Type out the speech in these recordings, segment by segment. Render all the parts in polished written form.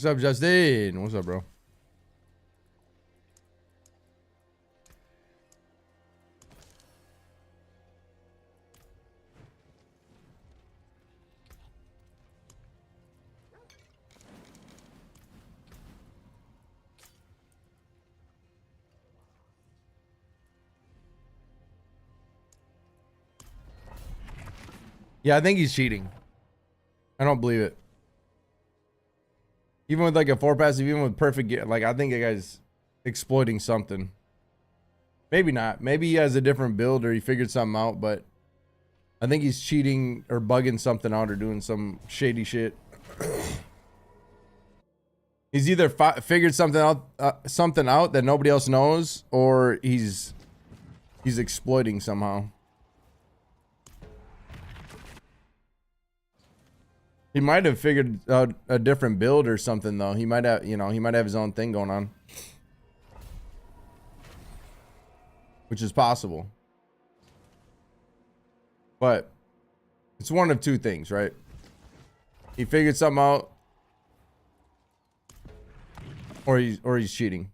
What's up, Justin? What's up, bro? Yeah, I think he's cheating. I don't believe it. Even with like a 4 passive, even with perfect gear, like I think that guy's exploiting something. Maybe not. Maybe he has a different build or he figured something out, but I think he's cheating or bugging something out or doing some shady shit. He's either figured something out that nobody else knows, or he's exploiting somehow. He might have figured out a different build or something, though. He might have, you know, he might have his own thing going on, which is possible. But it's one of two things, right? He figured something out, or he's cheating.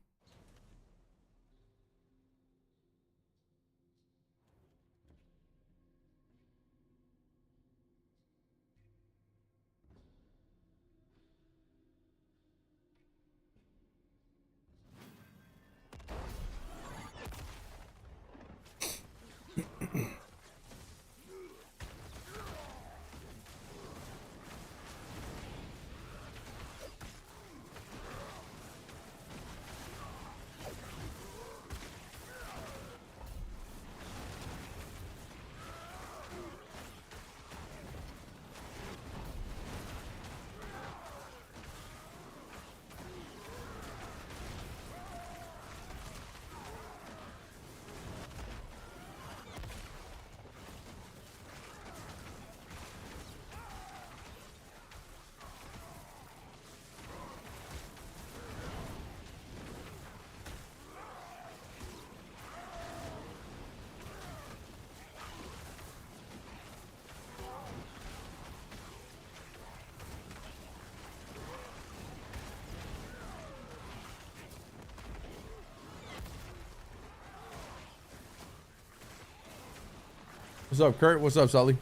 What's up, Kurt? What's up, Sully?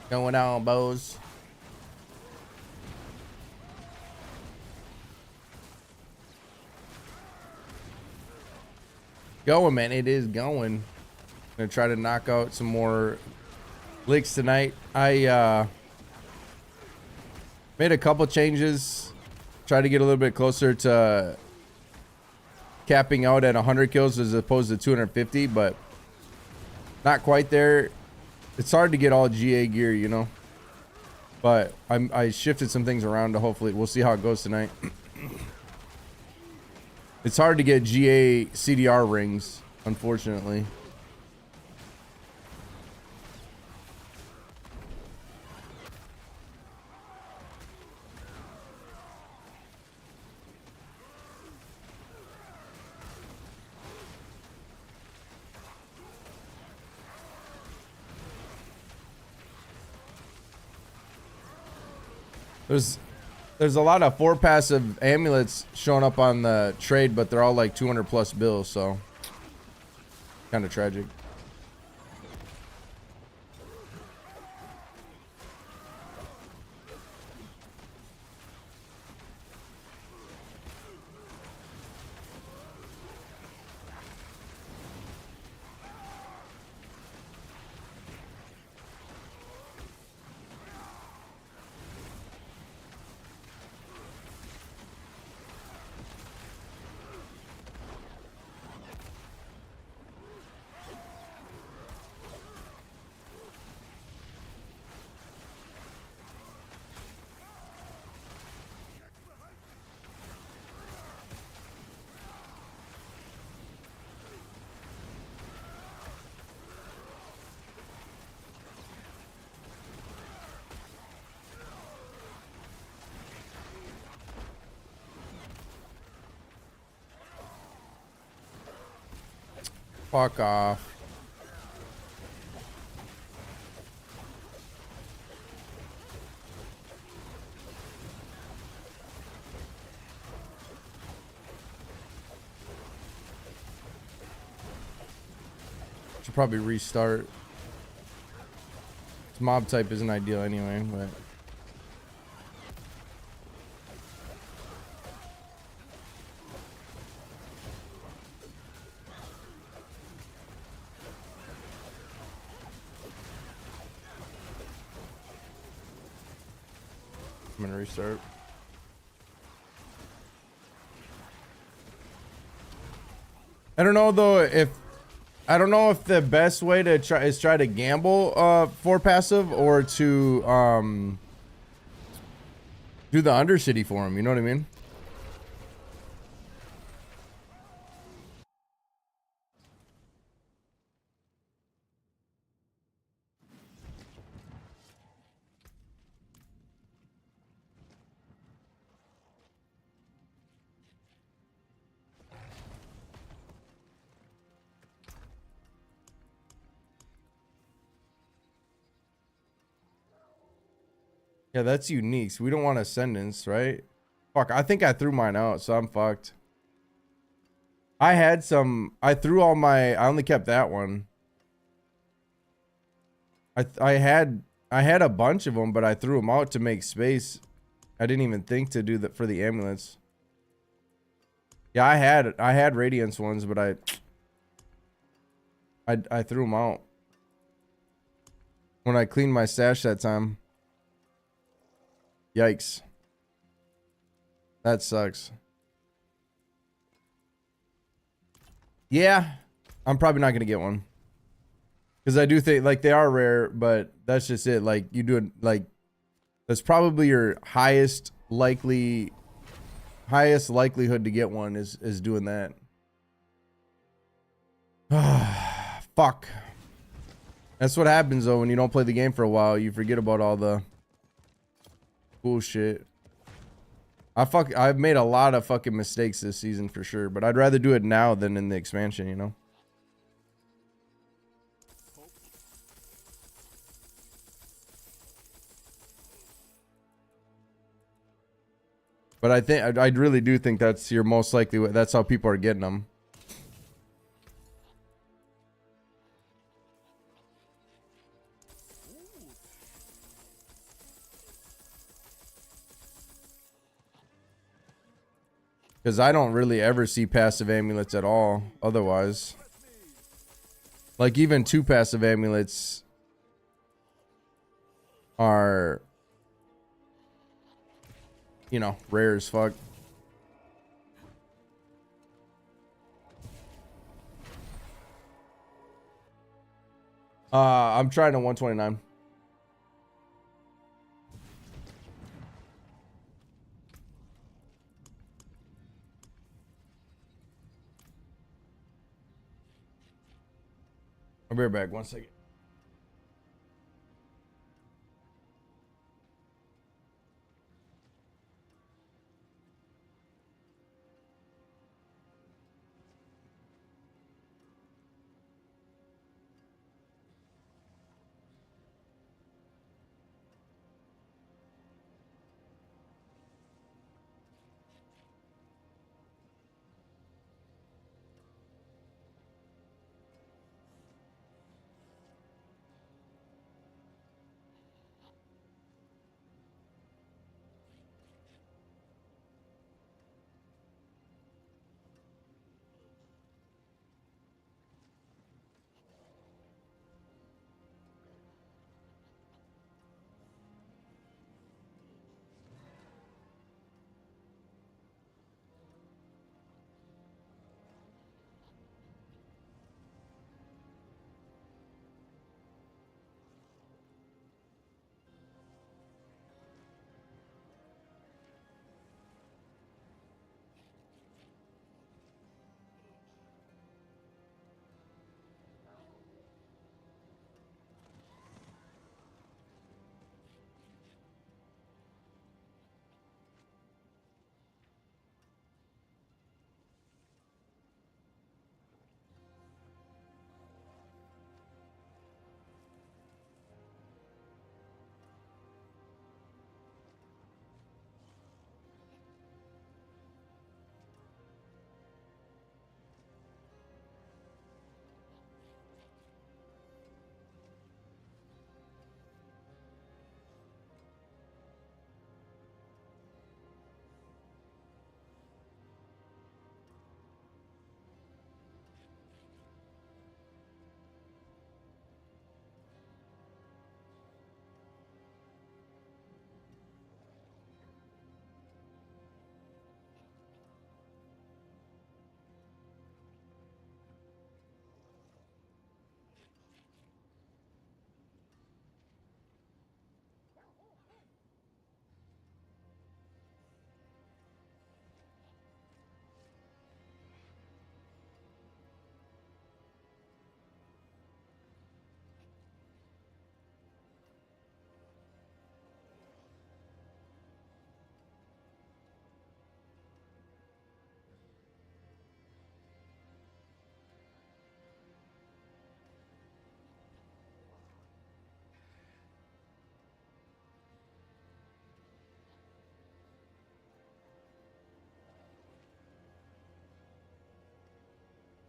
Going on, bows? Going, man. It is going. Gonna try to knock out some more licks tonight. I made a couple changes. Tried to get a little bit closer to capping out at 100 kills as opposed to 250, but not quite there. It's hard to get all GA gear, you know. But I shifted some things around to hopefully we'll see how it goes tonight. It's hard to get GA CDR rings, unfortunately. There's a lot of 4 passive amulets showing up on the trade, but they're all like 200 plus bills, so kind of tragic. Fuck off. Should probably restart. This mob type isn't ideal anyway, but I'm gonna restart. I don't know though if the best way to try to gamble for passive or to do the Undercity for him, you know what I mean? Yeah, that's unique. So we don't want Ascendance, right? Fuck, I think I threw mine out, so I'm fucked. I had some. I threw all my. I only kept that one. I had a bunch of them, but I threw them out to make space. I didn't even think to do that for the amulets. Yeah, I had Radiance ones, but I threw them out when I cleaned my stash that time. Yikes. That sucks. Yeah, I'm probably not gonna get one. Because I do think, like, they are rare, but that's just it. Like, you do it, like, that's probably your highest likelihood to get one is doing that. Fuck. That's what happens, though, when you don't play the game for a while. You forget about all the bullshit. I've made a lot of fucking mistakes this season for sure, but I'd rather do it now than in the expansion, you know? But I really do think that's your most likely. That's how people are getting them. Because I don't really ever see passive amulets at all otherwise. Like, even 2 passive amulets are, you know, rare as fuck. I'm trying a 129. I'll be right back. 1 second.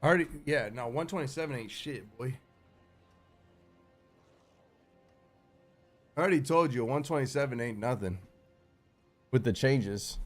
Already, yeah, no, 127 ain't shit, boy. I already told you 127 ain't nothing with the changes.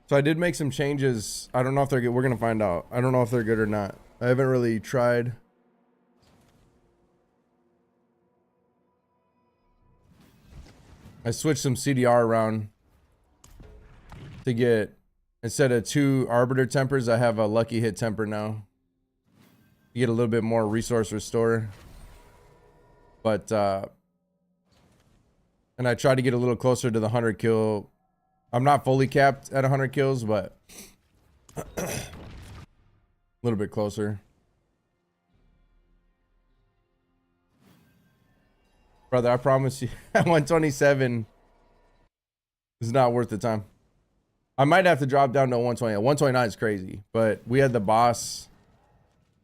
So I did make some changes. I don't know if they're good. We're gonna find out. I don't know if they're good or not. I haven't really tried. I switched some CDR around to get, instead of 2 arbiter tempers, I have a lucky hit temper now. You get a little bit more resource restore. But and I tried to get a little closer to the 100 kill. I'm not fully capped at 100 kills, but a little bit closer. Brother, I promise you, 127 is not worth the time. I might have to drop down to 120. 129 is crazy, but we had the boss.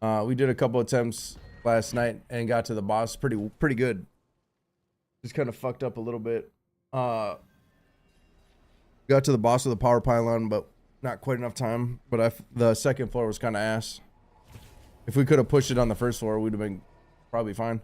We did a couple attempts last night and got to the boss pretty good. Just kind of fucked up a little bit. Got to the boss with the power pylon, but not quite enough time. But the second floor was kind of ass. If we could have pushed it on the first floor, we'd have been probably fine.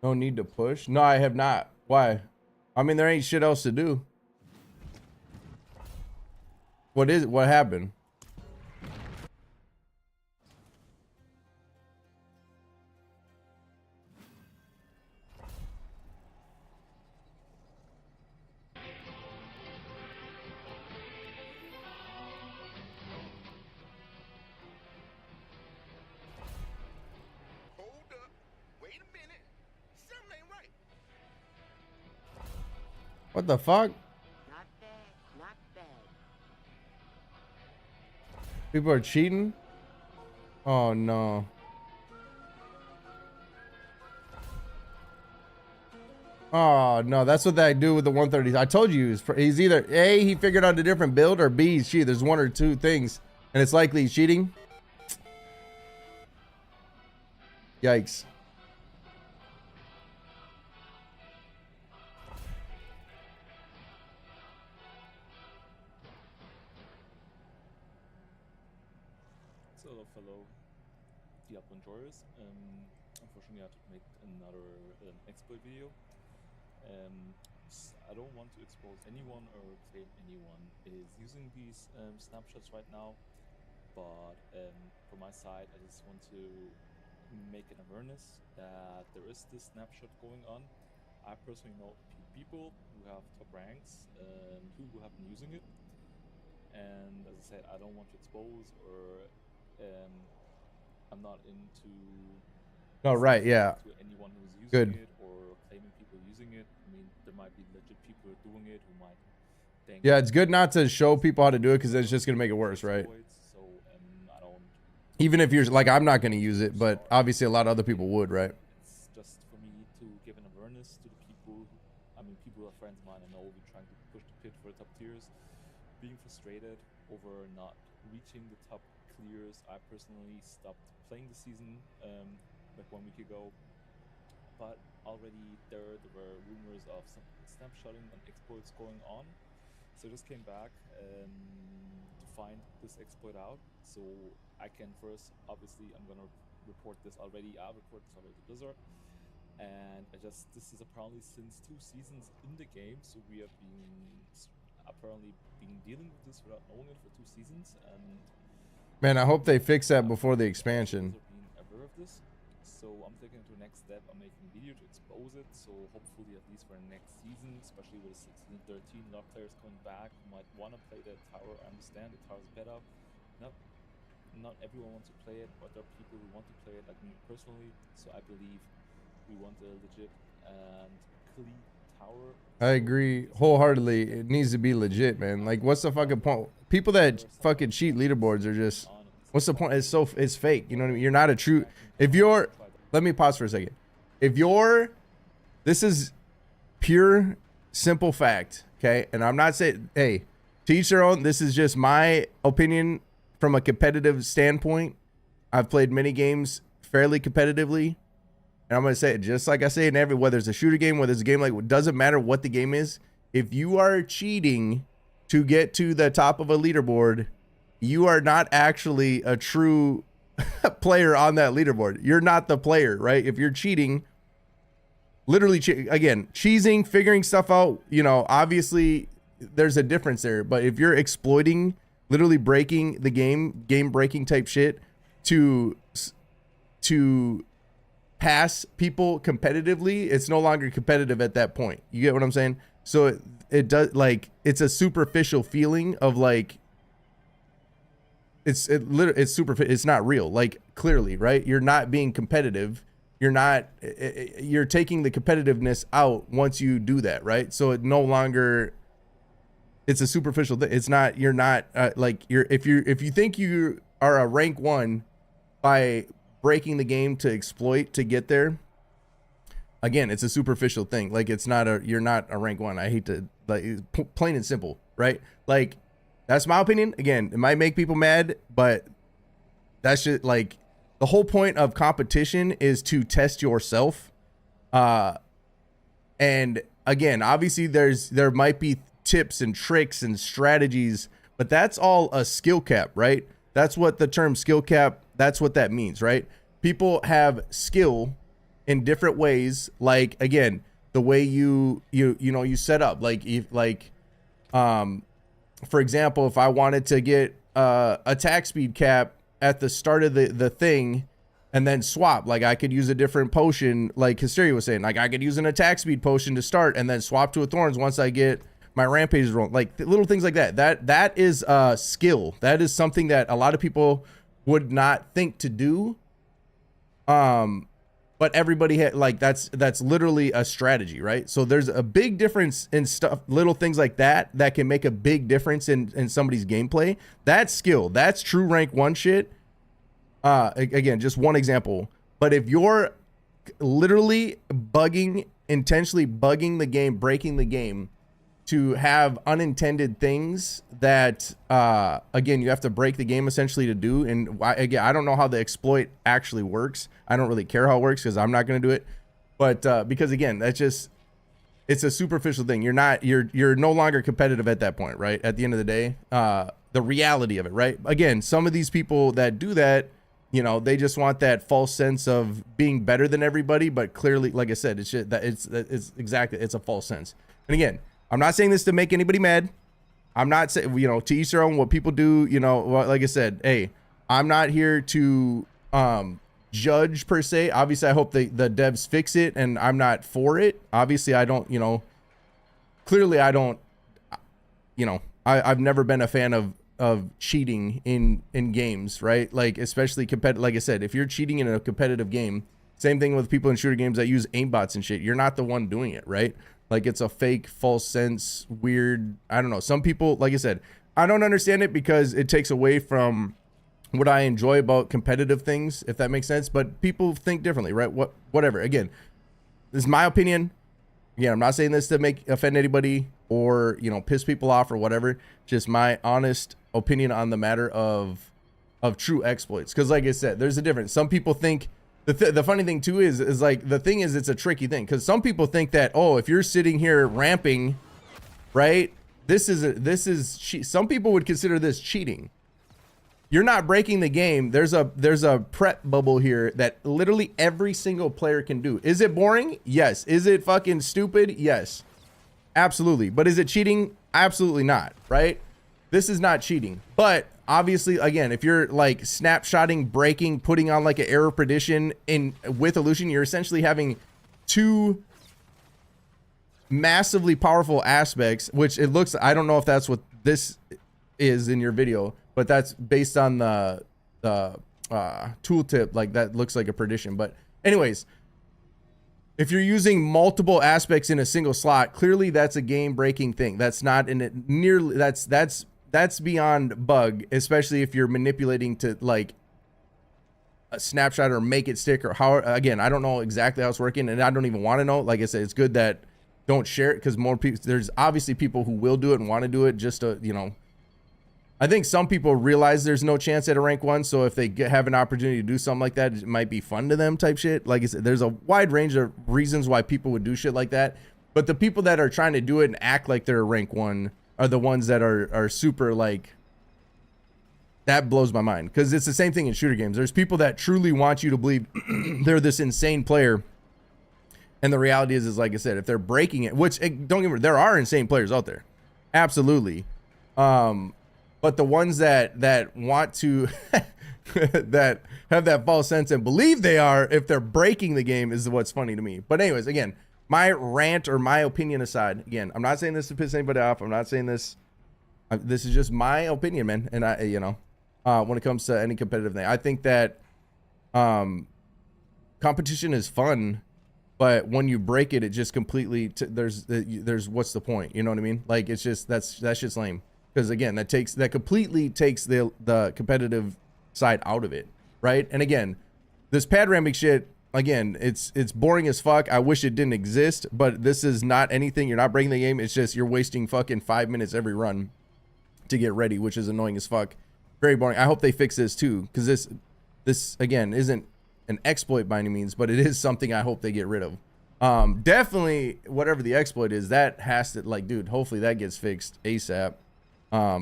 No need to push. No, I have not. Why? I mean, there ain't shit else to do. What happened? What the fuck? Not bad, not bad. People are cheating? Oh no. Oh no, that's what they do with the 130. I told you he's either A, he figured out a different build, or B, he's cheating. There's one or two things, and it's likely he's cheating. Yikes. So fellow Diablo enjoyers, unfortunately I had to make another exploit video. games, I don't want to expose anyone or claim anyone is using these snapshots right now. But from my side, I just want to make an awareness that there is this snapshot going on. I personally know a few people who have top ranks who have been using it. And as I said, I don't want to expose or I'm not into Oh, right, yeah. to anyone who's using Good. it or claiming people using it. I mean, there might be legit people who are doing it who might think Yeah, it's good not to show people how to do it because it's just gonna make it worse, right? So I don't. Even if you're like, I'm not gonna use it, but obviously a lot of other people would, right? It's just for me to give an awareness to the people. I mean, people are friends of mine. I know we're trying to push the pit for the top tiers, being frustrated over not reaching the top clears. I personally stopped playing the season like 1 week ago, but already there were rumors of some snapshotting and exploits going on. So I just came back to find this exploit out. So I can first, obviously, I'm gonna report this already. I'll report this already to Blizzard. And this is apparently since 2 seasons in the game. So we have apparently been dealing with this without knowing it for 2 seasons. And Man, I hope they fix that before the expansion. being aware of this. So I'm taking it to the next step. I'm making a video to expose it. So hopefully at least for the next season, especially with 16, 13, a lot of players coming back who might want to play that tower. I understand the tower's better. Not everyone wants to play it, but there are people who want to play it, like me personally. So I believe we want a legit and clean tower. I agree wholeheartedly. It needs to be legit, man. Like, what's the fucking point? People that fucking cheat leaderboards are just, what's the point? It's fake. You know what I mean? You're not a true. If you're, let me pause for a second. If you're, this is pure, simple fact, okay? And I'm not saying, hey, to each their own. This is just my opinion from a competitive standpoint. I've played many games fairly competitively. And I'm going to say it just like I say in every, whether it's a shooter game, whether it's a game like, it doesn't matter what the game is. If you are cheating to get to the top of a leaderboard, you are not actually a true player on that leaderboard. You're not the player, right? If you're cheating, literally, again, cheesing, figuring stuff out, you know, obviously there's a difference there. But if you're exploiting, literally breaking the game breaking type shit to pass people competitively, it's no longer competitive at that point. You get what I'm saying? So it does, like, it's a superficial feeling of like, it's not real. Like, clearly, right? You're not being competitive. You're taking the competitiveness out once you do that, right? So it no longer, it's a superficial thing. It's not, you're not like, if you think you are a rank 1 by breaking the game to exploit to get there, again, it's a superficial thing. Like, it's not you're not a rank 1. I hate to, like, plain and simple, right? Like, that's my opinion. Again, it might make people mad, but that's just, like, the whole point of competition is to test yourself. And again, obviously there might be tips and tricks and strategies, but that's all a skill cap, right? That's what the term skill cap, that's what that means, right? People have skill in different ways. Like, again, the way you set up, for example, if I wanted to get attack speed cap at the start of the thing and then swap, like, I could use a different potion, like Hysteria was saying, like, I could use an attack speed potion to start and then swap to a thorns once I get my rampage rolling, like little things like that. That is skill. That is something that a lot of people would not think to do. But everybody had, like, that's literally a strategy, right? So there's a big difference in stuff, little things like that can make a big difference in somebody's gameplay. That's skill. That's true rank 1 shit. Again, just one example. But if you're literally intentionally bugging the game, breaking the game to have unintended things that, again, you have to break the game essentially to do. And again, I don't know how the exploit actually works. I don't really care how it works because I'm not going to do it. But because, again, that's just, it's a superficial thing. You're no longer competitive at that point, right? At the end of the day, the reality of it, right? Again, some of these people that do that, You know, they just want that false sense of being better than everybody, but clearly, like I said, it's exactly, it's a false sense. And again, I'm not saying this to make anybody mad. I'm not saying, you know, to each their own. What people do, you know, like I said, hey, I'm not here to judge per se. Obviously, I hope the devs fix it, and I'm not for it. Obviously, I don't, you know, clearly I don't, you know, I've never been a fan of cheating in games, right? Like, especially competitive. Like I said, if you're cheating in a competitive game, same thing with people in shooter games that use aimbots and shit. You're not the one doing it, right? Like, it's a fake, false sense, weird. I don't know. Some people, like I said, I don't understand it because it takes away from what I enjoy about competitive things, if that makes sense. But people think differently, right? Whatever. Again, this is my opinion. Yeah, I'm not saying this to offend anybody or, you know, piss people off or whatever. Just my honest opinion on the matter of true exploits. Because like I said, there's a difference. Some people think the funny thing too is like, the thing is, it's a tricky thing, because some people think that, oh, if you're sitting here ramping, right, some people would consider this cheating. You're not breaking the game. There's a prep bubble here that literally every single player can do. Is it boring? Yes. Is it fucking stupid? Yes. Absolutely. But is it cheating? Absolutely not, right? This is not cheating. But obviously, again, if you're like snapshotting, breaking, putting on like an error prediction with illusion, you're essentially having two massively powerful aspects, which it looks, I don't know if that's what this is in your video, but that's based on the tooltip. Like, that looks like a prediction. But anyways, if you're using multiple aspects in a single slot, clearly that's a game breaking thing. That's not in it nearly, that's beyond bug, especially if you're manipulating to like a snapshot or make it stick, or how, again, I don't know exactly how it's working, and I don't even want to know. Like I said, it's good that don't share it, because more people, there's obviously people who will do it and want to do it just to, you know, I think some people realize there's no chance at a rank 1, so if they have an opportunity to do something like that, it might be fun to them type shit. Like I said, there's a wide range of reasons why people would do shit like that, but the people that are trying to do it and act like they're a rank 1 are the ones that are super, like, that blows my mind, because it's the same thing in shooter games. There's people that truly want you to believe they're this insane player, and the reality is like I said, if they're breaking it, which, don't get me wrong, there are insane players out there, absolutely, but the ones that want to that have that false sense and believe they are, if they're breaking the game, is what's funny to me. But anyways, again, my rant or my opinion aside, again, I'm not saying this to piss anybody off. I'm not saying this. This is just my opinion, man. And I, you know, when it comes to any competitive thing, I think that competition is fun, but when you break it, it just completely there's what's the point? You know what I mean? Like, it's just that's just lame. Because again, that completely takes the competitive side out of it, right? And again, this pad ramming shit, again, it's boring as fuck. I wish it didn't exist, but this is not anything. You're not breaking the game. It's just you're wasting fucking 5 minutes every run to get ready, which is annoying as fuck. Very boring. I hope they fix this too, because this again isn't an exploit by any means, but it is something I hope they get rid of. Definitely, whatever the exploit is, that has to, like, dude, hopefully that gets fixed ASAP.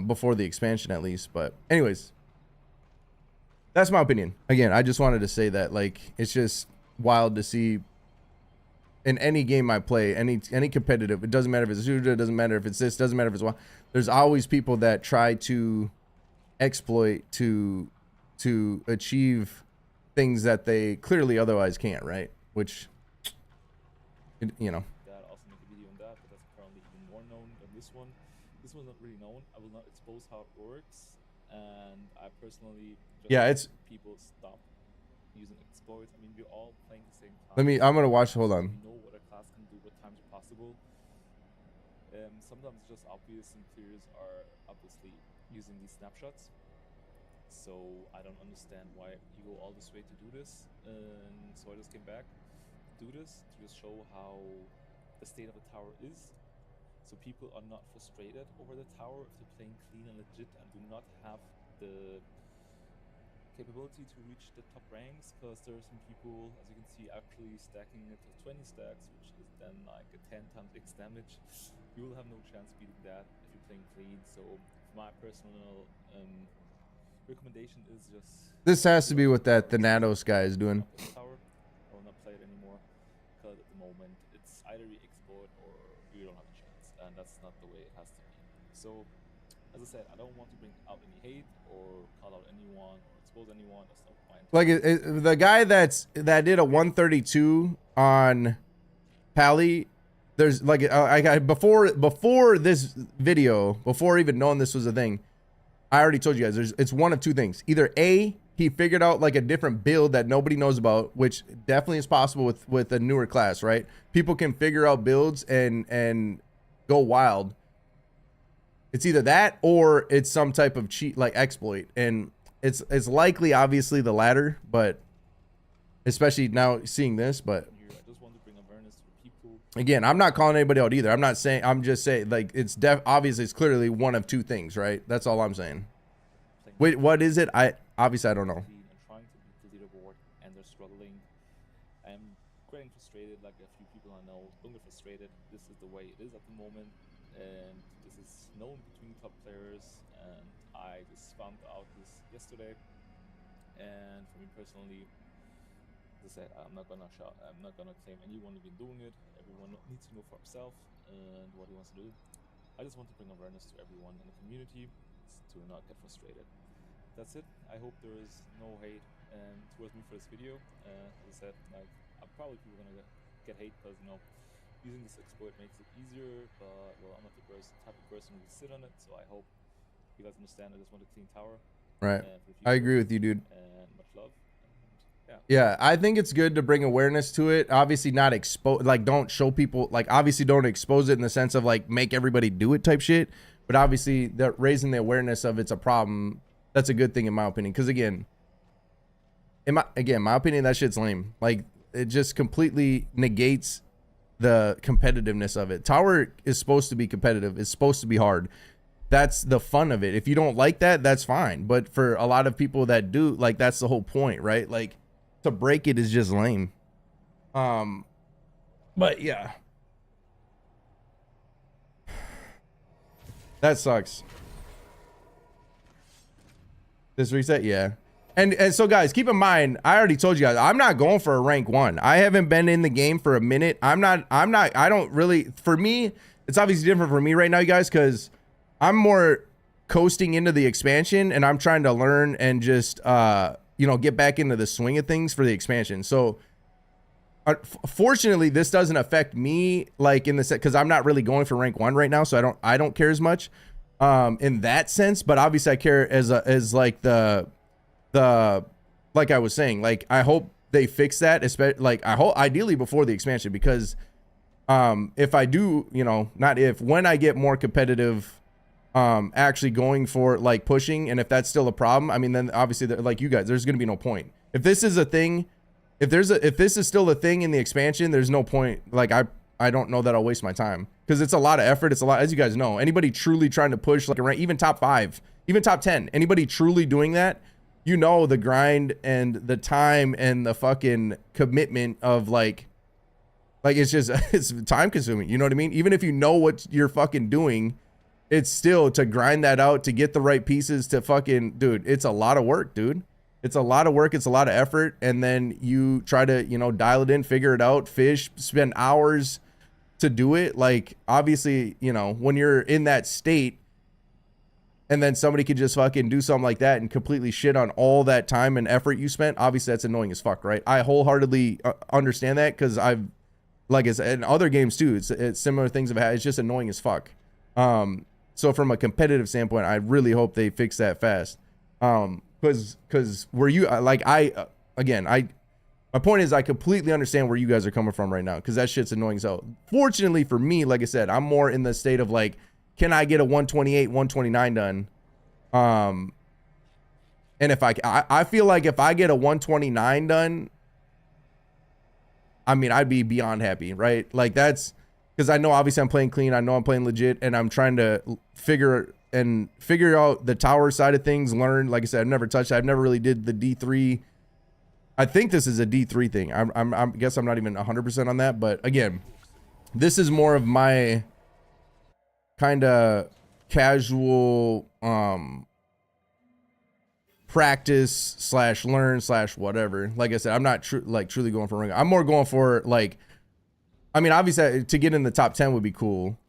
Before the expansion at least. But anyways, that's my opinion. Again, I just wanted to say that, like, it's just wild to see in any game I play, any competitive, it doesn't matter if it's a shooter, it doesn't matter if it's this, doesn't matter if it's what, there's always people that try to exploit to achieve things that they clearly otherwise can't, right? Which, you know. That also make a video on that, but that's apparently even more known than this one. This one's not really known. I will not expose how it works, and I personally just people stop using exploits. I mean, we're all playing the same time. I'm gonna watch. Hold on. Know what a class can do, what times are possible. Sometimes it's just obvious, and players are obviously using these snapshots. So I don't understand why you go all this way to do this. So I just came back to do this to just show how the state of the tower is. So people are not frustrated over the tower if they're playing clean and legit and do not have the capability to reach the top ranks, because there are some people, as you can see, actually stacking it to 20 stacks, which is then like a 10 times X damage. You will have no chance beating that if you're playing clean. So my personal recommendation is just This has to be what the Natos guy is doing. tower. I will not play it anymore because at the moment it's either you export or you don't have a chance, and that's not the way it has to be. So, as I said, I don't want to bring out any hate or call out anyone or expose anyone. That's not my intent. Like the guy that did a 132 on Pally. There's like I before this video, before even knowing this was a thing, I already told you guys it's one of two things. Either A, he figured out like a different build that nobody knows about, which definitely is possible with a newer class, right? People can figure out builds and go wild. It's either that or it's some type of cheat, like exploit, and it's likely obviously the latter, but especially now seeing this. But I just want to bring awareness to the people. again, I'm not calling anybody out either. I'm not saying, I'm just saying, like, it's obviously it's clearly one of two things, right? That's all I'm saying. Wait, what is it? Obviously I don't know. And trying to beat the leaderboard, and they're struggling. I'm getting frustrated, like a few people I know. Don't get frustrated. This is the way it is at the moment, and this is known between top players. And I just found out this yesterday. And for me personally, as I said, I'm not gonna claim anyone who's been doing it. Everyone needs to know for himself and what he wants to do. I just want to bring awareness to everyone in the community to not get frustrated. That's it. I hope there is no hate towards me for this video. As I said, like, I'm probably people gonna get hate because, you know, using this exploit makes it easier, but well, I'm not the type of person who would sit on it. So I hope you guys understand. I just want a clean tower. Right. I agree with you, dude. And much love. Yeah, I think it's good to bring awareness to it. Obviously not expose, like, don't show people, like, obviously don't expose it in the sense of like make everybody do it type shit, but obviously that raising the awareness of it's a problem, that's a good thing in my opinion. Because again, my opinion, that shit's lame. Like, it just completely negates the competitiveness of it. Tower is supposed to be competitive. It's supposed to be hard. That's the fun of it. If you don't like that, that's fine. But for a lot of people that do, like, that's the whole point, right? Like, to break it is just lame. But yeah, that sucks. This reset, yeah. And so guys, keep in mind, I already told you guys, I'm not going for a rank 1. I haven't been in the game for a minute. I don't really, for me, it's obviously different for me right now, you guys, because I'm more coasting into the expansion and I'm trying to learn and just you know, get back into the swing of things for the expansion. So fortunately, this doesn't affect me, like, in the set, because I'm not really going for rank 1 right now, so I don't care as much in that sense. But obviously I care as like the like I was saying, like, I hope they fix that, especially, like, I hope ideally before the expansion, because if I do, you know, when I get more competitive, actually going for, like, pushing, and if that's still a problem, I mean, then obviously, like you guys, there's gonna be no point. If this is a thing, if this is still a thing in the expansion, there's no point. Like, I don't know that I'll waste my time, because it's a lot of effort. It's a lot, as you guys know. Anybody truly trying to push, like, a rank, even top 5, even top 10, anybody truly doing that, you know, the grind and the time and the fucking commitment of, like it's just, it's time consuming, you know what I mean? Even if you know what you're fucking doing, it's still to grind that out, to get the right pieces, to fucking, dude, it's a lot of work, dude. It's a lot of work. It's a lot of effort. And then you try to, you know, dial it in, figure it out, fish, spend hours to do it. Like, obviously, you know, when you're in that state and then somebody could just fucking do something like that and completely shit on all that time and effort you spent, obviously that's annoying as fuck, right? I wholeheartedly understand that, because I've, like, it's in other games too, it's similar things have had. It's just annoying as fuck. So from a competitive standpoint, I really hope they fix that fast. Because where you, like, my point is, I completely understand where you guys are coming from right now, because that shit's annoying. So fortunately for me, like I said, I'm more in the state of, like, can I get a 128, 129 done? And if I feel like if I get a 129 done, I mean, I'd be beyond happy, right? Like, that's because I know obviously I'm playing clean. I know I'm playing legit, and I'm trying to figure out the tower side of things. Learn, like I said, I've never touched it. I've never really did the D3. I think this is a D3 thing. I guess I'm not even 100% on that, but again, this is more of my kind of casual practice slash learn slash whatever. Like I said, I'm not truly going for ring. I'm more going for like, I mean, obviously to get in the top 10 would be cool,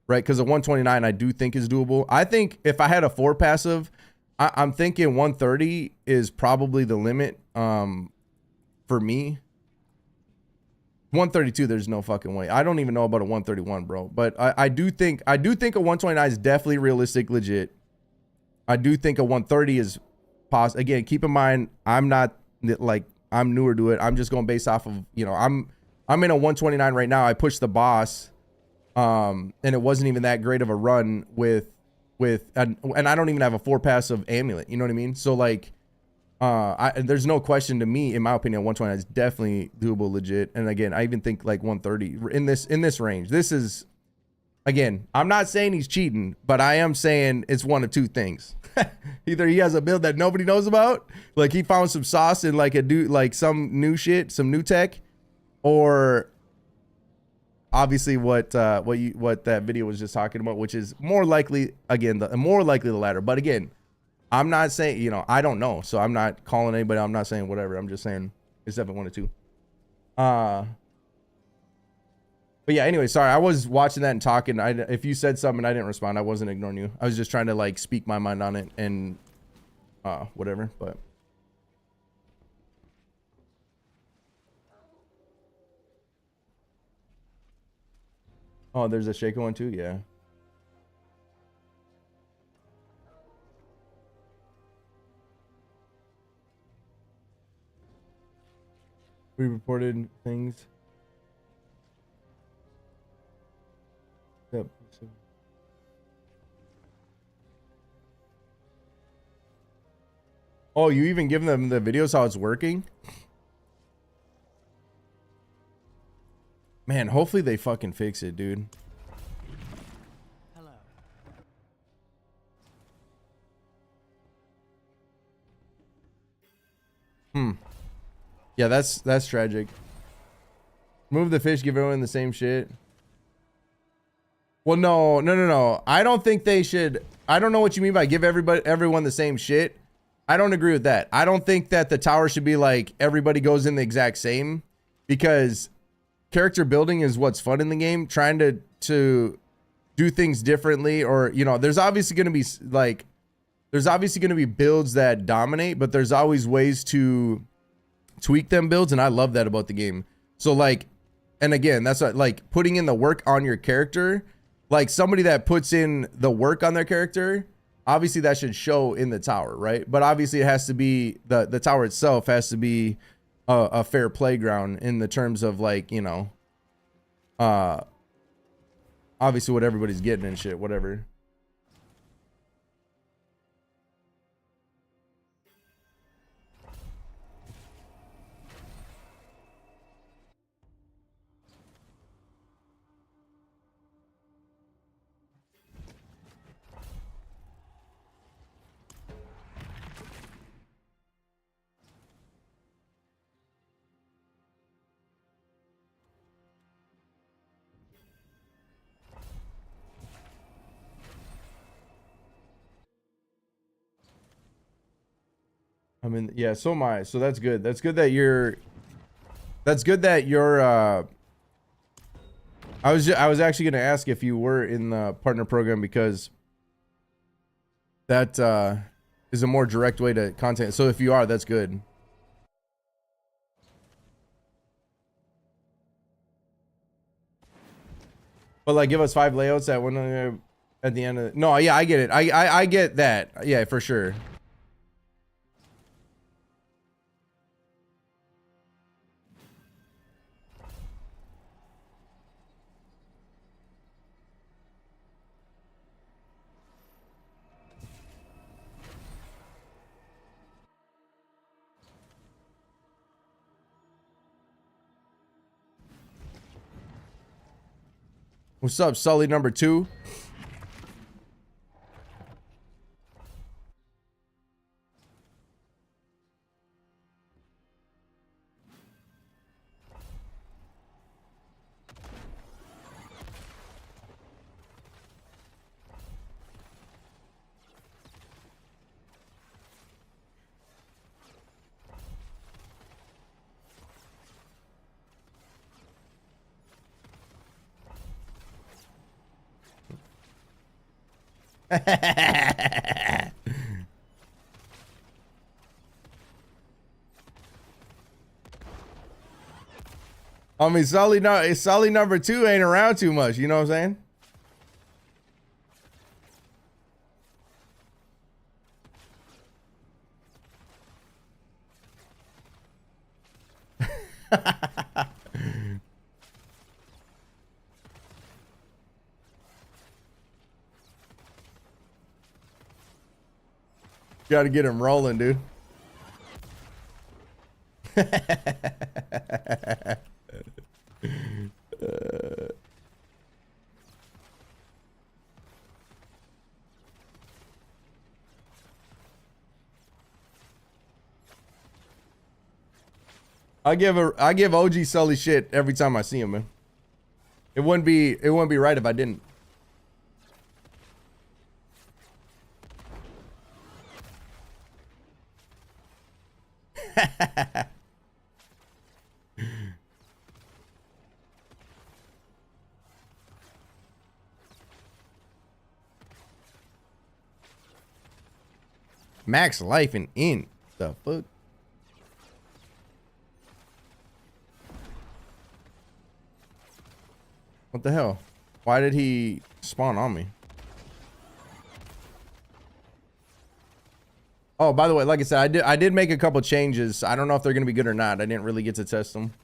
right? Because a 129 I do think is doable. I think if I had a 4 passive, I'm thinking 130 is probably the limit for me. 132, there's no fucking way. I don't even know about a 131, bro. But I do think a 129 is definitely realistic, legit. I do think a 130 is possible. Again, keep in mind, I'm not like, I'm newer to it. I'm just going based off of, you know, I'm in a 129 right now. I pushed the boss, and it wasn't even that great of a run with and I don't even have a 4 passive amulet. You know what I mean? So like, there's no question to me, in my opinion, 129 is definitely doable, legit. And again, I even think like 130 in this range. This is, again, I'm not saying he's cheating, but I am saying it's one of two things. Either he has a build that nobody knows about, like he found some sauce in like some new shit, some new tech, or obviously what that video was just talking about, which is more likely, again, more likely the latter. But again, I'm not saying, you know, I don't know, so I'm not calling anybody. I'm not saying whatever. I'm just saying it's definitely 1 or 2. But yeah, anyway, sorry. I was watching that and talking. If you said something and I didn't respond, I wasn't ignoring you. I was just trying to like speak my mind on it and whatever. But oh, there's a Shaco one too. Yeah. We reported things. Yep. Oh, you even give them the videos how it's working? Man, hopefully they fucking fix it, dude. Hello. Yeah, that's tragic. Move the fish, give everyone the same shit. Well, no. I don't think they should. I don't know what you mean by give everyone the same shit. I don't agree with that. I don't think that the tower should be like everybody goes in the exact same, because character building is what's fun in the game. Trying to do things differently, or you know, there's obviously going to be like, there's obviously going to be builds that dominate, but there's always ways to tweak them builds, and I love that about the game. So like, and again, that's what, like putting in the work on your character, like somebody that puts in the work on their character, obviously that should show in the tower, right? But obviously it has to be, the tower itself has to be a fair playground in the terms of like, you know, obviously what everybody's getting and shit, whatever. I mean, yeah, so am I. So that's good. That's good that you're I was actually going to ask if you were in the partner program, because that is a more direct way to contact. So if you are, that's good. But like, give us 5 layouts at one at the end of the, no, yeah, I get it. I get that. Yeah, for sure. What's up, Sully number 2? I mean, Sully number 2 ain't around too much. You know what I'm saying? Got to get him rolling, dude. I give OG Sully shit every time I see him, man. It wouldn't be right if I didn't. Max life and in the fuck. What the hell? Why did he spawn on me? Oh, by the way, like I said, I did make a couple changes. I don't know if they're gonna be good or not. I didn't really get to test them.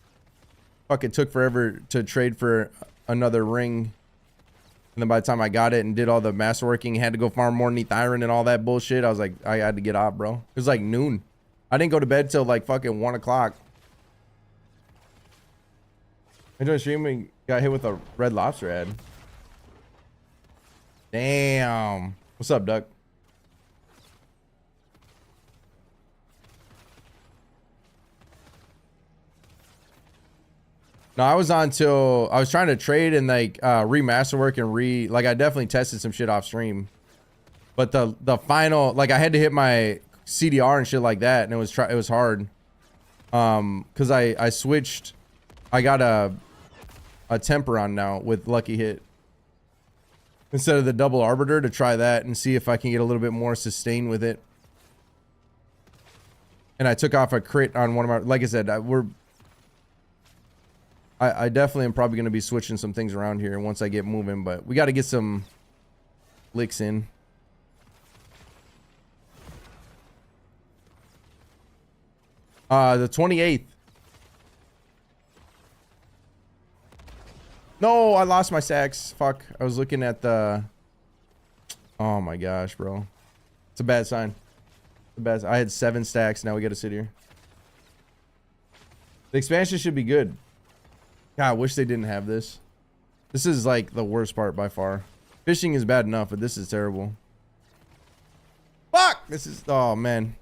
Fuck, it took forever to trade for another ring. And then by the time I got it and did all the masterworking, had to go farm more neath iron and all that bullshit. I was like, I had to get off, bro. It was like noon. I didn't go to bed till like fucking 1 o'clock. I joined streaming, got hit with a red lobster ad. Damn. What's up, Duck? No, I was on till I was trying to trade and like remaster work and like I definitely tested some shit off stream. But the final, like I had to hit my CDR and shit like that, and it was hard. Cause I switched, I got a temper on now with Lucky Hit instead of the double arbiter, to try that and see if I can get a little bit more sustain with it. And I took off a crit on one of my, like I said, I definitely am probably going to be switching some things around here once I get moving, but we got to get some licks in. The 28th. No, I lost my stacks. Fuck. I was looking at the... Oh my gosh, bro. It's a bad sign. It's a bad... I had 7 stacks. Now we got to sit here. The expansion should be good. God, I wish they didn't have this. This is like the worst part by far. Fishing is bad enough, but this is terrible. Fuck! This is... Oh, man.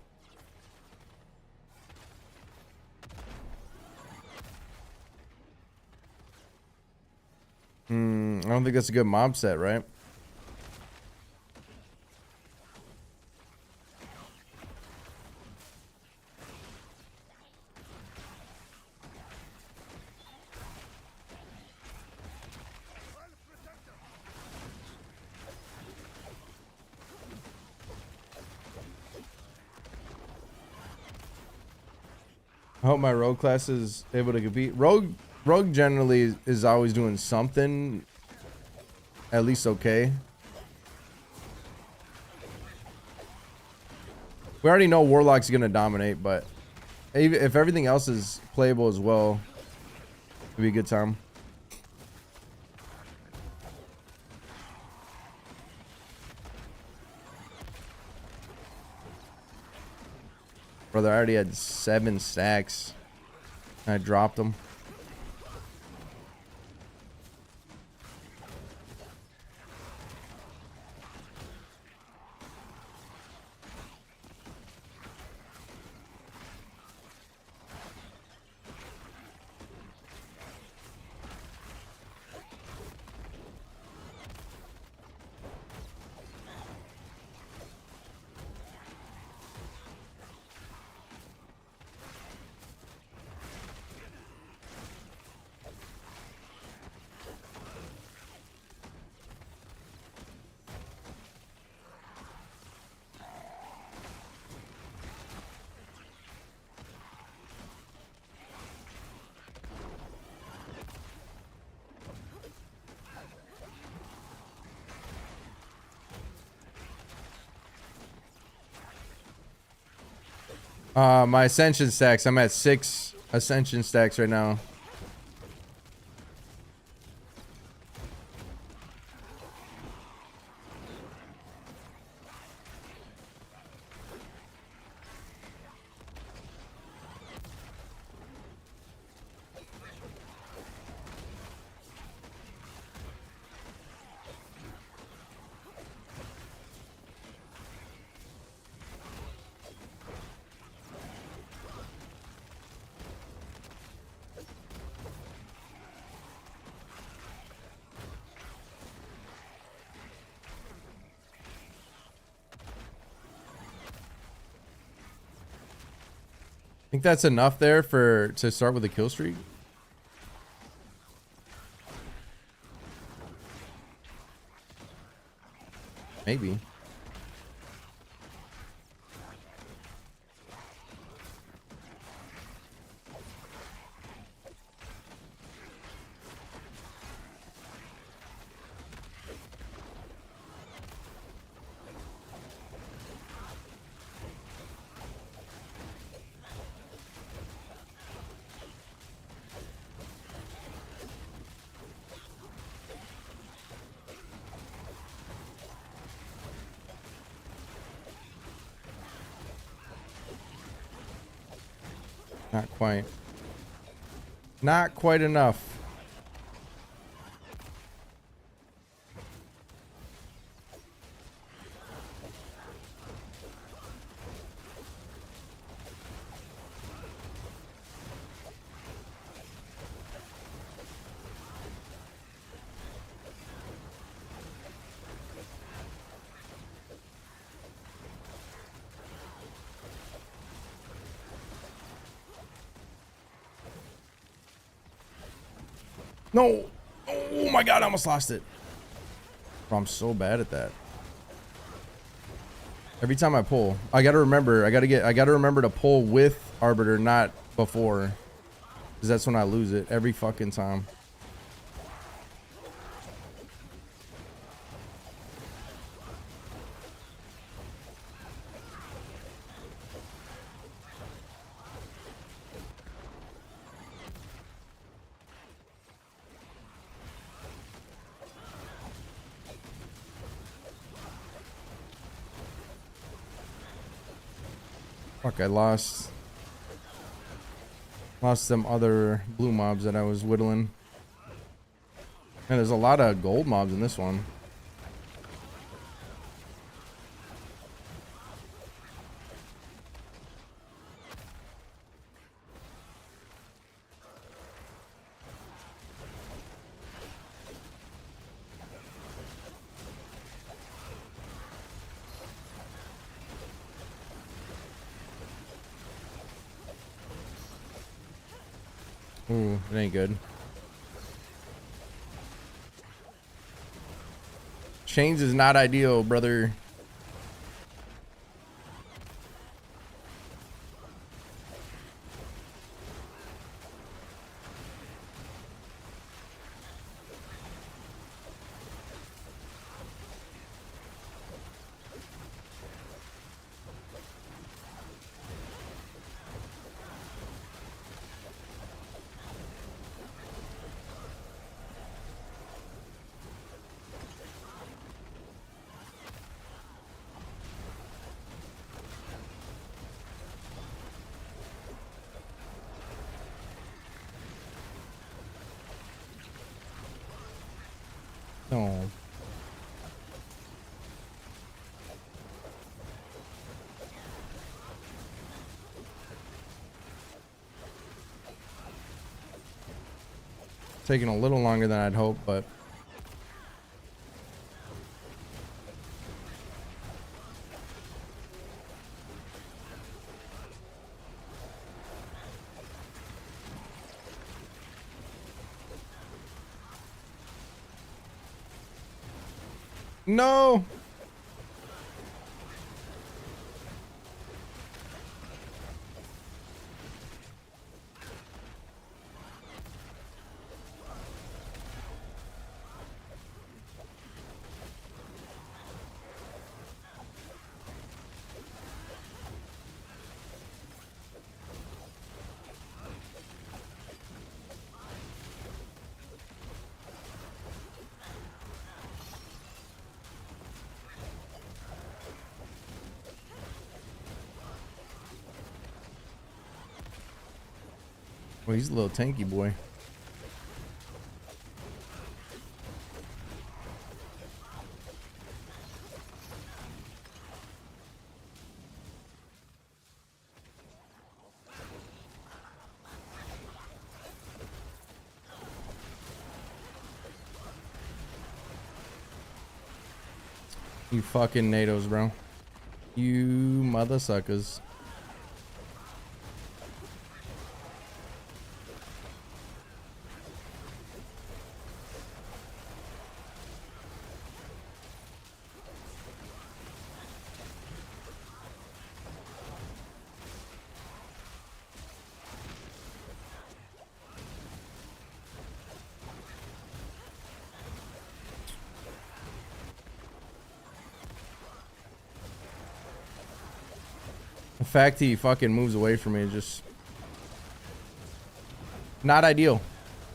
I don't think that's a good mob set, right? I hope my rogue class is able to compete. Rogue generally is always doing something at least okay. We already know Warlock's gonna dominate, but if everything else is playable as well, it'd be a good time. Brother, I already had 7 stacks. I dropped them. My ascension stacks. I'm at 6 ascension stacks right now. Think that's enough there to start with a kill streak. Maybe. Not quite. Not quite enough. No. Oh my god, I almost lost it. Bro, I'm so bad at that. Every time I pull, I gotta remember. I gotta remember to pull with Arbiter, not before, because that's when I lose it every fucking time. Fuck, I lost them other blue mobs that I was whittling. Man, there's a lot of gold mobs in this one. Ooh, it ain't good. Chains is not ideal, brother. No. Taking a little longer than I'd hoped, but no. Well, he's a little tanky boy. You fucking NATOs, bro. You mother suckers. The fact he fucking moves away from me is just not ideal.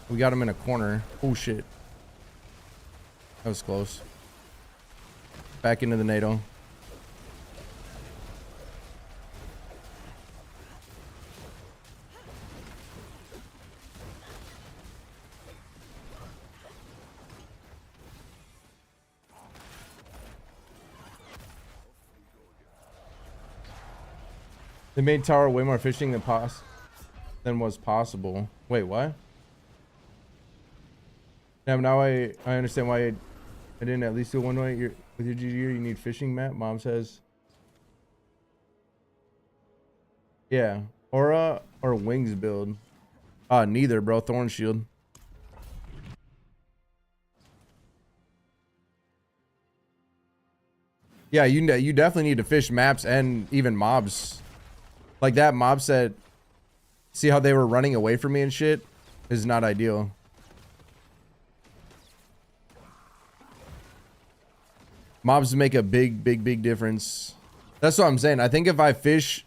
We got him in a corner. Oh shit. That was close. Back into the NATO. They made tower way more fishing than was possible. Wait, what? Yeah, now I understand why I didn't at least do one way. With your GG, you need fishing map. Mom says. Yeah, aura or wings build. Neither, bro. Thorn shield. Yeah, you definitely need to fish maps and even mobs. Like that mob set, see how they were running away from me and shit? Is not ideal. Mobs make a big difference. That's what I'm saying. I think if I fish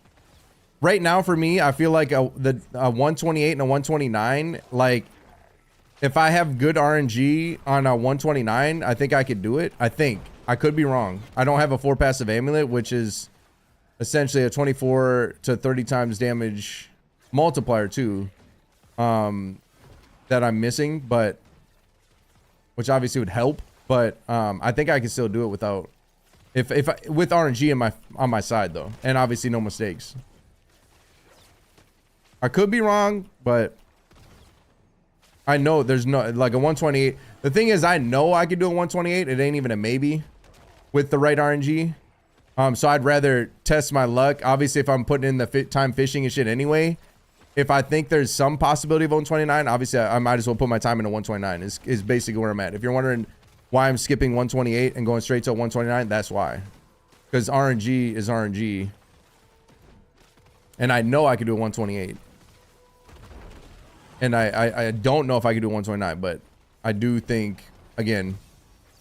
right now, for me, I feel like a 128 and a 129, like if I have good RNG on a 129, I think I could do it. I think. I could be wrong. I don't have a 4 passive amulet, which is essentially a 24 to 30 times damage multiplier too, that I'm missing, but which obviously would help. But I think I can still do it without, with RNG on my side though, and obviously no mistakes. I could be wrong, but I know there's no like a 128. The thing is, I know I could do a 128. It ain't even a maybe with the right RNG. So I'd rather test my luck. Obviously, if I'm putting in the time fishing and shit anyway, if I think there's some possibility of 129, obviously I might as well put my time into 129 is basically where I'm at. If you're wondering why I'm skipping 128 and going straight to 129, that's why. Because RNG is RNG. And I know I could do a 128. And I don't know if I could do 129, but I do think, again,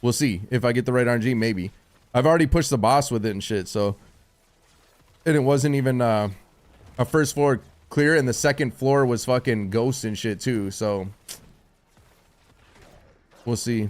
we'll see. If I get the right RNG, maybe. I've already pushed the boss with it and shit, so. And it wasn't even a first floor clear, and the second floor was fucking ghosts and shit too, so. We'll see.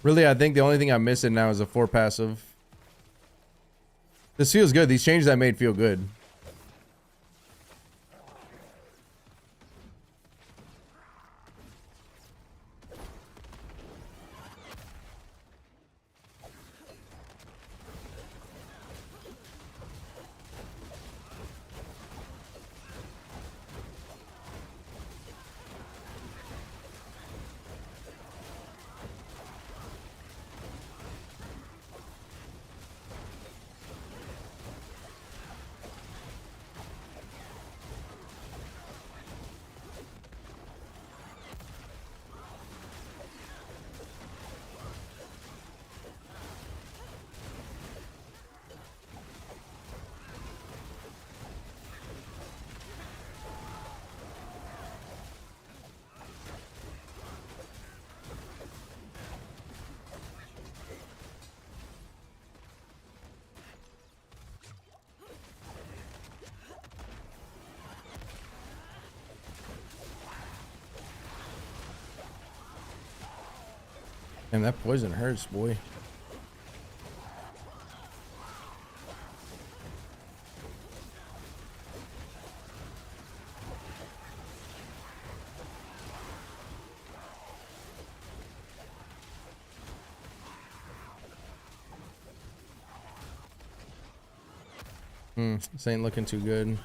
Really, I think the only thing I'm missing now is a 4 passive. This feels good. These changes I made feel good. Damn, that poison hurts, boy. This ain't looking too good.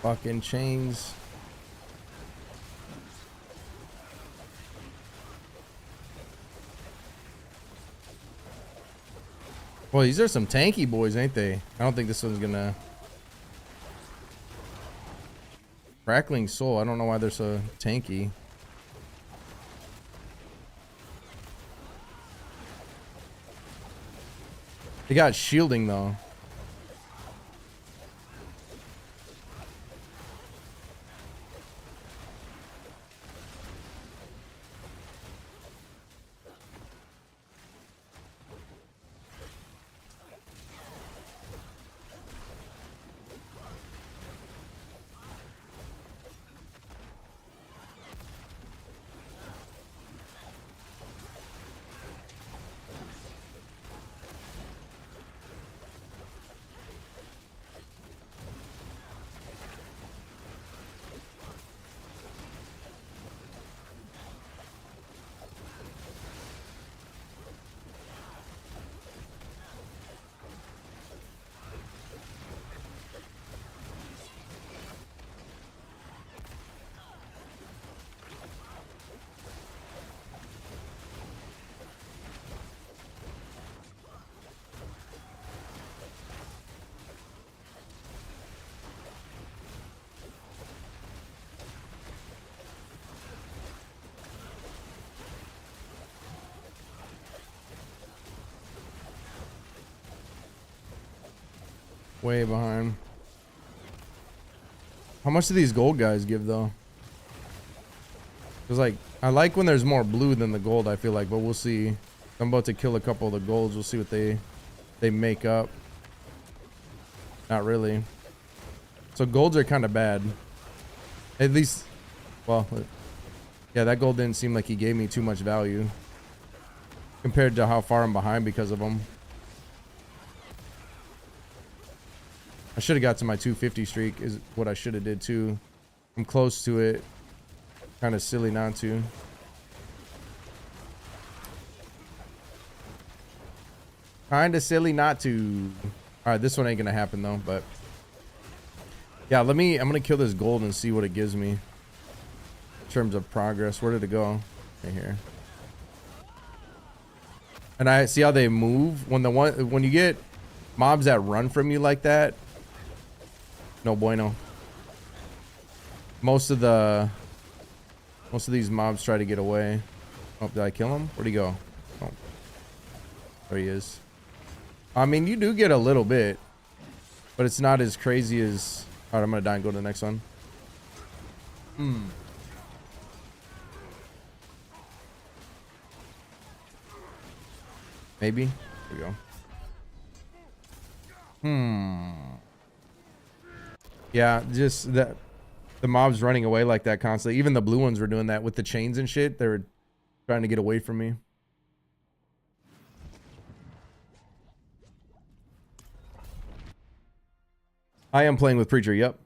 Fucking chains. Well, these are some tanky boys, ain't they? I don't think this one's gonna... Crackling Soul. I don't know why they're so tanky. They got shielding though. Way behind. How much do these gold guys give though? Cause like I like when there's more blue than the gold, I feel like, but we'll see. I'm about to kill a couple of the golds. We'll see what they make up. Not really. So golds are kind of bad. At least, well, yeah, that gold didn't seem like he gave me too much value compared to how far I'm behind because of them. I should have got to my 250 streak is what I should have did too. I'm close to it. Kind of silly not to. Kind of silly not to. All right, this one ain't gonna happen though, but yeah, I'm gonna kill this gold and see what it gives me in terms of progress. Where did it go? Right here. And I see how they move when you get mobs that run from you like that. No bueno. Most of these mobs try to get away. Oh, did I kill him? Where'd he go? Oh, there he is. I mean, you do get a little bit, but it's not as crazy as... All right, I'm gonna die and go to the next one. Maybe. There we go. Yeah, just that the mobs running away like that constantly. Even the blue ones were doing that with the chains and shit. They were trying to get away from me. I am playing with Preacher, yep.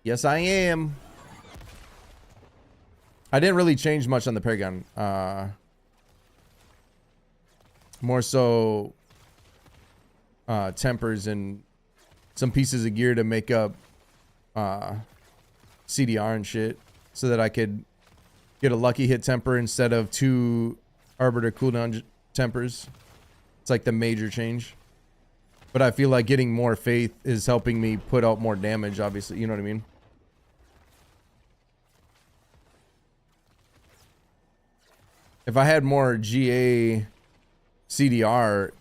Yes, I am. I didn't really change much on the Paragon. More so tempers and some pieces of gear to make up CDR and shit so that I could get a lucky hit temper instead of 2 arbiter cooldown tempers. It's like the major change. But I feel like getting more faith is helping me put out more damage, obviously. You know what I mean? If I had more GA CDR,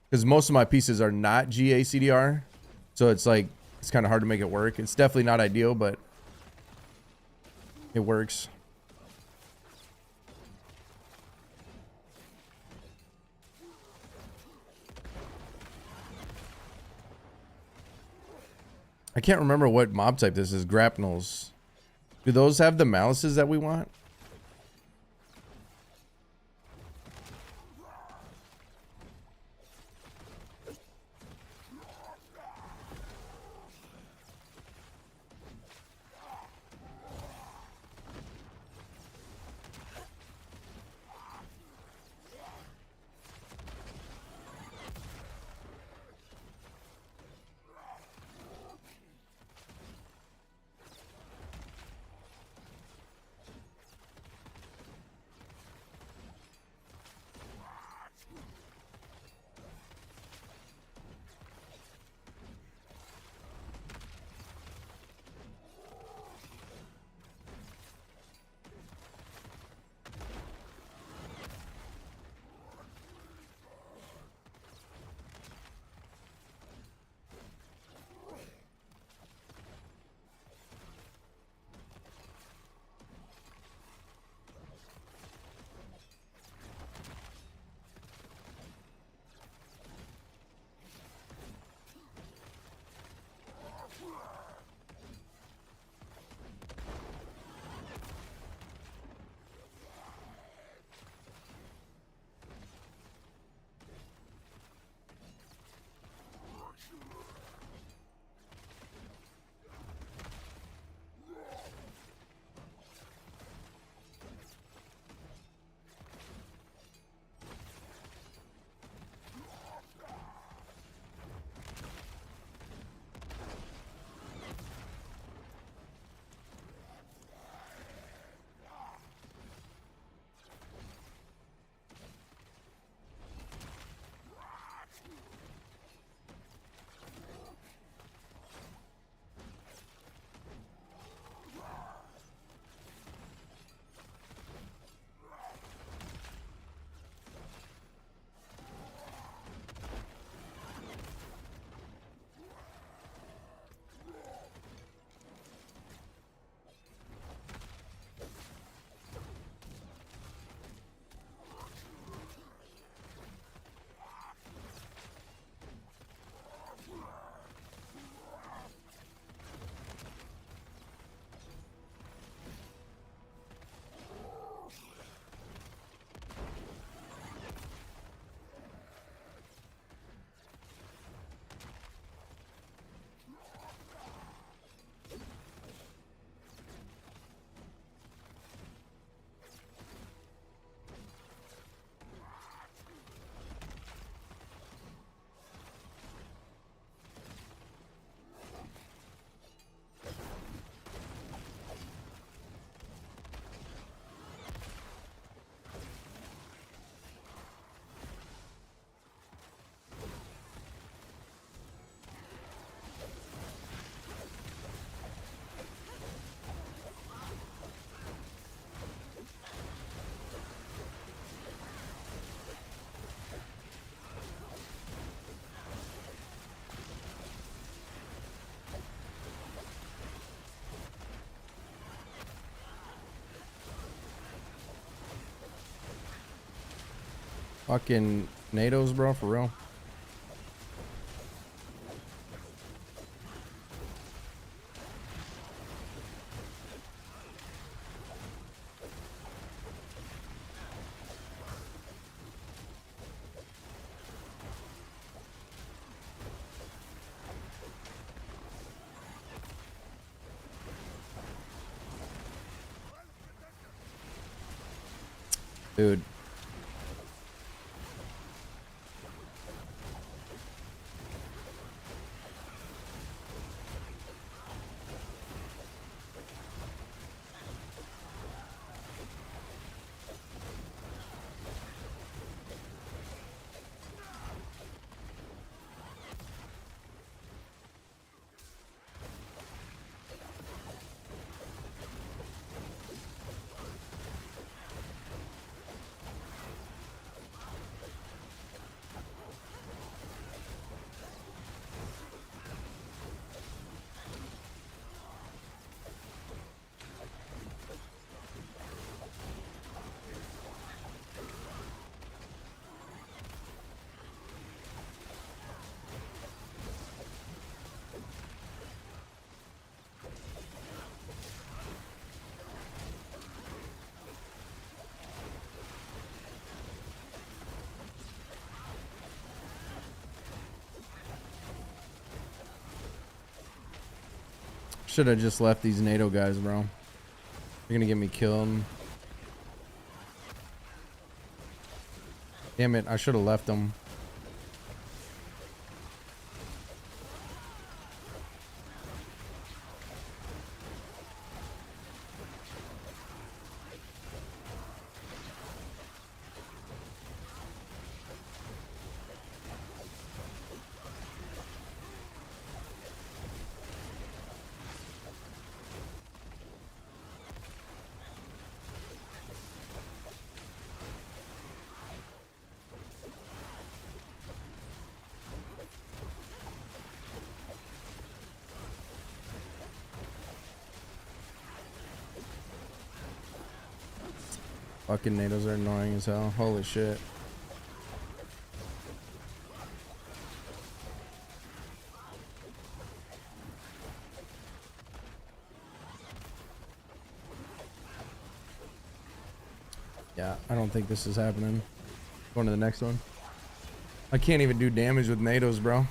because most of my pieces are not GA CDR, so it's like, it's kind of hard to make it work. It's definitely not ideal, but it works. I can't remember what mob type this is. Grapnels. Do those have the malices that we want? Fucking NATOs, bro, for real. Dude. Should have just left these NATO guys, bro. They're gonna get me killed. Damn it, I should have left them. Fucking NATOs are annoying as hell. Holy shit. Yeah, I don't think this is happening. Going to the next one. I can't even do damage with NATOs, bro.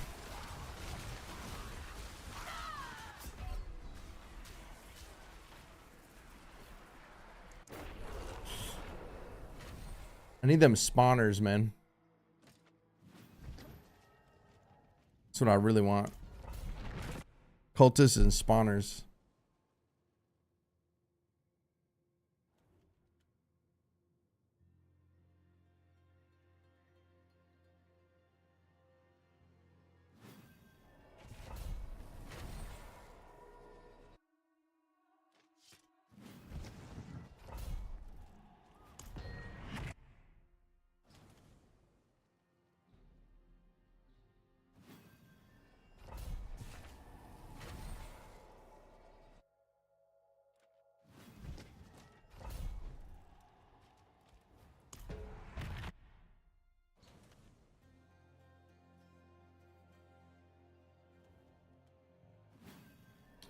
I need them spawners, man. That's what I really want. Cultists and spawners.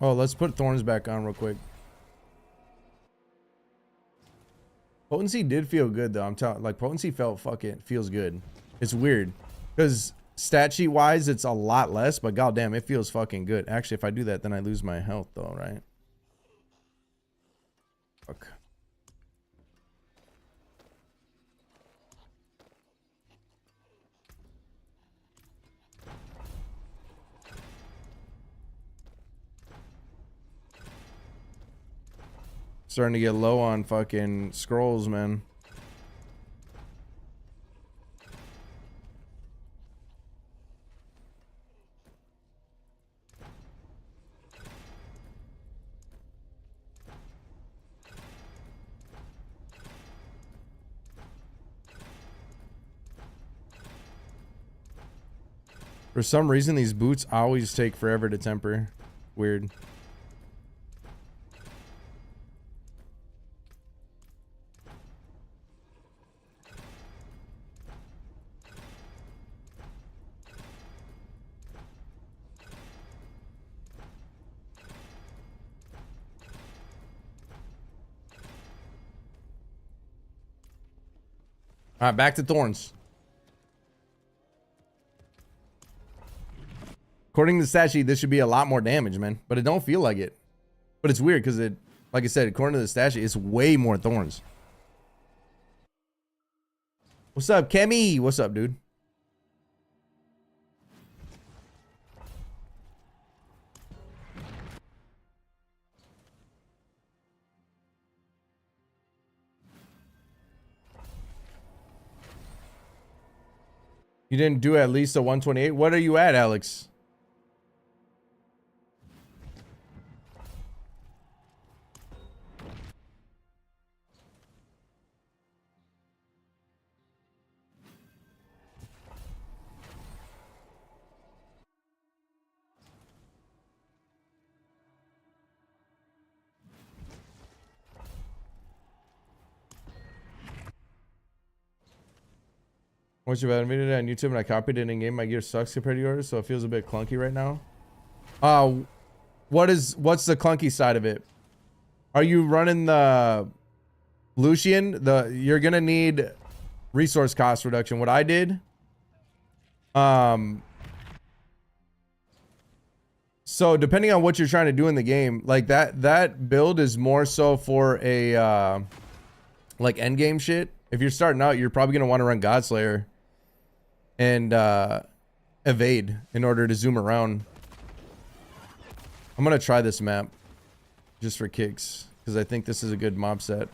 Oh, let's put thorns back on real quick. Potency did feel good though. I'm telling, like, potency felt fucking feels good. It's weird because stat sheet wise, it's a lot less, but goddamn, it feels fucking good. Actually, if I do that, then I lose my health though, right? Fuck. Starting to get low on fucking scrolls, man. For some reason, these boots always take forever to temper. Weird. All right, back to thorns. According to the stat sheet, this should be a lot more damage, man. But it don't feel like it. But it's weird because it, like I said, according to the stat sheet, it's way more thorns. What's up, Kemi? What's up, dude? You didn't do at least a 128? What are you at, Alex? Once you've animated it on YouTube and I copied it in game, my gear sucks compared to yours, so it feels a bit clunky right now. What's the clunky side of it? Are you running the Lucian? You're gonna need resource cost reduction. What I did, so depending on what you're trying to do in the game, like that build is more so for a like end game shit. If you're starting out, you're probably gonna want to run Godslayer and evade in order to zoom around. I'm gonna try this map just for kicks because I think this is a good mob set.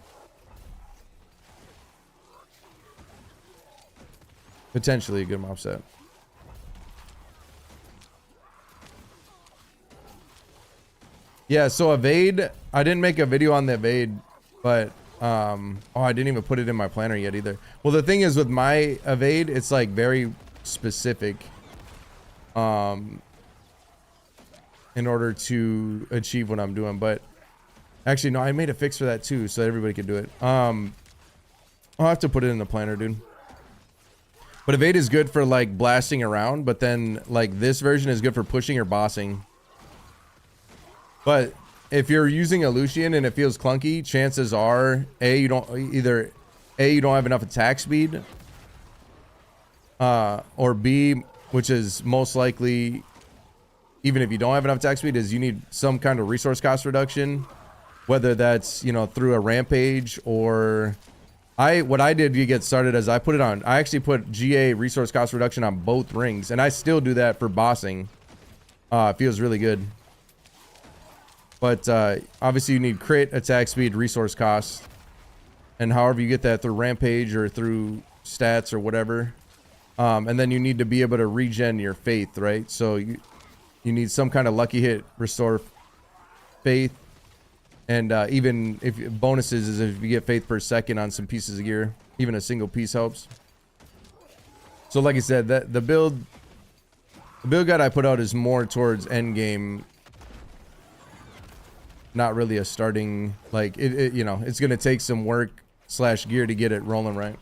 Potentially a good mob set. Yeah, so evade, I didn't make a video on the evade, but oh, I didn't even put it in my planner yet either. Well, the thing is with my evade, it's like very specific in order to achieve what I'm doing. But actually, no, I made a fix for that too, so everybody could do it. I'll have to put it in the planner, dude. But evade is good for like blasting around, but then like this version is good for pushing or bossing. But if you're using a Lucian and it feels clunky, chances are you don't have enough attack speed, or B, which is most likely, even if you don't have enough attack speed, is you need some kind of resource cost reduction, whether that's, you know, through a rampage or what I did to get started is I actually put GA resource cost reduction on both rings, and I still do that for bossing. It feels really good. But obviously you need crit, attack speed, resource cost, and however you get that through rampage or through stats or whatever. And then you need to be able to regen your faith, right? So you need some kind of lucky hit, restore faith, and even if bonuses is if you get faith per second on some pieces of gear, even a single piece helps. So like I said, the build guide I put out is more towards end game. Not really a starting, like it you know, it's gonna take some work / gear to get it rolling right.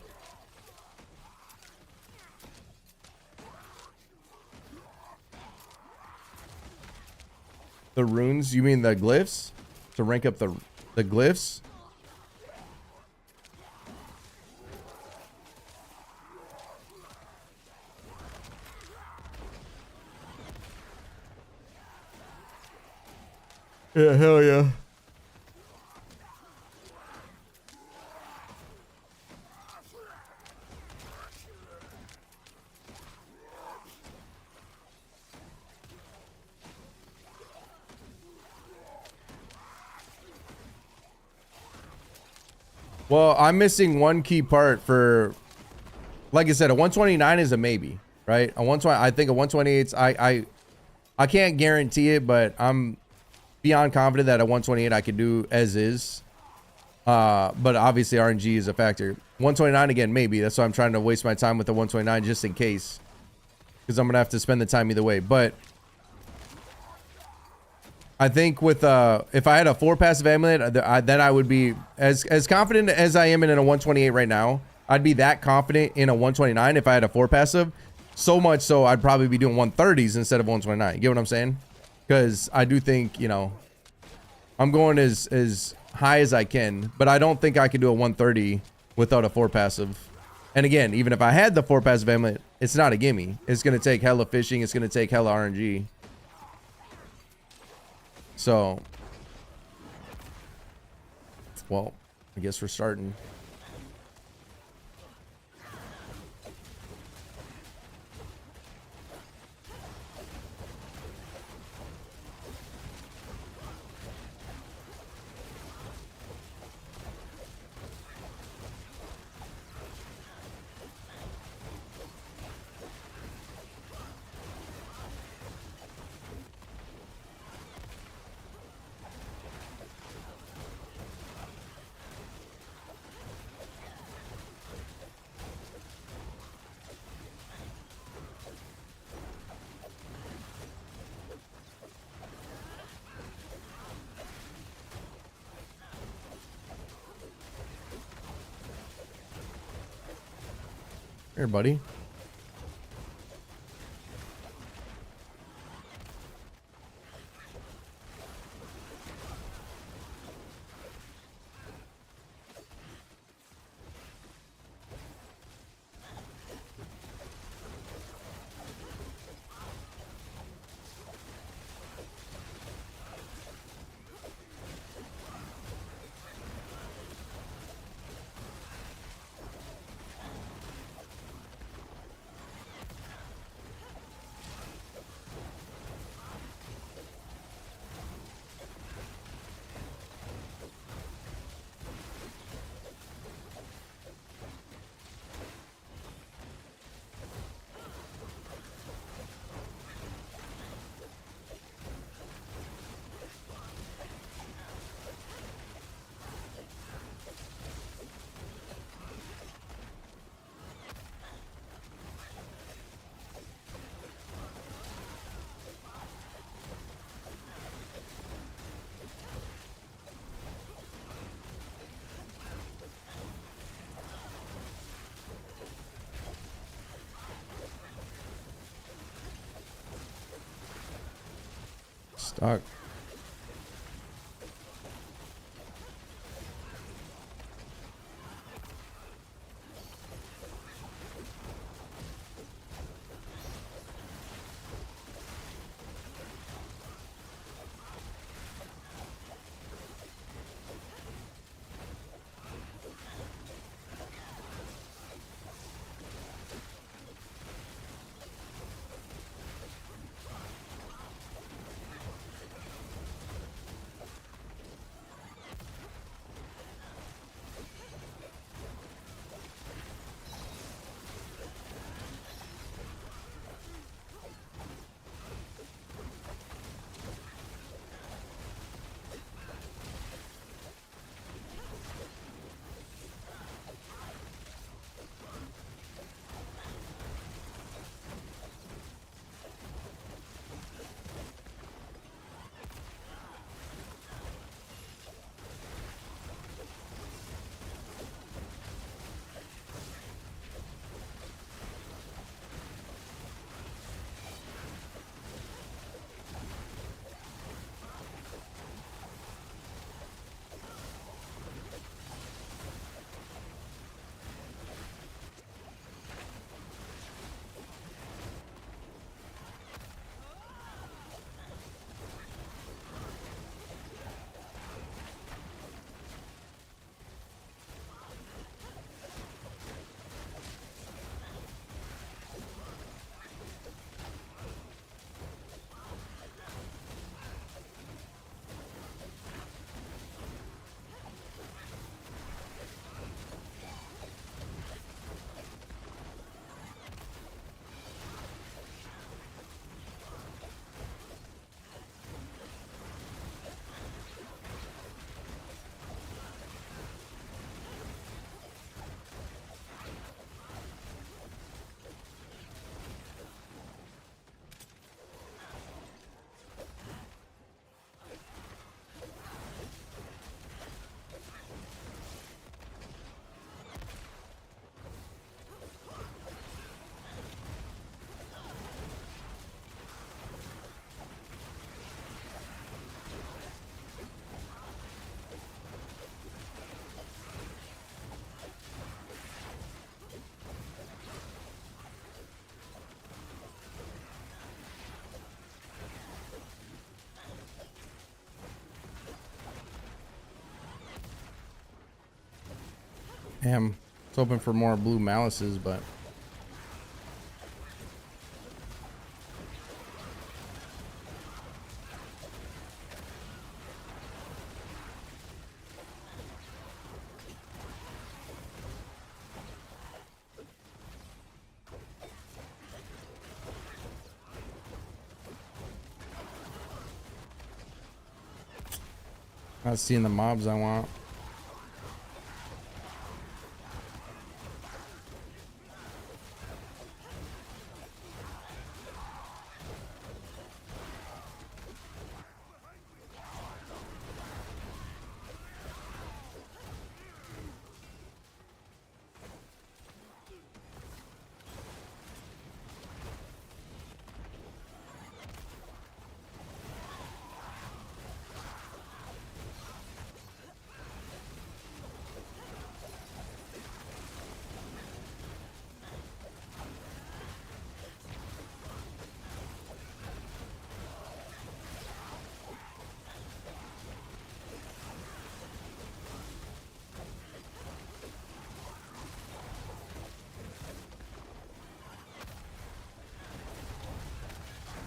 The runes, you mean the glyphs? To rank up the glyphs? Yeah, hell yeah. Well, I'm missing one key part for, like I said, a 129 is a maybe, right? A 120, I think a 128's, I can't guarantee it, but I'm beyond confident that a 128 I could do as is. But obviously RNG is a factor. 129 again, maybe. That's why I'm trying to waste my time with the 129 just in case, because I'm gonna have to spend the time either way. But I think with if I had a 4 passive amulet, then I would be as confident as I am in a 128 right now. I'd be that confident in a 129 if I had a 4 passive. So much so I'd probably be doing 130s instead of 129. You get what I'm saying? Because I do think, you know, I'm going as high as I can, but I don't think I can do a 130 without a 4 passive. And again, even if I had the 4 passive amulet, it's not a gimme. It's going to take hella fishing. It's going to take hella RNG. So, well, I guess we're starting. Here, buddy. Stuck. Damn. It's hoping for more blue malices, but not seeing the mobs I want.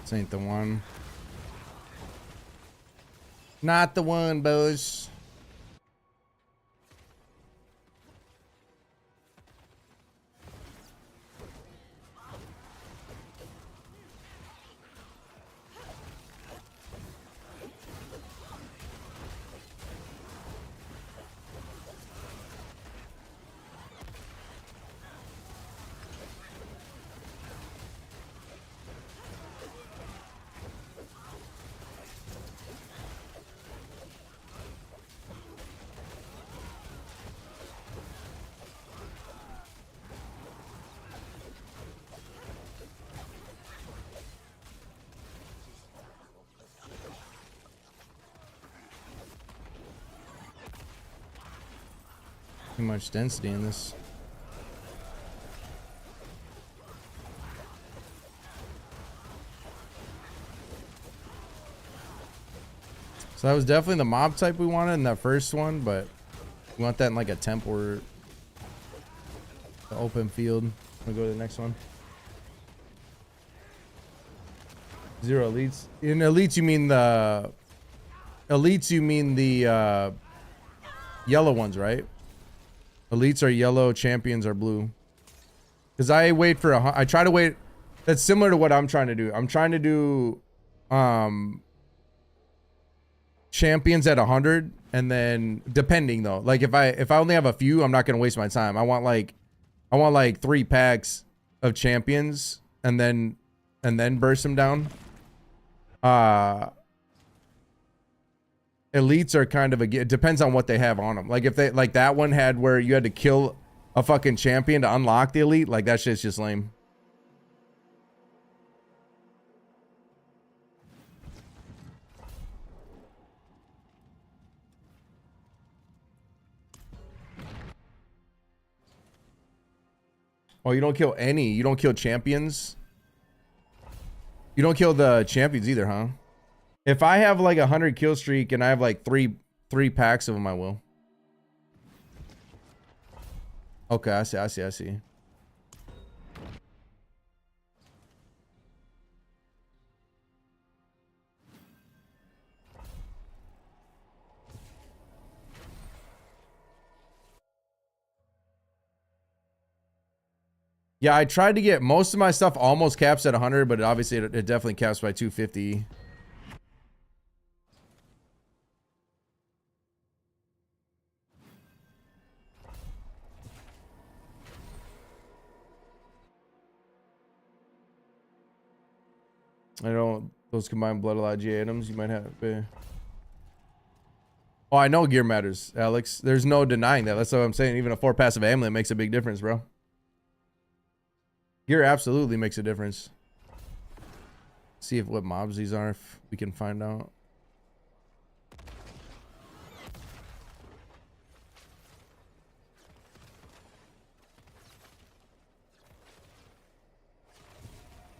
This ain't the one. Not the one, boys. Too much density in this. So that was definitely the mob type we wanted in that first one, but we want that in like a temp or the open field. We'll go to the next one. 0 elites. In elites you mean the yellow ones, right? Elites are yellow, champions are blue. Because I wait for I try to wait. That's similar to what I'm trying to do. I'm trying to do champions at 100, and then depending though, like if I only have a few, I'm not gonna waste my time. I want like 3 packs of champions and then burst them down. Elites are kind of it depends on what they have on them. Like if they like that one had where you had to kill a fucking champion to unlock the elite, like that shit's just lame. Oh, you don't kill any. You don't kill champions. You don't kill the champions either, huh? If I have like 100 kill streak and I have like three packs of them, I will. Okay, I see. Yeah, I tried to get most of my stuff almost caps at 100, but obviously it definitely caps by 250. I don't. Those combined blood LIG items you might have. Oh, I know gear matters, Alex. There's no denying that. That's what I'm saying. Even a 4 passive amulet makes a big difference, bro. Gear absolutely makes a difference. See what mobs these are, if we can find out.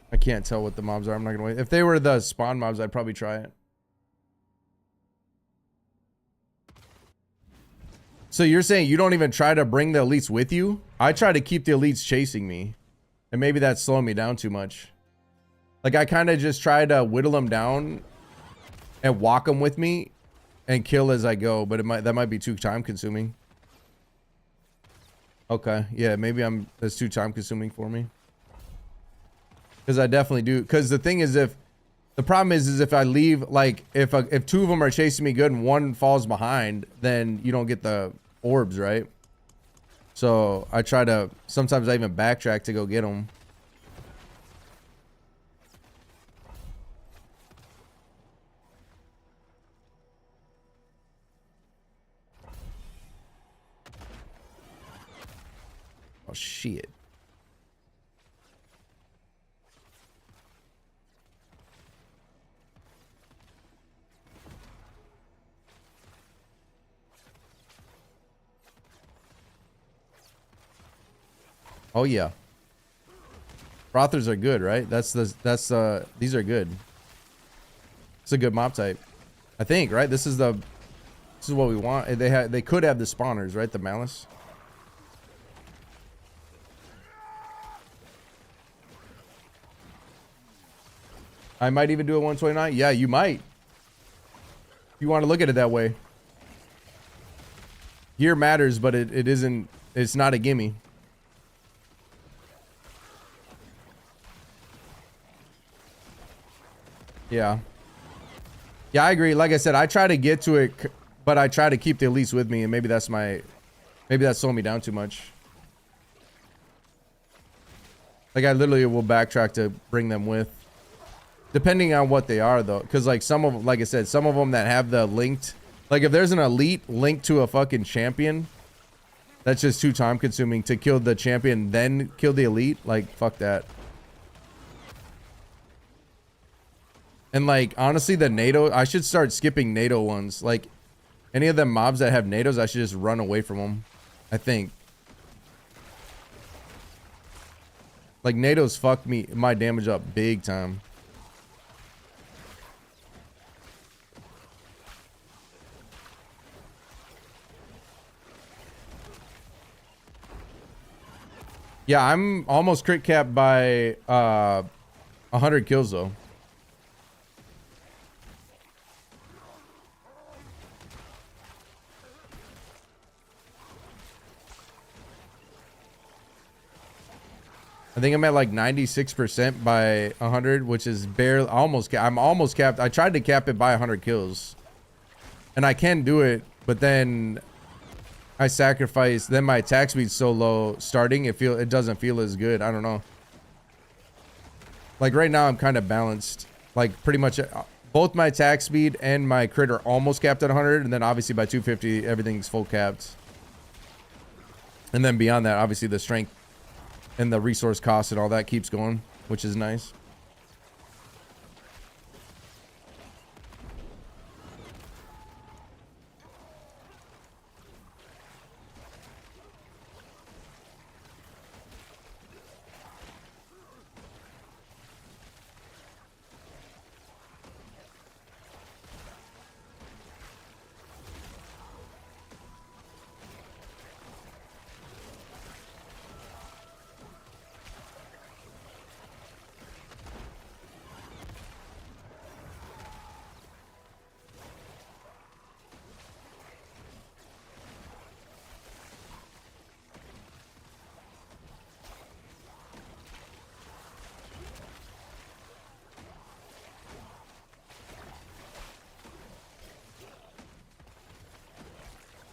I can't tell what the mobs are. I'm not gonna wait. If they were the spawn mobs, I'd probably try it. So you're saying you don't even try to bring the elites with you? I try to keep the elites chasing me. And maybe that's slowing me down too much. Like I kind of just try to whittle them down and walk them with me and kill as I go, but that might be too time consuming. Okay, yeah, maybe that's too time consuming for me. Because I definitely do. Because the thing is, the problem is if I leave, like if two of them are chasing me good and one falls behind, then you don't get the orbs, right? So I try to, sometimes I even backtrack to go get them. Oh shit. Oh yeah. Frothers are good, right? These are good. It's a good mob type. I think, right? This is what we want. They could have the spawners, right? The malice. I might even do a 129. Yeah, you might. If you want to look at it that way. Gear matters, but it's not a gimme. Yeah. Yeah, I agree. Like I said, I try to get to it, but I try to keep the elites with me, and maybe that's slowing me down too much. Like I literally will backtrack to bring them with. Depending on what they are though. Because like some of them, like I said, some of them that have the linked, like if there's an elite linked to a fucking champion, that's just too time consuming to kill the champion, then kill the elite. Like fuck that. And like, honestly, the NATO, I should start skipping NATO ones. Like, any of them mobs that have NATOs, I should just run away from them. I think. Like, NATOs fucked my damage up big time. Yeah, I'm almost crit capped by 100 kills, though. I think I'm at like 96% by 100, which is barely I'm almost capped. I tried to cap it by 100 kills. And I can do it, but then I sacrifice, then my attack speed's so low starting, it doesn't feel as good. I don't know. Like right now I'm kind of balanced. Like pretty much both my attack speed and my crit are almost capped at 100, and then obviously by 250 everything's full capped. And then beyond that, obviously the strength and the resource cost and all that keeps going, which is nice.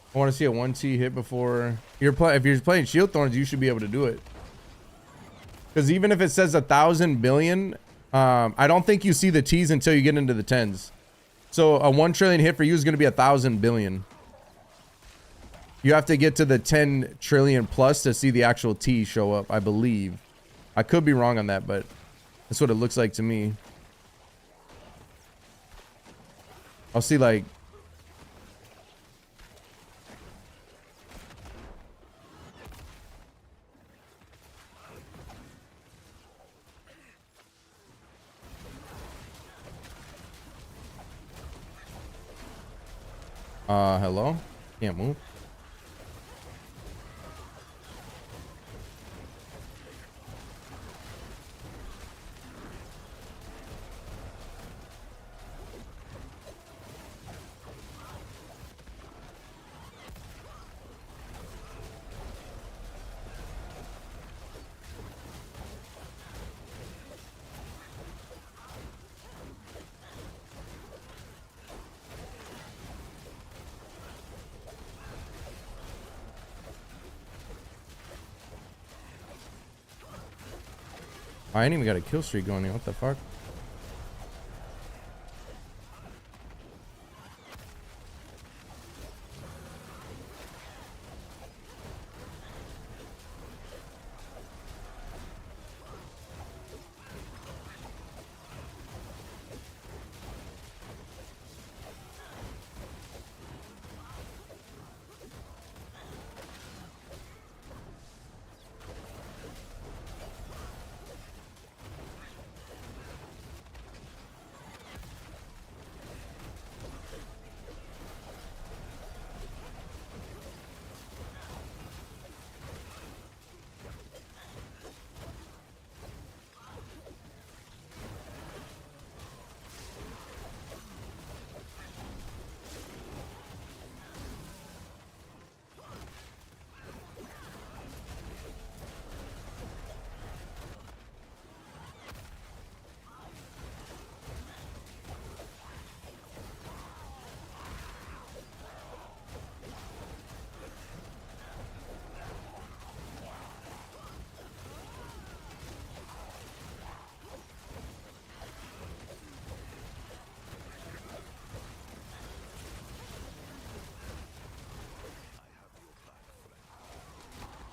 I want to see a 1T hit before if you're playing Shield Thorns, you should be able to do it. Because even if it says 1,000 billion, I don't think you see the T's until you get into the tens. So a 1 trillion hit for you is going to be 1,000 billion. You have to get to the 10 trillion plus to see the actual T show up, I believe. I could be wrong on that, but that's what it looks like to me. I'll see like hello? Can't move. I ain't even got a kill streak going here. What the fuck?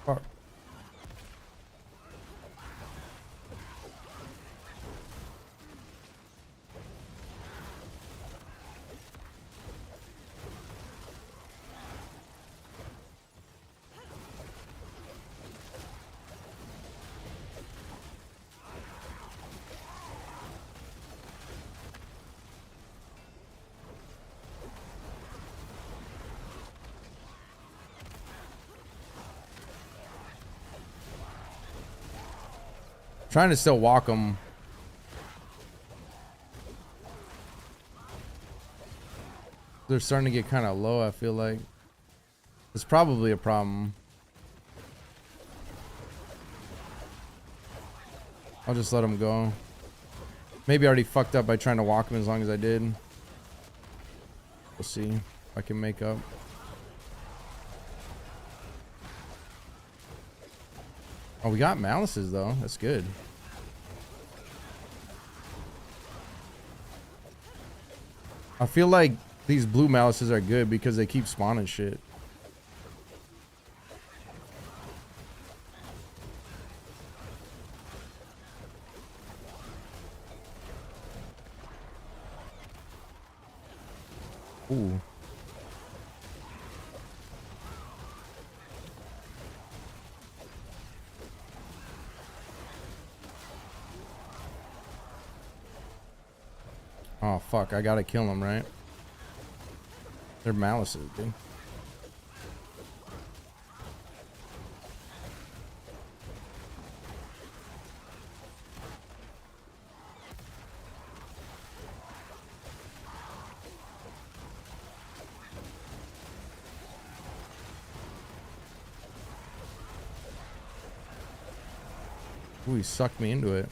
Fuck. Trying to still walk them. They're starting to get kind of low, I feel like. It's probably a problem. I'll just let them go. Maybe I already fucked up by trying to walk them as long as I did. We'll see if I can make up. Oh, we got malices though. That's good. I feel like these blue malices are good because they keep spawning shit. Ooh. Oh fuck, I gotta kill them, right? They're malices, dude. Ooh, he sucked me into it.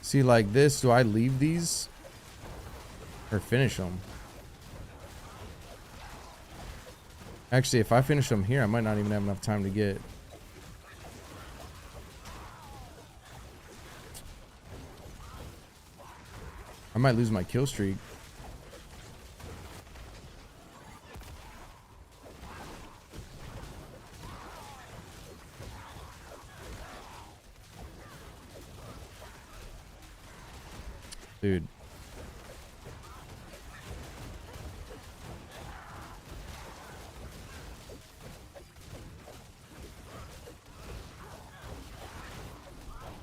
See, like this, do I leave these or finish them? Actually, if I finish them here, I might not even have enough time to get. I might lose my kill streak. Dude.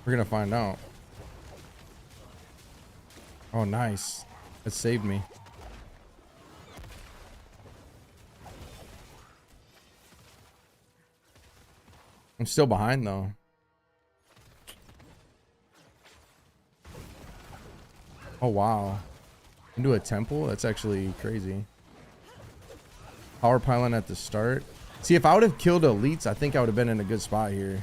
We're gonna find out. Oh, nice. That saved me. I'm still behind though. Oh wow. Into a temple? That's actually crazy. Power pylon at the start. See, if I would have killed elites, I think I would have been in a good spot here.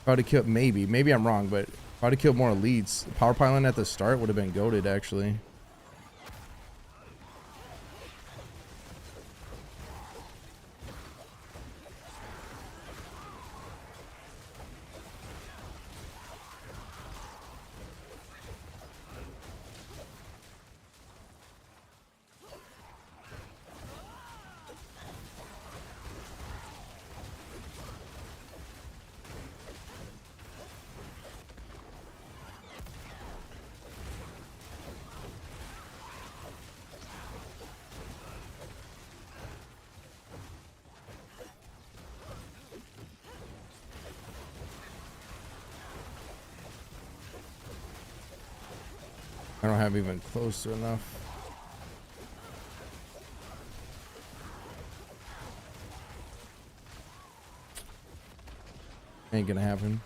If I would have killed, maybe I'm wrong, but if I would have killed more elites, the power pylon at the start would have been goated actually. I don't have even close to enough. Ain't gonna happen.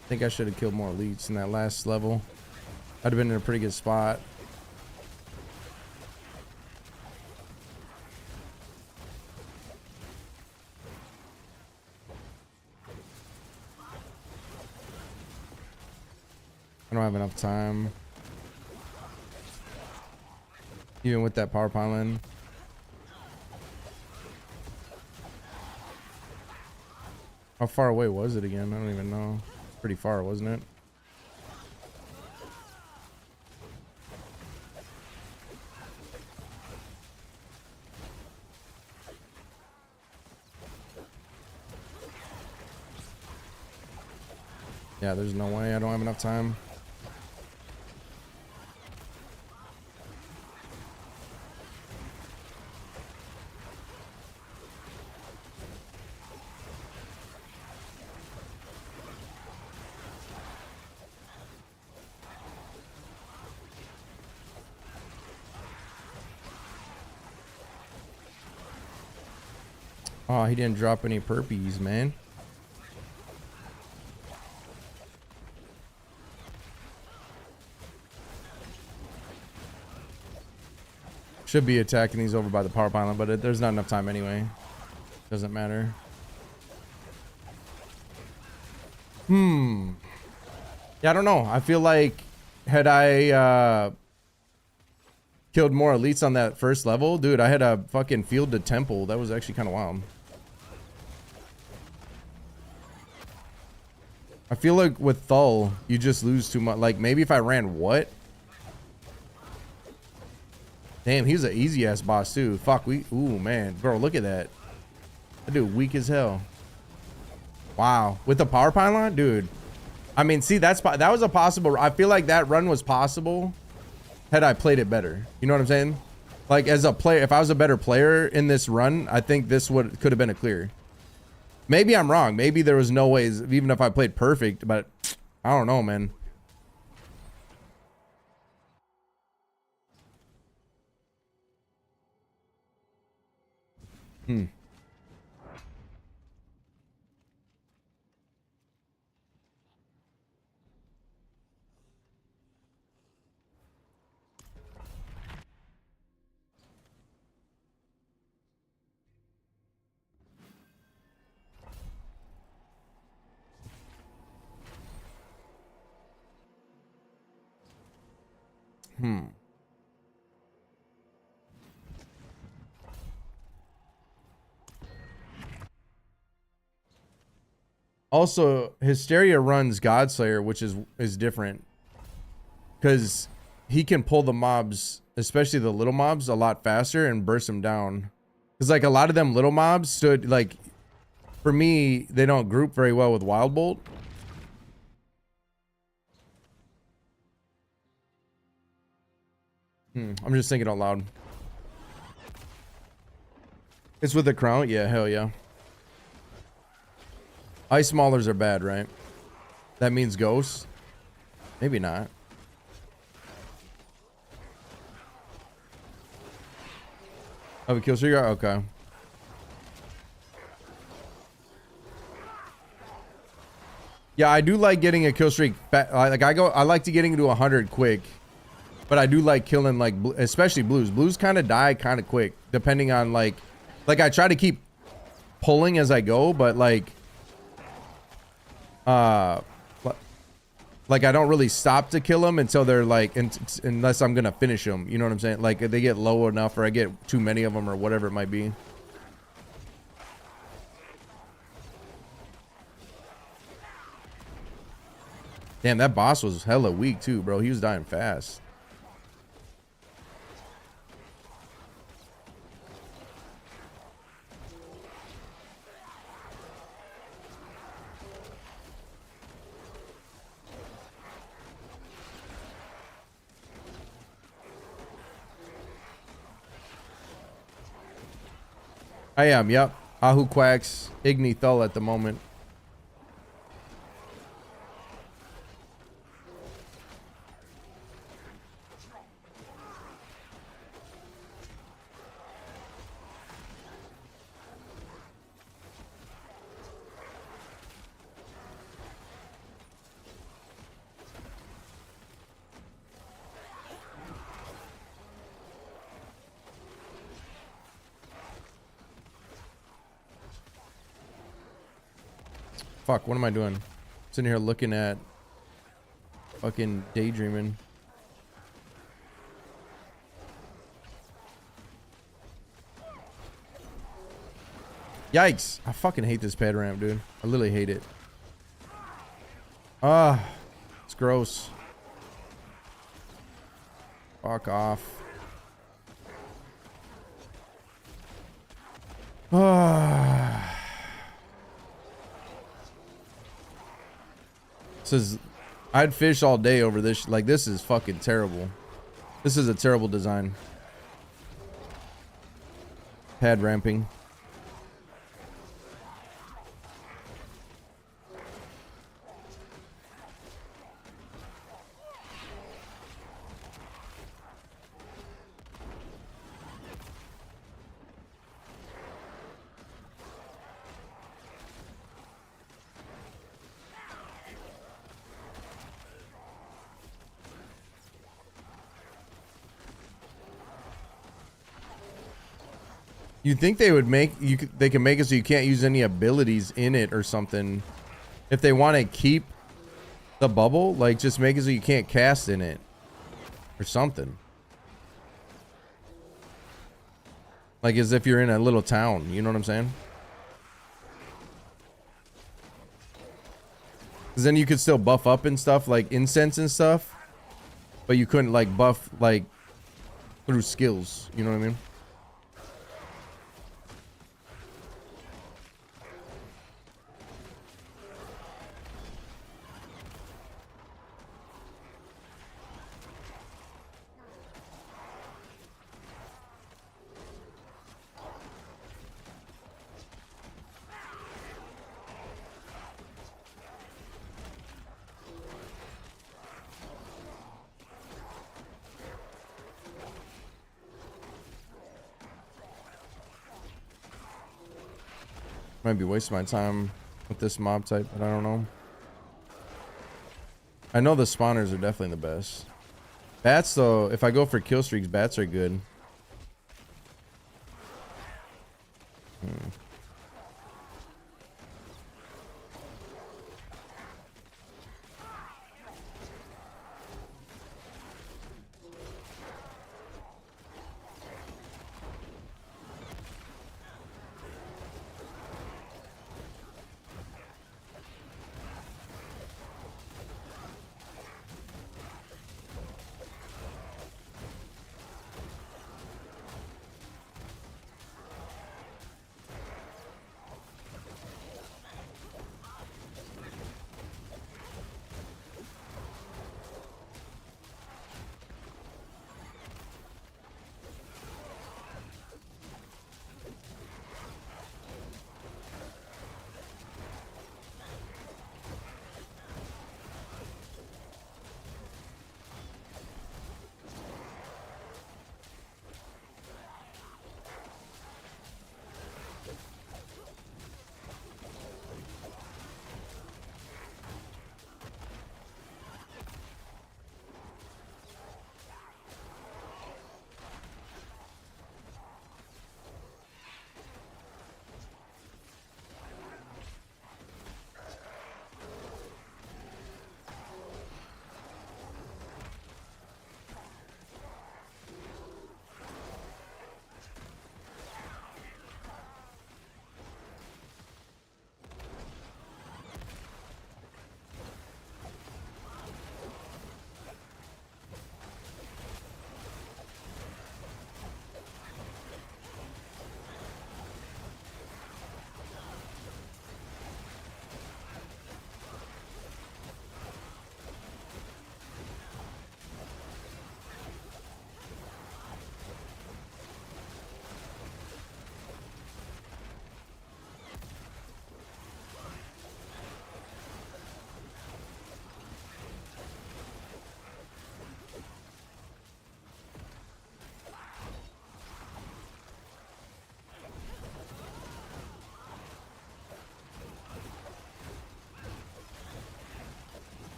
I think I should have killed more elites in that last level. I'd have been in a pretty good spot. I don't have enough time. Even with that power pylon. How far away was it again? I don't even know. Pretty far, wasn't it? Yeah, there's no way. I don't have enough time. Oh, he didn't drop any perpies, man. Should be attacking these over by the power pylon, but there's not enough time anyway. Doesn't matter. Yeah, I don't know. I feel like had I killed more elites on that first level, dude, I had a fucking field to temple. That was actually kind of wild. I feel like with Thull, you just lose too much. Like, maybe if I ran what? Damn, he's an easy-ass boss, too. Fuck, ooh, man. Bro, look at that. That dude weak as hell. Wow. With the power pylon? Dude. I mean, see, that was a possible... I feel like that run was possible had I played it better. You know what I'm saying? Like, as a player, if I was a better player in this run, I think this could have been a clear. Maybe I'm wrong. Maybe there was no ways, even if I played perfect, but I don't know, man. Also, Hysteria runs Godslayer, which is different because he can pull the mobs, especially the little mobs, a lot faster and burst them down. Because like a lot of them little mobs stood like, for me, they don't group very well with Wild Bolt. I'm just thinking out loud. It's with the crown? Yeah, hell yeah. Ice maulers are bad, right? That means ghosts? Maybe not. Oh, a kill streak? Okay. Yeah, I do like getting a kill streak. Like I like to getting to 100 quick. But I do like killing, like, especially blues. Blues kind of die kind of quick, depending on, like I try to keep pulling as I go, but, like I don't really stop to kill them until they're, like, unless I'm going to finish them. You know what I'm saying? Like, if they get low enough or I get too many of them or whatever it might be. Damn, that boss was hella weak, too, bro. He was dying fast. I am, yep. Ahu Quacks, Igni Thull at the moment. Fuck, what am I doing? Sitting here looking at fucking daydreaming. Yikes. I fucking hate this pad ramp, dude. I literally hate it. Ah, it's gross. Fuck off. Ah. Says I'd fish all day over this. Like, this is fucking terrible. This is a terrible design. Pad ramping. You think they would make they can make it so you can't use any abilities in it or something. If they want to keep the bubble, like, just make it so you can't cast in it or something. Like, as if you're in a little town, you know what I'm saying? Because then you could still buff up and stuff, like incense and stuff, but you couldn't, like, buff, like, through skills, you know what I mean? Might be wasting my time with this mob type, but I don't know. I know the spawners are definitely the best. Bats, though, if I go for kill streaks, bats are good.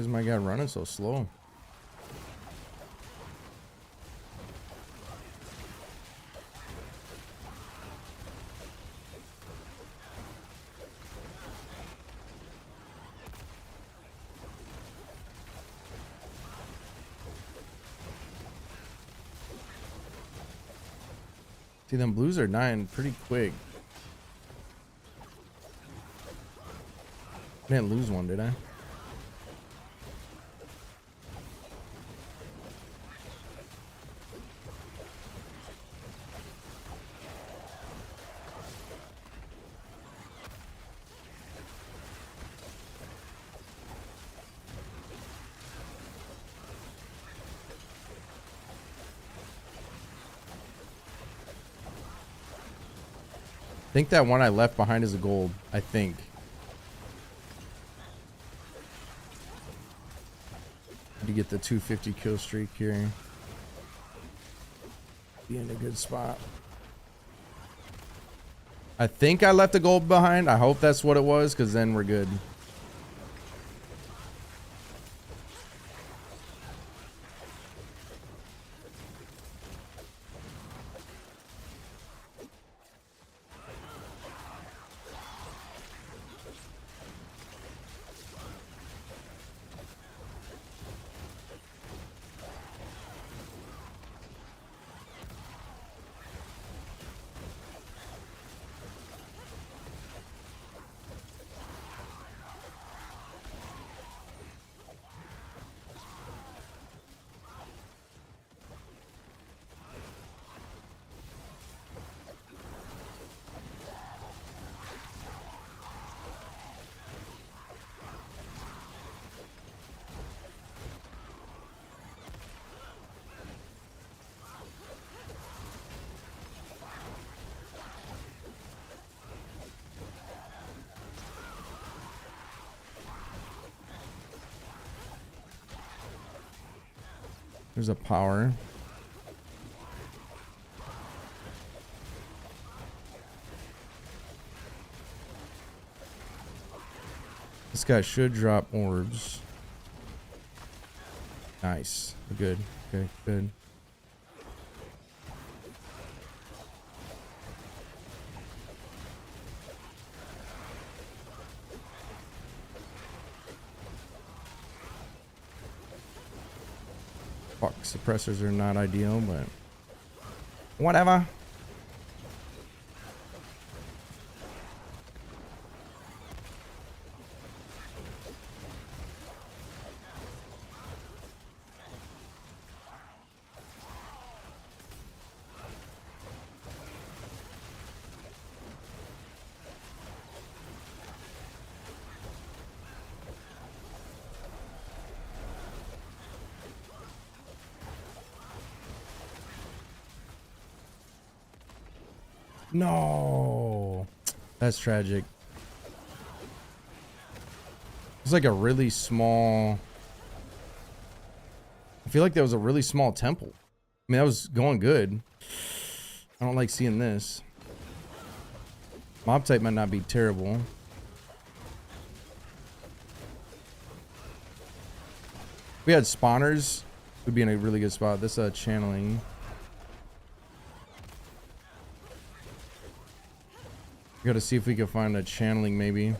is my guy running so slow? See, them blues are dying pretty quick. I didn't lose one, did I? I think that one I left behind is a gold, I think. To get the 250 kill streak here. Be in a good spot. I think I left a gold behind. I hope that's what it was, because then we're good. There's a power. This guy should drop orbs. Nice. Good. Okay, good. Fuck, suppressors are not ideal, but whatever. No, that's tragic. It's like a really small. I feel like that was a really small temple. I mean, that was going good. I don't like seeing this. Mob type might not be terrible. If we had spawners, we'd be in a really good spot. This channeling. We gotta see if we can find a channeling maybe.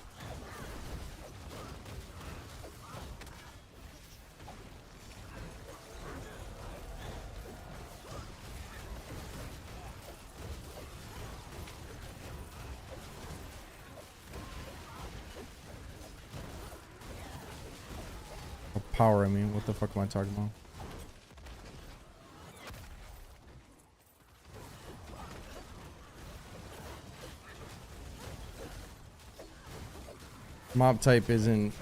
Or power, I mean, what the fuck am I talking about? Mob type isn't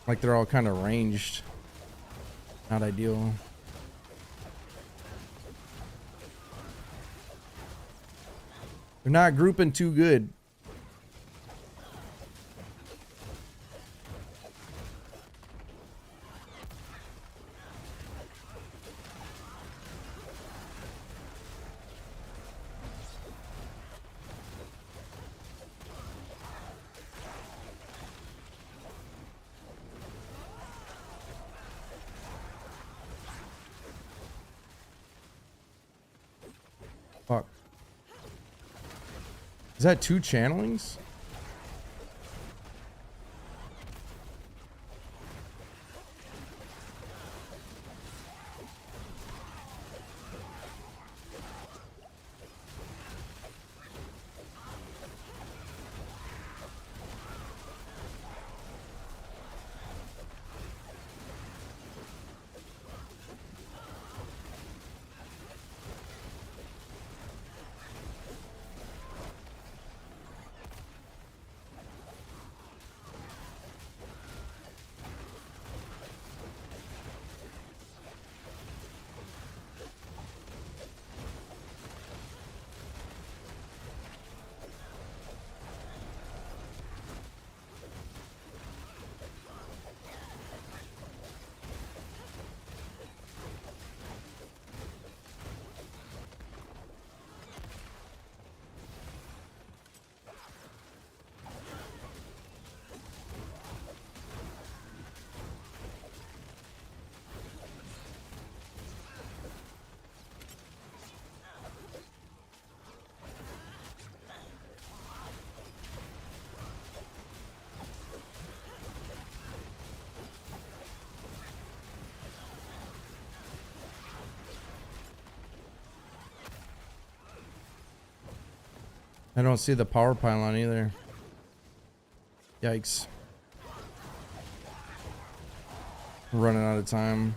like, they're all kind of ranged. Not ideal. They're not grouping too good. Is that 2 channelings? I don't see the power pylon either. Yikes. Running out of time.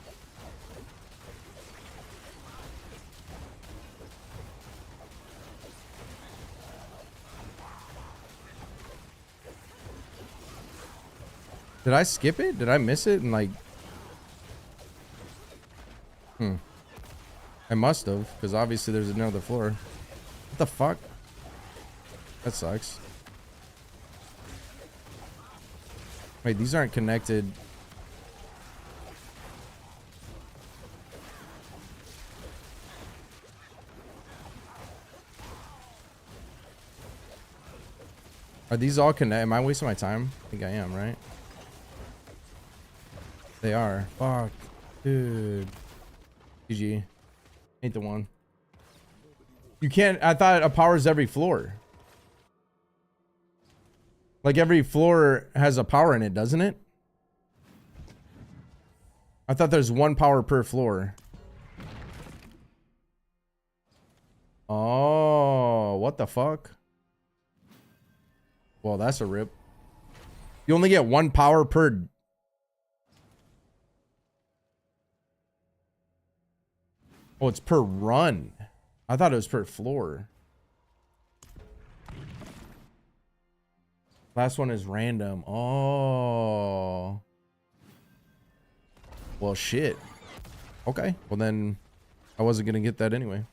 Did I skip it? Did I miss it? And like... I must have, because obviously there's another floor. What the fuck? That sucks. Wait, these aren't connected. Are these all connected? Am I wasting my time? I think I am, right? They are. Fuck. Dude. GG. Ain't the one. You can't... I thought it powers every floor. Like every floor has a power in it, doesn't it? I thought there's 1 power per floor. Oh, what the fuck? Well, that's a rip. You only get 1 power per... Oh, it's per run. I thought it was per floor. Last one is random. Oh. Well, shit. Okay. Well, then I wasn't going to get that anyway.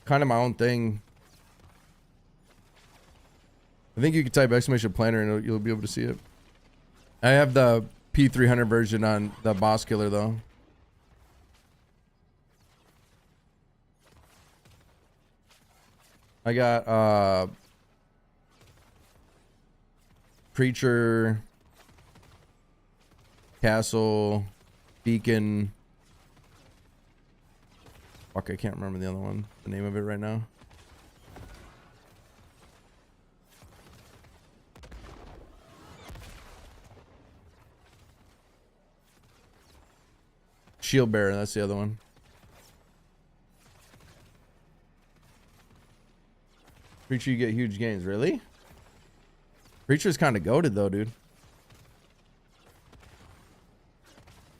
Kind of my own thing. I think you can type exclamation planner and you'll be able to see it. I have the P300 version on the boss killer though. I got Preacher, Castle, Beacon. Fuck, I can't remember the other one, the name of it right now. Shield Bearer, that's the other one. Preacher, you get huge gains. Really? Preacher's kind of goated though, dude.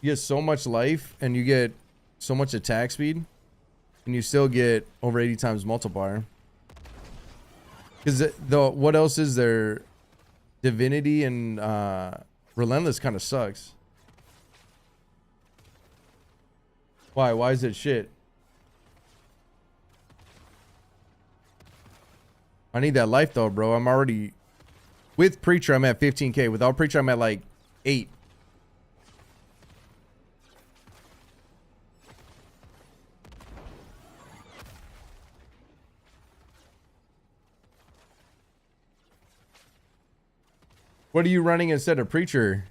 You get so much life and you get so much attack speed and you still get over 80 times multiplier. Because what else is there? Divinity and Relentless kind of sucks. Why? Why is it shit? I need that life though, bro. I'm already... With Preacher, I'm at 15k. Without Preacher, I'm at like 8. What are you running instead of Preacher?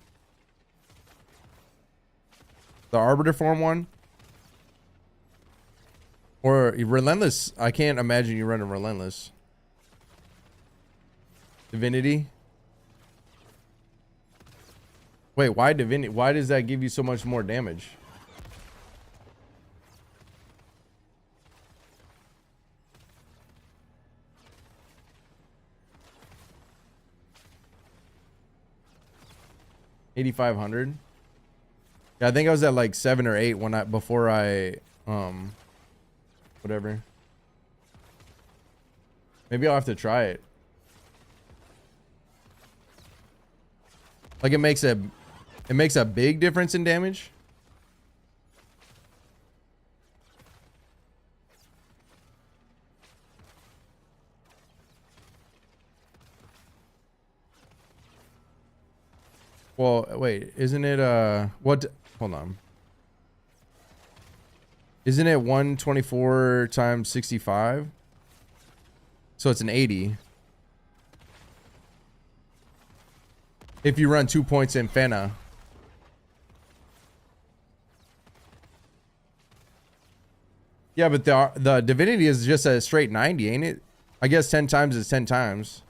The Arbiter form one? Or Relentless? I can't imagine you running Relentless. Divinity? Wait, why Divinity? Why does that give you so much more damage? $8,500. Yeah, I think I was at like 7 or 8 when before I whatever. Maybe I'll have to try it. Like it makes a big difference in damage. Well, wait, isn't it what? Hold on. Isn't it 124 times 65? So it's an 80. If you run 2 points in Fena. Yeah, but the Divinity is just a straight 90, ain't it? I guess 10 times is 10 times.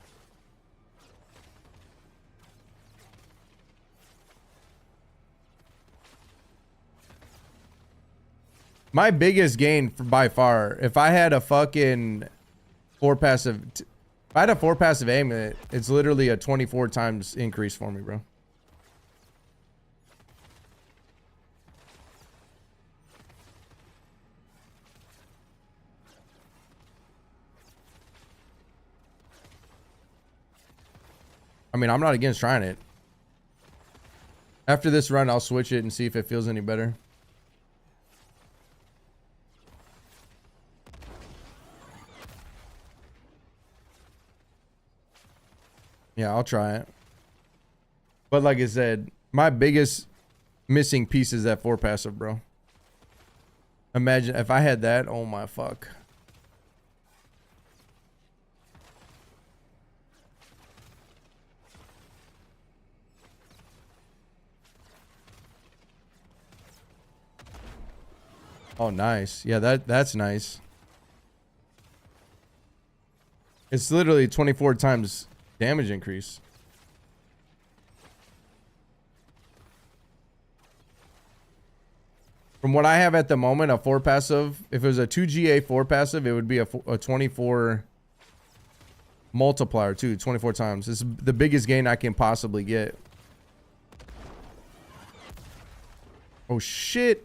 My biggest gain by far, if I had a fucking if I had a 4 passive aim, it's literally a 24 times increase for me, bro. I mean, I'm not against trying it. After this run, I'll switch it and see if it feels any better. Yeah, I'll try it. But like I said, my biggest missing piece is that 4 passive, bro. Imagine if I had that. Oh my fuck. Oh, nice. Yeah, that's nice. It's literally 24 times damage increase. From what I have at the moment, a 4 passive, if it was a 2GA 4 passive, it would be a 24 multiplier too, 24 times. This is the biggest gain I can possibly get. Oh shit.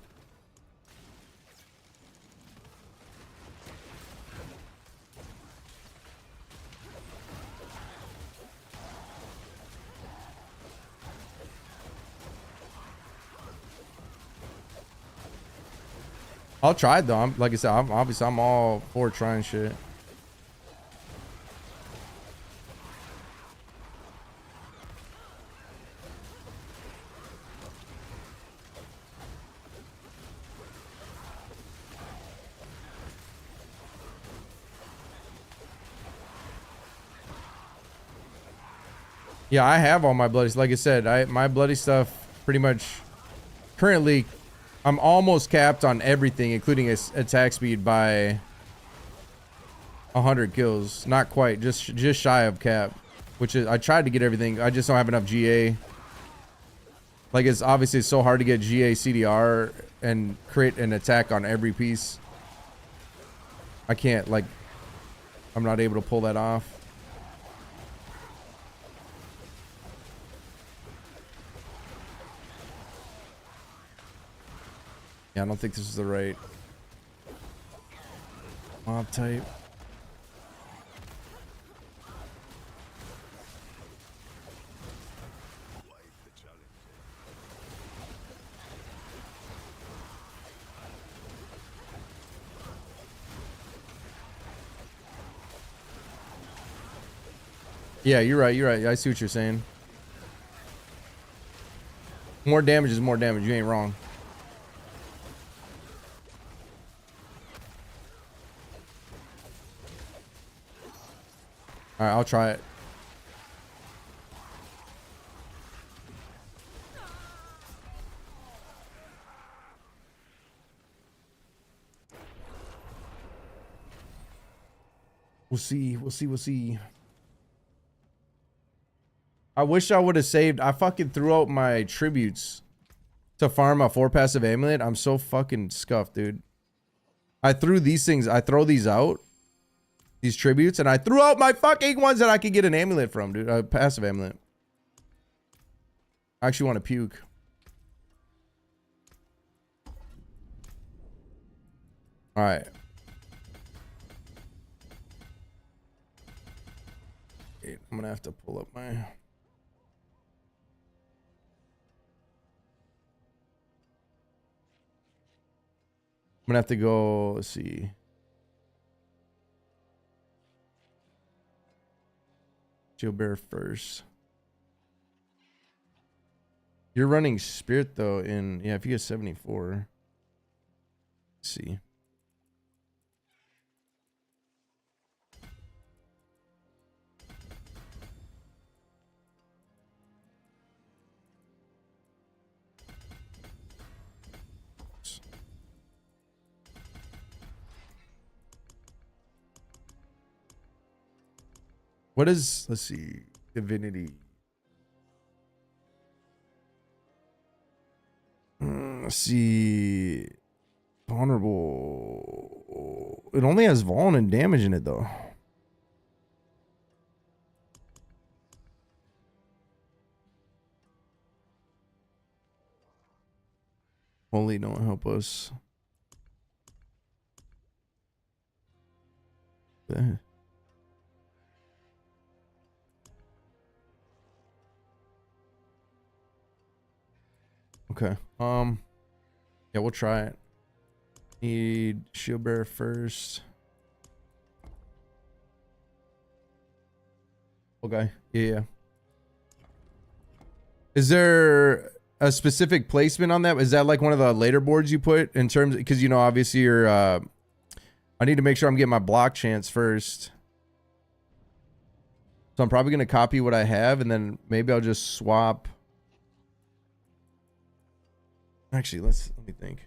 I'll try it though. Like I said, I'm all for trying shit. Yeah, I have all my bloody. Like I said, my bloody stuff pretty much currently. I'm almost capped on everything, including attack speed by 100 kills. Not quite, just shy of cap. Which is, I tried to get everything. I just don't have enough GA. Like it's obviously so hard to get GA CDR and create an attack on every piece. I can't like, I'm not able to pull that off. Yeah, I don't think this is the right mob type. Yeah, you're right. You're right. I see what you're saying. More damage is more damage. You ain't wrong. All right, I'll try it. We'll see. We'll see. We'll see. I wish I would have saved. I fucking threw out my tributes to farm a 4 passive amulet. I'm so fucking scuffed, dude. I threw these things. I throw these out. These tributes. And I threw out my fucking ones that I could get an amulet from, dude. A passive amulet. I actually want to puke. All right. Wait, I'm going to have to pull up my... I'm gonna have to go, let's see. Shield bearer first. You're running spirit though in, yeah, if you get 74. Let's see. What is, let's see, divinity. Let's see. Vulnerable. It only has Vaughn and damage in it though. Holy, no one help us. There. Okay. Yeah, we'll try it. Need shield bearer first. Okay. Yeah. Is there a specific placement on that? Is that like one of the later boards you put in terms, because you know obviously you're I need to make sure I'm getting my block chance first. So I'm probably gonna copy what I have and then maybe I'll just swap. Actually, let me think.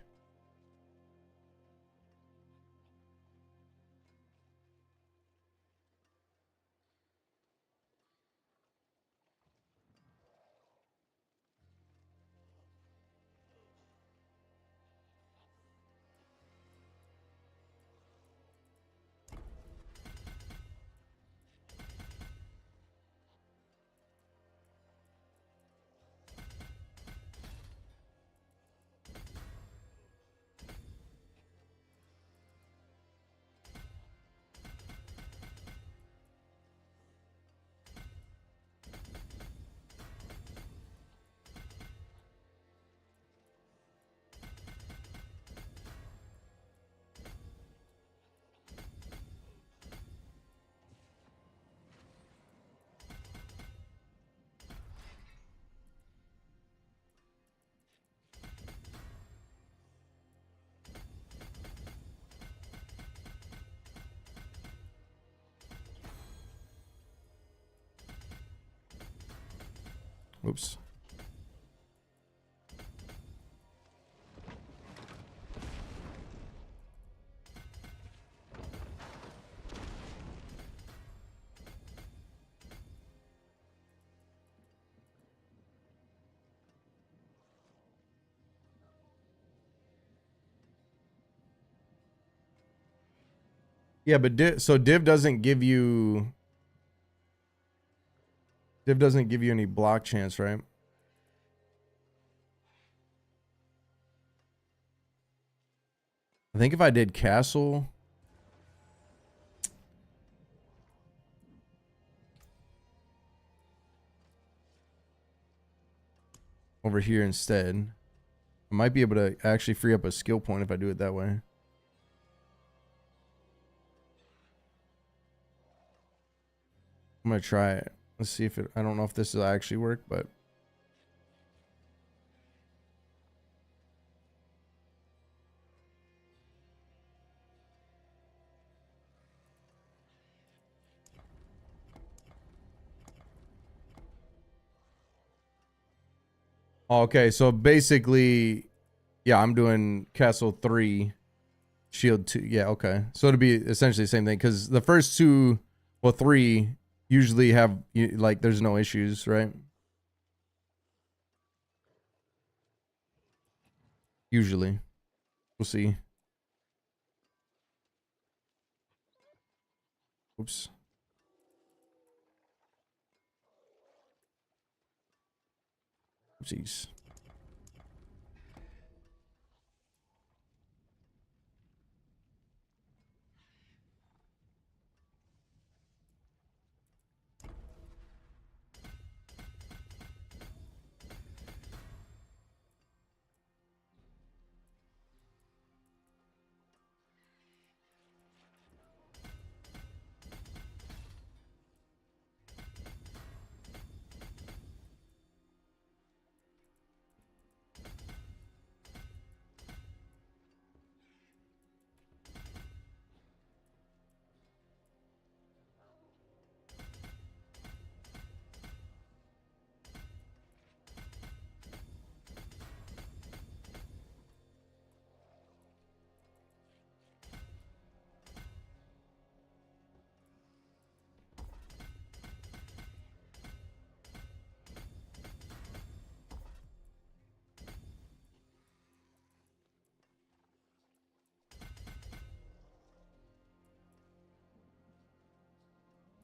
Oops. Yeah, but so div doesn't give you any block chance, right? I think if I did castle, over here instead, I might be able to actually free up a skill point if I do it that way. I'm gonna try it. Let's see if it, I don't know if this will actually work, but okay, so basically, yeah, I'm doing castle 3, Shield 2. Yeah, okay. So it'd be essentially the same thing because the first two, well, 3 usually have, like, there's no issues, right? Usually. We'll see. Oops. Oopsies.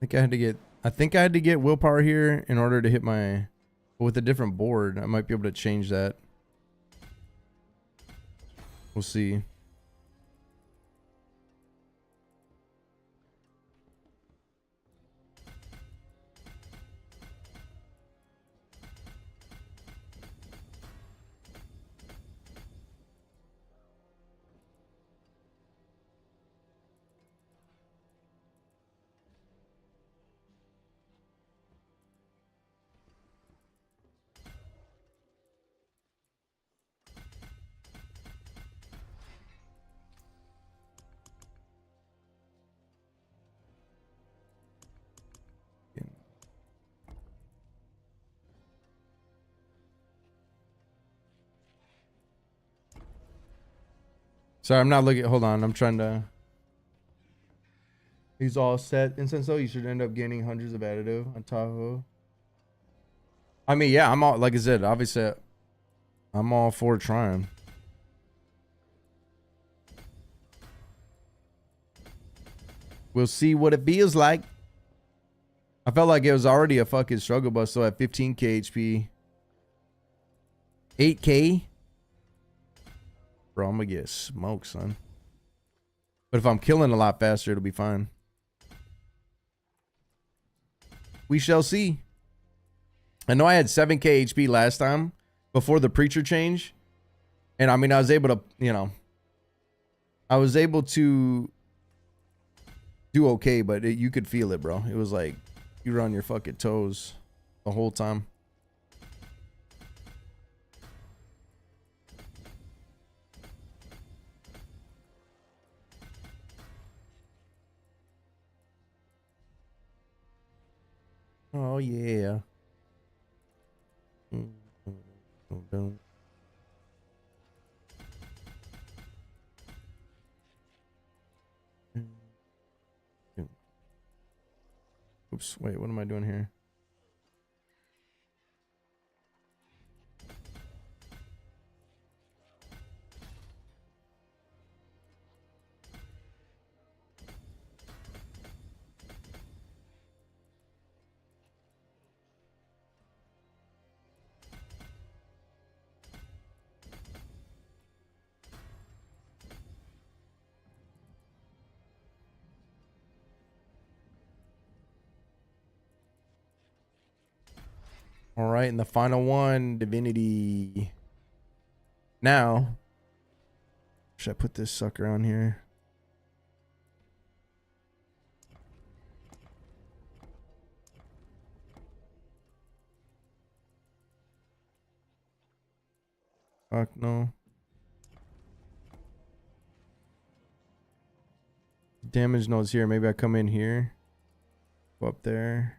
I think I had to get willpower here in order to hit my, with a different board. I might be able to change that. We'll see. Sorry, I'm not looking. Hold on. I'm trying to. He's all set. And since so, you should end up gaining hundreds of additive on Tahoe. I mean, yeah, I'm all, like I said, obviously, I'm all for trying. We'll see what it feels like. I felt like it was already a fucking struggle bus, so at 15k HP. 8k? Bro, I'm gonna get smoked, son. But if I'm killing a lot faster, it'll be fine. We shall see. I know I had 7k HP last time before the preacher change. And I mean, I was able to, you know, I was able to do okay, but you could feel it, bro. It was like you were on your fucking toes the whole time. Oh, yeah. Oops, wait, what am I doing here? All right, and the final one, Divinity. Now, should I put this sucker on here? Fuck no. Damage nodes here. Maybe I come in here. Go up there.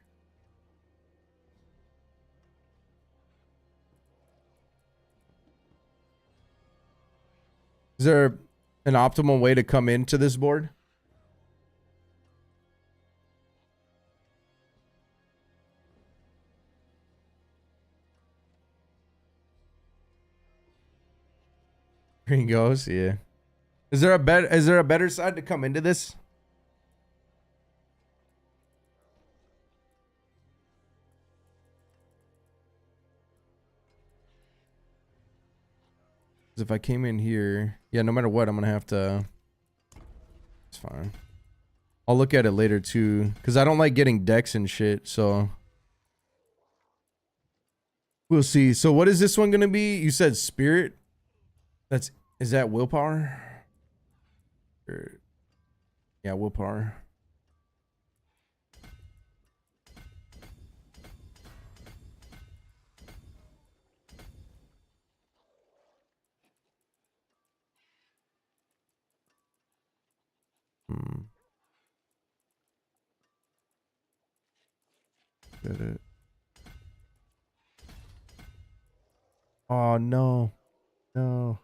Is there an optimal way to come into this board? 3 goes, yeah. Is there a better side to come into this? If I came in here, yeah, no matter what, I'm gonna have to. It's fine. I'll look at it later too, because I don't like getting decks and shit. So we'll see. So what is this one gonna be? You said spirit. Is that willpower? Yeah, willpower. Get it. Oh no, no.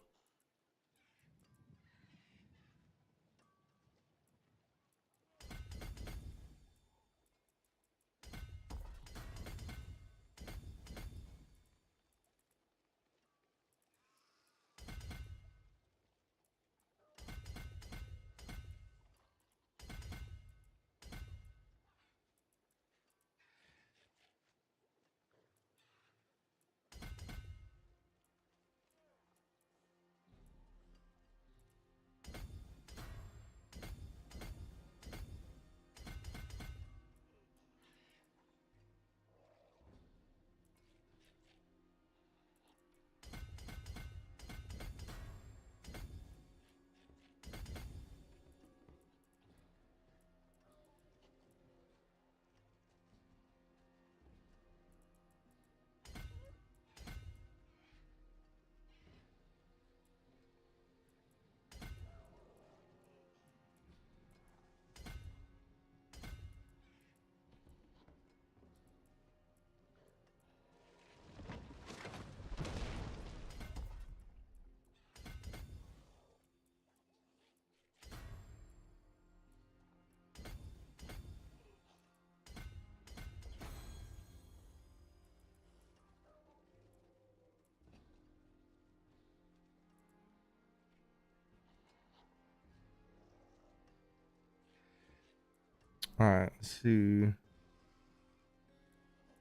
All right, let's see.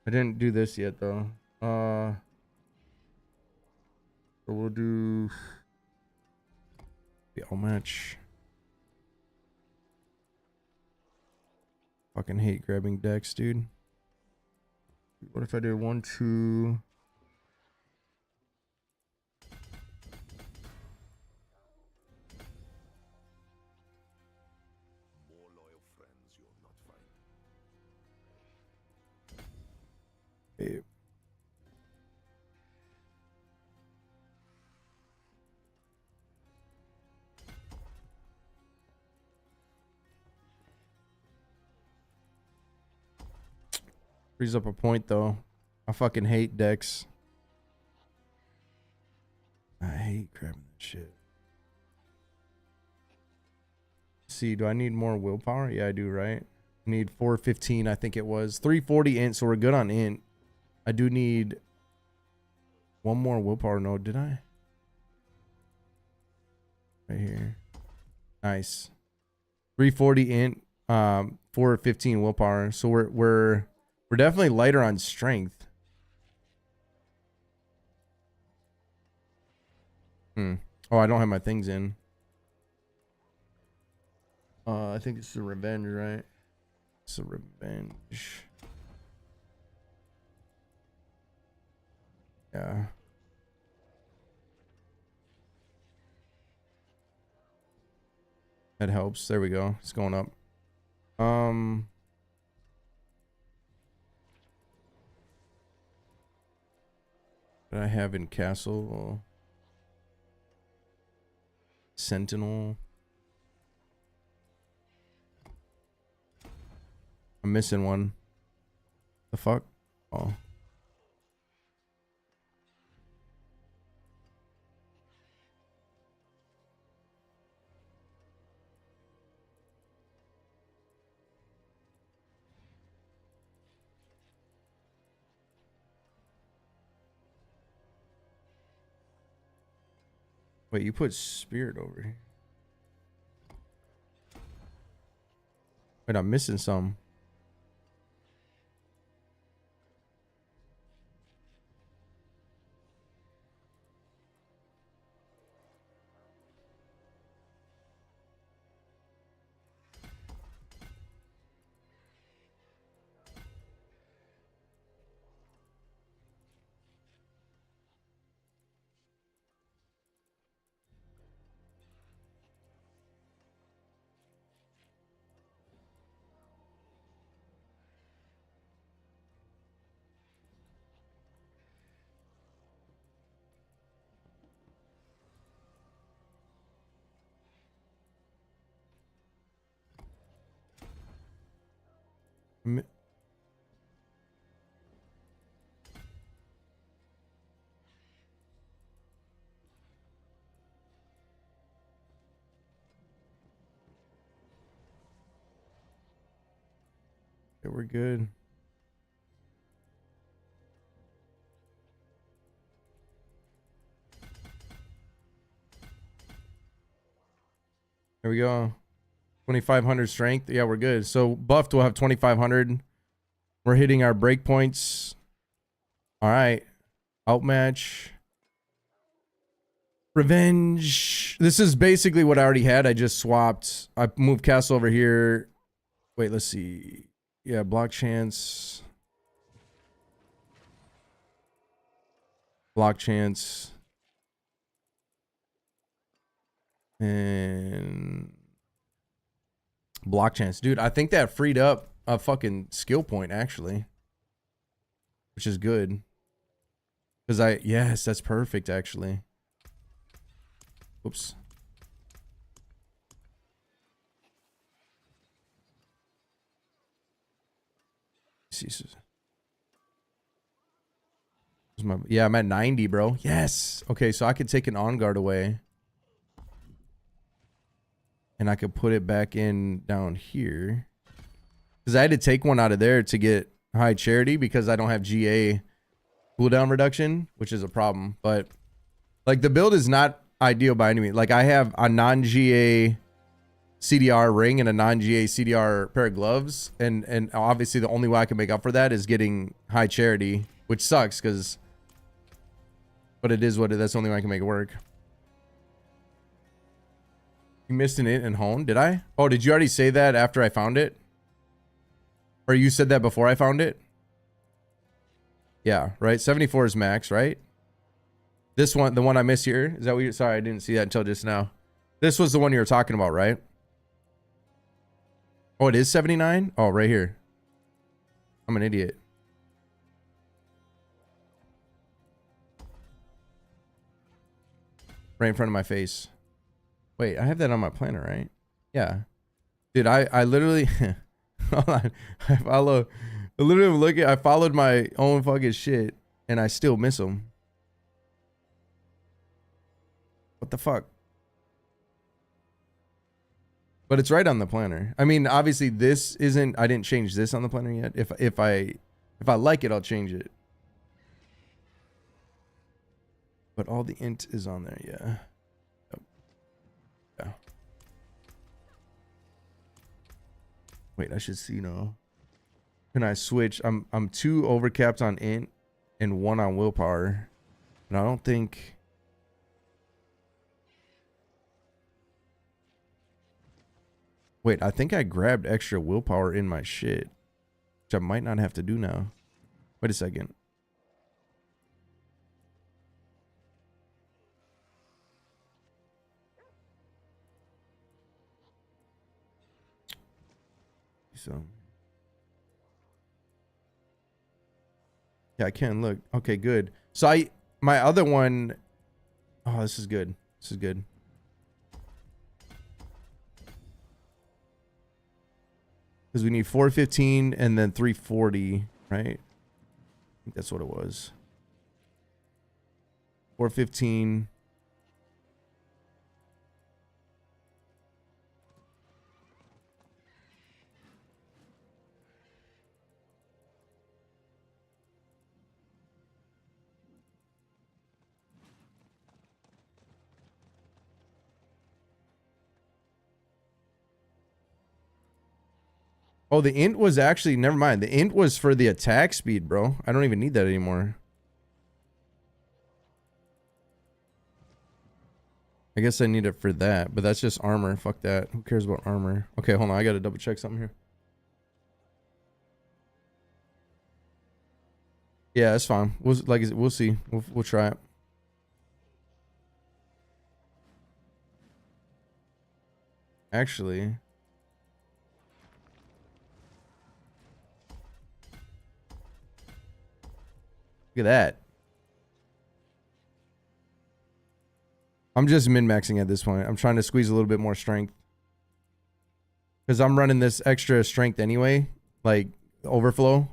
I didn't do this yet though. So we'll do the all match. Fucking hate grabbing decks, dude. What if I did 1, 2? More loyal friends you'll not find. Hey. Frees up a point though. I fucking hate decks. I hate grabbing that shit. See, do I need more willpower? Yeah, I do, right? I need 415, I think it was. 340 int, so we're good on int. I do need one more willpower node, did I? Right here. Nice. 340 int, 415 willpower. So we're definitely lighter on strength. Oh, I don't have my things in. I think it's the revenge, right? It's a revenge. Yeah. That helps. There we go. It's going up. What I have in castle. Sentinel. I'm missing one. The fuck? Oh. Wait, you put spirit over here. Wait, I'm missing some. Mi- Okay, we're good. There we go. 2,500 strength. Yeah, we're good. So buffed will have 2,500. We're hitting our breakpoints. All right. Outmatch. Revenge. This is basically what I already had. I just swapped. I moved castle over here. Wait, let's see. Yeah, block chance. Block chance. And block chance. Dude, I think that freed up a fucking skill point, actually. Which is good. Because yes, that's perfect, actually. Oops. Yeah, I'm at 90, bro. Yes. Okay, so I could take an on guard away. And I could put it back in down here. Because I had to take one out of there to get high charity because I don't have GA cooldown reduction, which is a problem. But like the build is not ideal by any means. Like I have a non-GA CDR ring and a non-GA CDR pair of gloves. And obviously the only way I can make up for that is getting high charity, which sucks because... But it is what it. That's the only way I can make it work. You missed an int and hone, did I? Oh, did you already say that after I found it? Or you said that before I found it? Yeah, right? 74 is max, right? This one, the one I missed here, is that what you... Sorry, I didn't see that until just now. This was the one you were talking about, right? Oh, it is 79? Oh, right here. I'm an idiot. Right in front of my face. Wait, I have that on my planner, right? Yeah. Dude, I literally... Hold on. I literally I followed my own fucking shit and I still miss them. What the fuck? But it's right on the planner. I mean, obviously this isn't... I didn't change this on the planner yet. If I like it, I'll change it. But all the int is on there, yeah. Oh. Yeah. Wait, I should see now. Can I switch? I'm 2 overcapped on int and 1 on willpower. And I don't think... Wait, I think I grabbed extra willpower in my shit. Which I might not have to do now. Wait a second. So... Yeah, I can look. Okay, good. So my other one... Oh, this is good. This is good. Because we need 415 and then 340, right? I think that's what it was. 415. Oh, the int was actually, never mind. The int was for the attack speed, bro. I don't even need that anymore. I guess I need it for that, but that's just armor. Fuck that. Who cares about armor? Okay, hold on. I gotta double check something here. Yeah, that's fine. We'll see. We'll try it. Actually, look at that. I'm just min-maxing at this point. I'm trying to squeeze a little bit more strength. Because I'm running this extra strength anyway. Like, overflow.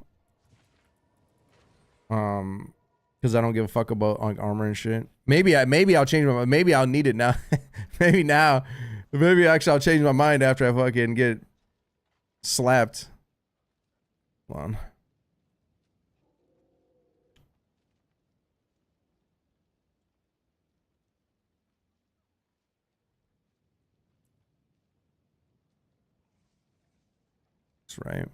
Because I don't give a fuck about like, armor and shit. Maybe I'll change my mind. Maybe I'll need it now. Maybe now. Maybe actually I'll change my mind after I fucking get slapped. Hold on. That's right.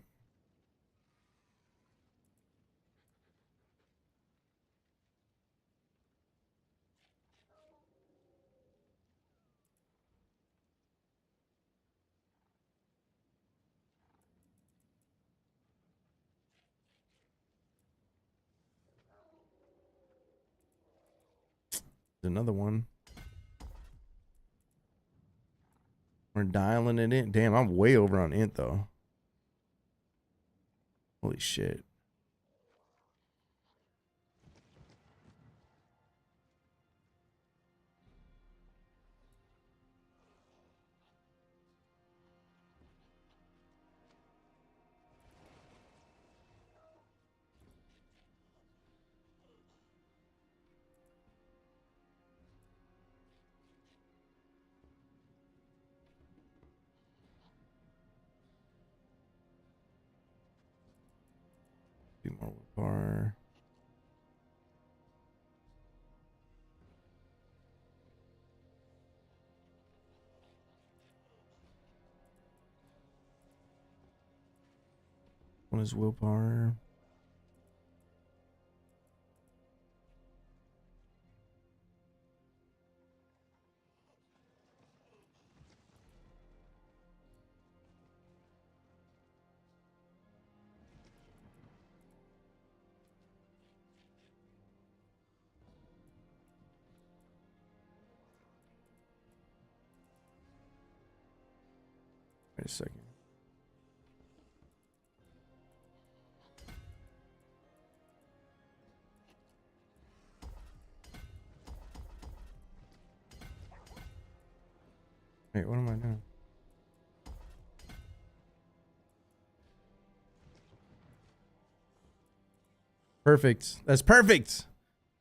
Another one. We're dialing it in. Damn, I'm way over on int though. Holy shit. Do more willpower. One is willpower. Wait a second. Wait, what am I doing? Perfect. That's perfect.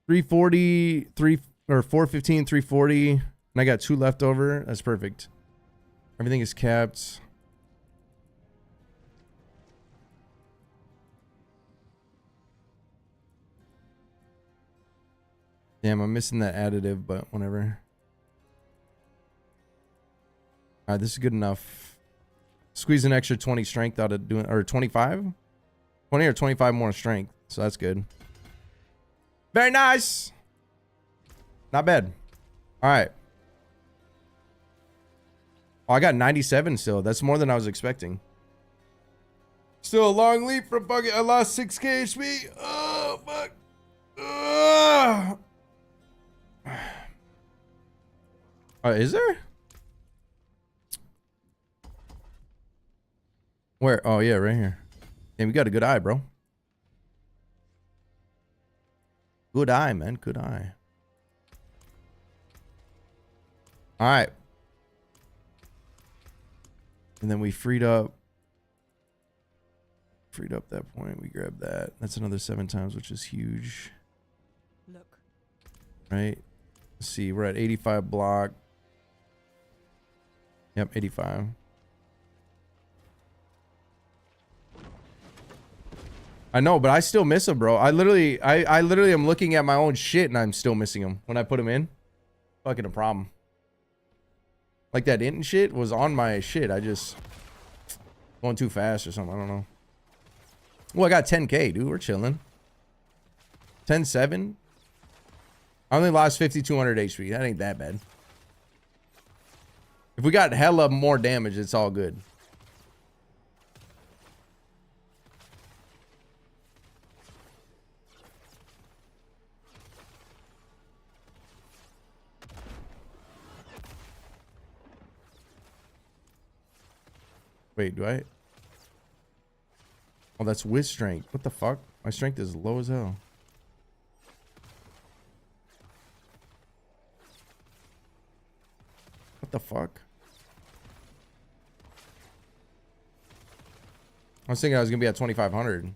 340, 415, 340. And I got 2 left over. That's perfect. Everything is capped. Damn, I'm missing that additive, but whatever. All right, this is good enough. Squeeze an extra 20 strength out of doing, or 25? 20 or 25 more strength. So that's good. Very nice. Not bad. All right. Oh, I got 97 still. That's more than I was expecting. Still a long leap from fucking, I lost 6k HP. Oh, fuck. Is there? Where? Oh, yeah, right here. Damn, we got a good eye, bro. Good eye, man. Good eye. All right. And then we freed up that point. We grabbed that. That's another 7 times, which is huge. Look. Right? Let's see. We're at 85 block. Yep, 85. I know, but I still miss him, bro. I literally am looking at my own shit and I'm still missing him when I put him in. Fucking a problem. Like that int and shit was on my shit. I just Going too fast or something. I don't know. Well, I got 10K, dude. We're chilling. 10-7. I only lost 5,200 HP. That ain't that bad. If we got hella more damage, it's all good. Wait, do I? Oh, that's with strength. What the fuck? My strength is low as hell. What the fuck? I was thinking I was gonna be at 2,500.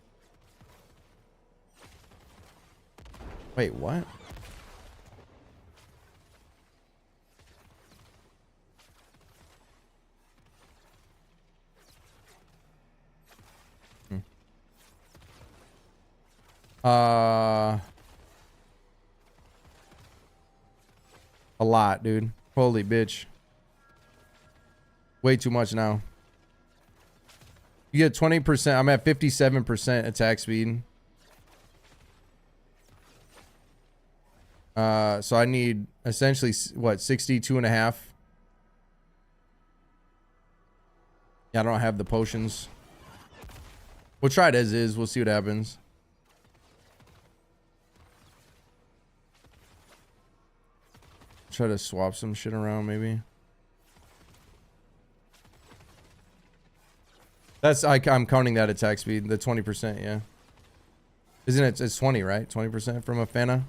Wait, what? A lot, dude. Holy bitch. Way too much now. You get 20%. I'm at 57% attack speed. So I need essentially what, 62.5. Yeah, I don't have the potions. We'll try it as is. We'll see what happens. Try to swap some shit around, maybe. That's I'm counting that attack speed, the 20%, yeah. Isn't it? It's 20, right? 20% from a Fana.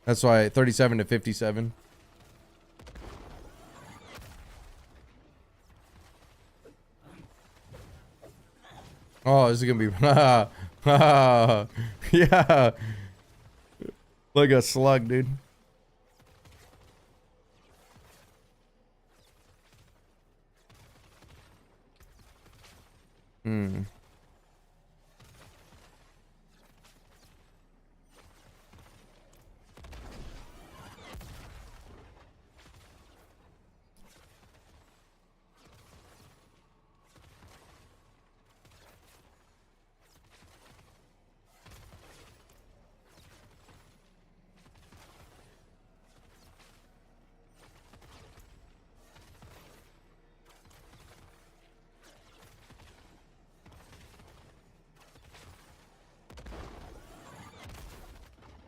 That's why 37 to 57. Oh, this is gonna be yeah, like a slug, dude.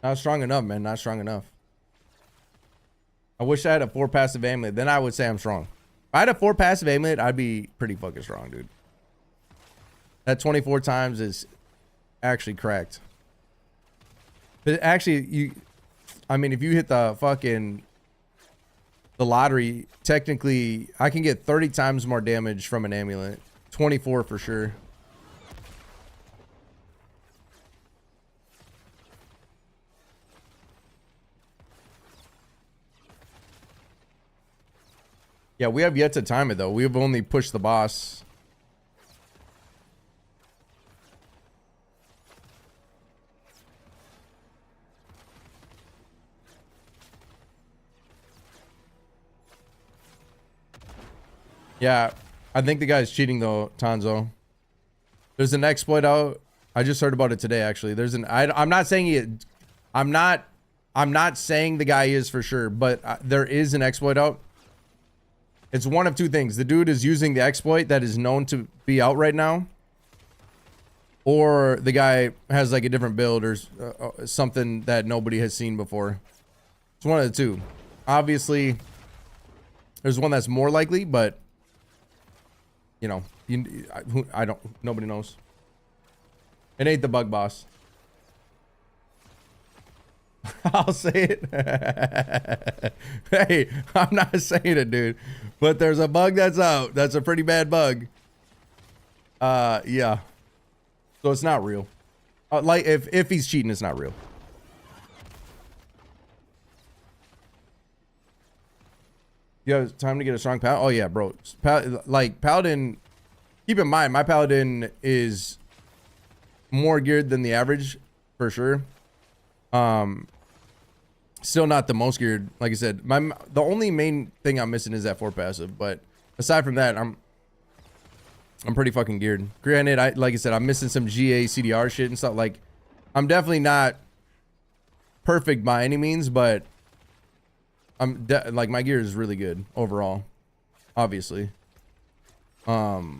Not strong enough, man. Not strong enough. I wish I had a 4 passive amulet. Then I would say I'm strong. If I had a 4 passive amulet, I'd be pretty fucking strong, dude. That 24 times is actually cracked. But actually, I mean, if you hit the lottery, technically, I can get 30 times more damage from an amulet. 24 for sure. Yeah, we have yet to time it though. We've only pushed the boss. Yeah, I think the guy's cheating though, Tanzo. There's an exploit out. I just heard about it today actually. There's an I'm not saying it. I'm not saying the guy is for sure, but there is an exploit out. It's one of two things. The dude is using the exploit that is known to be out right now, or the guy has like a different build or something that nobody has seen before. It's one of the two. Obviously, there's one that's more likely, but you know, I don't. Nobody knows. It ain't the bug boss. I'll say it. Hey, I'm not saying it, dude. But there's a bug that's out. That's a pretty bad bug. Yeah. So it's not real. Like if he's cheating, it's not real. You have time to get a strong paladin? Oh yeah, bro. Like paladin. Keep in mind, my paladin is more geared than the average for sure. Still not the most geared. Like I said, the only main thing I'm missing is that 4 passive. But aside from that, I'm pretty fucking geared. Granted, like I said, I'm missing some GA CDR shit and stuff. Like, I'm definitely not perfect by any means, but like my gear is really good overall, obviously. But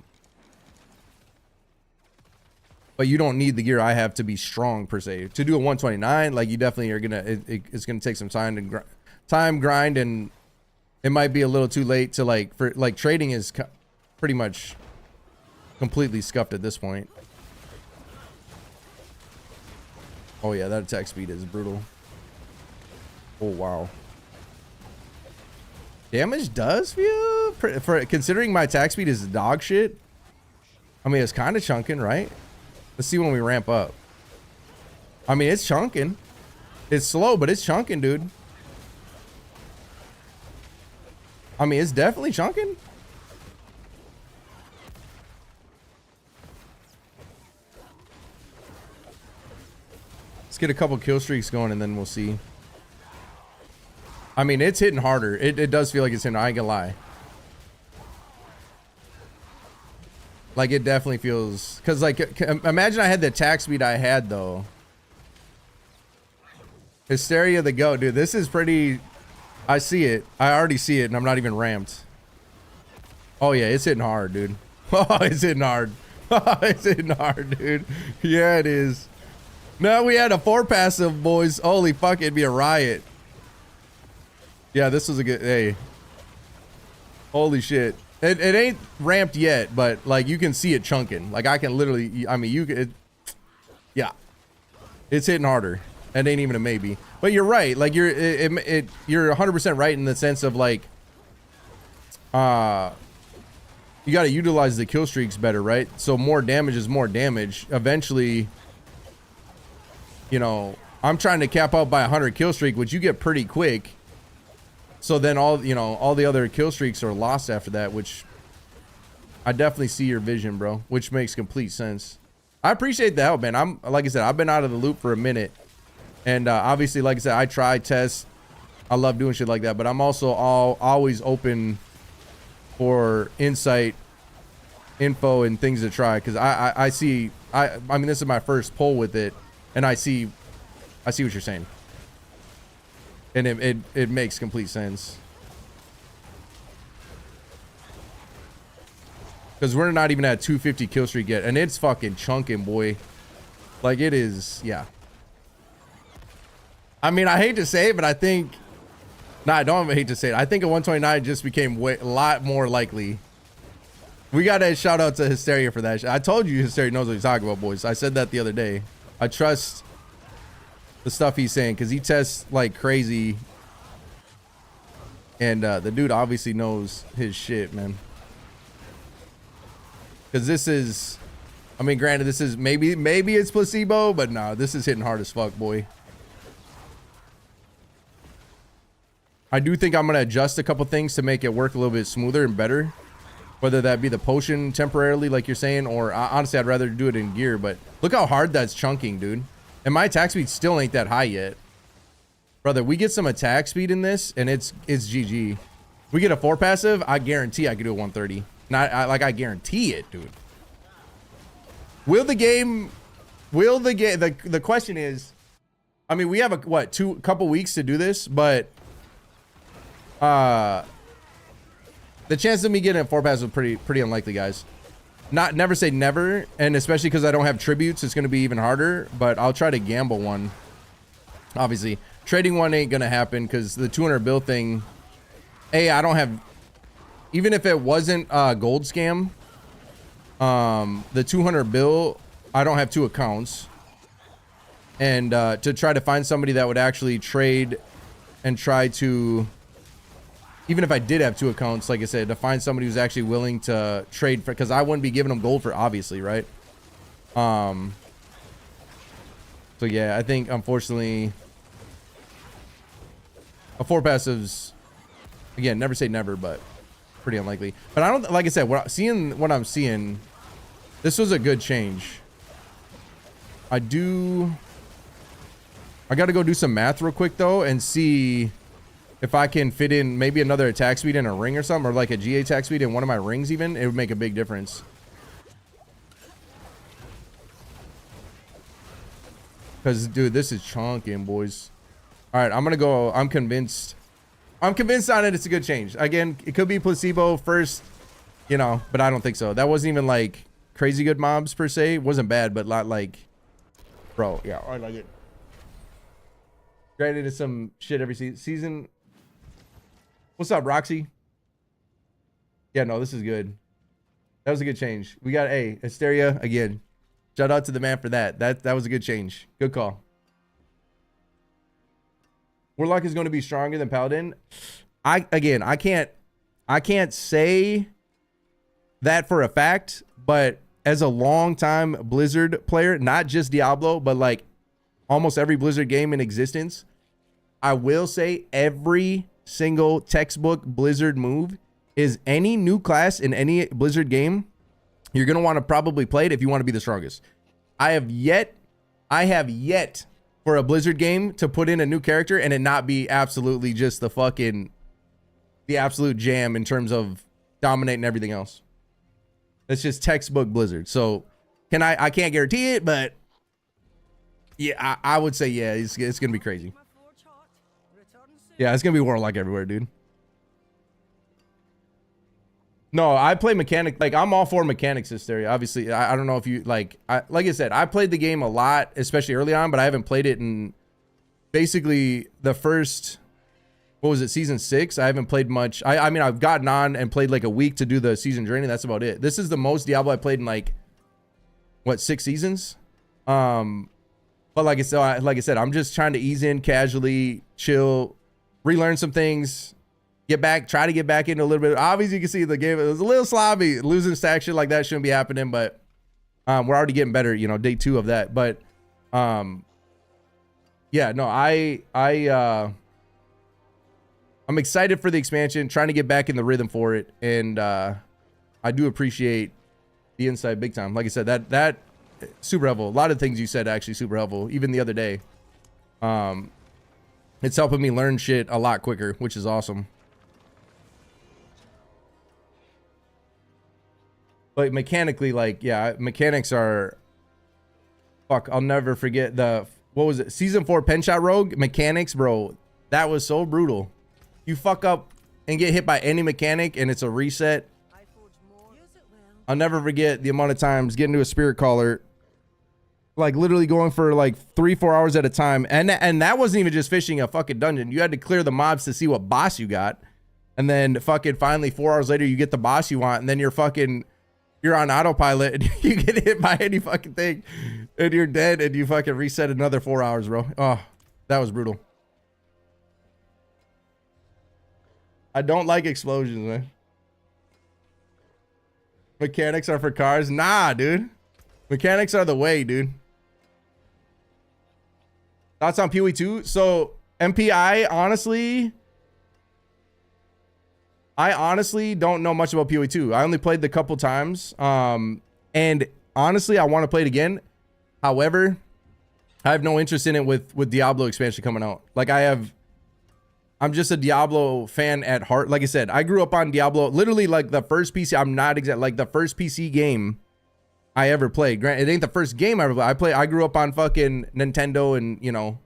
you don't need the gear I have to be strong per se. To do a 129, like you definitely are gonna. It's gonna take some time to grind, and it might be a little too late to for trading is pretty much completely scuffed at this point. Oh yeah, that attack speed is brutal. Oh wow. Damage does feel for considering my attack speed is dog shit. I mean, it's kind of chunking, right? Let's see when we ramp up. I mean, it's chunking. It's slow, but it's chunking, dude. I mean, it's definitely chunking. Let's get a couple kill streaks going and then we'll see. I mean, it's hitting harder. It does feel like it's hitting. I ain't gonna lie. Like, it definitely feels... Because, like, imagine I had the attack speed I had, though. Hysteria the goat. Dude, this is pretty... I see it. I already see it, and I'm not even ramped. Oh, yeah, it's hitting hard, dude. Oh, it's hitting hard. It's hitting hard, dude. Yeah, it is. No, we had a 4 passive, boys. Holy fuck, it'd be a riot. Yeah, this was a good... Hey. Holy shit. It ain't ramped yet, but like you can see it chunking. Like I can literally, I mean, you could, yeah, it's hitting harder. It ain't even a maybe. But you're right. Like you're 100% right in the sense of like, you got to utilize the kill streaks better, right? So more damage is more damage. Eventually, you know, I'm trying to cap out by 100 kill streak, which you get pretty quick. So then all the other kill streaks are lost after that, which I definitely see your vision, bro, which makes complete sense. I appreciate the help, man. Like I said, I've been out of the loop for a minute. And obviously, like I said, I try, test. I love doing shit like that, but I'm also always open for insight, info, and things to try. Because I see, I mean, this is my first pull with it, and I see what you're saying. And it makes complete sense. Because we're not even at 250 kill streak yet. And it's fucking chunking, boy. Like it is, yeah. I mean, I hate to say it, but I think... Nah, I don't hate to say it. I think a 129 just became a lot more likely. We got a shout out to Hysteria for that. I told you Hysteria knows what he's talking about, boys. I said that the other day. I trust... the stuff he's saying because he tests like crazy, and the dude obviously knows his shit, man. Because this is, I mean, granted, this is maybe it's placebo, but no, this is hitting hard as fuck, boy. I do think I'm gonna adjust a couple things to make it work a little bit smoother and better, whether that be the potion temporarily, like you're saying, or honestly, I'd rather do it in gear. But look how hard that's chunking, dude. And my attack speed still ain't that high yet. Brother, we get some attack speed in this, and it's GG. We get a 4 passive, I guarantee I could do a 130. I guarantee it, dude. The question is, I mean, we have a couple weeks to do this, but the chance of me getting a 4 passive is pretty unlikely, guys. Never say never, and especially because I don't have tributes, it's going to be even harder, but I'll try to gamble one. Obviously, trading one ain't going to happen because the 200 bill thing, I don't have, even if it wasn't a gold scam, the 200 bill, I don't have 2 accounts. And to try to find somebody that would actually trade and try to... Even if I did have 2 accounts, like I said, to find somebody who's actually willing to trade for, because I wouldn't be giving them gold for, obviously, right? So yeah, I think unfortunately, a 4 passives, again, never say never, but pretty unlikely. But I don't, like I said, what I'm seeing, this was a good change. I got to go do some math real quick though and see if I can fit in maybe another attack speed in a ring or something, or like a GA attack speed in one of my rings even. It would make a big difference. Because, dude, this is chonking, boys. All right, I'm going to go. I'm convinced. I'm convinced on it. It's a good change. Again, it could be placebo first, you know, but I don't think so. That wasn't even like crazy good mobs per se. It wasn't bad, but not like, bro. Yeah, I like it. Granted, it's some shit every season. What's up, Roxy? Yeah, no, this is good. That was a good change. We got a Hysteria again. Shout out to the man for that. That was a good change. Good call. Warlock is going to be stronger than Paladin. I can't say that for a fact, but as a long-time Blizzard player, not just Diablo, but like almost every Blizzard game in existence, I will say every single textbook Blizzard move is any new class in any Blizzard game, you're going to want to probably play it if you want to be the strongest. I have yet for a Blizzard game to put in a new character and it not be absolutely just the absolute jam in terms of dominating everything else. That's just textbook Blizzard. So I can't guarantee it, but yeah, I would say, yeah, it's going to be crazy. Yeah, it's going to be Warlock everywhere, dude. No, I play mechanic. Like, I'm all for mechanics hysteria. Obviously, I don't know if you like I said, I played the game a lot, especially early on, but I haven't played it in basically the first, what was it, season 6? I haven't played much. I mean, I've gotten on and played like a week to do the season journey. That's about it. This is the most Diablo I played in like, what, 6 seasons? But like I said, I'm just trying to ease in casually, chill, relearn some things. Try to get back into a little bit. Obviously, you can see the game, it was a little sloppy. Losing stack shit like that shouldn't be happening, but we're already getting better, you know, day 2 of that. But yeah, no, I'm excited for the expansion, trying to get back in the rhythm for it. And I do appreciate the insight big time. Like I said, that super helpful. A lot of things you said actually super helpful, even the other day. It's helping me learn shit a lot quicker, which is awesome. But mechanically, like, yeah, mechanics are, fuck, I'll never forget what was it? Season 4 pen shot rogue mechanics, bro. That was so brutal. You fuck up and get hit by any mechanic and it's a reset. I'll never forget the amount of times getting to a spirit caller, like literally going for like 3-4 hours at a time. And that wasn't even just fishing a fucking dungeon. You had to clear the mobs to see what boss you got. And then fucking finally 4 hours later, you get the boss you want. And then you're on autopilot and you get hit by any fucking thing and you're dead and you fucking reset another 4 hours, bro. Oh, that was brutal. I don't like explosions, man. Mechanics are for cars. Nah, dude. Mechanics are the way, dude. Thoughts on PoE 2? So MPI, I honestly don't know much about PoE 2. I only played the couple times. And honestly, I want to play it again. However, I have no interest in it with Diablo expansion coming out. Like I'm just a Diablo fan at heart. Like I said, I grew up on Diablo. Literally like the first PC, like the first PC game I ever played. Granted, it ain't the first game I ever played. I grew up on fucking Nintendo and, you know,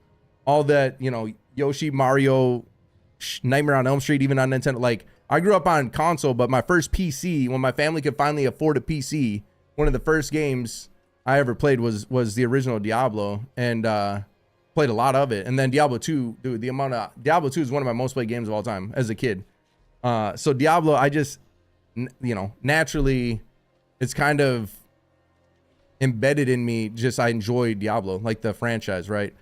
all that, you know, Yoshi, Mario, Nightmare on Elm Street, even on Nintendo. Like, I grew up on console, but my first PC, when my family could finally afford a PC, one of the first games I ever played was the original Diablo, and played a lot of it. And then Diablo 2, dude, Diablo 2 is one of my most played games of all time as a kid. So Diablo, I just, you know, naturally, it's kind of embedded in me. Just I enjoy Diablo, like the franchise, right?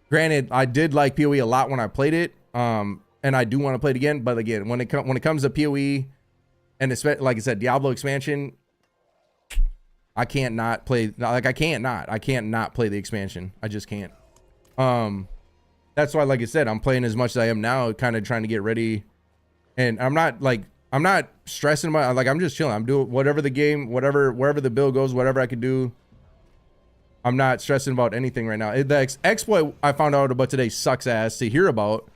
Granted, I did like PoE a lot when I played it. And I do want to play it again, but again, when it comes to PoE, and especially like I said, Diablo expansion, I can't not play. Like I can't not play the expansion. I just can't. That's why, like I said, I'm playing as much as I am now, kind of trying to get ready. And I'm not stressing about. Like I'm just chilling. I'm doing whatever the game, wherever the bill goes, whatever I could do. I'm not stressing about anything right now. The exploit I found out about today sucks ass to hear about.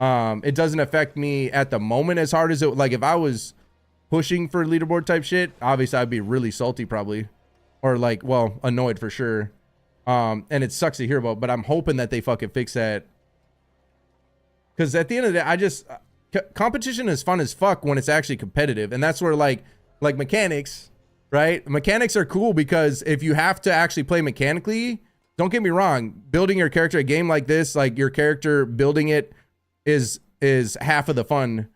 It doesn't affect me at the moment as hard as it, like if I was pushing for leaderboard type shit, obviously I'd be really salty probably, or like, well, annoyed for sure. And it sucks to hear about, but I'm hoping that they fucking fix that. Because at the end of the day, competition is fun as fuck when it's actually competitive. And that's where like mechanics, right? Mechanics are cool because if you have to actually play mechanically, don't get me wrong, building your character a game like this, like your character building it is half of the fun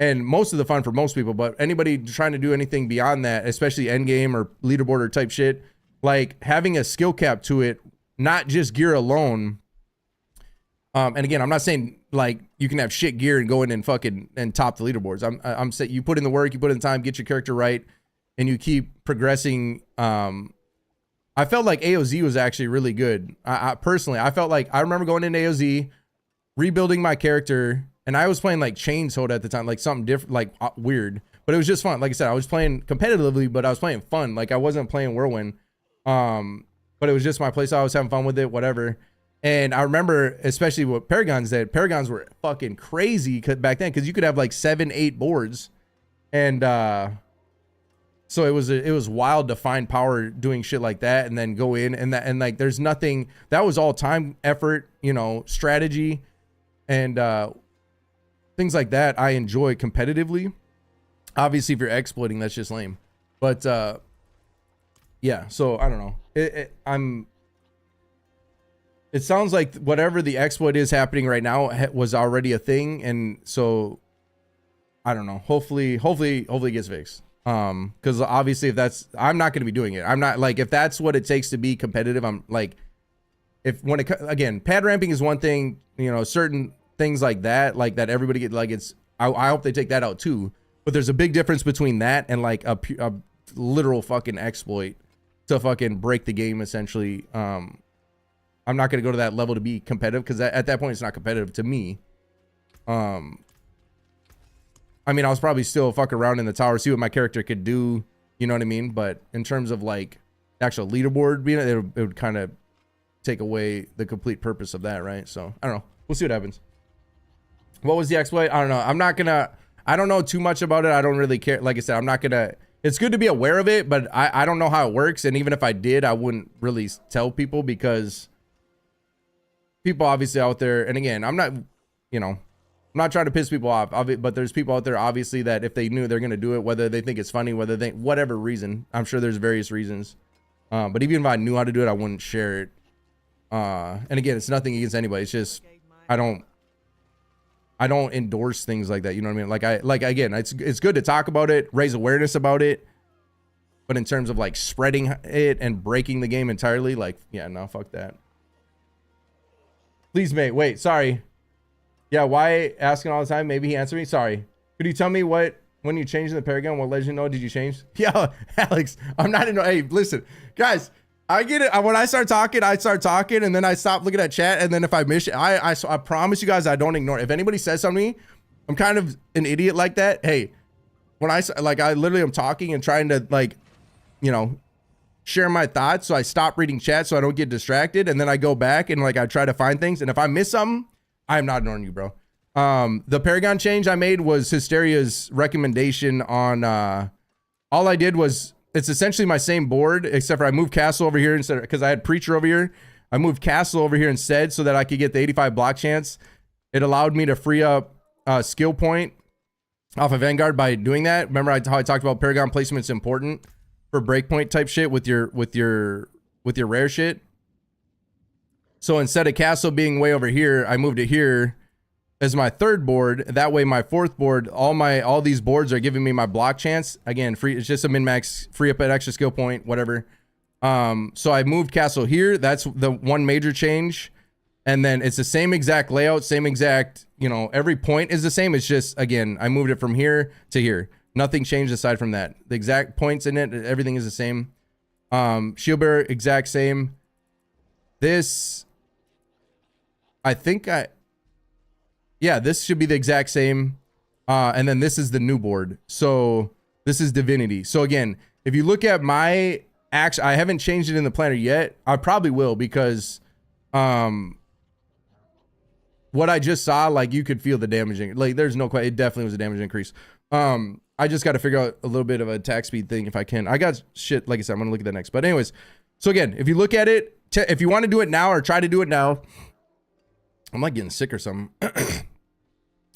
and most of the fun for most people. But anybody trying to do anything beyond that, especially end game or leaderboard or type shit, like having a skill cap to it, not just gear alone. And again, I'm not saying like you can have shit gear and go in and fucking and top the leaderboards. I'm saying you put in the work, you put in the time, get your character right, and you keep progressing. I felt like AOZ was actually really good. I personally, I felt like I remember going into AOZ, rebuilding my character, and I was playing like Chainsaw at the time, like something different, like weird, but it was just fun. Like I said, I was playing competitively, but I was playing fun. Like I wasn't playing Whirlwind. But it was just my playstyle. I was having fun with it, whatever. And I remember, especially what Paragons did. Paragons were fucking crazy back then because you could have like 7-8 boards, and so it was wild to find power doing shit like that, and then go in and like there's nothing that was all time, effort, you know, strategy, and things like that. I enjoy competitively. Obviously, if you're exploiting, that's just lame. But yeah, so I don't know. It sounds like whatever the exploit is happening right now was already a thing, and so I don't know. Hopefully it gets fixed. Because obviously, if that's, I'm not going to be doing it. I'm not like, if that's what it takes to be competitive, I'm like, again, pad ramping is one thing, you know, certain things like that everybody get, like it's, I hope they take that out too. But there's a big difference between that and like a literal fucking exploit to fucking break the game essentially. I'm not going to go to that level to be competitive because at that point it's not competitive to me. I mean, I was probably still fucking around in the tower, see what my character could do, you know what I mean? But in terms of like actual leaderboard being it would kind of take away the complete purpose of that, right? So I don't know. We'll see what happens. What was the exploit? I don't know. I don't know too much about it. I don't really care. Like I said, I'm not gonna, it's good to be aware of it, but I don't know how it works. And even if I did, I wouldn't really tell people because people obviously out there, and again, I'm not, you know, I'm not trying to piss people off, but there's people out there obviously that if they knew they're gonna do it, whether they think it's funny, whether they, whatever reason, I'm sure there's various reasons. But even if I knew how to do it, I wouldn't share it. And again, it's nothing against anybody. It's just I don't endorse things like that. You know what I mean? Like again, it's good to talk about it, raise awareness about it. But in terms of like spreading it and breaking the game entirely, like, yeah, no, fuck that. Please, mate. Wait, sorry. Yeah, why asking all the time? Maybe he answered me. Sorry. Could you tell me when you changed the Paragon, what legend node did you change? Yeah, Alex, I'm not in. Hey, listen, guys, I get it. When I start talking, and then I stop looking at chat. And then if I miss it, I promise you guys, I don't ignore it. If anybody says something to me, I'm kind of an idiot like that. Hey, when I literally am talking and trying to like, you know, share my thoughts. So I stop reading chat so I don't get distracted. And then I go back and like, I try to find things. And if I miss something, I'm not ignoring you, bro. The Paragon change I made was Hysteria's recommendation on, all I did was, it's essentially my same board, except for I moved Castle over here instead, because I had Preacher over here. I moved Castle over here instead so that I could get the 85 block chance. It allowed me to free up skill point off of Vanguard by doing that. Remember how I talked about Paragon placement's important for breakpoint type shit with your rare shit. So instead of Castle being way over here, I moved it here as my third board. That way my fourth board, all these boards are giving me my block chance. Again, free, it's just a min-max, free up an extra skill point, whatever. So I moved Castle here. That's the one major change. And then it's the same exact layout, same exact, you know, every point is the same. It's just, again, I moved it from here to here. Nothing changed aside from that. The exact points in it, everything is the same. Shield Bearer, exact same. This, I think yeah, this should be the exact same. And then this is the new board. So this is Divinity. So again, if you look at my I haven't changed it in the planner yet. I probably will because what I just saw, like you could feel the damaging. Like there's no question, it definitely was a damage increase. I just got to figure out a little bit of a attack speed thing if I can. I got shit, like I said, I'm gonna look at that next. But anyways, so again, if you look at it, if you want to do it now or try to do it now, I'm like getting sick or something. If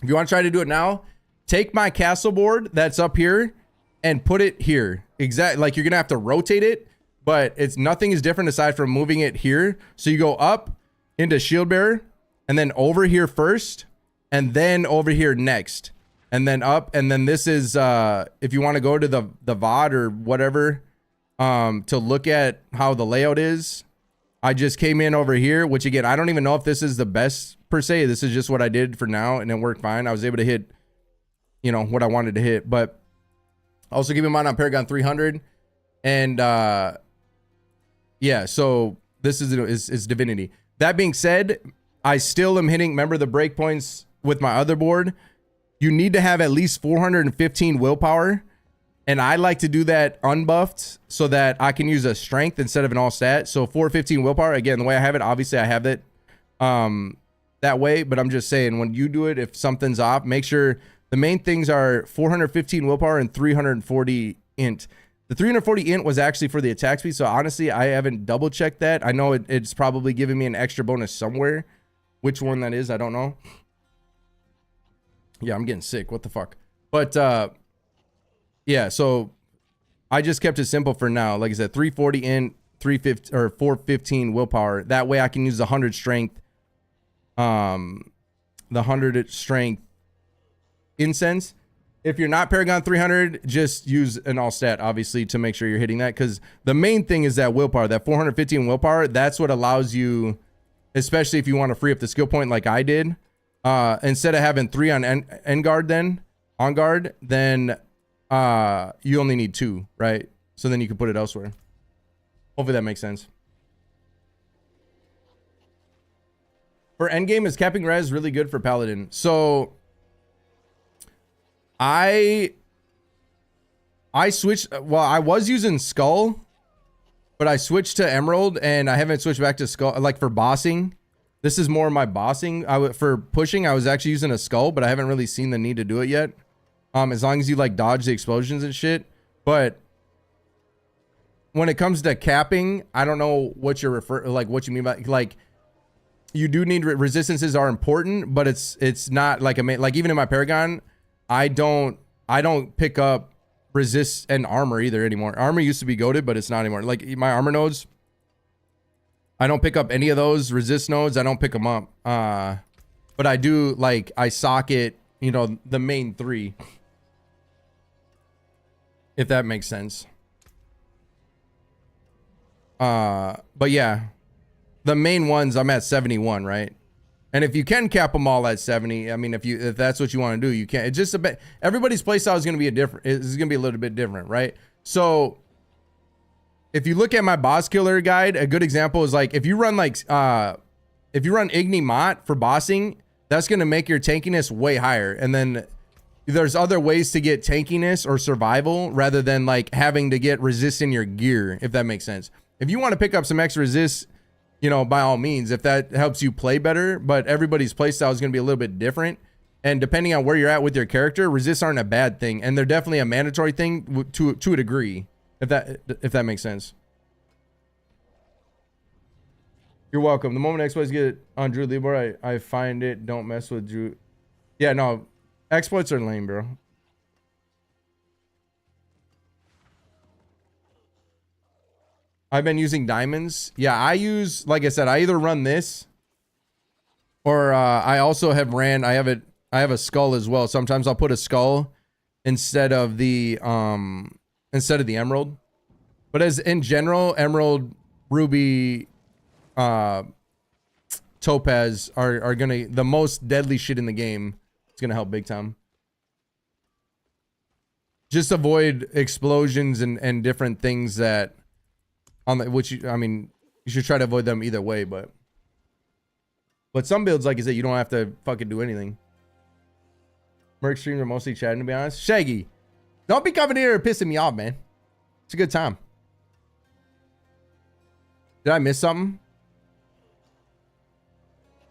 you want to try to do it now, take my castle board that's up here and put it here. Exactly. Like you're going to have to rotate it, but nothing is different aside from moving it here. So you go up into shield bearer and then over here first and then over here next and then up. And then this is, if you want to go to the VOD or whatever, to look at how the layout is, I just came in over here, which again, I don't even know if this is the best per se. This is just what I did for now and it worked fine. I was able to hit, you know, what I wanted to hit, but also keep in mind on Paragon 300 and, yeah, so this is Divinity. That being said, I still am hitting, remember the breakpoints with my other board, you need to have at least 415 willpower. And I like to do that unbuffed so that I can use a strength instead of an all stat. So 415 willpower, again, the way I have it, obviously I have it that way, but I'm just saying when you do it, if something's off, make sure the main things are 415 willpower and 340 int. The 340 int was actually for the attack speed. So honestly, I haven't double checked that. I know it's probably giving me an extra bonus somewhere. Which one that is, I don't know. Yeah, I'm getting sick. What the fuck? But yeah, so I just kept it simple for now. Like I said, 340 int, 350 or 415 willpower. That way I can use the 100 strength. The 100 strength incense. If you're not Paragon 300, just use an all stat, obviously, to make sure you're hitting that. Because the main thing is that willpower, that 415 willpower. That's what allows you, especially if you want to free up the skill point like I did. Instead of having 3 on end guard, then on guard, then you only need 2, right? So then you can put it elsewhere. Hopefully that makes sense. For endgame, is capping res really good for Paladin? So I switched, well, I was using Skull, but I switched to Emerald and I haven't switched back to Skull. Like for bossing, this is more my bossing. For pushing, I was actually using a Skull, but I haven't really seen the need to do it yet. As long as you like dodge the explosions and shit. But when it comes to capping, I don't know what you're what you mean by, like, you do need resistances are important, but it's not like like even in my Paragon, I don't pick up resist and armor either anymore. Armor used to be goated, but it's not anymore. Like my armor nodes, I don't pick up any of those resist nodes. I don't pick them up. But I do, like, I socket, you know, the main 3. If that makes sense. But yeah, the main ones I'm at 71, right? And if you can cap them all at 70, I mean, if that's what you want to do, you can. It's just a bit. Everybody's playstyle is going to be a little bit different, right? So if you look at my boss killer guide, a good example is like if you run Igni Mott for bossing, that's going to make your tankiness way higher. And then there's other ways to get tankiness or survival rather than like having to get resist in your gear, if that makes sense. If you want to pick up some extra resist, you know, by all means, if that helps you play better, but everybody's playstyle is going to be a little bit different. And depending on where you're at with your character, resists aren't a bad thing. And they're definitely a mandatory thing to a degree, if that makes sense. You're welcome. The moment exploits get on Drew Libor, I find it. Don't mess with Drew. Yeah, no. Exploits are lame, bro. I've been using diamonds. Yeah, I use, like I said, I either run this or I also have ran, I have a skull as well. Sometimes I'll put a skull instead of the emerald. But as in general, emerald, ruby, topaz are gonna, the most deadly shit in the game. It's gonna help big time. Just avoid explosions and different things that on the, which I mean, you should try to avoid them either way, but some builds, like I said, you don't have to fucking do anything. Merc streams are mostly chatting, to be honest. Shaggy, don't be coming here and pissing me off, man. It's a good time. Did I miss something?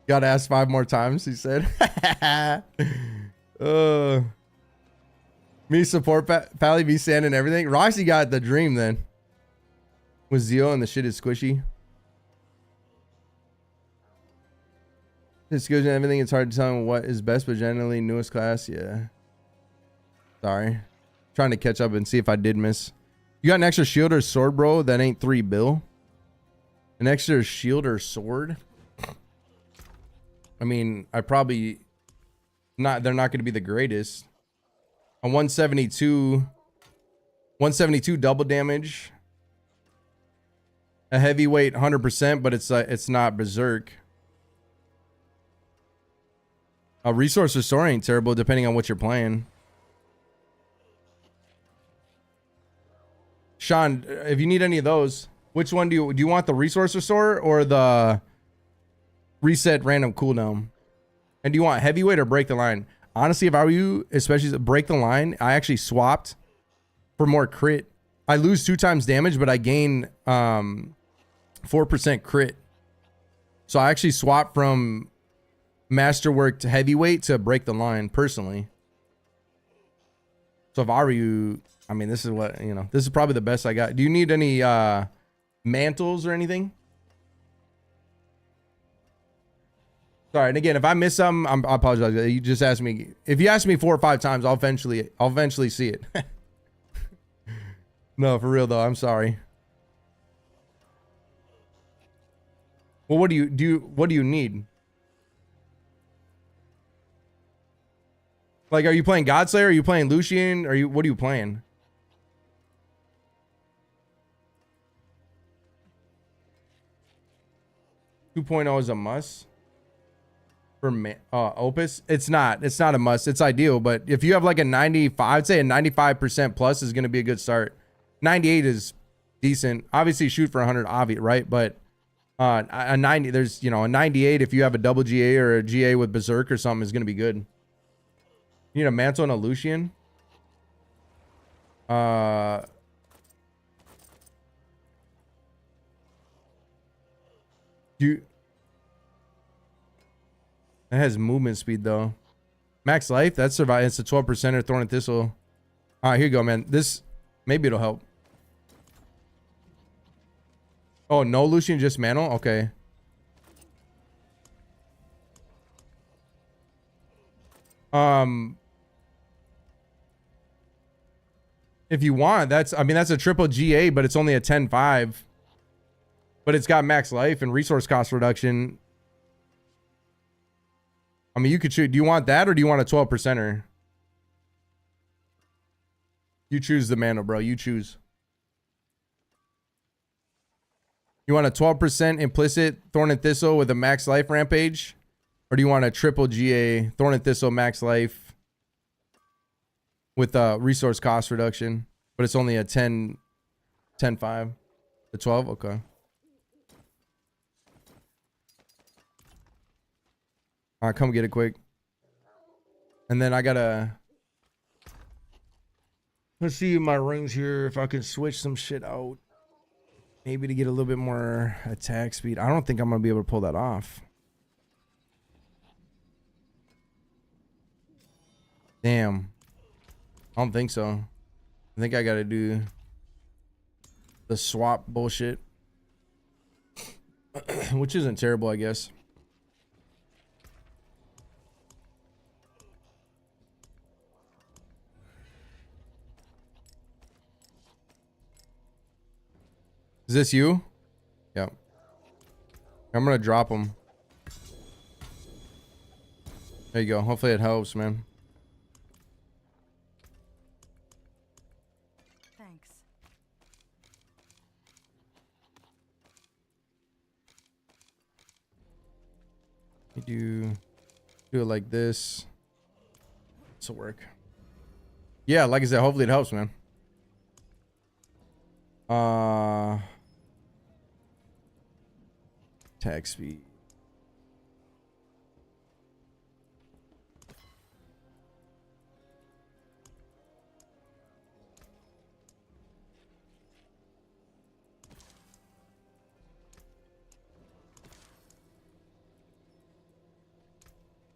Gotta ask 5 more times, he said. Me support Pally, me sand and everything. Roxy got the dream then. With Zeo and the shit is squishy. It's good and everything. It's hard to tell what is best, but generally newest class. Yeah. Sorry. Trying to catch up and see if I did miss. You got an extra shield or sword, bro? That ain't 3 bill. An extra shield or sword? I mean, I probably not. They're not going to be the greatest. A 172 double damage. A heavyweight 100%, but it's not berserk. A resource restore ain't terrible depending on what you're playing. Sean, if you need any of those, which one do you want, the resource restore or the reset random cooldown? And do you want heavyweight or break the line? Honestly, if I were you, especially break the line, I actually swapped for more crit. I lose 2 times damage, but I gain 4% crit. So I actually swapped from masterwork to heavyweight to break the line personally. So if I were you, I mean, this is what, you know, this is probably the best I got. Do you need any mantles or anything? Sorry, and again, if I miss something, I apologize. You just asked me. If you ask me 4 or 5 times, I'll eventually see it. No, for real though, I'm sorry. Well, what do you need? Like, are you playing Godslayer? Are you playing Lucian? What are you playing? .2.0 is a must for Opus. It's not a must. It's ideal, but if you have like a 95, I'd say a 95% plus is going to be a good start. 98 is decent. Obviously shoot for 100, obvious, right? But a 90, there's, you know, a 98 if you have a double GA or a GA with Berserk or something is going to be good. You need a mantle and a Lucian. It has movement speed though. Max life, that's survive. It's a 12%er Thorn and Thistle. All right, here you go, man. This, maybe it'll help. Oh, no Lucian, just mantle? Okay. If you want, that's a triple GA, but it's only a 10-5. But it's got max life and resource cost reduction. I mean, you could choose. Do you want that or do you want a 12%er? You choose the mantle, bro. You choose. You want a 12% implicit Thorn and Thistle with a max life rampage? Or do you want a triple GA Thorn and Thistle max life with a resource cost reduction? But it's only a 10-5. The 12? Okay. All right, come get it quick. And then I gotta... Let's see my rings here if I can switch some shit out. Maybe to get a little bit more attack speed. I don't think I'm going to be able to pull that off. Damn. I don't think so. I think I got to do the swap bullshit. Which isn't terrible, I guess. Is this you? Yep. I'm gonna drop them. There you go. Hopefully it helps, man. Thanks. You do it like this. This will work. Yeah, like I said, hopefully it helps, man. Attack speed.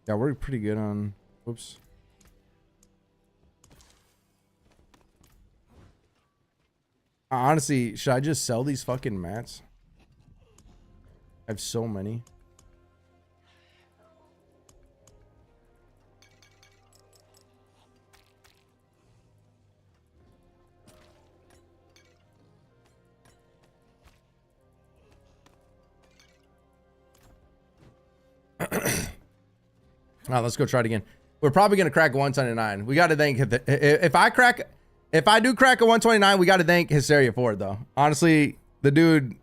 Yeah, we're pretty good on. Whoops. Honestly, should I just sell these fucking mats? I have so many. let's go try it again. We're probably gonna crack a 129. We got to thank if I do crack a 129, we got to thank Hysteria for it though. Honestly, the dude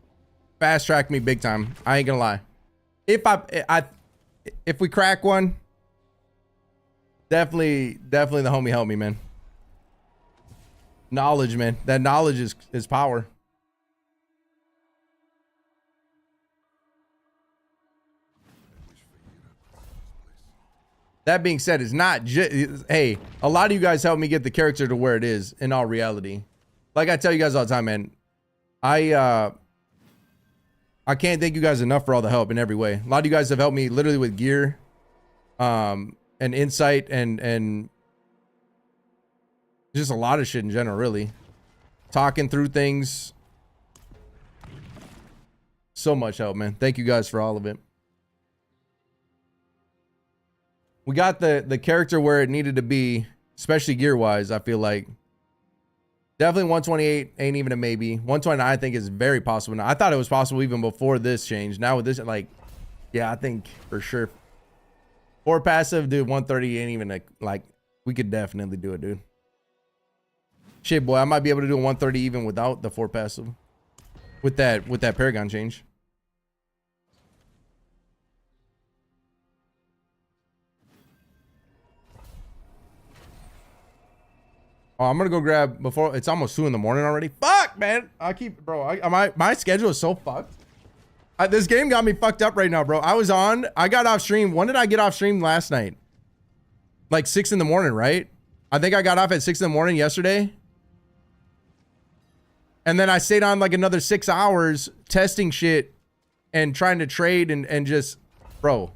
fast tracked me big time. I ain't gonna lie. If we crack one, definitely the homie helped me, man. Knowledge, man. That knowledge is power. That being said, it's not just, hey, a lot of you guys helped me get the character to where it is in all reality. Like I tell you guys all the time, man, I can't thank you guys enough for all the help in every way. A lot of you guys have helped me literally with gear, and insight and just a lot of shit in general, really. Talking through things. So much help, man. Thank you guys for all of it. We got the character where it needed to be, especially gear-wise, I feel like. Definitely 128 ain't even a maybe. 129 I think is very possible now. I thought it was possible even before this change. Now with this, like, yeah, I think for sure. For passive, dude, 130 ain't even like, we could definitely do it, dude. Shit, boy, I might be able to do a 130 even without the 4 passive. With that Paragon change. Oh, I'm gonna go grab before it's almost 2 in the morning already. Fuck, man. I keep, bro. My schedule is so fucked. This game got me fucked up right now, bro. I got off stream. When did I get off stream last night? Like 6 in the morning, right? I think I got off at 6 in the morning yesterday. And then I stayed on like another 6 hours testing shit and trying to trade and just, bro.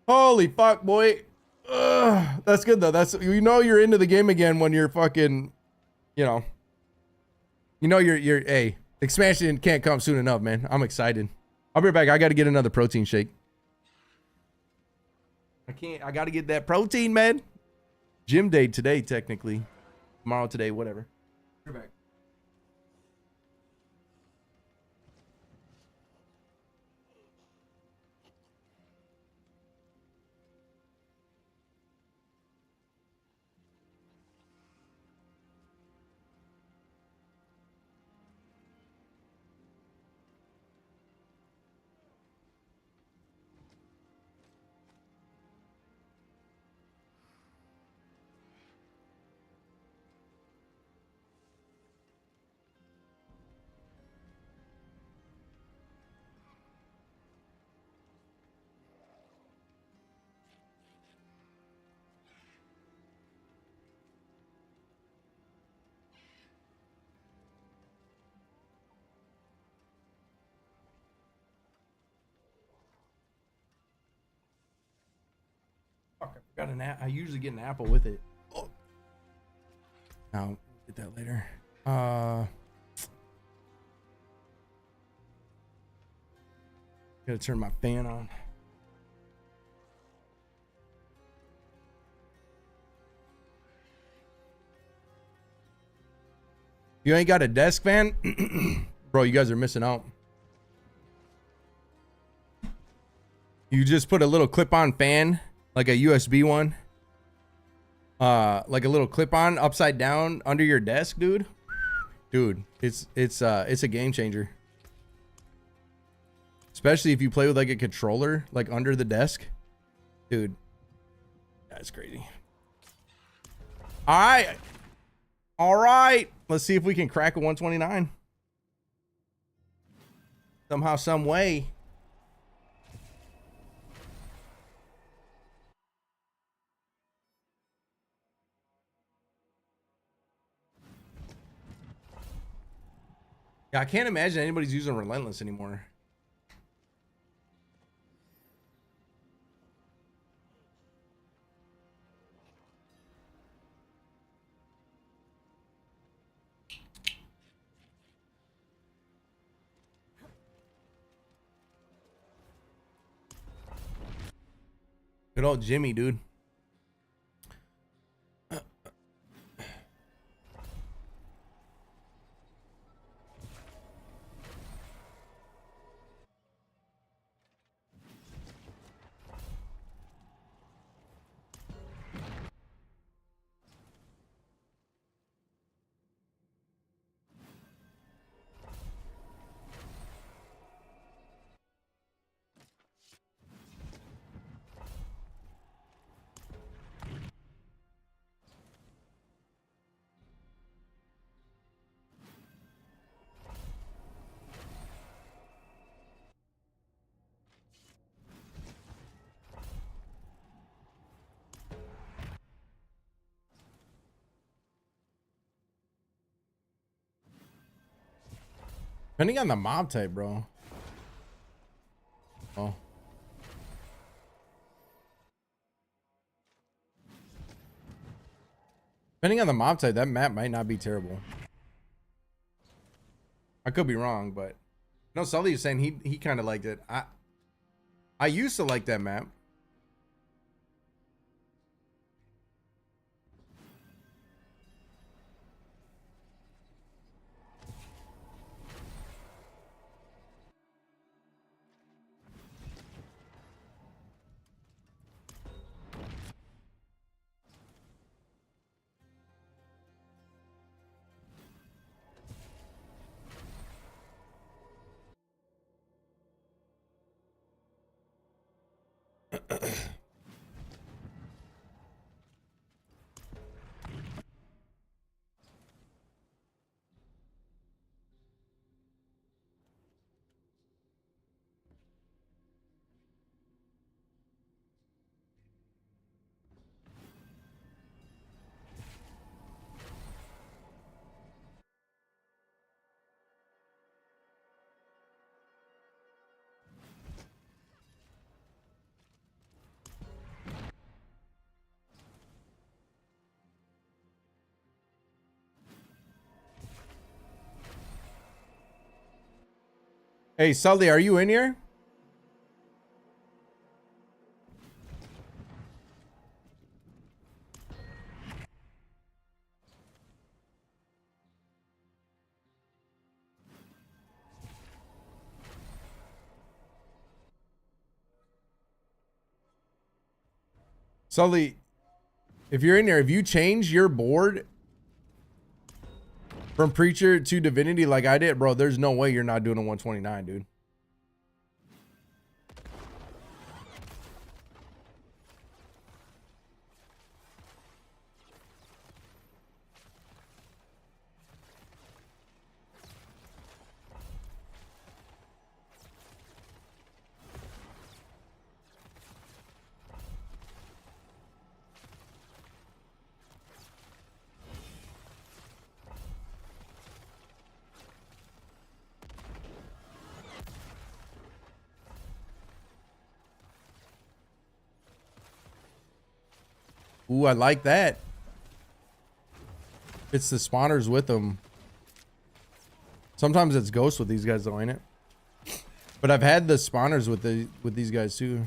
Holy fuck, boy. Ugh, that's good though. That's, you know, you're into the game again when you're fucking, you know you're hey, expansion can't come soon enough, man. I'm excited. I'll be right back. I got to get another protein shake. I got to get that protein, man. Gym day today, technically. Tomorrow, today, whatever. Be right back. Fuck, I forgot I usually get an apple with it. Oh. I'll get that later. Gotta turn my fan on. You ain't got a desk fan? Bro, you guys are missing out. You just put a little clip-on fan, like a USB one. Like a little clip-on upside down under your desk, dude. Dude, it's a game changer. Especially if you play with like a controller, like under the desk. Dude, that's crazy. All right. All right. Let's see if we can crack a 129. Somehow, some way. Yeah, I can't imagine anybody's using Relentless anymore. Good old Jimmy, dude. Depending on the mob type, bro. Oh. Depending on the mob type, that map might not be terrible. I could be wrong, but no, Sully was saying he kind of liked it. I used to like that map. Hey, Sully, are you in here? Sully, if you're in there, if you change your board from Preacher to Divinity like I did, bro, there's no way you're not doing a 129, dude. Ooh, I like that. It's the spawners with them. Sometimes it's ghosts with these guys though, ain't it? But I've had the spawners with these guys too.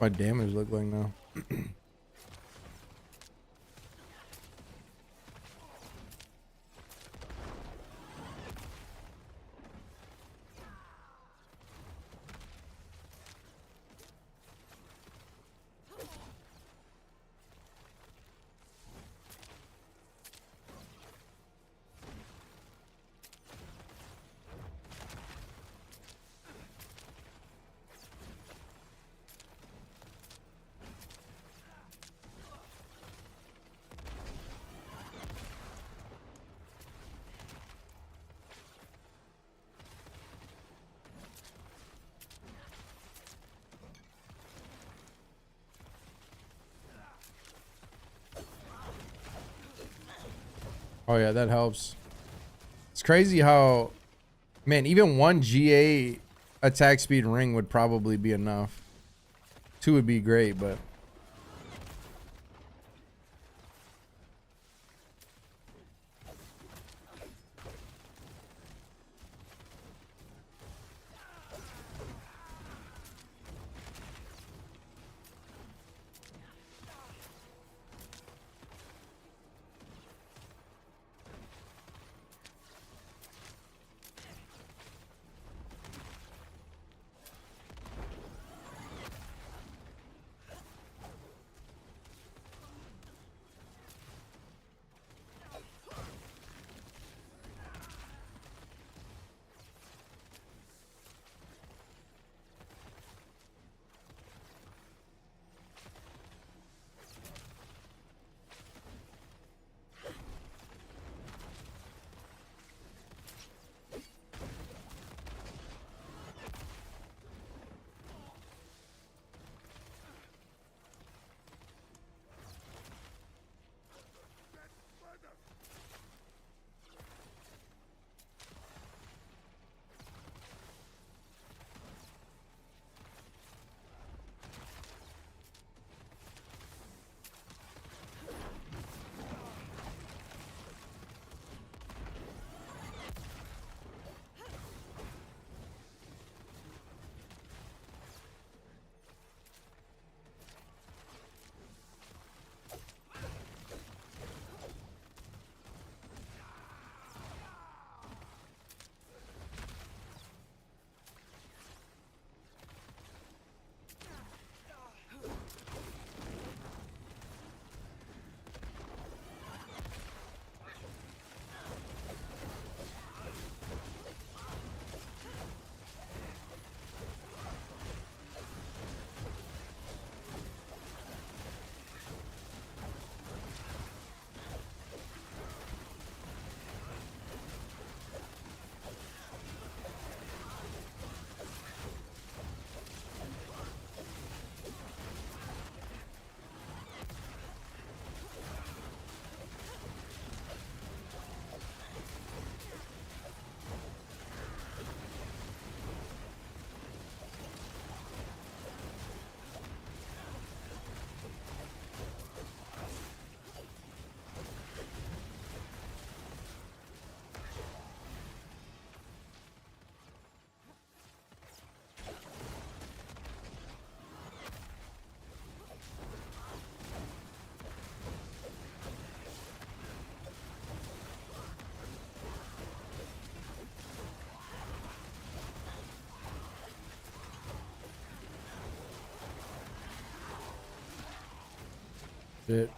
My damage look like now. Oh yeah, that helps. It's crazy how, man, even one GA attack speed ring would probably be enough. 2 would be great, but Shit.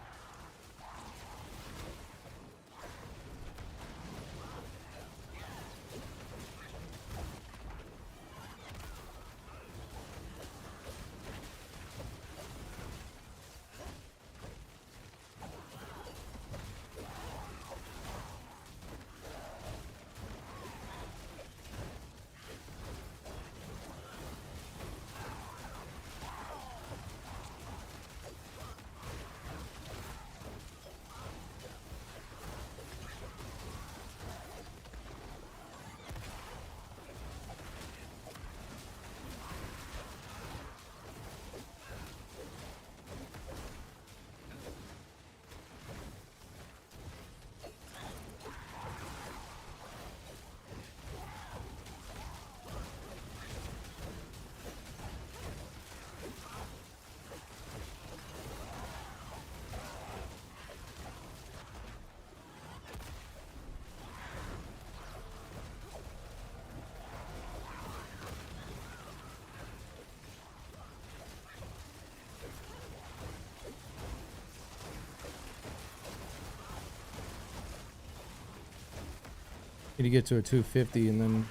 Need to get to a 250 and then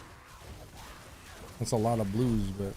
that's a lot of blues, but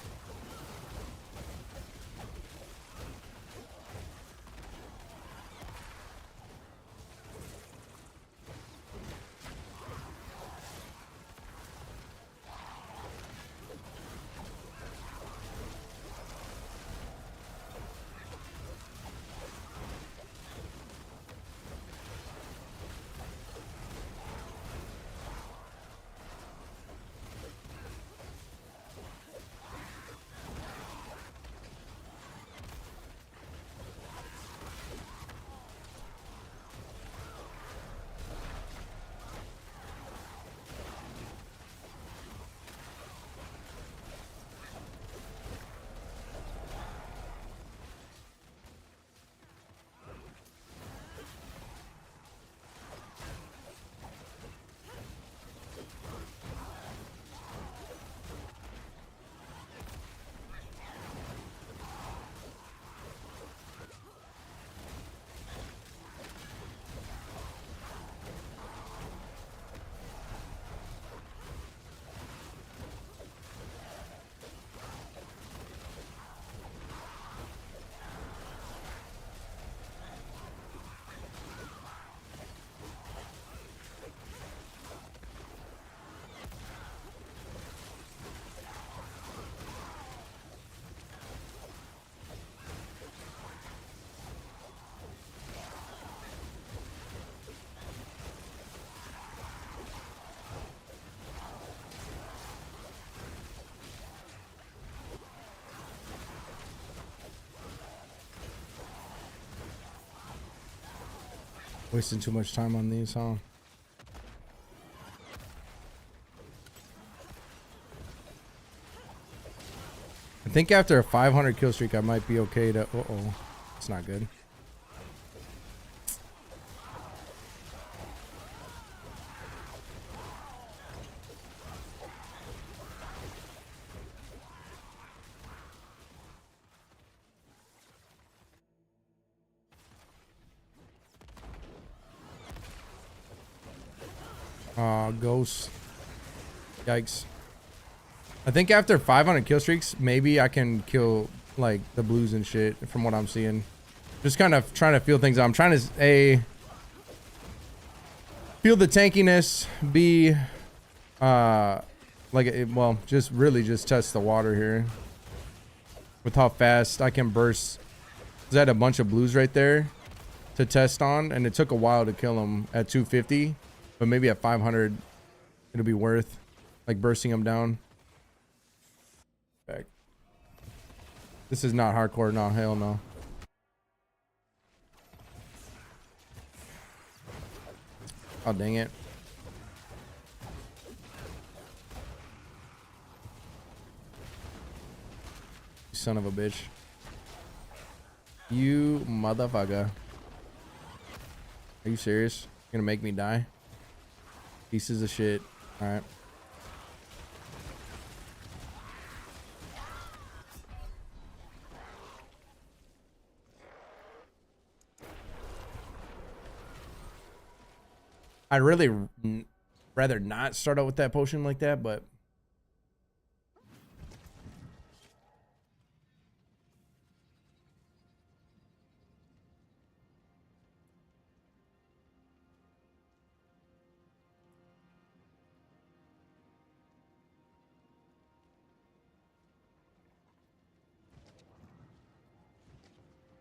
wasting too much time on these, huh? I think after a 500 kill streak, I might be okay to. Uh-oh. It's not good. Ghost. Yikes. I think after 500 kill streaks, maybe I can kill like the blues and shit from what I'm seeing. Just kind of trying to feel things out. I'm trying to A, feel the tankiness, B, well, just really just test the water here with how fast I can burst. 'Cause I had a bunch of blues right there to test on, and it took a while to kill them at 250, but maybe at 500 it'll be worth like bursting them down. Back. This is not hardcore. No, hell no. Oh, dang it. Son of a bitch. You motherfucker. Are you serious? You're gonna make me die? Pieces of shit. Alright. I'd really rather not start out with that potion like that, but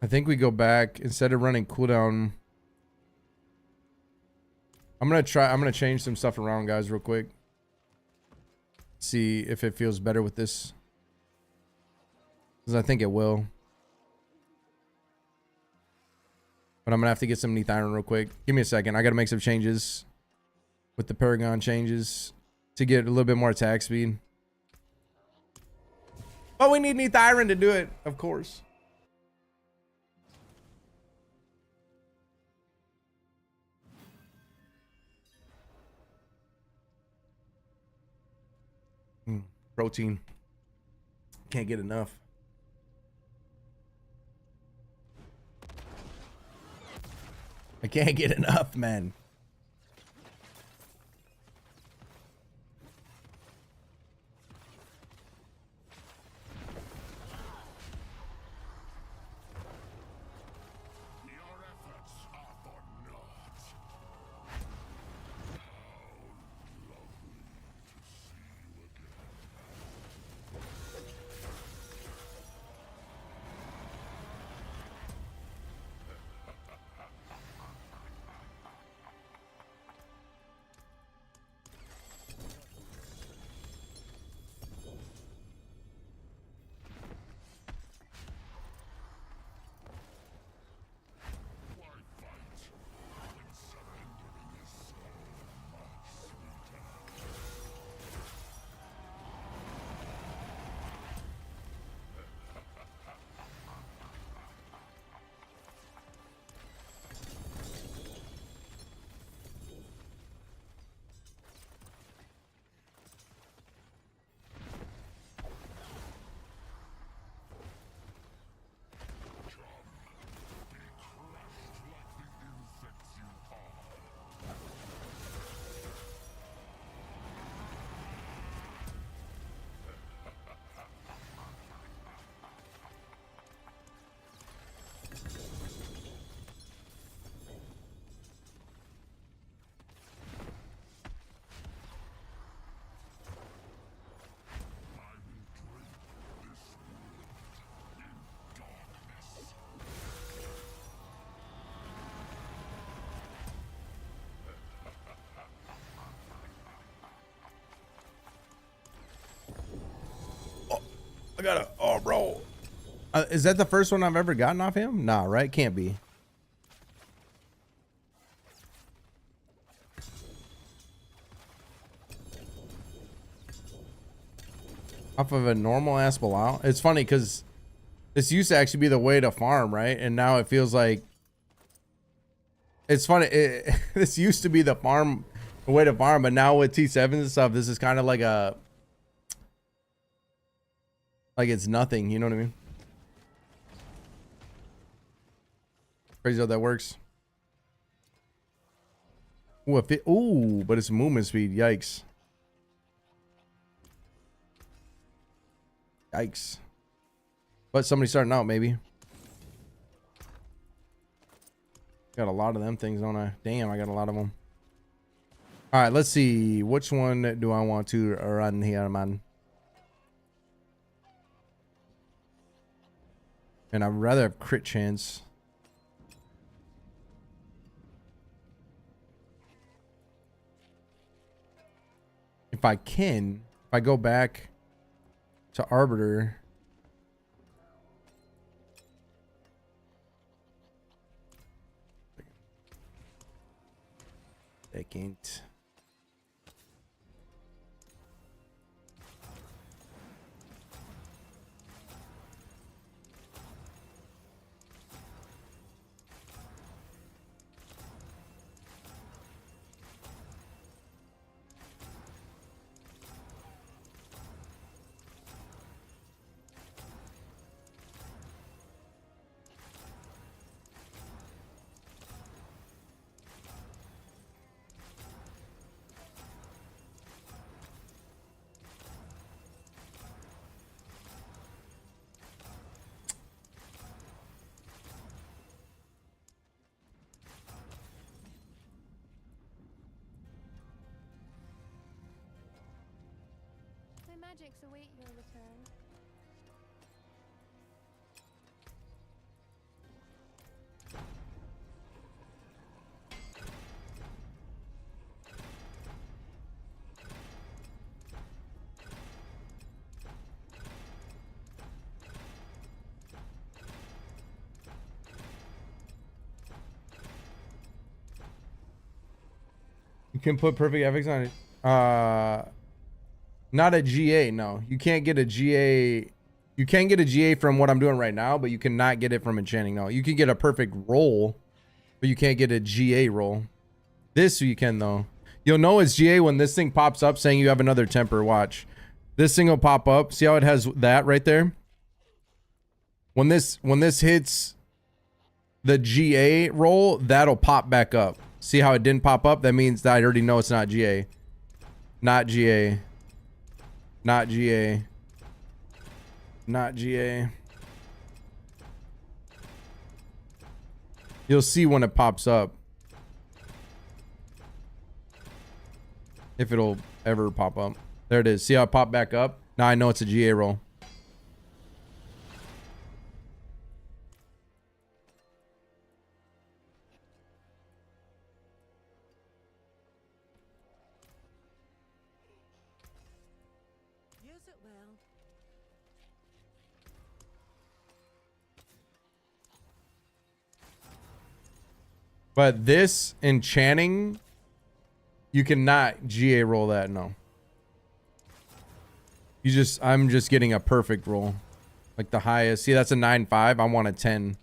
I think we go back instead of running cooldown. I'm gonna change some stuff around, guys, real quick. See if it feels better with this. Because I think it will. But I'm gonna have to get some Neath Iron real quick. Give me a second. I gotta make some changes with the Paragon changes to get a little bit more attack speed. But we need Neath Iron to do it, of course. Protein. Can't get enough. I can't get enough, man. I gotta, oh, bro. Is that the first one I've ever gotten off him? Nah, right? Can't be. Off of a normal ass Bilal? It's funny because this used to actually be the way to farm, right? And now it feels like it's funny. This used to be the way to farm, but now with T7s and stuff, this is kind of like it's nothing. You know what I mean? Crazy how that works. Ooh, but it's movement speed. Yikes. Yikes. But somebody starting out, maybe. Got a lot of them things, don't I? Damn, I got a lot of them. All right, let's see. Which one do I want to run here, man? And I'd rather have crit chance. If I can, if I go back to Arbiter. Second. magics await your return. You can put perfect ethics on it. Not a GA, no. You can't get a GA. You can get a GA from what I'm doing right now, but you cannot get it from enchanting. No, you can get a perfect roll, but you can't get a GA roll. This you can though. You'll know it's GA when this thing pops up saying you have another temper. Watch. This thing will pop up. See how it has that right there? When this hits the GA roll, that'll pop back up. See how it didn't pop up? That means that I already know it's not GA. Not GA. Not GA. Not GA. You'll see when it pops up. If it'll ever pop up. There it is. See how it popped back up? Now I know it's a GA roll. Use it well. But this enchanting, you cannot GA roll that, no. I'm just getting a perfect roll. Like the highest. See, that's a 9.5. I want a 10.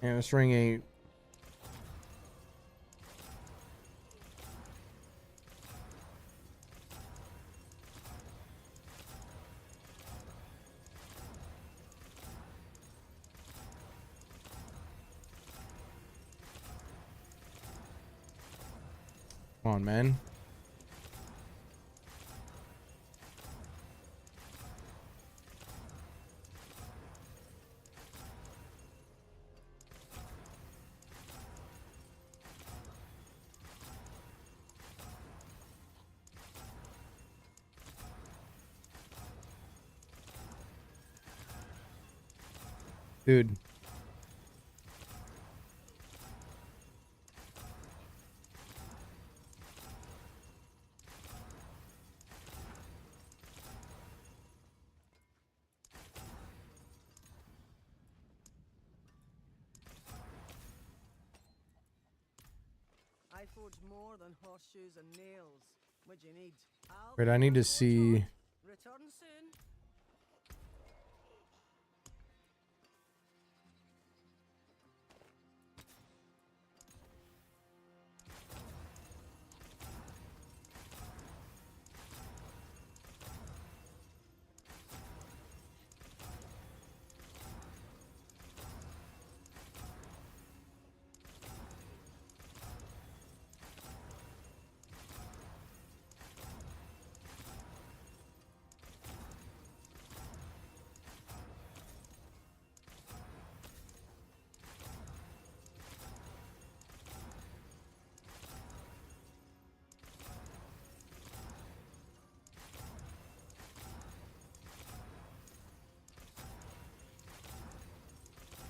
And it's ring 8. Come on, man. Dude. I forge more than horseshoes and nails. What do you need? Wait, I need to see. Return soon.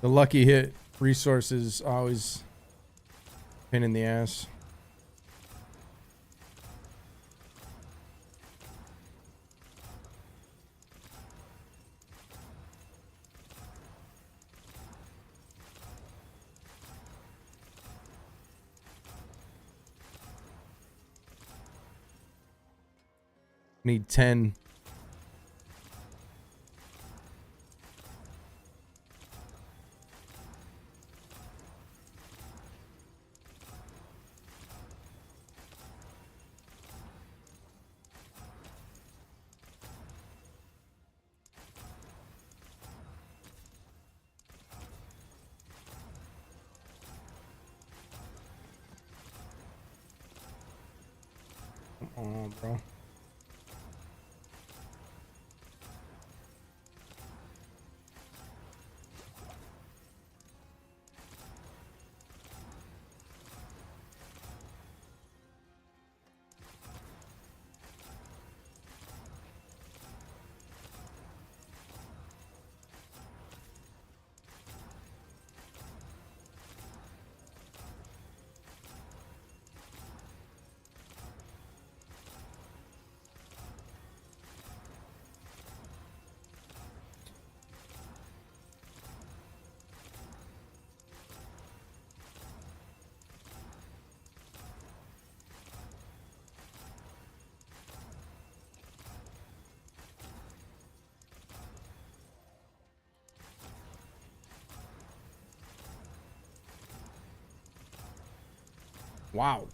The lucky hit resource is always pain in the ass. Need 10. Come on, bro. Wow.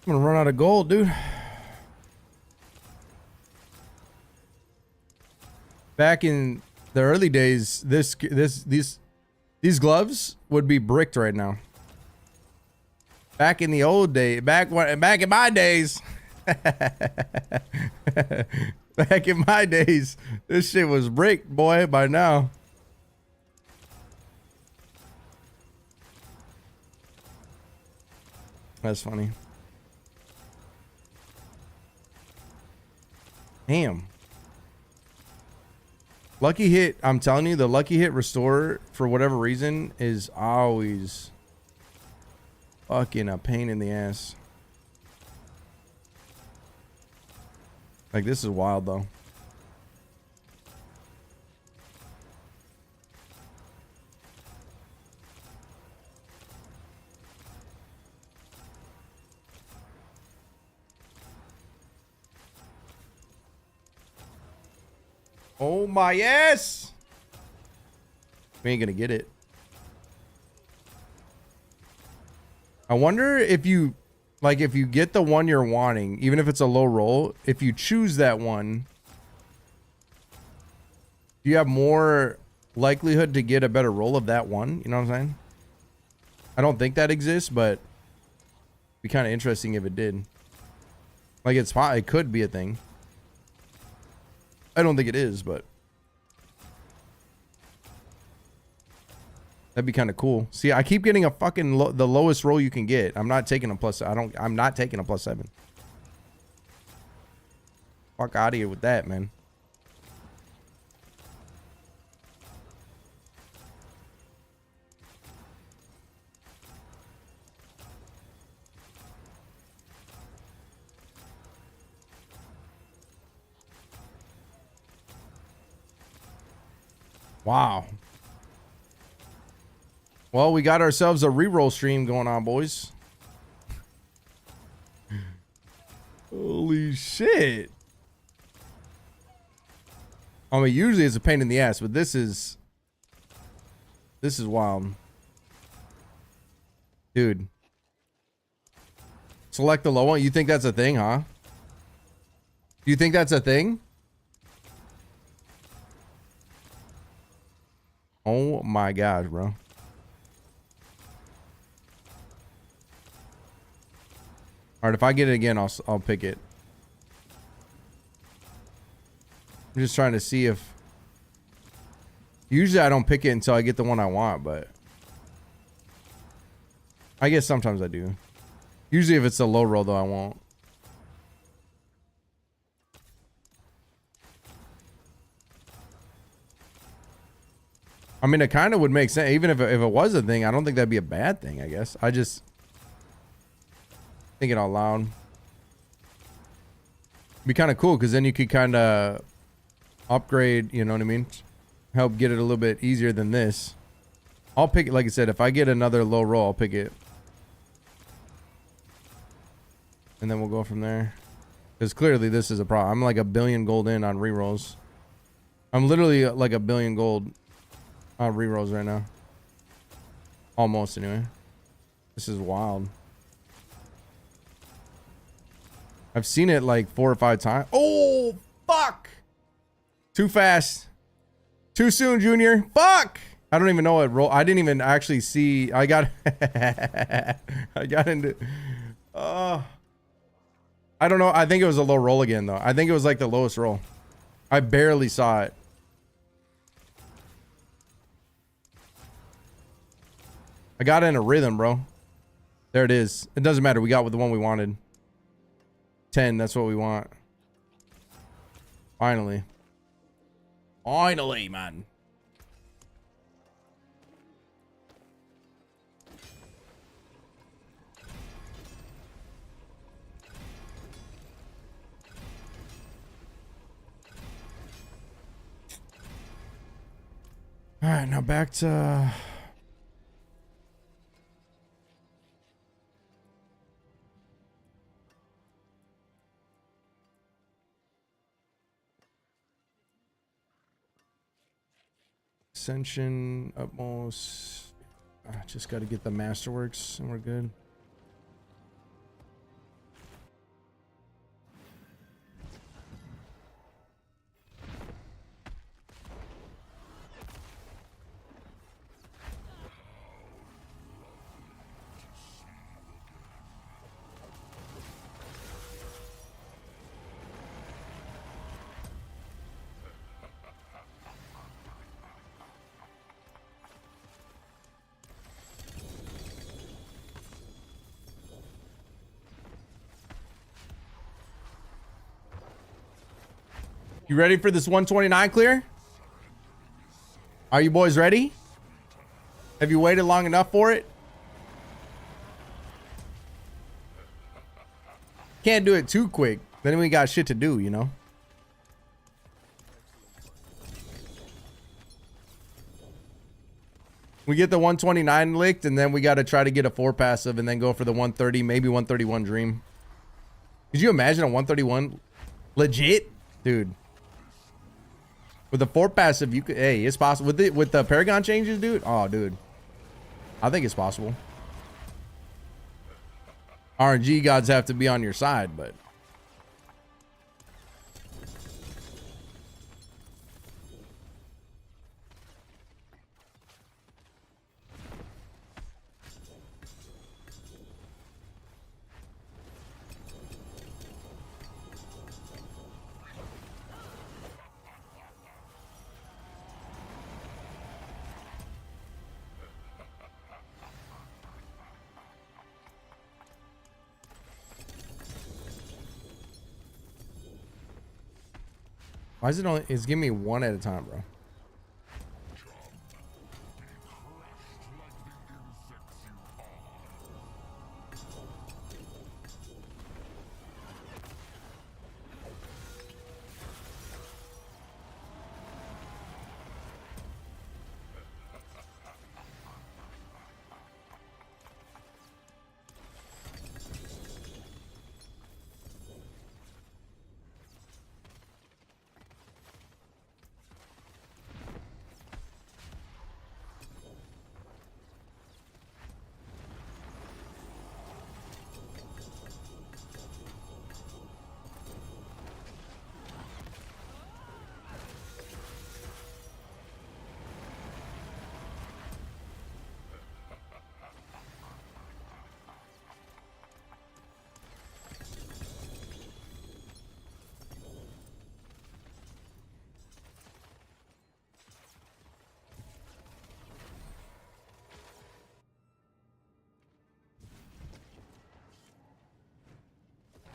I'm gonna run out of gold, dude. Back in the early days, these gloves would be bricked right now. Back in the old day, back in my days, back in my days, this shit was bricked, boy. By now. That's funny. Damn. Lucky hit. I'm telling you, the lucky hit restore for whatever reason is always fucking a pain in the ass. Like, this is wild though. Oh my yes! We ain't gonna get it. I wonder if you, like, if you get the one you're wanting, even if it's a low roll, if you choose that one, do you have more likelihood to get a better roll of that one? You know what I'm saying? I don't think that exists, but it'd be kind of interesting if it did. Like, it's fine. It could be a thing. I don't think it is, but that'd be kind of cool. See, I keep getting a fucking the lowest roll you can get. I'm not taking a plus. I'm not taking a +7. Fuck out of here with that, man. Wow. Well, we got ourselves a reroll stream going on, boys. Holy shit. I mean, usually it's a pain in the ass, but this is wild. Dude. Select the low one. You think that's a thing, huh? Do you think that's a thing? Oh my gosh, bro. All right, if I get it again, I'll pick it. I'm just trying to see if. Usually I don't pick it until I get the one I want, but I guess sometimes I do. Usually if it's a low roll though, I won't. I mean, it kind of would make sense. Even if it was a thing, I don't think that'd be a bad thing, I guess. I just think it out loud. Be kind of cool because then you could kind of upgrade, you know what I mean? Help get it a little bit easier than this. I'll pick it, like I said, if I get another low roll, I'll pick it. and then we'll go from there. Because clearly this is a problem. I'm like 1 billion gold in on rerolls. I'm literally like 1 billion gold on rerolls right now. Almost, anyway. This is wild. I've seen it like 4 or 5 times. Oh, fuck! Too fast. Too soon, Junior. Fuck! I don't even know what roll. I didn't even actually see. I got... I got into... I don't know. I think it was a low roll again, though. I think it was like the lowest roll. I barely saw it. I got in a rhythm, bro. There it is. It doesn't matter. We got with the one we wanted. 10. That's what we want. Finally. Finally, man. All right, now back to... Ascension, Utmost. Just got to get the Masterworks and we're good. You ready for this 129 clear? Are you boys ready? Have you waited long enough for it? Can't do it too quick. Then we got shit to do, you know? We get the 129 licked, and then we got to try to get a 4 passive and then go for the 130, maybe 131 dream. Could you imagine a 131 legit? Dude. With the 4 passive, you could... Hey, it's possible. With the Paragon changes, dude? Oh, dude. I think it's possible. RNG gods have to be on your side, but... Why is it only... It's giving me 1 at a time, bro.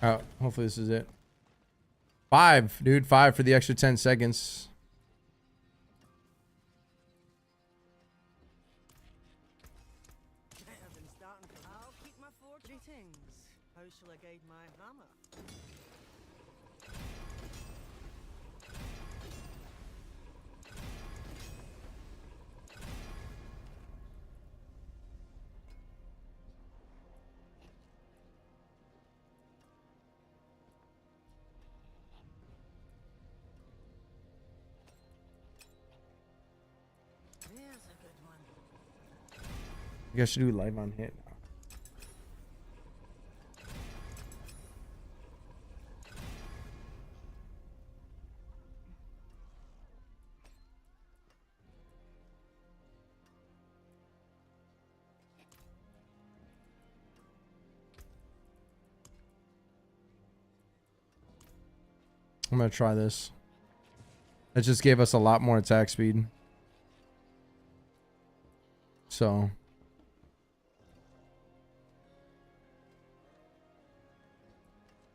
Oh, hopefully this is it. 5, dude. 5 for the extra 10 seconds. Better than starting. I'll keep my 4 greetings. How shall I guide my hammer? There's a good one. You guys should do live on hit. I'm gonna try this. It just gave us a lot more attack speed. So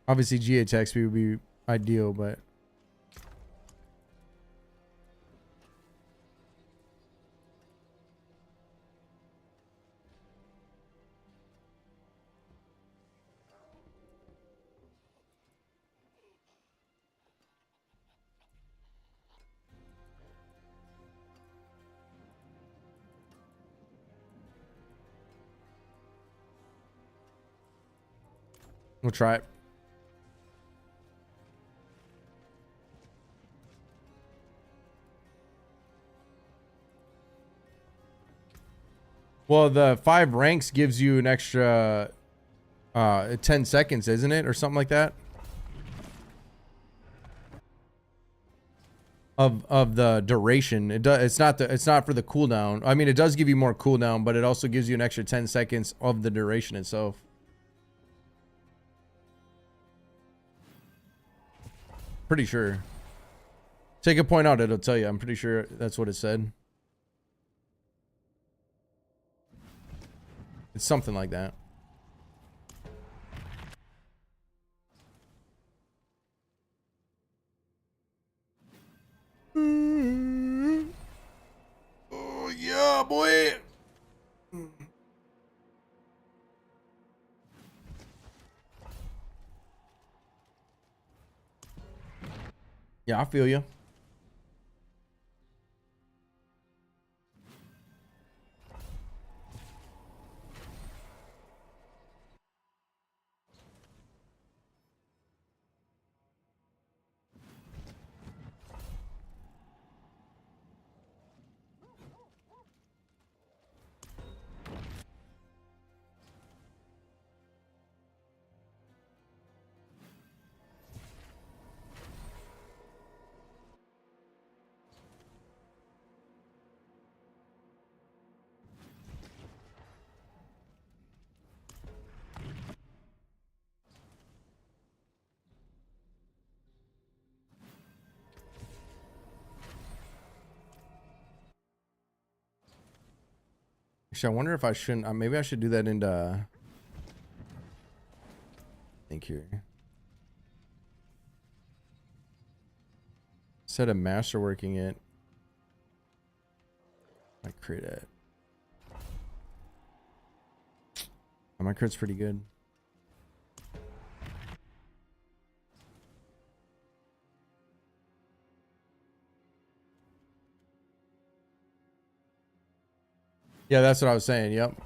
obviously G attack speed would be ideal, but we'll try it. Well, the 5 ranks gives you an extra 10 seconds, isn't it? Or something like that? Of the duration. It's not for the cooldown. I mean, it does give you more cooldown, but it also gives you an extra 10 seconds of the duration itself. Pretty sure. Take a point out, it'll tell you. I'm pretty sure that's what it said. It's something like that. Oh yeah, boy. Yeah, I feel you. Actually, I wonder if I shouldn't. Maybe I should do that into. I think here. Instead of masterworking it, I crit it. My crit's pretty good. Yeah, that's what I was saying. Yep.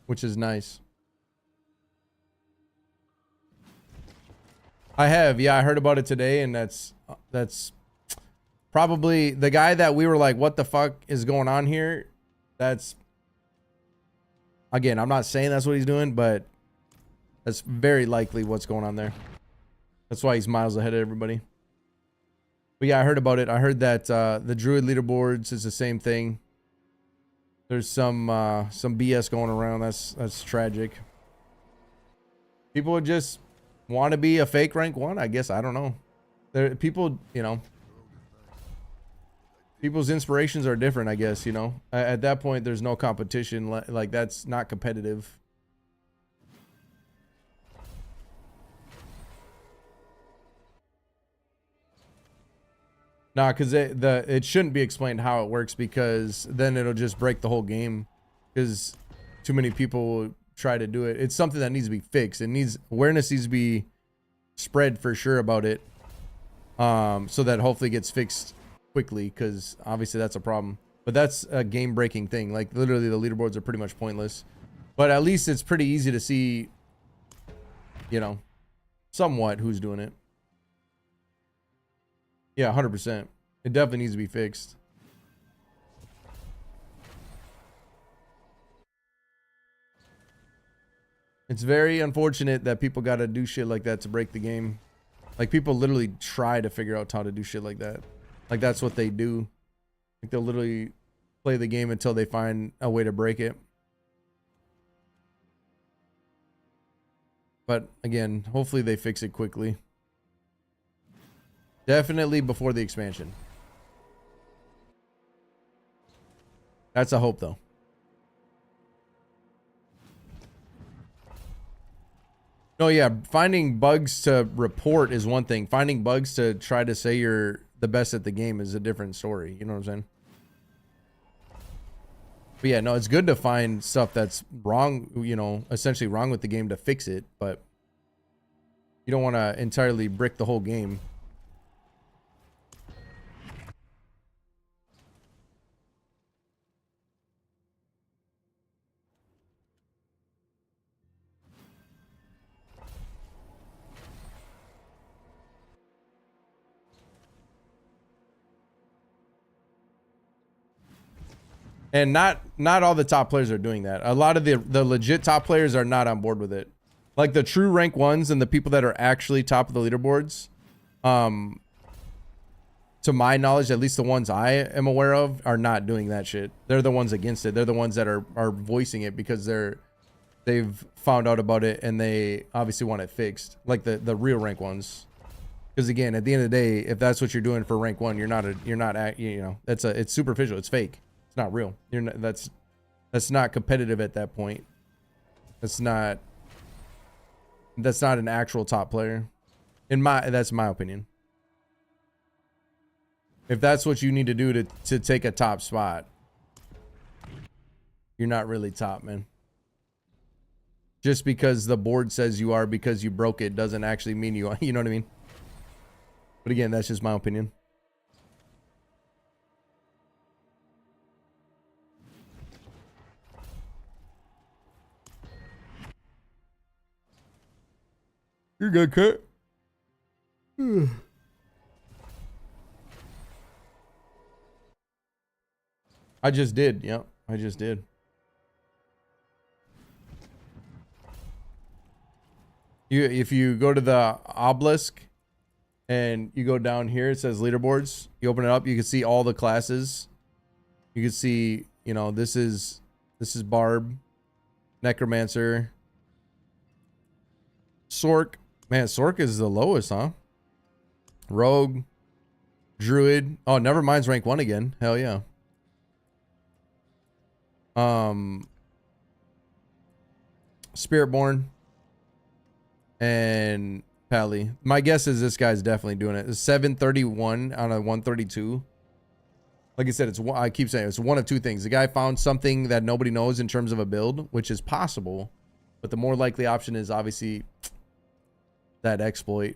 Which is nice. I have. Yeah, I heard about it today, and that's probably the guy that we were like, what the fuck is going on here? That's, again, I'm not saying that's what he's doing, but that's very likely what's going on there. That's why he's miles ahead of everybody. But yeah, I heard about it. I heard that the Druid leaderboards is the same thing. There's some BS going around. That's tragic. People would just want to be a fake rank 1, I guess. I don't know. People, you know, people's inspirations are different, I guess, you know. At that point, there's no competition. Like, that's not competitive. Nah, because it shouldn't be explained how it works, because then it'll just break the whole game, because too many people will try to do it. It's something that needs to be fixed. Awareness needs to be spread for sure about it, so that hopefully gets fixed quickly, because obviously that's a problem. But that's a game breaking thing. Like, literally the leaderboards are pretty much pointless, but at least it's pretty easy to see, you know, somewhat who's doing it. Yeah, 100%. It definitely needs to be fixed. It's very unfortunate that people got to do shit like that to break the game. Like, people literally try to figure out how to do shit like that. Like, that's what they do. Like, they'll literally play the game until they find a way to break it. But again, hopefully they fix it quickly. Definitely before the expansion. That's a hope, though. No, yeah, finding bugs to report is one thing. Finding bugs to try to say you're the best at the game is a different story. You know what I'm saying? But yeah, no, it's good to find stuff that's wrong, you know, essentially wrong with the game to fix it, but you don't want to entirely brick the whole game. And not all the top players are doing that. A lot of the legit top players are not on board with it. Like the true rank ones and the people that are actually top of the leaderboards, to my knowledge, at least the ones I am aware of, are not doing that shit. They're the ones against it. They're the ones that are voicing it because they've found out about it and they obviously want it fixed. Like the real rank ones. Because again, at the end of the day, if that's what you're doing for rank 1, it's superficial, it's fake. It's not real. That's not competitive at that point. That's not an actual top player. That's my opinion. If that's what you need to do to take a top spot, you're not really top, man. Just because the board says you are because you broke it doesn't actually mean you are. You know what I mean? But again, that's just my opinion. You're good, Kurt. I just did. Yep, I just did. If you go to the obelisk and you go down here, it says leaderboards. You open it up, you can see all the classes. You can see, you know, this is Barb, Necromancer, Sork. Man, Sork is the lowest, huh? Rogue, Druid. Oh, Nevermind's rank 1 again. Hell yeah. Spiritborn and Pally. My guess is this guy's definitely doing it. It's 731 on a 132. Like I said, I keep saying it's one of two things. The guy found something that nobody knows in terms of a build, which is possible, but the more likely option is obviously that exploit,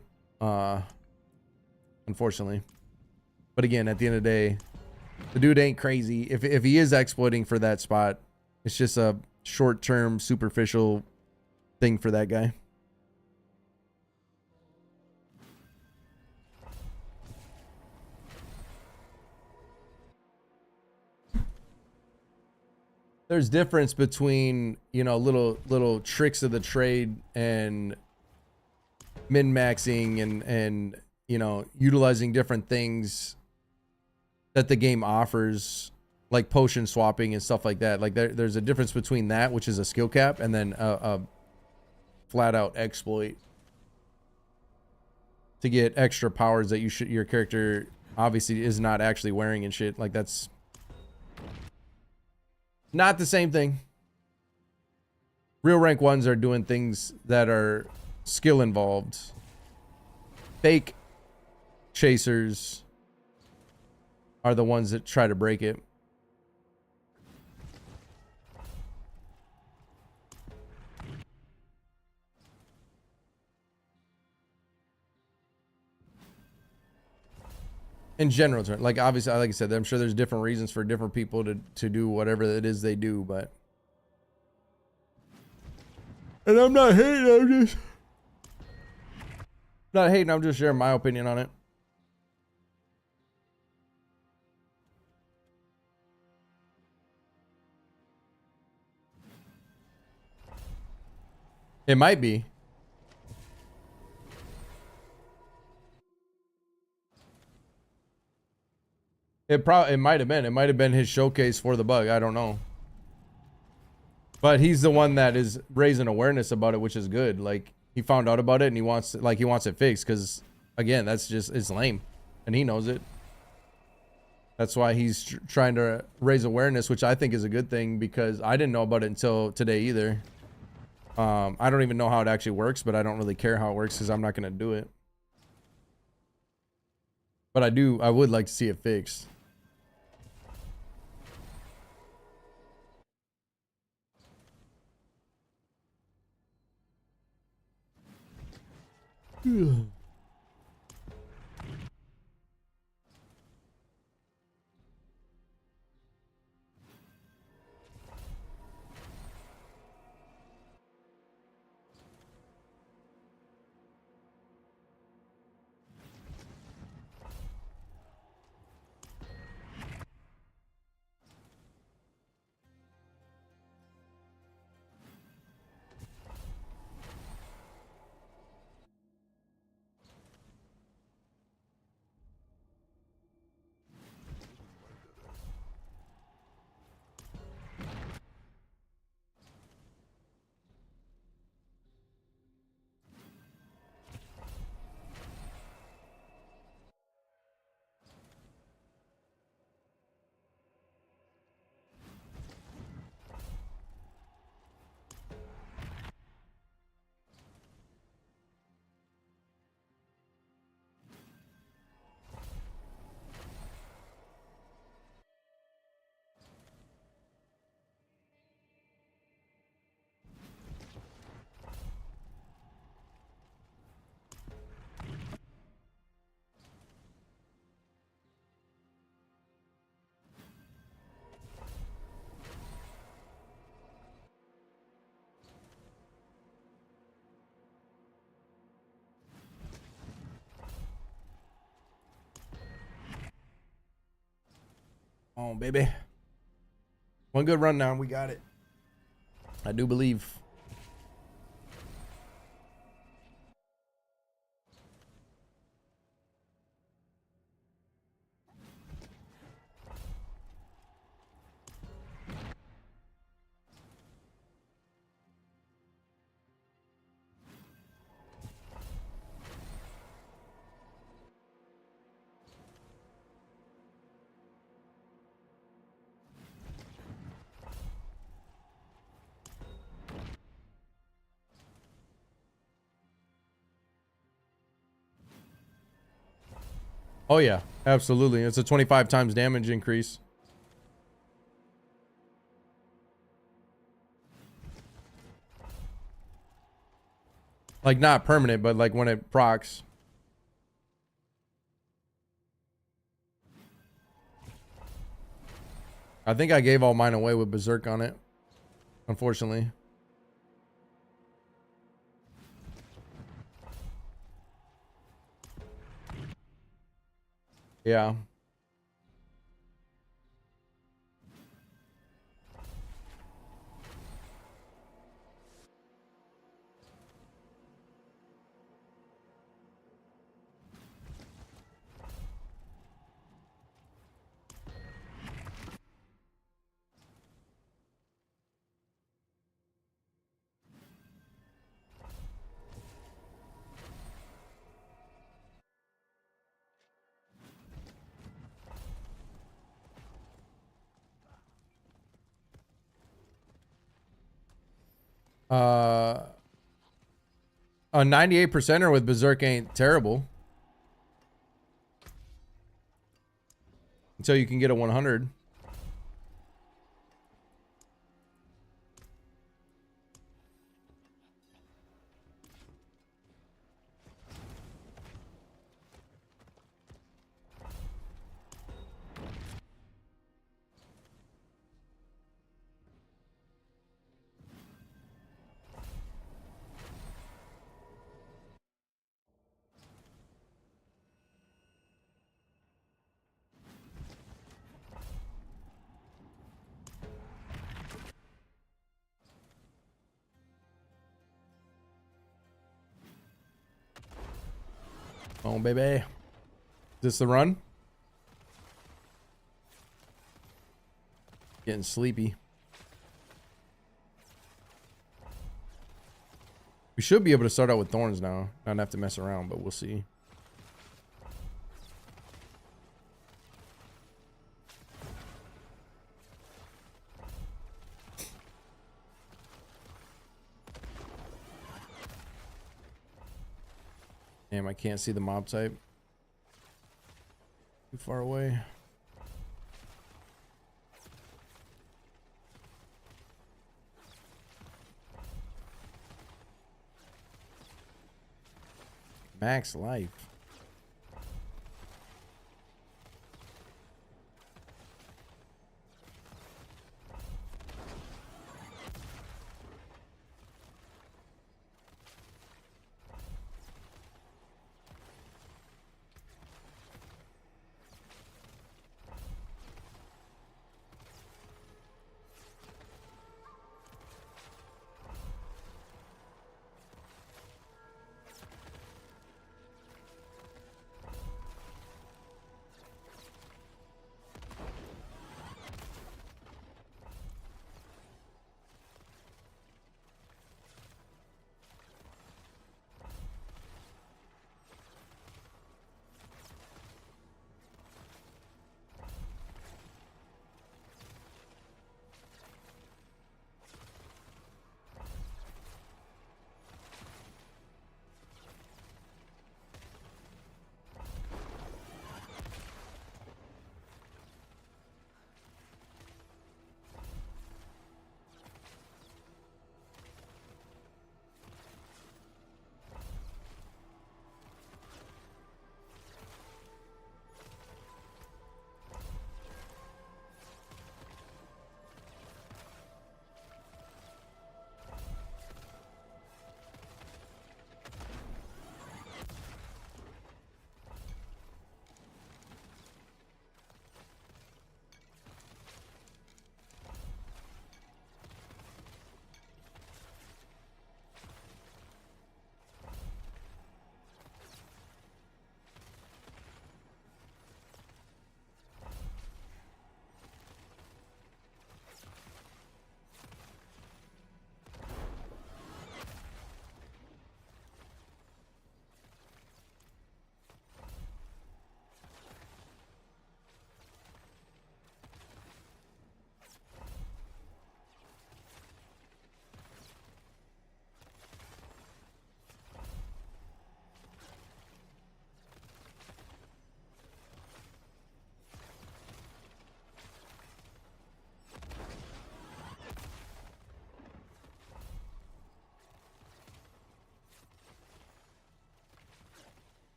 unfortunately. But again, at the end of the day, the dude ain't crazy. If he is exploiting for that spot, it's just a short-term, superficial thing for that guy. There's difference between, you know, little tricks of the trade and min-maxing and you know, utilizing different things that the game offers, like potion swapping and stuff like that. Like there's a difference between that, which is a skill cap, and then a flat out exploit to get extra powers that your character obviously is not actually wearing and shit. Like that's not the same thing. Real rank 1s are doing things that are skill involved. Fake chasers are the ones that try to break it. In general terms, like obviously, like I said, I'm sure there's different reasons for different people to do whatever it is they do, but. And I'm not hating, I'm just sharing my opinion on it. It might be. It might have been. It might have been his showcase for the bug. I don't know. But he's the one that is raising awareness about it, which is good. Like, he found out about it and he wants it fixed, because again, that's just, it's lame, and he knows it. That's why he's trying to raise awareness, which I think is a good thing, because I didn't know about it until today either. I don't even know how it actually works, but I don't really care how it works because I'm not going to do it. But I would like to see it fixed. Oh, baby. One good run now. We got it. I do believe. Oh yeah, absolutely. It's a 25 times damage increase. Like, not permanent, but like when it procs. I think I gave all mine away with Berserk on it, unfortunately. Yeah. A 98%er with Berserk ain't terrible. Until you can get a 100. Oh, baby. Is this the run? Getting sleepy. We should be able to start out with thorns now. Not have to mess around, but we'll see. Damn, I can't see the mob type. Too far away. Max life.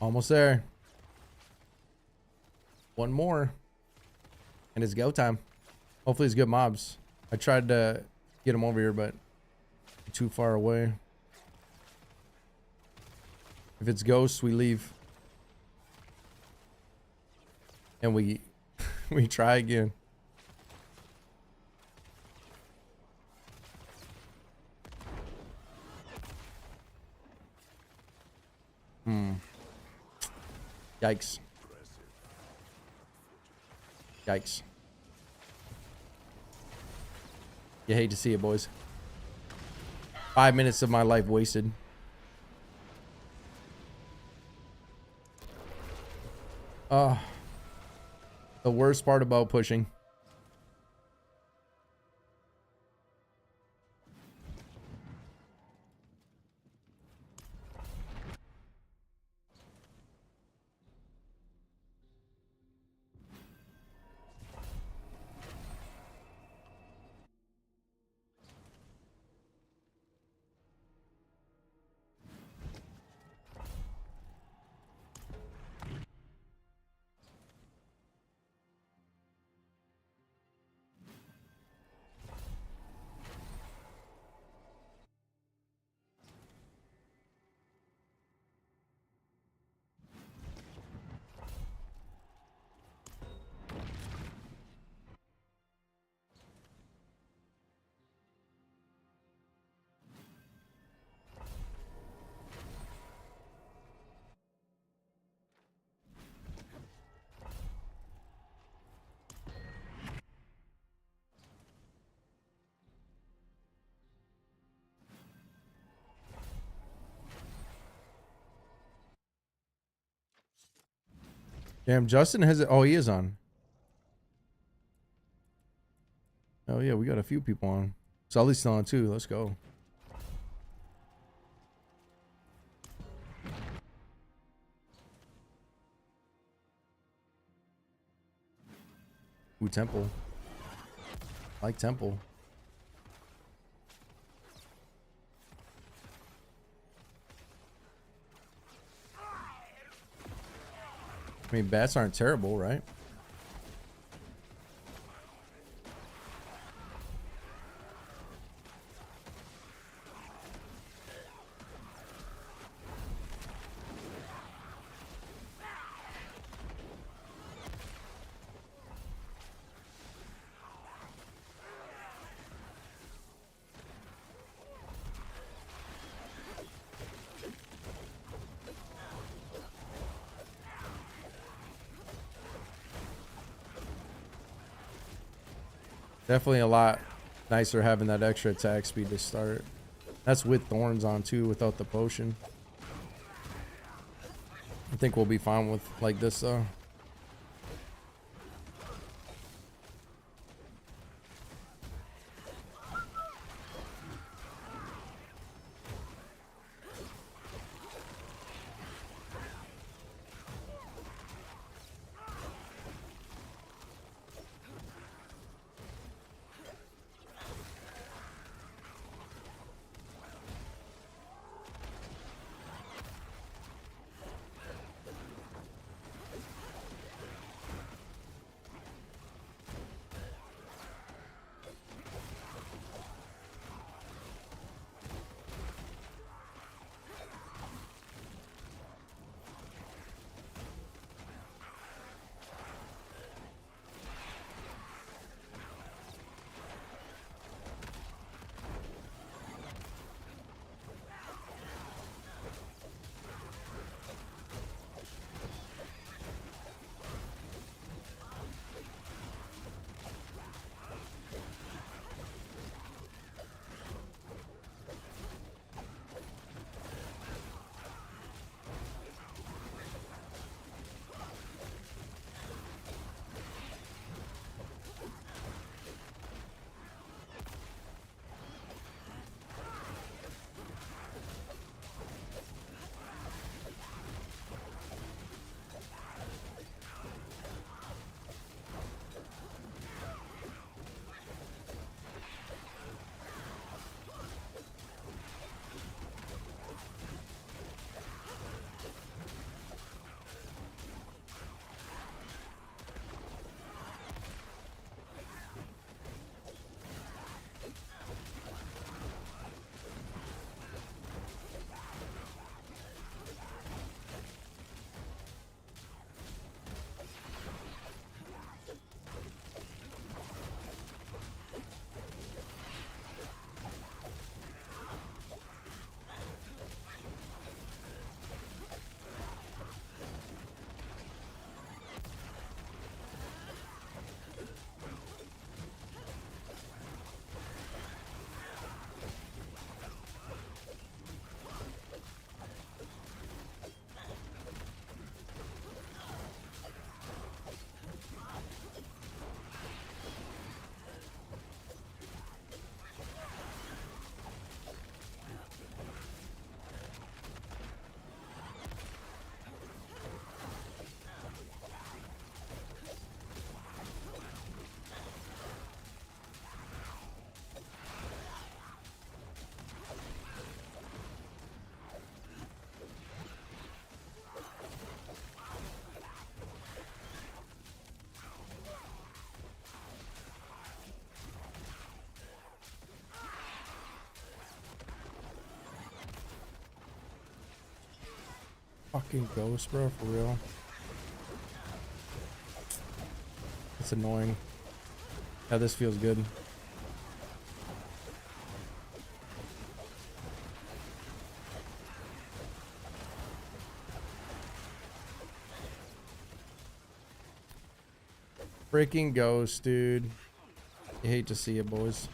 Almost there. One more. And it's go time. Hopefully it's good mobs. I tried to get them over here, but too far away. If it's ghosts, we leave. And we we try again. Yikes. Yikes. You hate to see it, boys. 5 minutes of my life wasted. The worst part about pushing. Damn, Justin has it. Oh, he is on. Oh yeah, we got a few people on. Sully's still on too. Let's go. Ooh, Temple. I like Temple. I mean, bats aren't terrible, right? Definitely a lot nicer having that extra attack speed to start. That's with thorns on too, without the potion. I think we'll be fine with like this though. Fucking ghost, bro, for real. It's annoying. Yeah, this feels good. Freaking ghost, dude. You hate to see it, boys.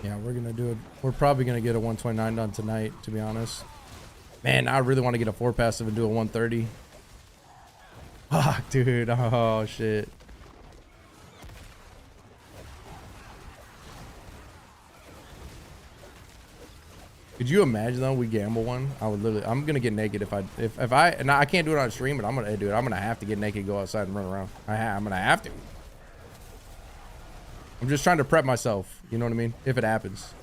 Yeah, we're gonna do it. We're probably gonna get a 129 done tonight, to be honest. Man, I really want to get a 4 passive and do a 130. Fuck, dude. Oh, shit. Could you imagine though we gamble one? I would literally. I'm gonna get naked if I. And I can't do it on stream, but I'm gonna do it. I'm gonna have to get naked, go outside and run around. I'm gonna have to. I'm just trying to prep myself. You know what I mean? If it happens.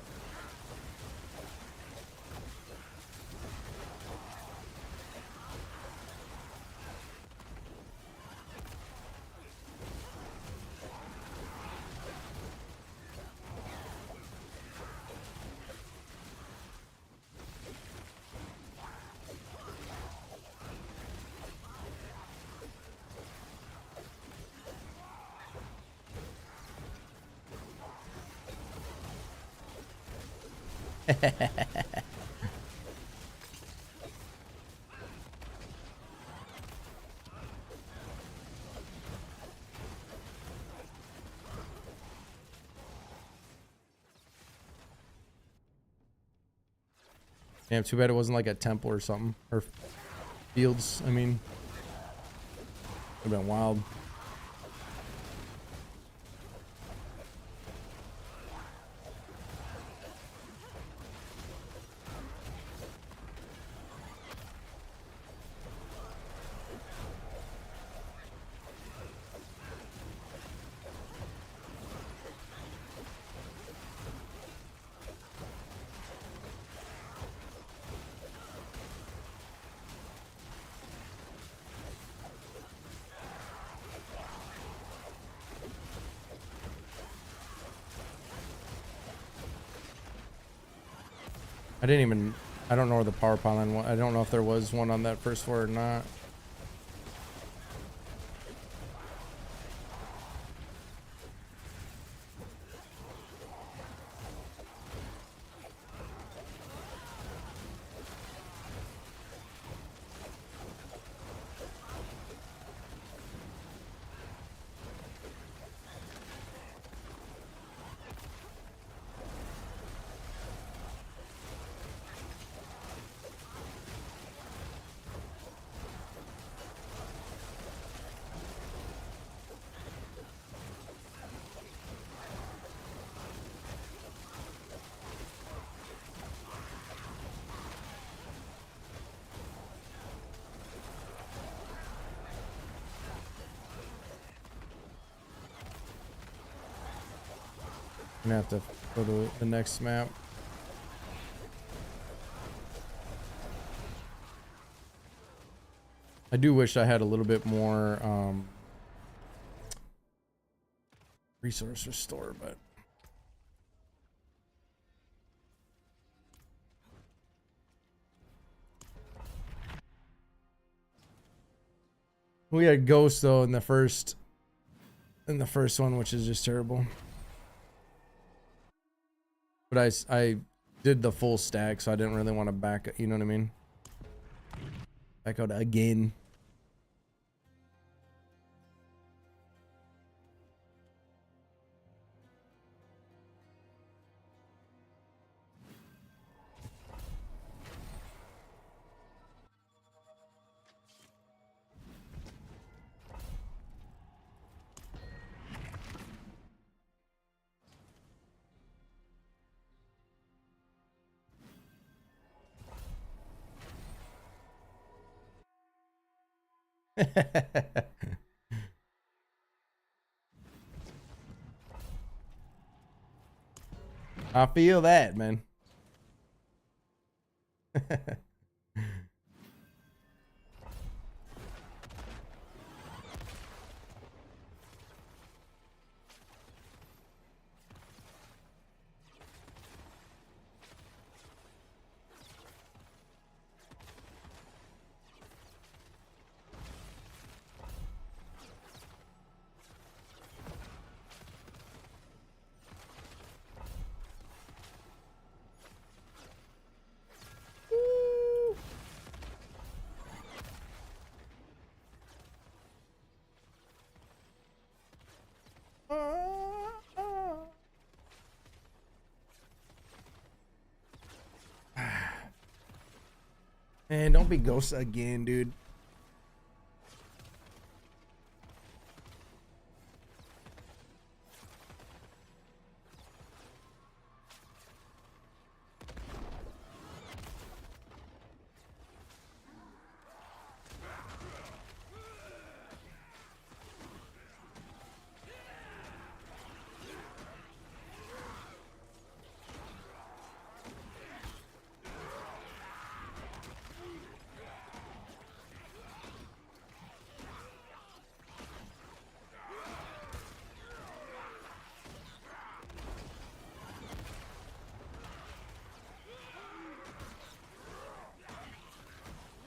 Damn, too bad it wasn't like a temple or something. Or fields, I mean. Would have been wild. I don't know where the power pylon was. I don't know if there was one on that first floor or not. I'm gonna have to go to the next map. I do wish I had a little bit more resource restore, but we had Ghost though in the first one, which is just terrible. But I did the full stack, so I didn't really want to back, you know what I mean? Back out again. I feel that, man. Man, don't be ghost again, dude.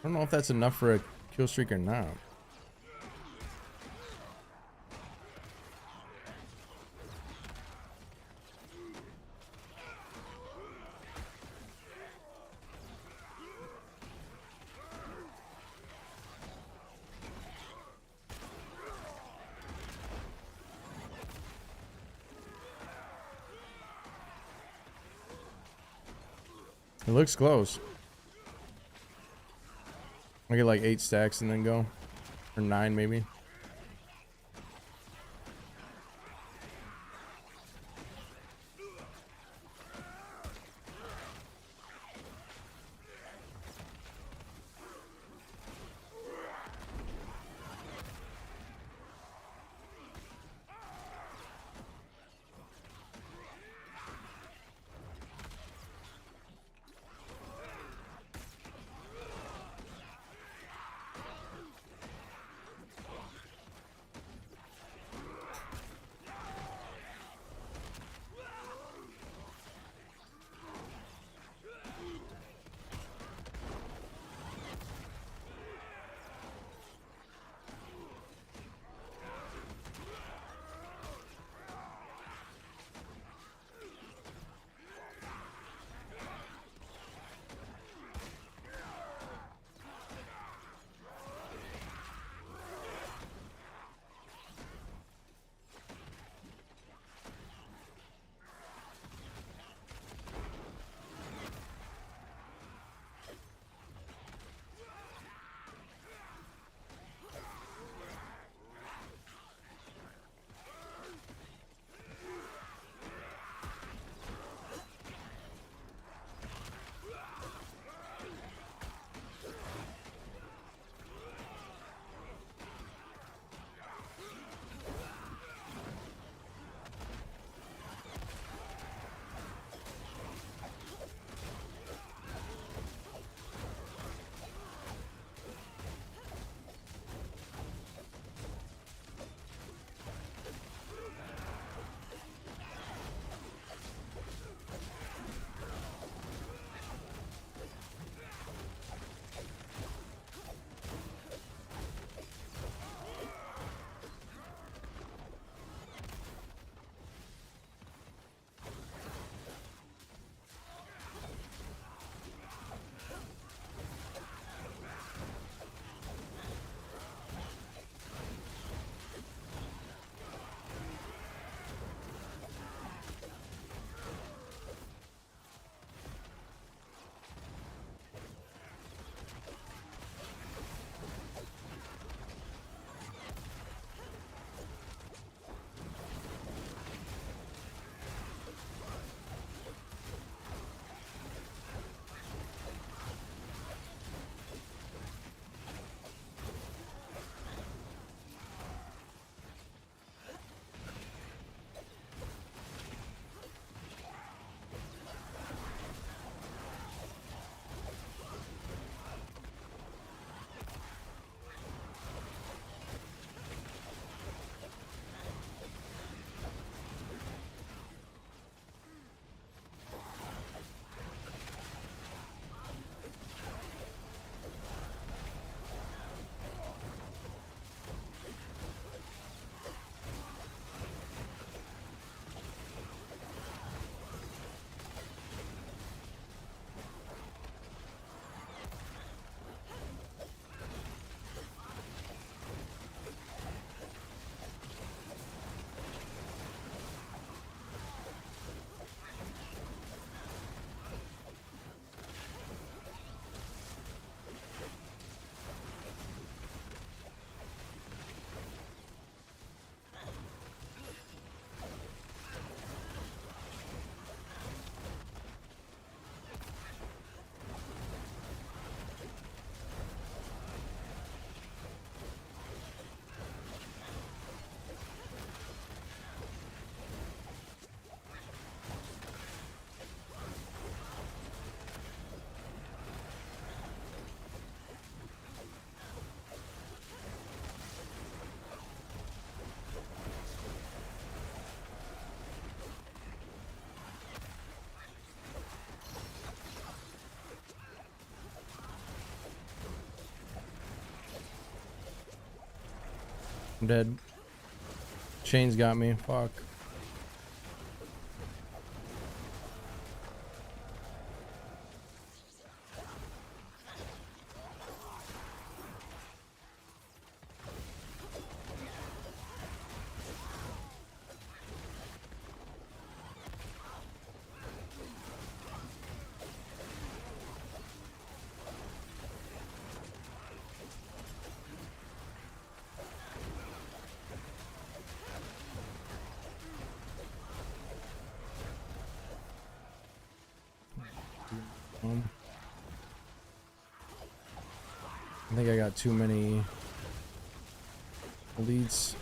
I don't know if that's enough for a kill streak or not. It looks close. I get like 8 stacks and then go, or 9 maybe. I'm dead. Chains got me. Fuck. I think I got too many elites.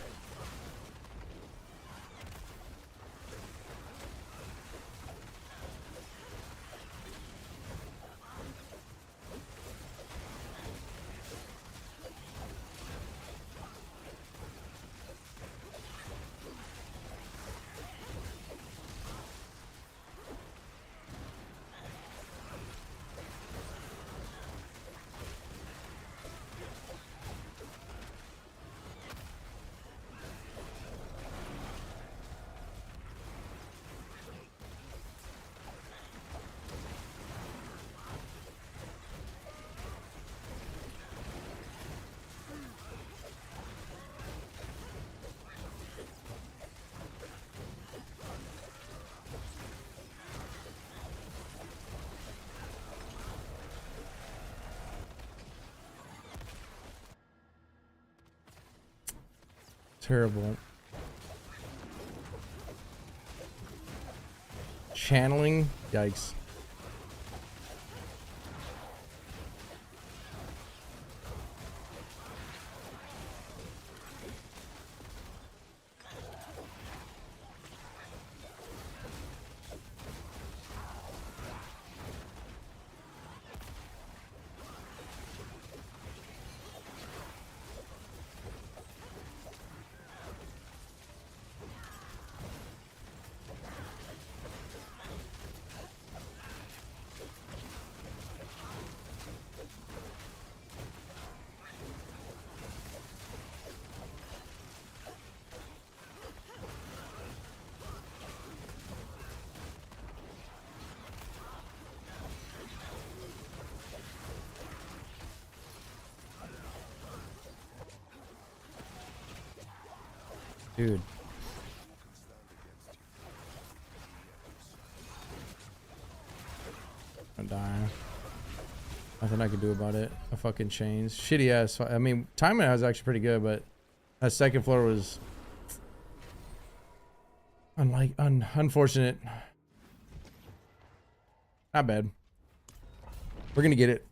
Terrible. Channeling? Yikes. Dude. I'm dying. Nothing I could do about it. A fucking chains. Shitty ass. I mean, timing was actually pretty good, but that second floor was unfortunate. Not bad. We're gonna get it.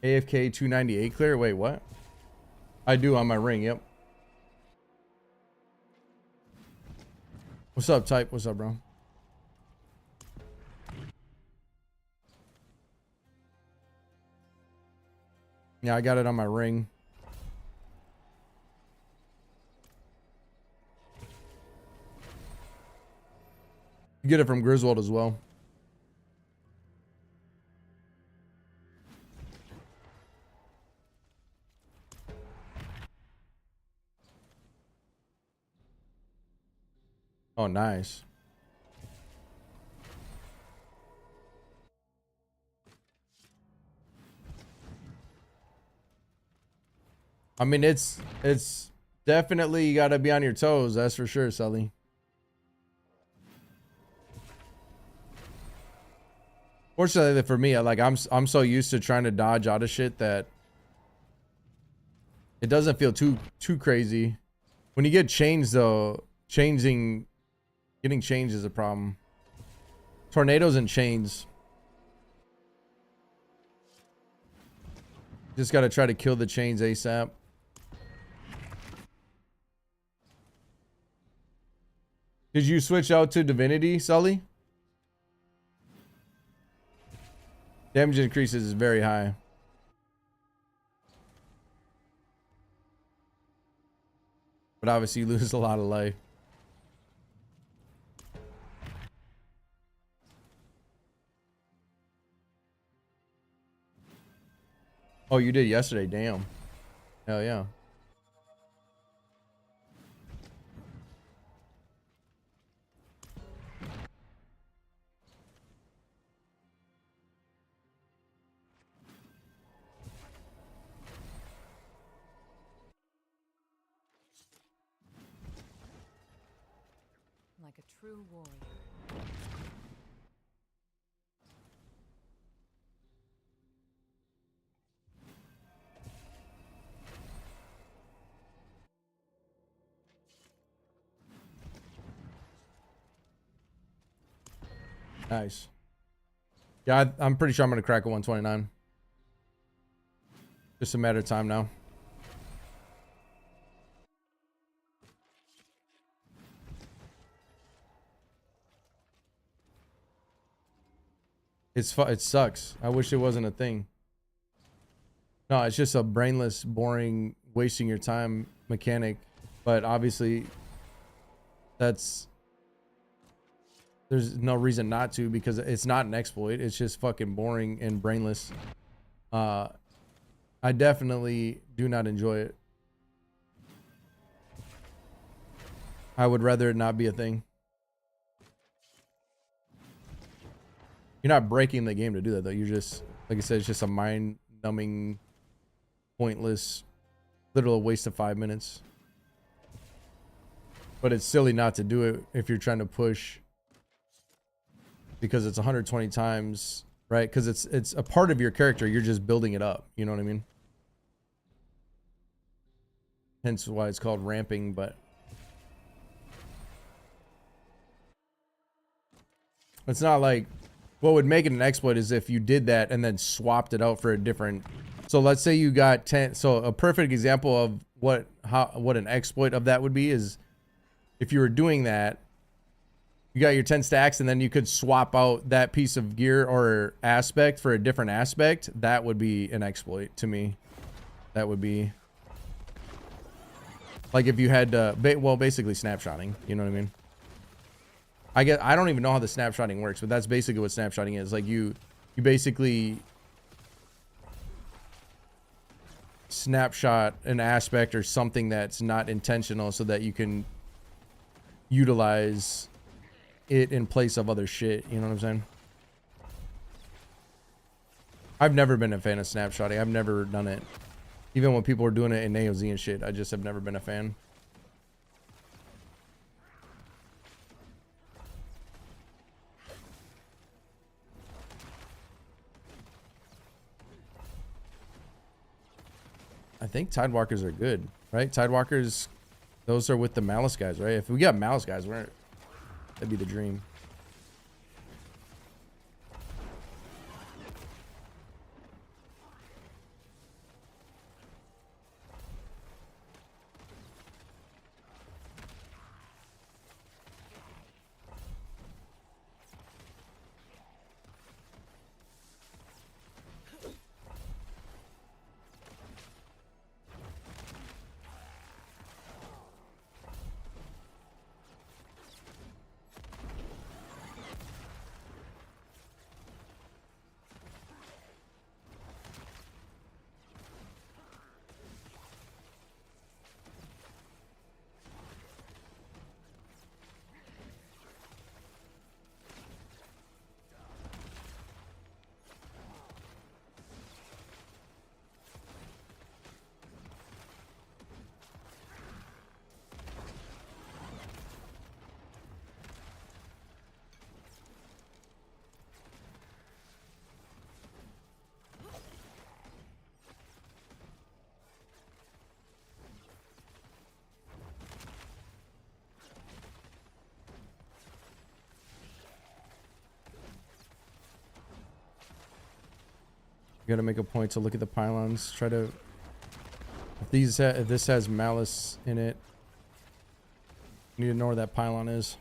AFK 298 clear? Wait, what? I do on my ring, yep. What's up, Type? What's up, bro? Yeah, I got it on my ring. You get it from Griswold as well. Oh, nice. I mean, it's definitely, you gotta be on your toes, that's for sure, Sully. Fortunately for me, I'm so used to trying to dodge out of shit that it doesn't feel too crazy. When you get changed though, getting changed is a problem. Tornadoes and chains. Just gotta try to kill the chains ASAP. Did you switch out to Divinity, Sully? Damage increases is very high. But obviously you lose a lot of life. Oh, you did yesterday. Damn. Hell yeah. Like a true warrior. Nice. Yeah, I'm pretty sure I'm gonna crack a 129. Just a matter of time now. It sucks. I wish it wasn't a thing. No, it's just a brainless, boring, wasting your time mechanic. But obviously, there's no reason not to, because it's not an exploit. It's just fucking boring and brainless. I definitely do not enjoy it. I would rather it not be a thing. You're not breaking the game to do that, though. You're just, like I said, it's just a mind-numbing, pointless, literal waste of 5 minutes. But it's silly not to do it if you're trying to push, because it's 120 times, right? Because it's a part of your character. You're just building it up. You know what I mean? Hence why it's called ramping, but it's not like, what would make it an exploit is if you did that and then swapped it out for a different. So let's say you got 10. So a perfect example of what an exploit of that would be is if you were doing that, you got your 10 stacks and then you could swap out that piece of gear or aspect for a different aspect. That would be an exploit to me. That would be like if you had well, basically snapshotting, you know what I mean? I don't even know how the snapshotting works, but that's basically what snapshotting is. Like you basically snapshot an aspect or something that's not intentional so that you can utilize it in place of other shit. You know what I'm saying? I've never been a fan of snapshotting. I've never done it. Even when people were doing it in AOZ and shit, I just have never been a fan. I think Tidewalkers are good, right? Tidewalkers, those are with the Malice guys, right? If we got Malice guys, that'd be the dream. You gotta make a point to look at the pylons. Try to, if this has Malice in it, you need to know where that pylon is.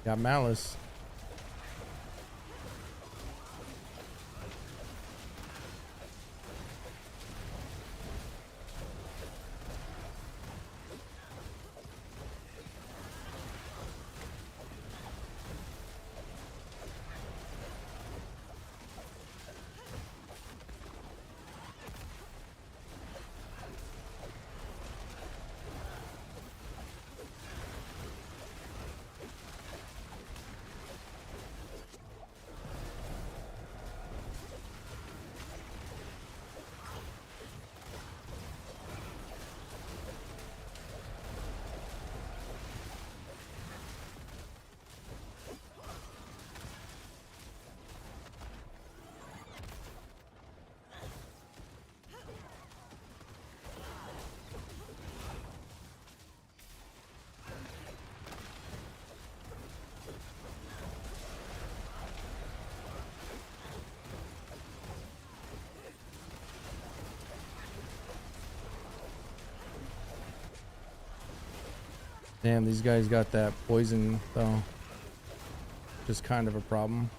Got malice. Damn, these guys got that poison though. Just kind of a problem.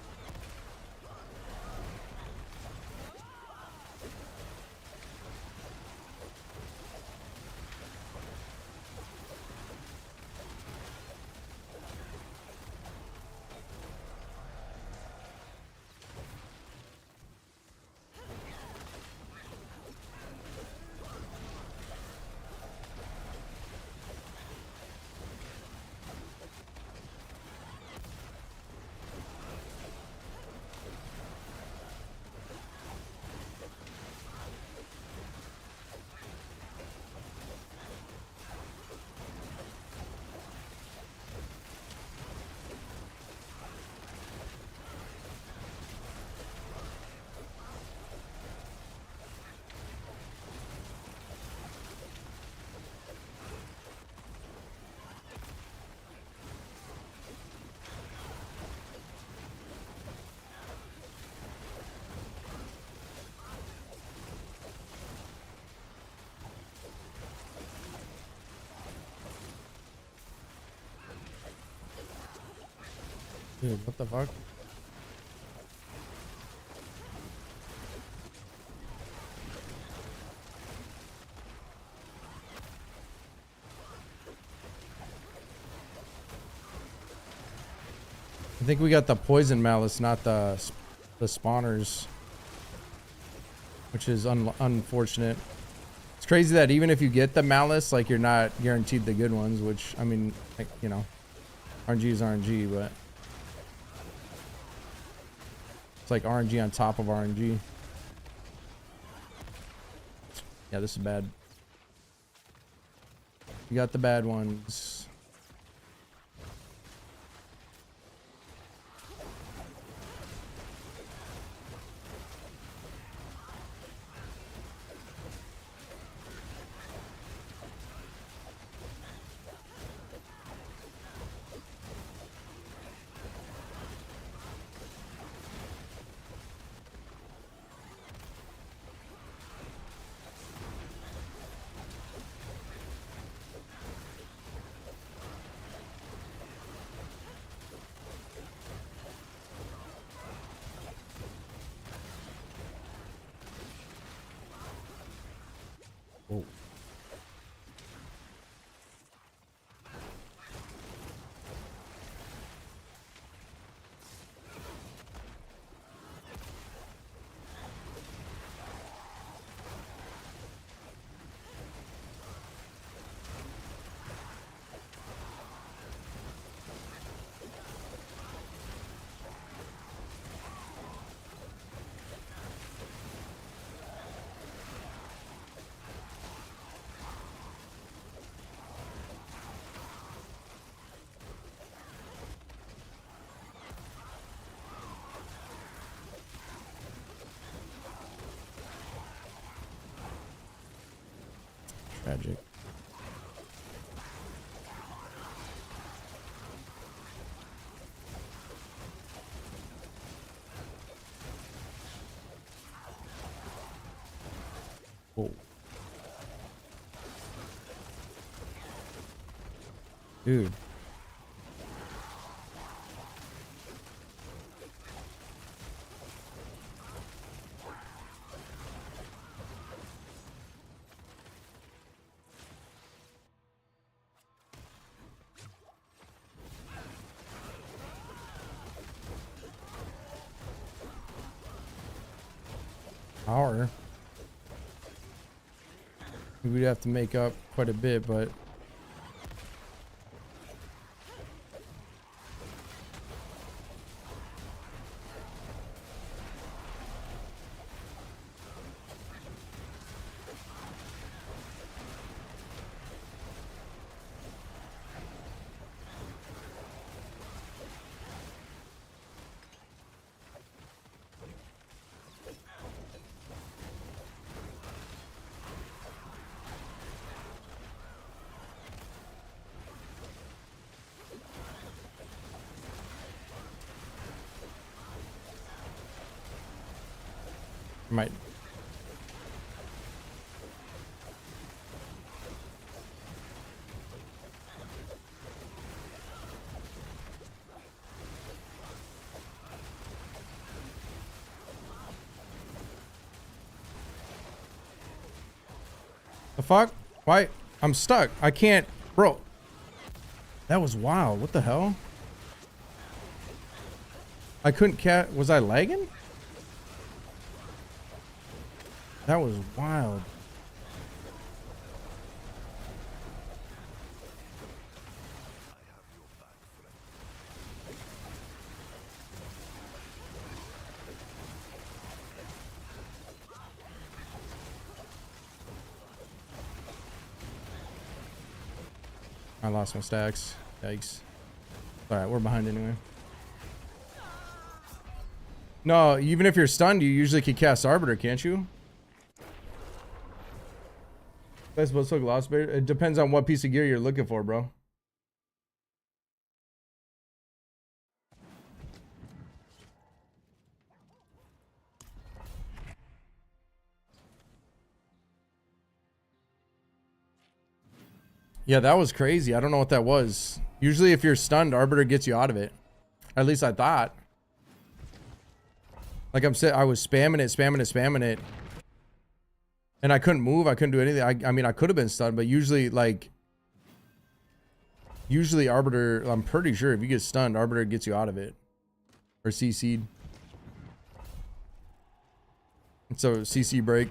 Dude, what the fuck? I think we got the poison malice, not the spawners, which is unfortunate. It's crazy that even if you get the malice, like, you're not guaranteed the good ones, which, I mean, like, you know, RNG is RNG, but it's like RNG on top of RNG. Yeah, this is bad. You got the bad ones. Oh. Tragic. Oh. Dude. Hour. We'd have to make up quite a bit, but might. The fuck? Why? I'm stuck. I can't, bro. That was wild. What the hell? I couldn't was I lagging? That was wild. I lost my stacks. Yikes. Alright, we're behind anyway. No, even if you're stunned, you usually can cast Arbiter, can't you? That's supposed to look lost, but it depends on what piece of gear you're looking for, bro. Yeah, that was crazy. I don't know what that was. Usually if you're stunned, Arbiter gets you out of it. At least I thought. Like I'm saying, I was spamming it. And I couldn't move. I couldn't do anything. I mean, I could have been stunned, but usually, like... Usually Arbiter, I'm pretty sure if you get stunned, Arbiter gets you out of it. Or CC'd. So, CC break.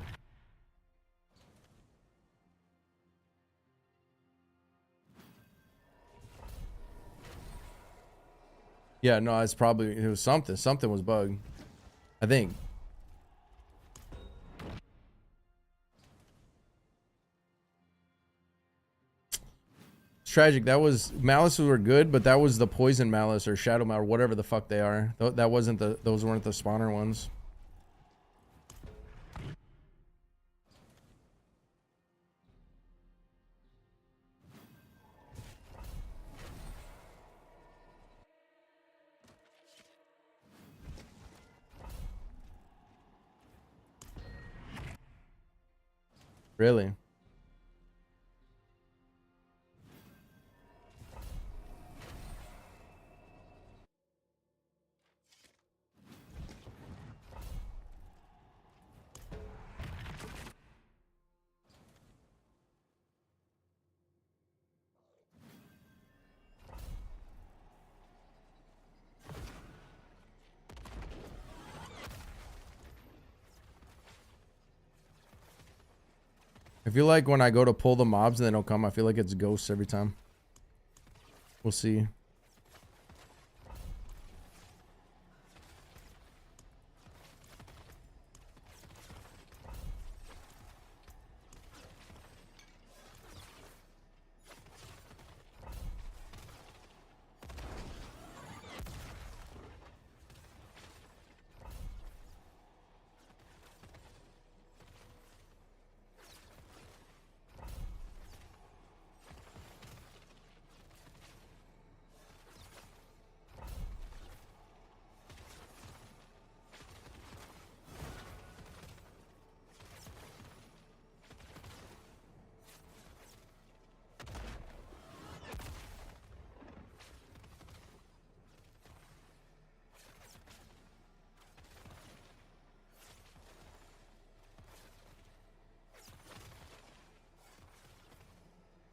Yeah, no, it's probably, it was something. Something was bugged. I think. It's tragic. That was, Malices were good, but that was the Poison Malice or Shadow Malice or whatever the fuck they are. That wasn't the, those weren't the spawner ones. Really? I feel like when I go to pull the mobs and they don't come, I feel like it's ghosts every time. We'll see.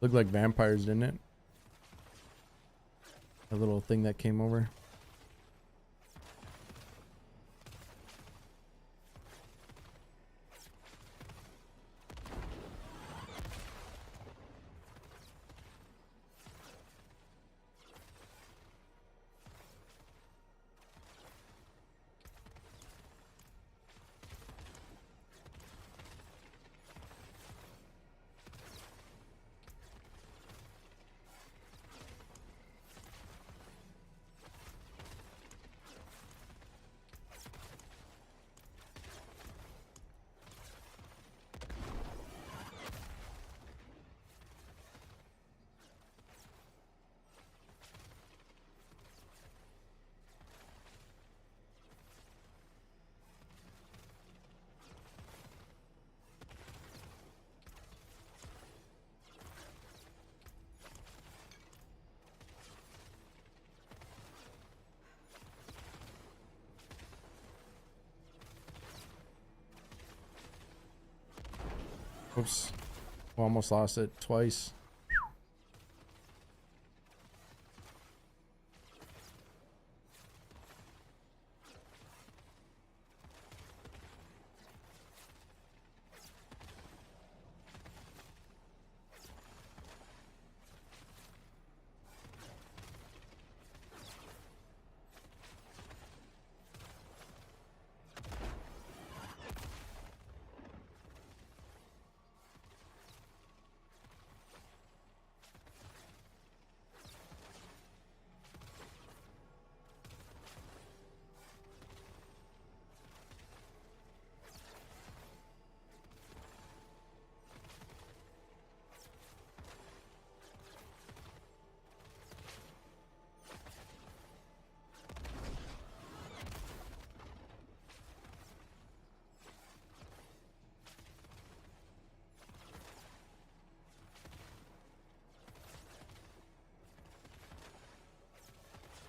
Looked like vampires, didn't it? A little thing that came over. Oops. Almost lost it twice.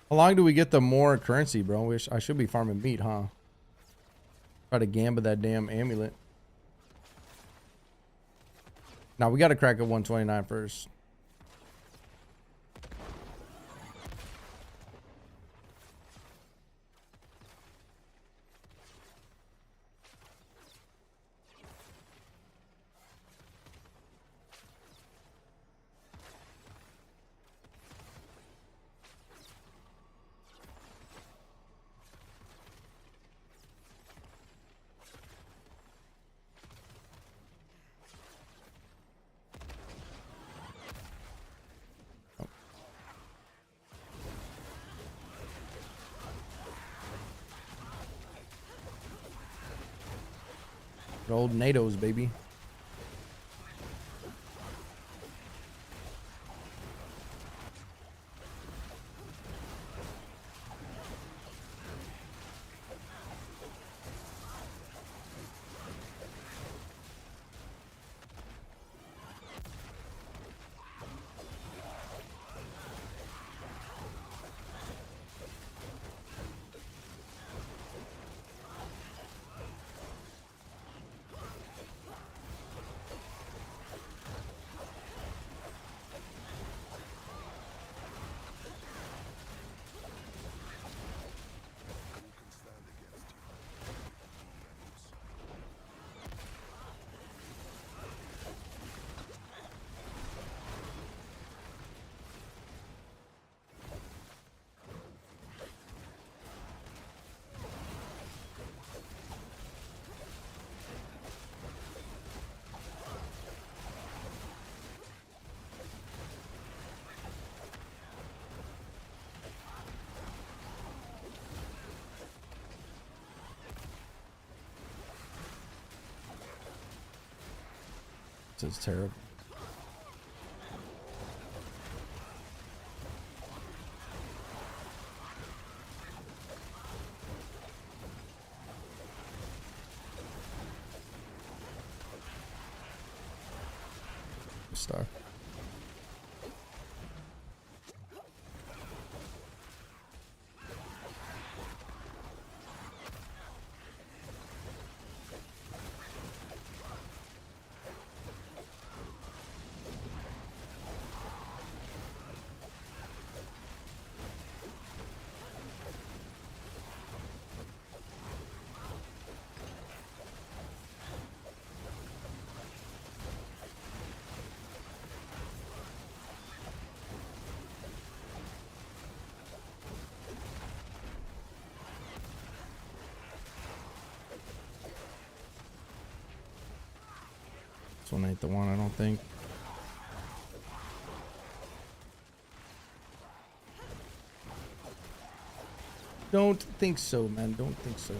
How long do we get the more currency, bro? I should be farming meat, huh? Try to gamble that damn amulet. Now we got to crack at 129 first. Old NATO's, baby. This is terrible. Star. This one ain't the one, I don't think. Don't think so, man. Don't think so.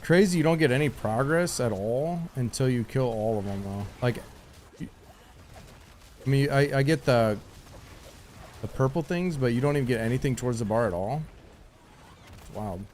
crazy you don't get any progress at all until you kill all of them though. Like, I mean, I get the purple things, but you don't even get anything towards the bar at all. It's wild.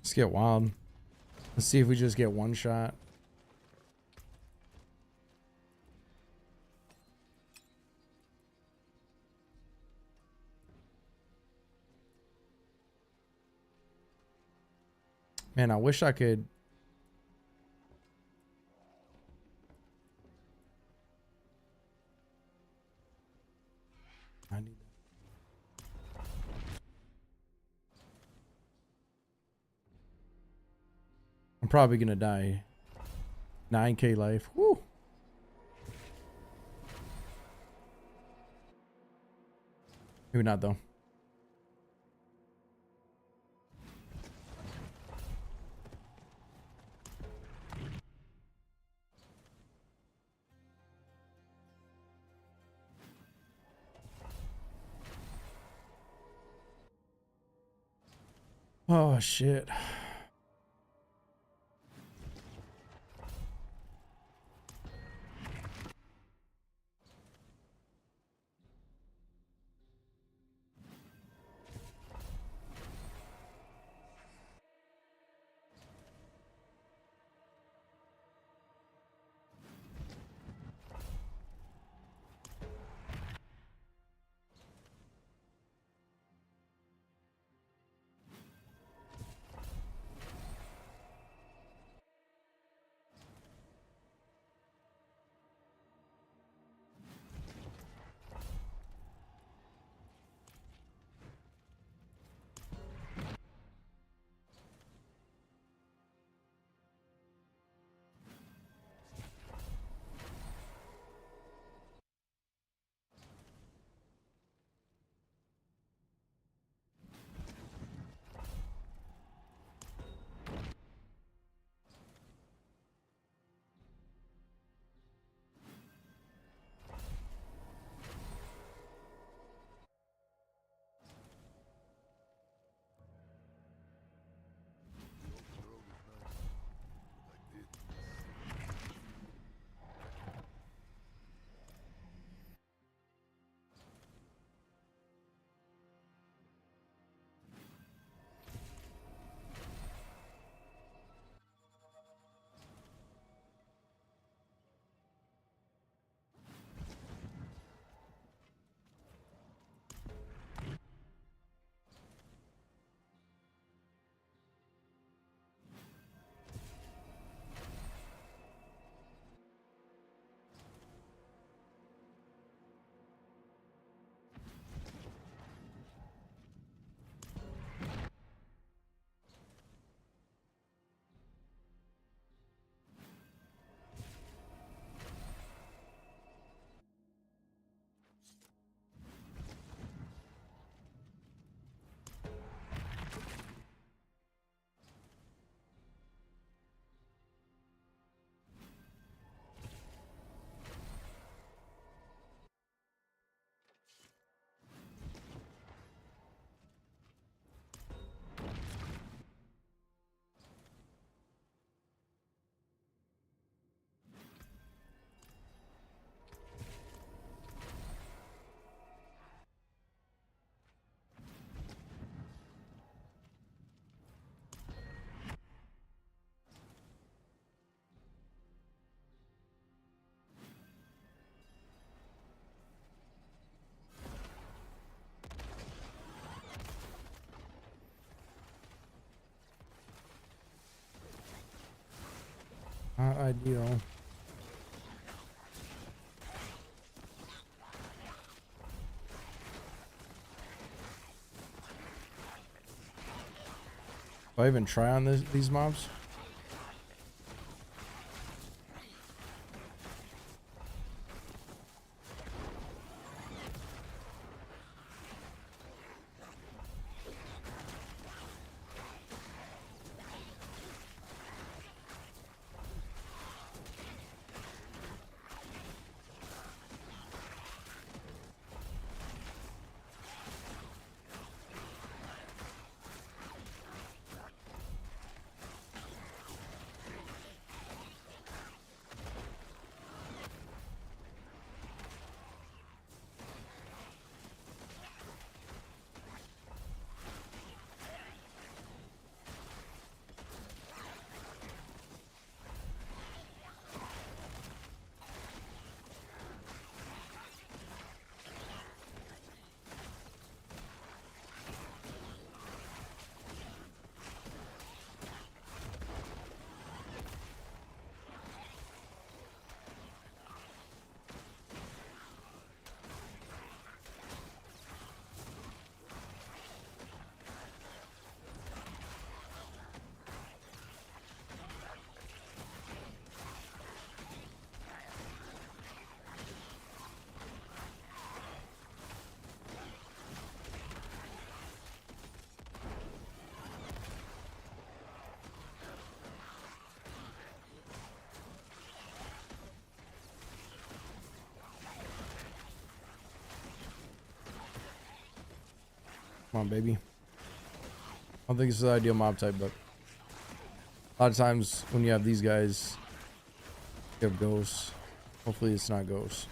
Let's get wild. Let's see if we just get one shot. Man, I wish I could. I need that. I'm probably gonna die. 9K life. Woo. Maybe not though. Oh shit. Not ideal. Do I even try on these mobs? Come on, baby. I don't think this is the ideal mob type, but a lot of times when you have these guys, you have ghosts. Hopefully it's not ghosts.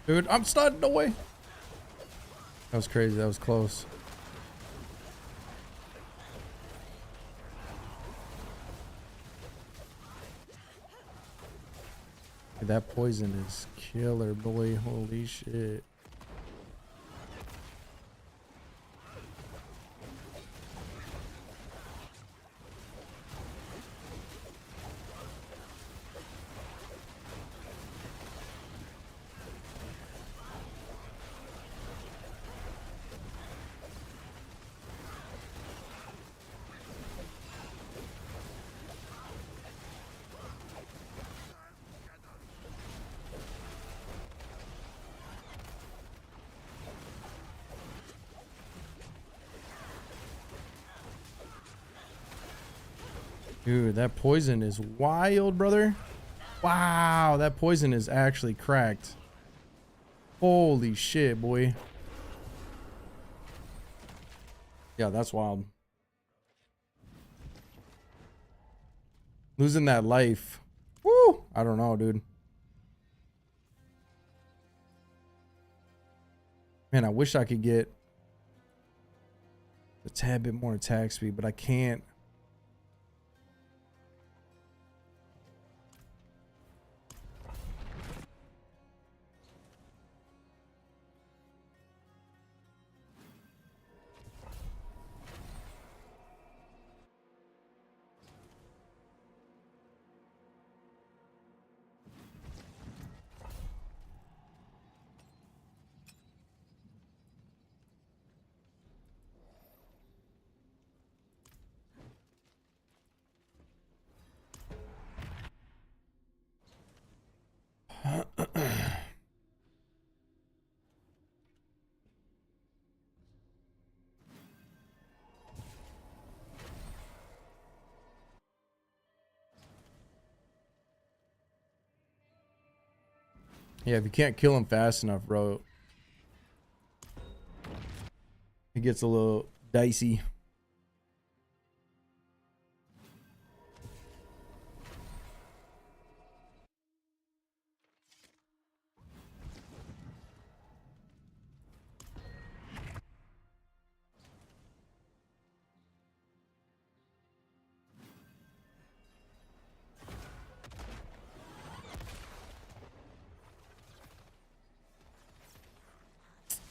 Dude, I'm stunned. No way. That was crazy. That was close. That poison is killer, boy. Holy shit. Dude, that poison is wild, brother. Wow, that poison is actually cracked. Holy shit, boy. Yeah, that's wild. Losing that life. Woo! I don't know, dude. Man, I wish I could get a tad bit more attack speed, but I can't. Yeah, if you can't kill him fast enough, bro, it gets a little dicey.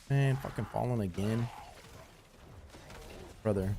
Man, fucking falling again. Brother.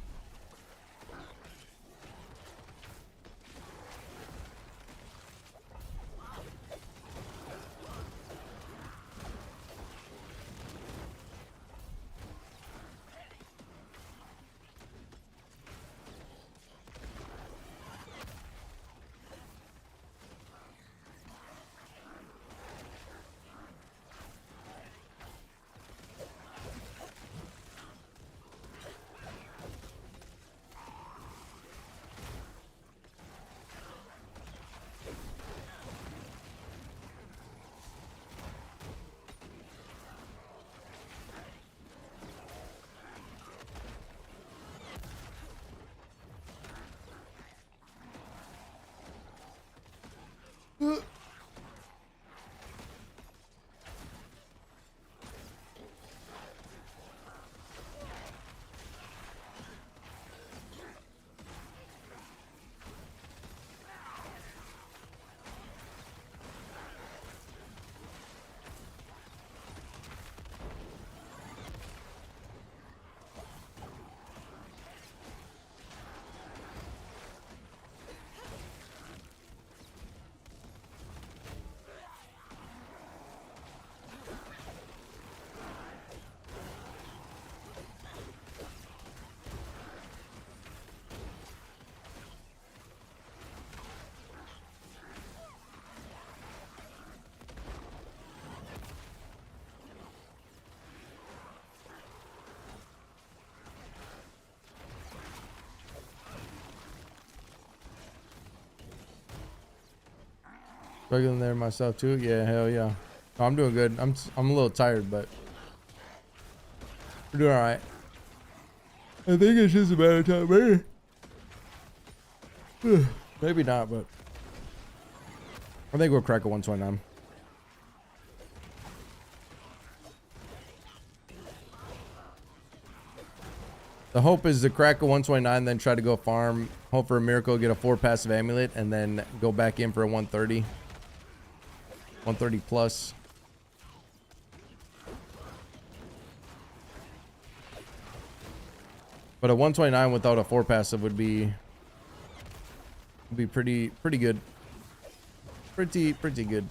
Struggling there myself too. Yeah, hell yeah. No, I'm doing good. I'm a little tired, but we're doing all right. I think it's just a matter of time, maybe. Maybe not, but I think we'll crack a 129. The hope is to crack a 129, then try to go farm, hope for a miracle, get a 4 passive amulet, and then go back in for a 130. 130 plus. But a 129 without a 4 passive would be pretty good. Pretty good.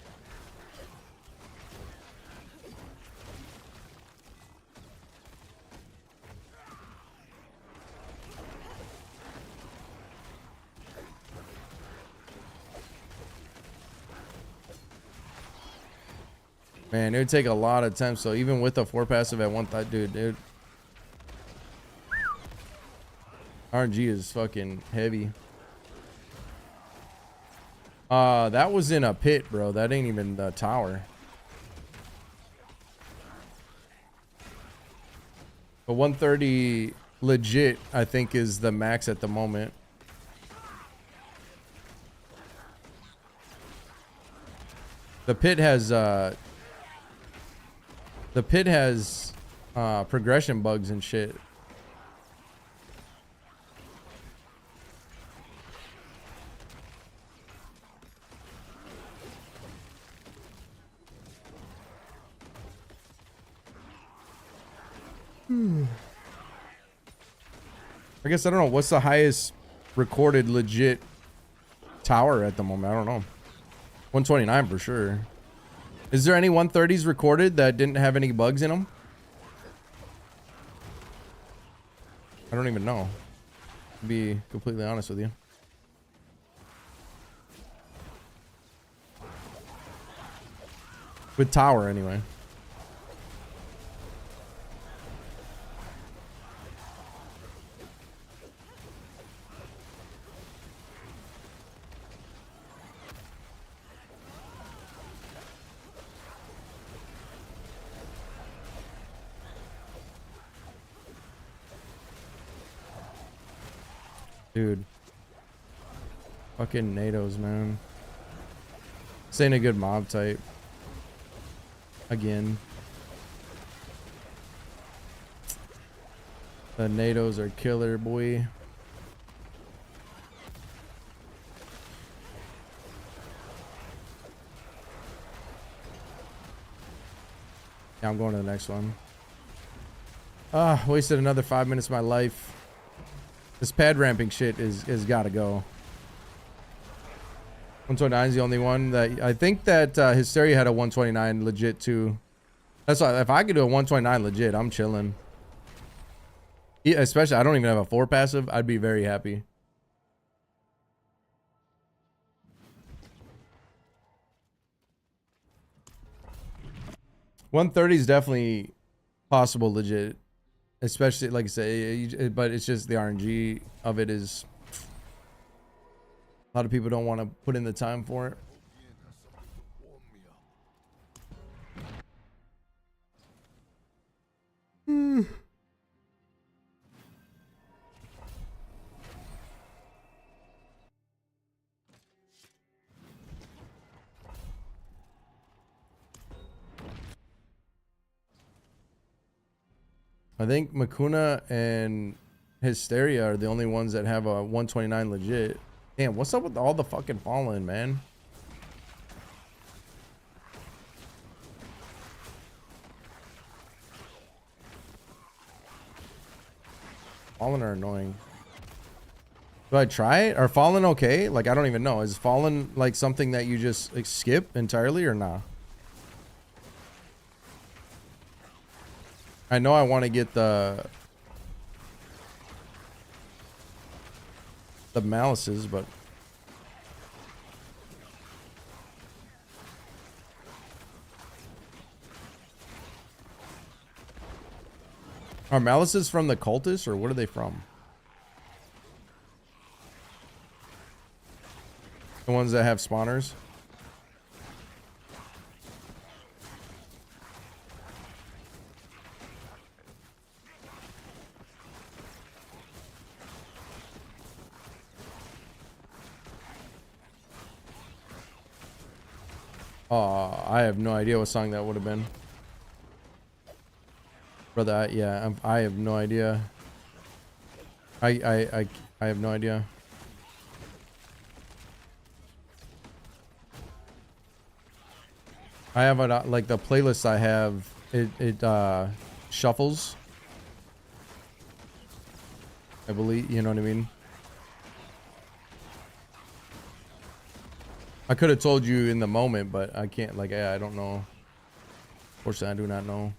Man, it would take a lot of time. So even with a 4 passive at 1 dude, RNG is fucking heavy. That was in a pit, bro. That ain't even the tower. But 130 legit, I think, is the max at the moment. The pit has progression bugs and shit. I guess I don't know what's the highest recorded legit tower at the moment. I don't know. 129 for sure. Is there any 130s recorded that didn't have any bugs in them? I don't even know, to be completely honest with you. With tower anyway. Dude. Fucking NATOs, man. This ain't a good mob type. Again. The NATOs are killer, boy. Yeah, I'm going to the next one. Wasted another 5 minutes of my life. This pad ramping shit is gotta go. 129 is the only one that I think that Hysteria had a 129 legit too. That's why if I could do a 129 legit, I'm chilling. Yeah, especially I don't even have a 4 passive. I'd be very happy. $130 is definitely possible legit. Especially, like I say, but it's just the RNG of it is... A lot of people don't want to put in the time for it. I think Makuna and Hysteria are the only ones that have a 129 legit. Damn, what's up with all the fucking fallen, man? Fallen are annoying. Do I try it? Are Fallen okay? Like, I don't even know. Is Fallen like something that you just like, skip entirely or not? I know I want to get the malices, but are malices from the cultists or what are they from? The ones that have spawners? I have no idea what song that would have been. Brother, yeah, I have no idea. I have no idea. I have a, like the playlist I have, it shuffles. I believe, you know what I mean? I could have told you in the moment, but I can't, like, I don't know. Unfortunately, I do not know.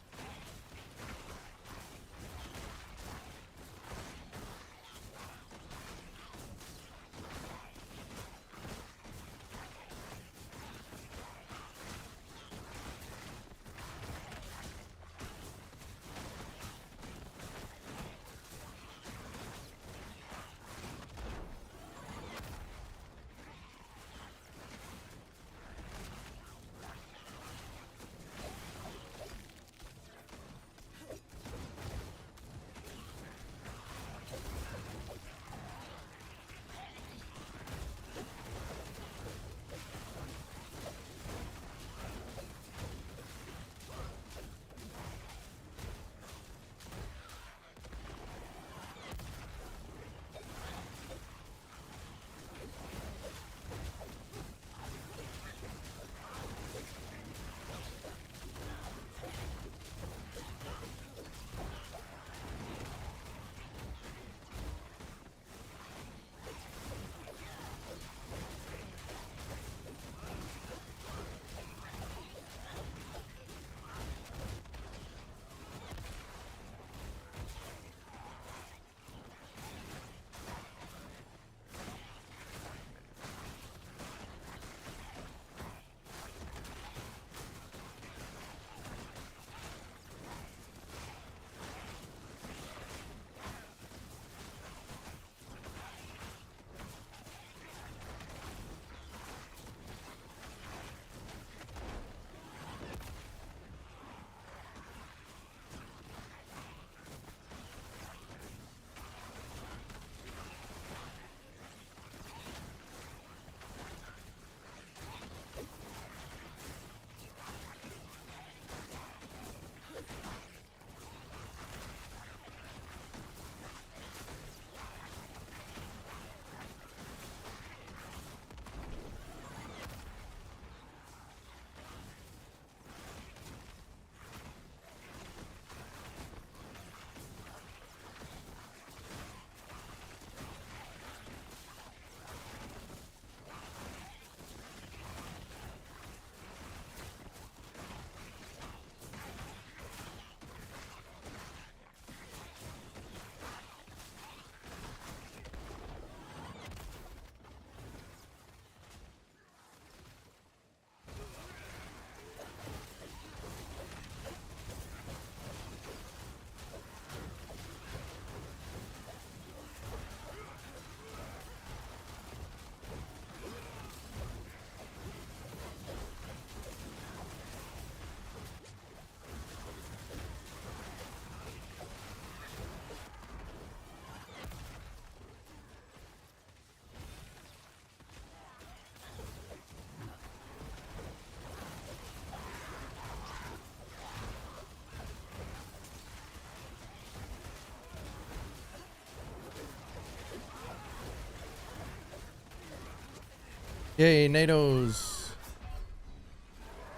Yay, NATOs.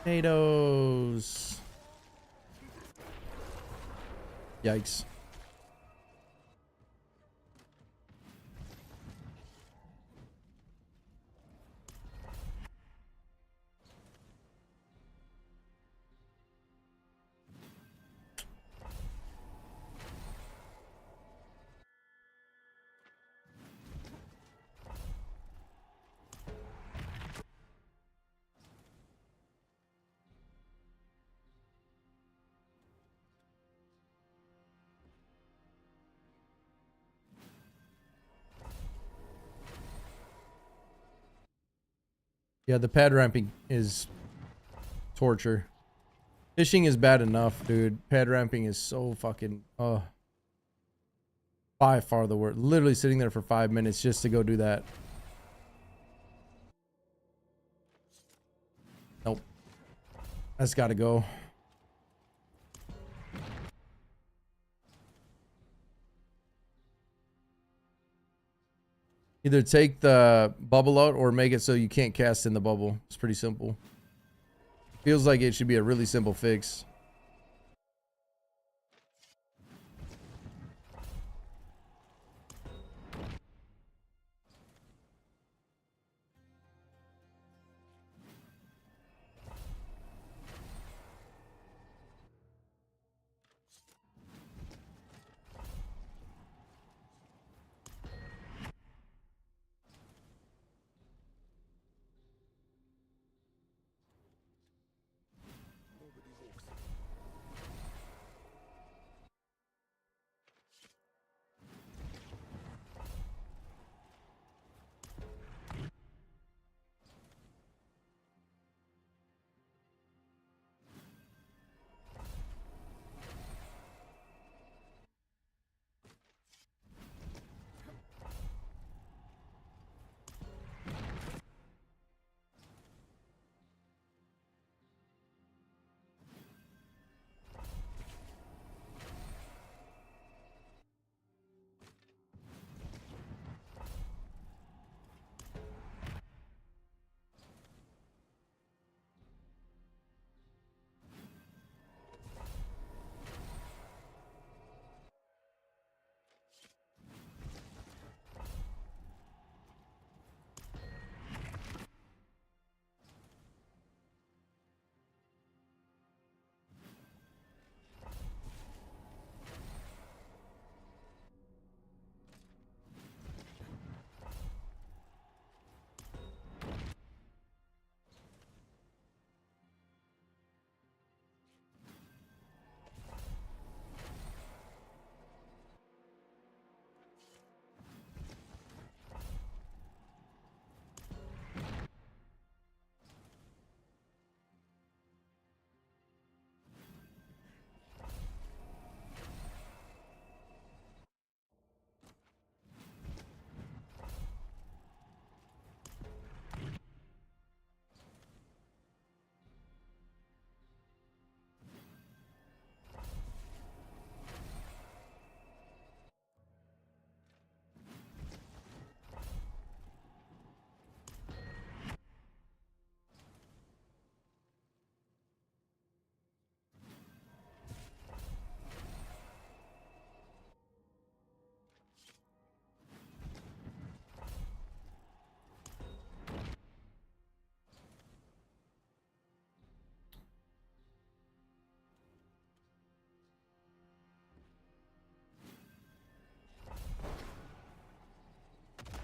NATOs. Yikes. Yeah, the pad ramping is torture. Fishing is bad enough, dude. Pad ramping is so fucking by far the worst. Literally sitting there for 5 minutes just to go do that. Nope. That's gotta go. Either take the bubble out or make it so you can't cast in the bubble. It's pretty simple. Feels like it should be a really simple fix.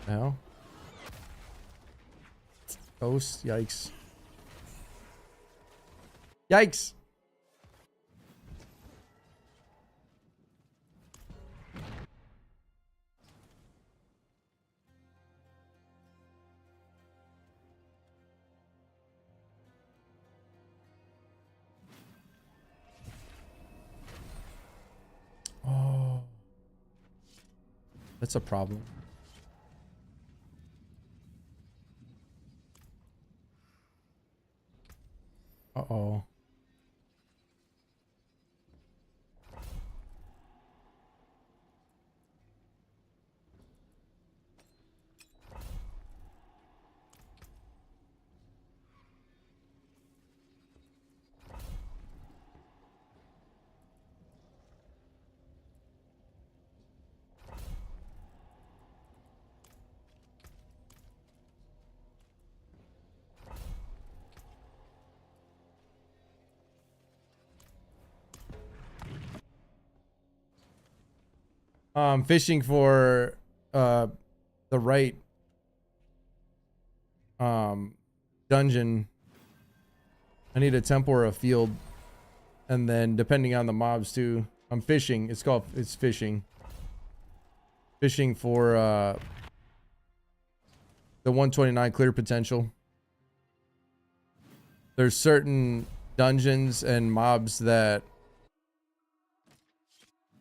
Now. Ghost. Yikes. Yikes. Oh. That's a problem. Uh-oh. Fishing for the right dungeon. I need a temple or a field, and then depending on the mobs too. I'm fishing. It's fishing. Fishing for the 129 clear potential. There's certain dungeons and mobs that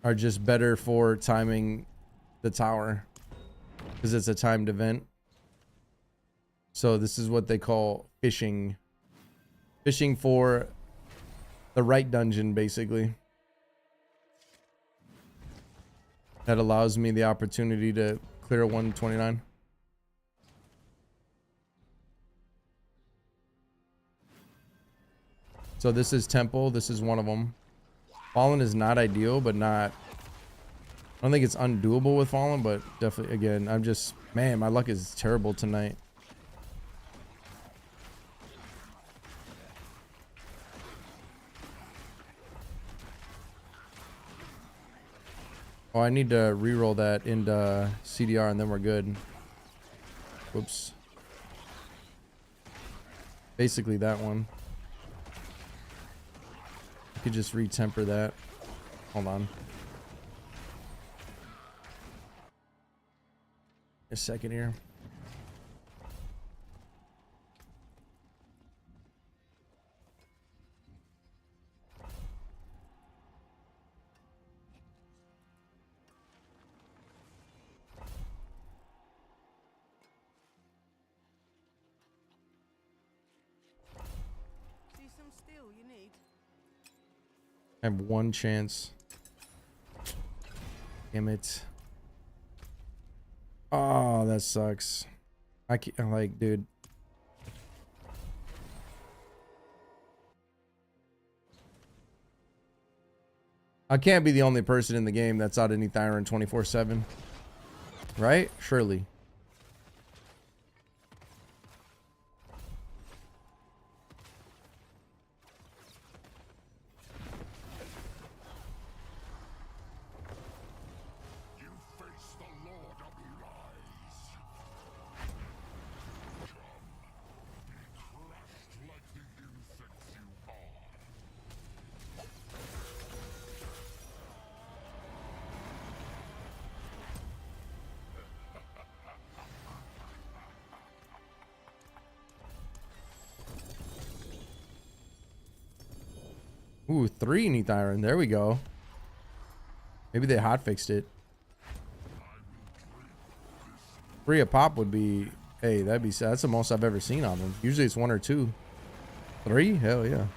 are just better for timing the tower because it's a timed event. So this is what they call fishing. Fishing for the right dungeon, basically. That allows me the opportunity to clear 129. So this is Temple. This is one of them. Fallen is not ideal, but not... I don't think it's undoable with Fallen, but definitely, again, I'm just... Man, my luck is terrible tonight. Oh, I need to re-roll that into CDR and then we're good. Whoops. Basically that one. I could just re-temper that. Hold on. A second here. See some steel you need? I have one chance. Damn it. Oh, that sucks. I can't, like, dude. I can't be the only person in the game that's out of Neath Iron 24/7. Right? Surely. You face the Lord of Lies. Come, be crushed like the insects you are. Ooh, 3 Neath Iron. There we go. Maybe they hotfixed it. 3 a pop would be... Hey, that's the most I've ever seen on them. Usually it's 1 or 2. 3? Hell yeah.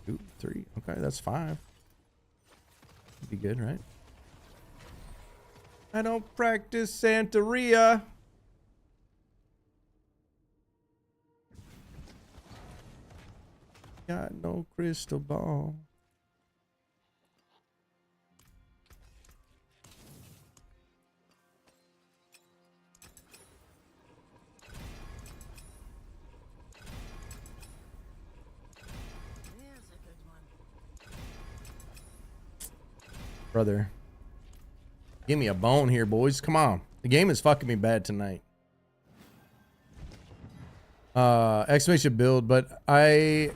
Two, 3. Okay, that's 5. Be good, right? I don't practice Santeria. Got no crystal ball. There's a good one. Brother. Give me a bone here, boys. Come on. The game is fucking me bad tonight. Exclamation build, but I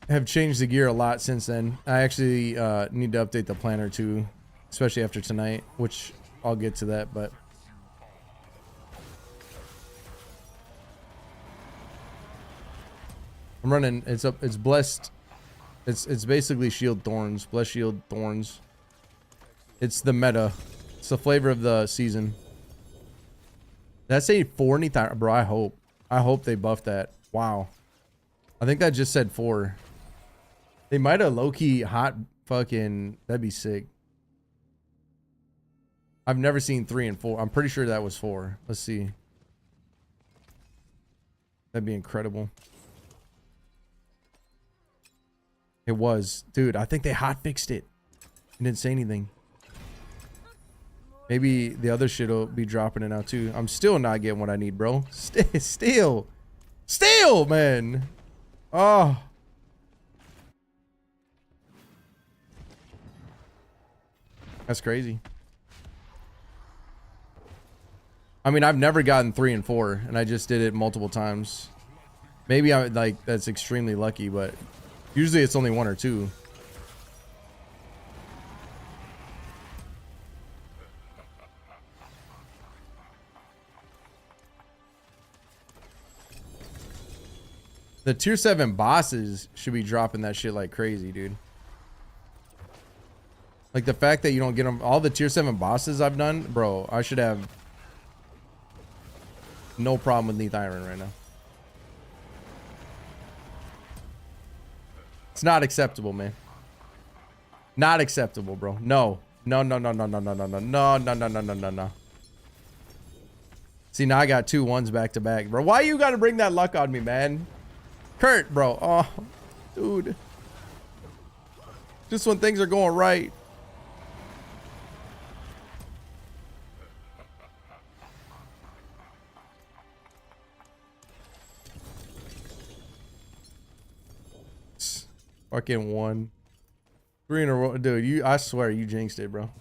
have changed the gear a lot since then. I actually need to update the planner too, especially after tonight, which I'll get to that, but I'm running, it's blessed. It's basically shield thorns, blessed shield thorns. It's the meta. It's the flavor of the season. Did I say 4 Neath Iron? Bro, I hope they buffed that. Wow. I think that just said 4. They might have low-key hot fucking... That'd be sick. I've never seen 3 and 4. I'm pretty sure that was 4. Let's see. That'd be incredible. It was. Dude, I think they hotfixed it. I didn't say anything. Maybe the other shit will be dropping it out too. I'm still not getting what I need, bro. Still. Steal, man. Oh. That's crazy. I mean, I've never gotten 3 and 4, and I just did it multiple times. Maybe I like that's extremely lucky, but usually it's only 1 or 2. The tier 7 bosses should be dropping that shit like crazy, dude. Like the fact that you don't get them, all the tier 7 bosses I've done, bro, I should have no problem with Neath Iron right now. It's not acceptable, man. Not acceptable, bro. No. No, no, no, no, no, no, no, no, no, no, no, no, no, no, no. See, now I got 2 1s back to back, bro. Why you gotta bring that luck on me, man? Kurt, bro. Oh, dude. Just when things are going right. Fucking 1. 3 in a row. Dude, I swear you jinxed it, bro.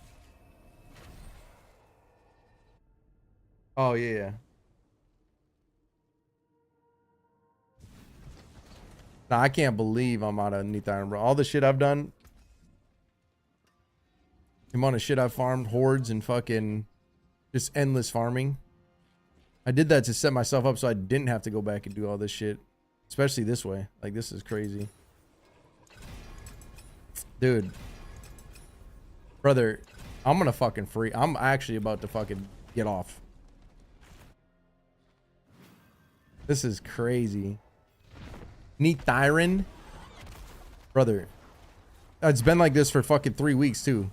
Oh, yeah. Nah, I can't believe I'm out of Neath Iron, bro. All the shit I've done. The amount of shit I've farmed, hordes and fucking just endless farming. I did that to set myself up so I didn't have to go back and do all this shit. Especially this way. Like, this is crazy. Dude. Brother, I'm gonna fucking free. I'm actually about to fucking get off. This is crazy. Neath Iron? Brother. It's been like this for fucking 3 weeks, too.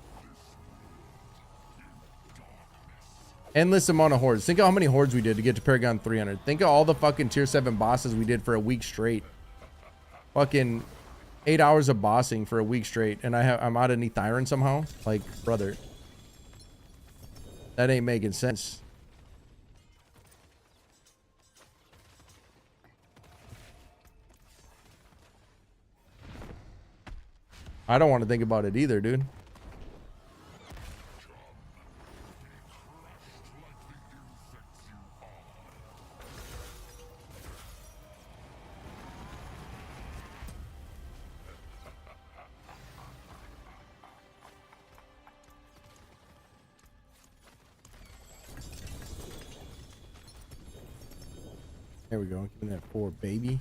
Endless amount of hordes. Think of how many hordes we did to get to Paragon 300. Think of all the fucking tier 7 bosses we did for a week straight. Fucking 8 hours of bossing for a week straight, and I'm out of Neath Iron somehow. Like, brother, that ain't making sense. I don't want to think about it either, dude. There we go. Give me that 4, baby.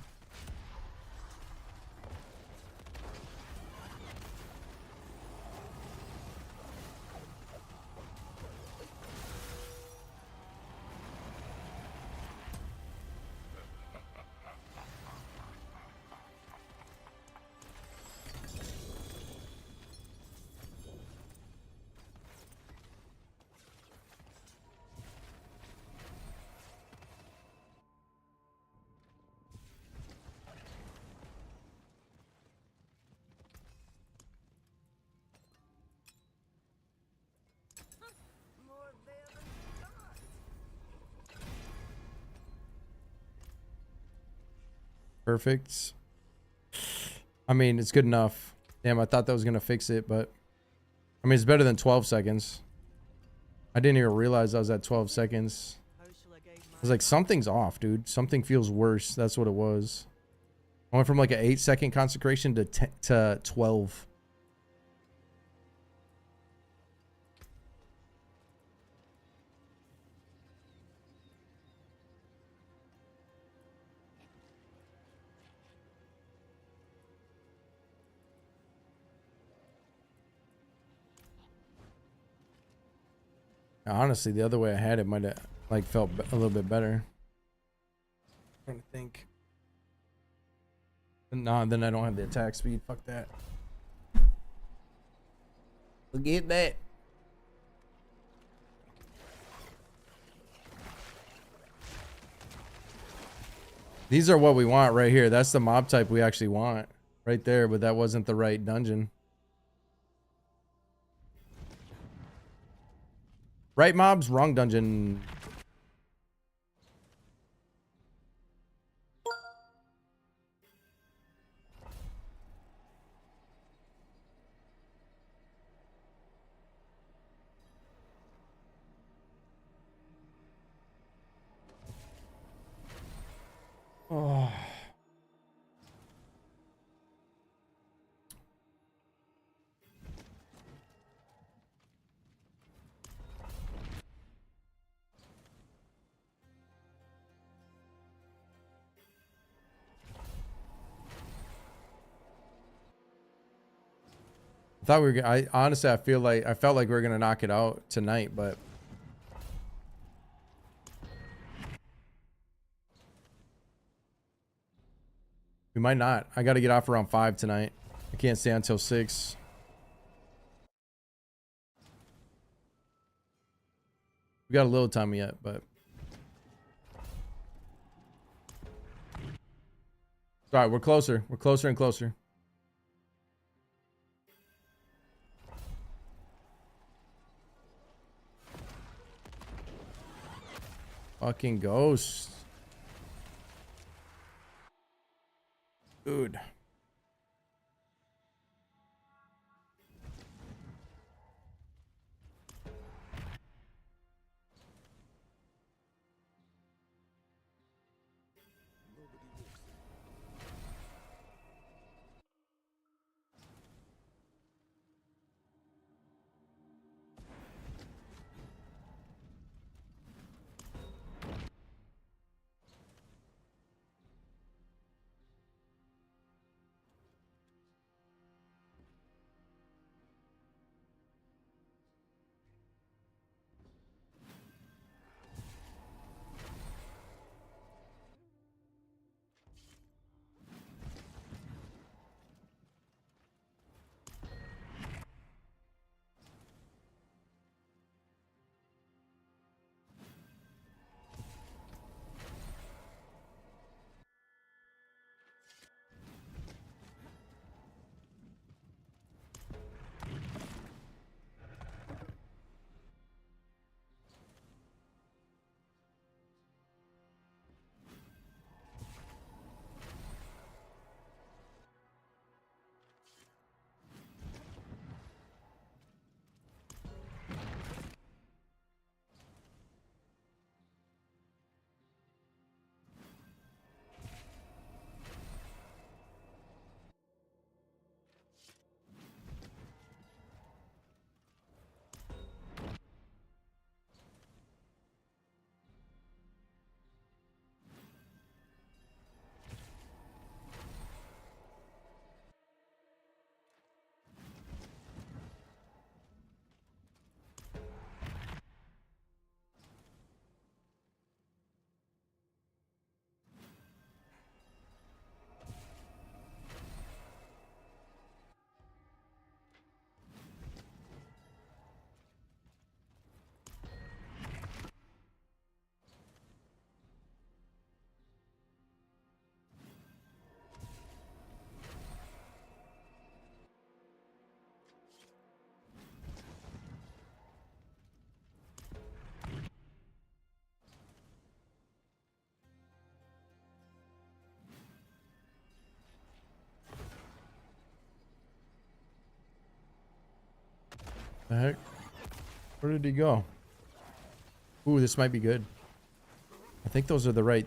More there than you thought. Perfect. I mean, it's good enough. Damn, I thought that was gonna fix it, but I mean, it's better than 12 seconds. I didn't even realize I was at 12 seconds. How shall I gauge I was like, something's off, dude. Something feels worse. That's what it was. I went from like an 8-second consecration to 12. Honestly, the other way I had it might have like felt a little bit better. I'm trying to think. Nah, then I don't have the attack speed. Fuck that. Forget that. These are what we want right here. That's the mob type we actually want right there, but that wasn't the right dungeon. Right mobs, wrong dungeon. thought we were. I honestly, I felt like we were gonna knock it out tonight, but we might not. I got to get off around 5 tonight. I can't stay until 6. We got a little time yet, but all right, we're closer. We're closer and closer. Fucking ghost. Dude. The heck? Where did he go? Ooh, this might be good. I think those are the right.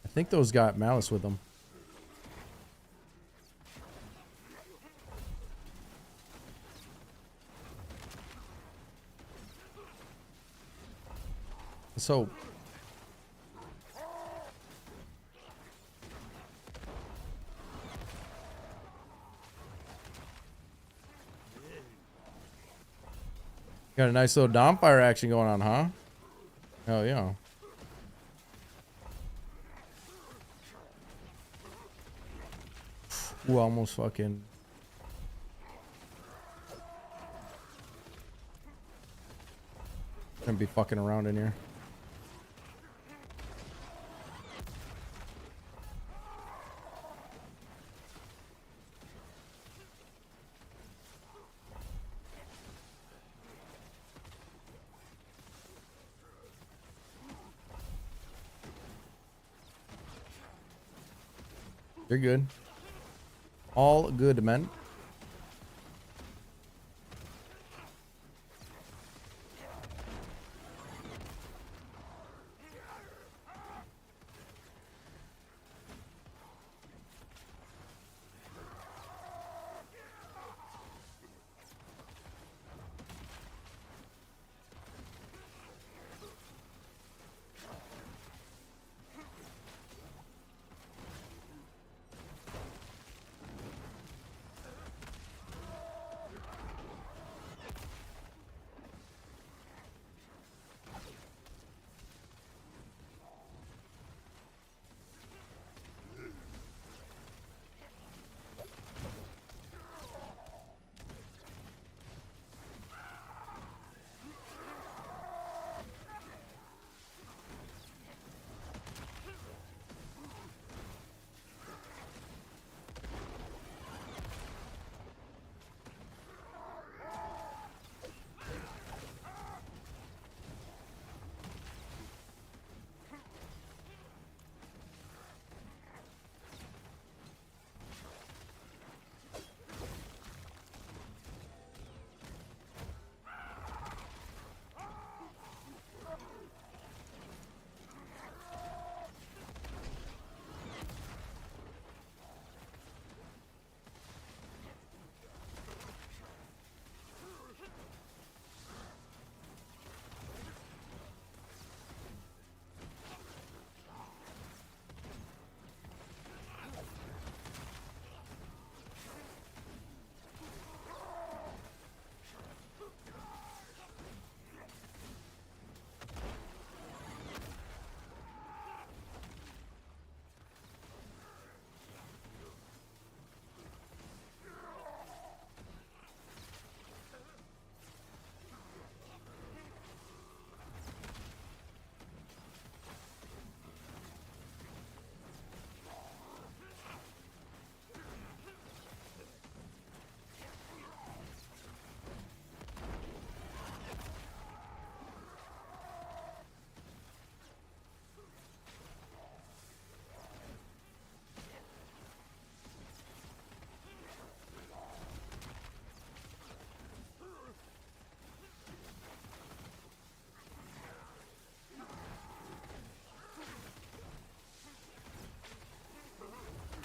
I think those got malice with them. Let's hope. Got a nice little bonfire action going on, huh? Oh yeah. Ooh, almost fucking. Gonna be fucking around in here. You're good. All good, man.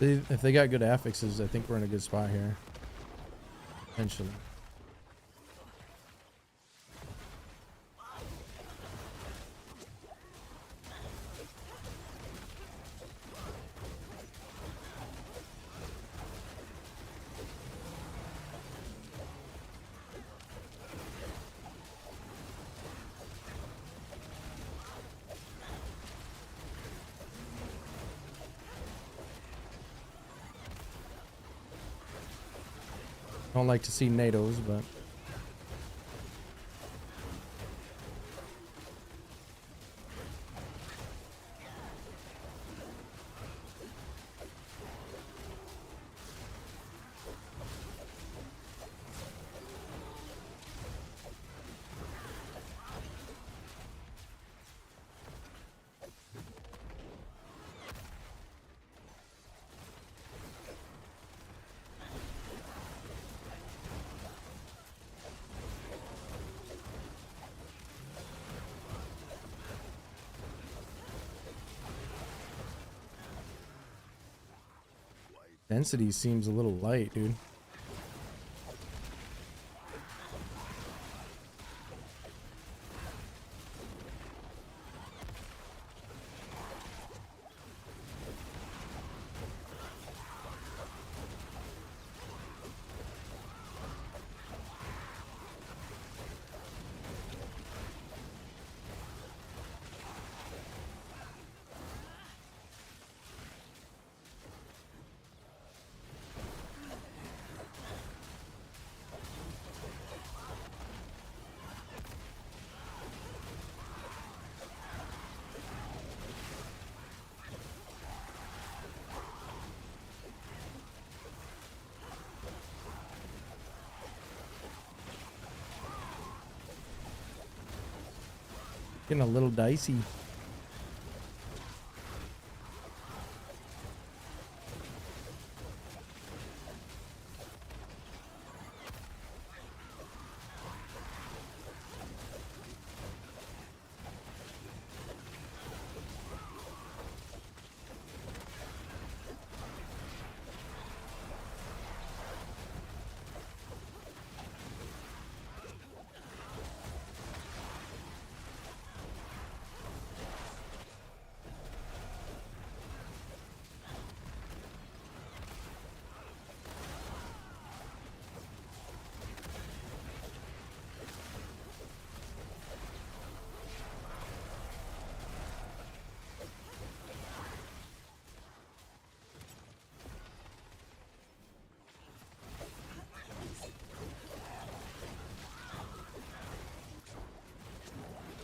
If they got good affixes, I think we're in a good spot here. Potentially. Don't like to see NATOs, but density seems a little light, dude. Getting a little dicey.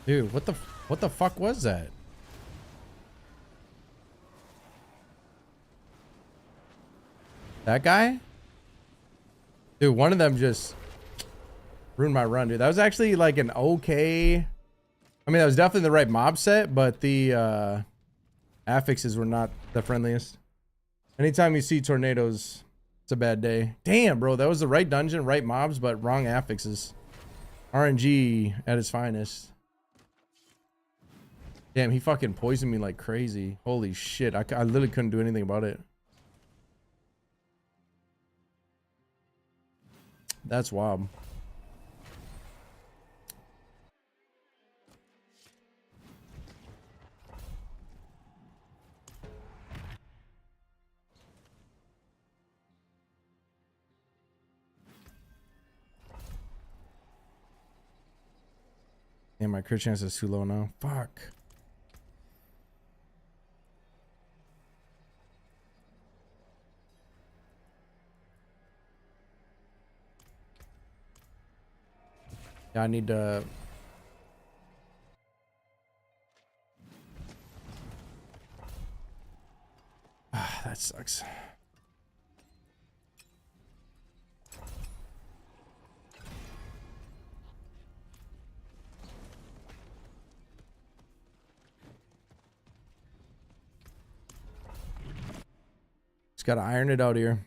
Dude, what the fuck was that? That guy? Dude, one of them just ruined my run, dude. That was actually like an okay... I mean, that was definitely the right mob set, but the affixes were not the friendliest. Anytime you see tornadoes, it's a bad day. Damn, bro, that was the right dungeon, right mobs, but wrong affixes. RNG at its finest. Damn, he fucking poisoned me like crazy. Holy shit, I literally couldn't do anything about it. That's wild. Damn, my crit chance is too low now. Fuck. Yeah, I need to... Ah, that sucks. Just gotta iron it out here.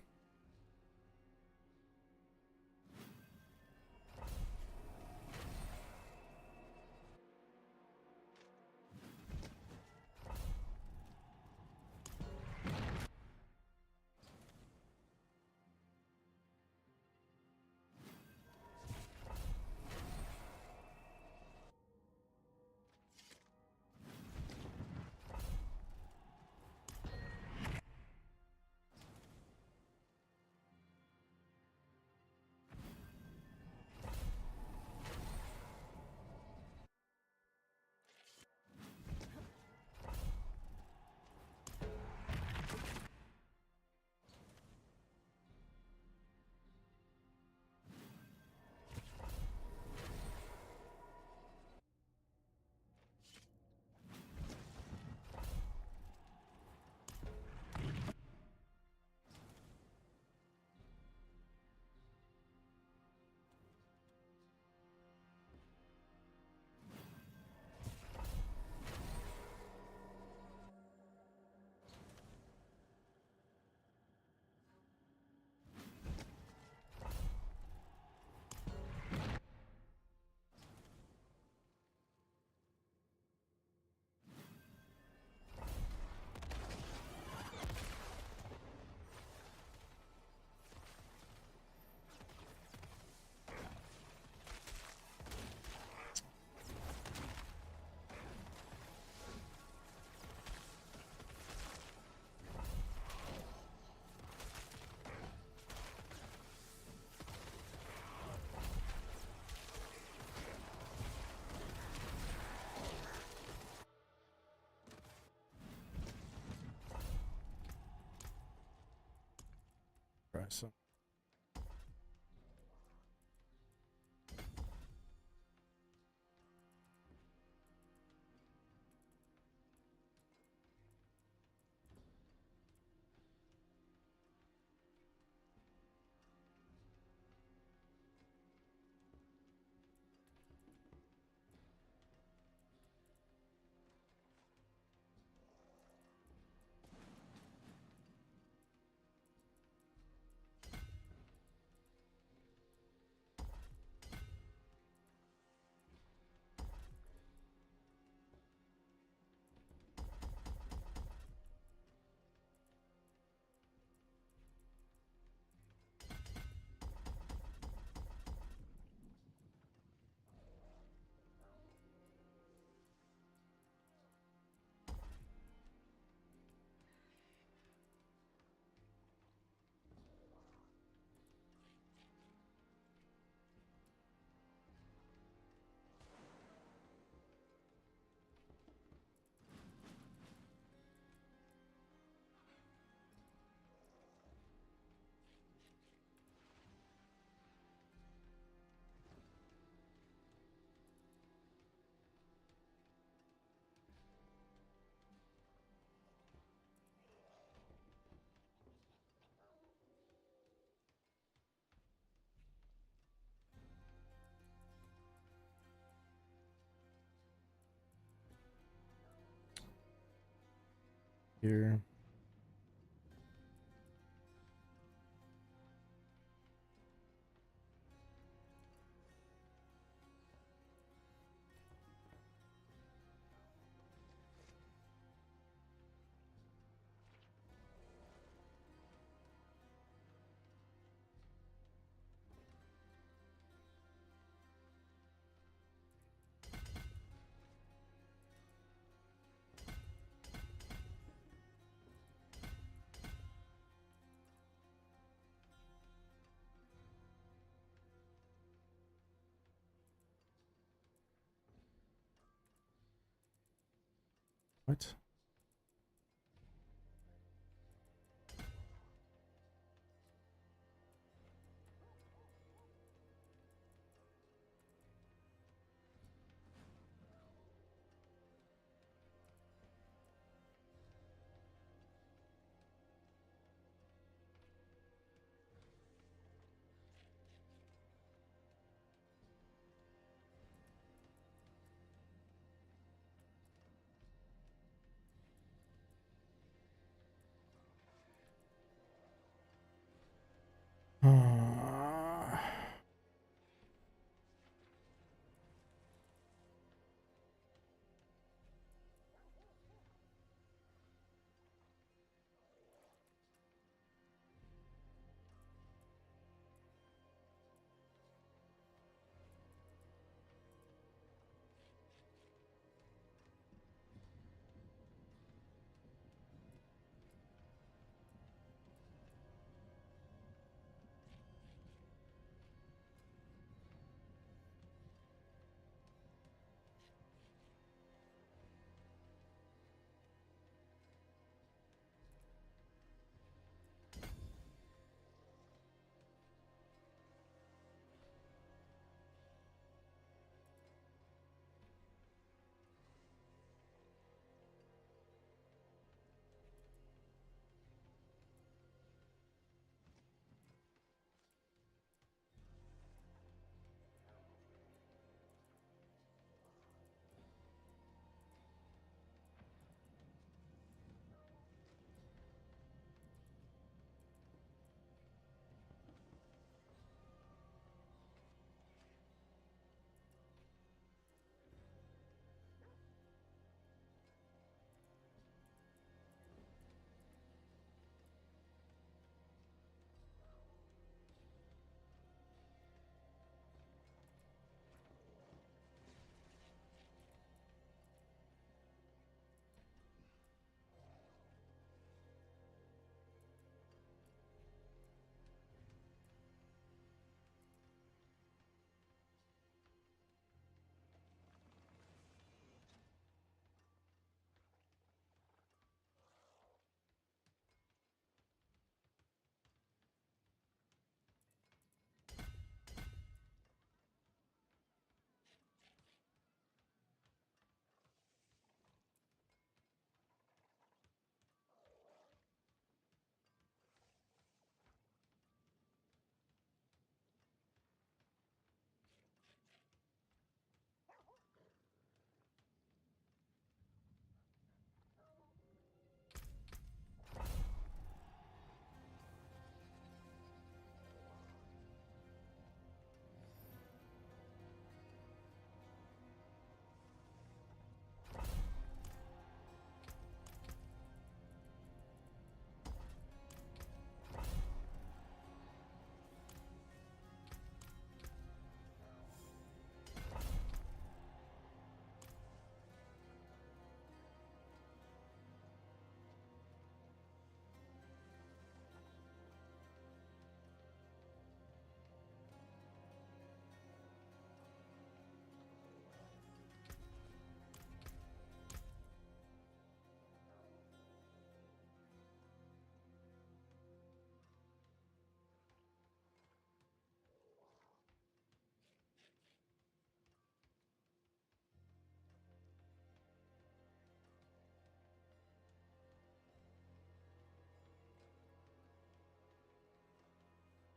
So here. What?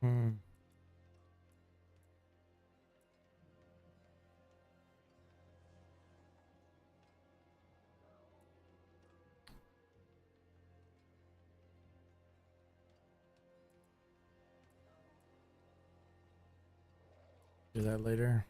Hmm. Do that later.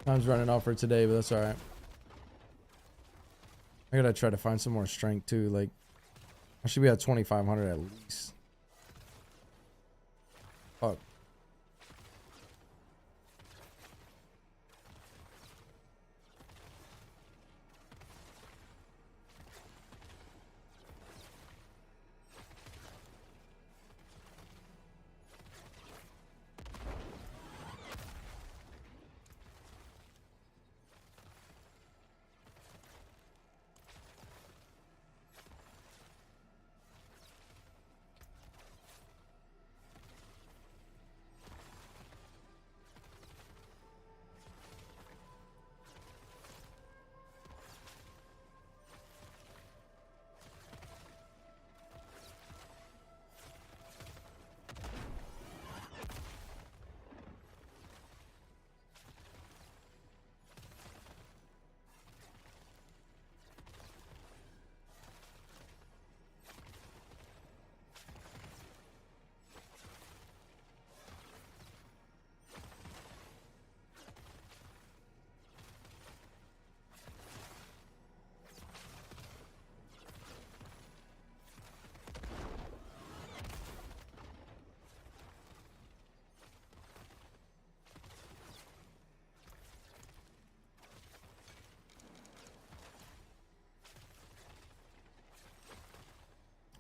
Time's running out for today, but that's all right. I gotta try to find some more strength too. Like, I should be at 2,500 at least. Fuck.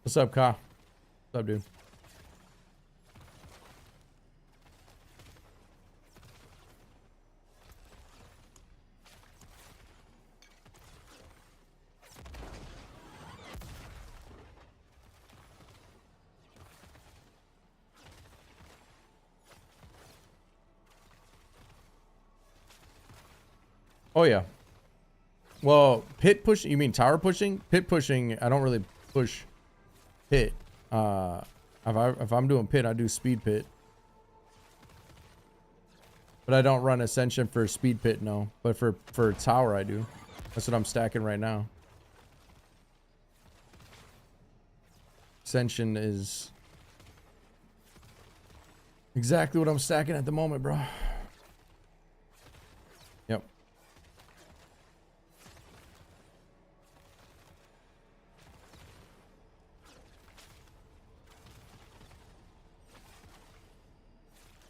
What's up, Ka? What's up, dude? Oh yeah. Well, pit pushing. You mean tower pushing? Pit pushing. I don't really push pit. If I'm doing pit, I do speed pit. But I don't run ascension for speed pit, no. But for tower, I do. That's what I'm stacking right now. Ascension is exactly what I'm stacking at the moment, bro. Yep.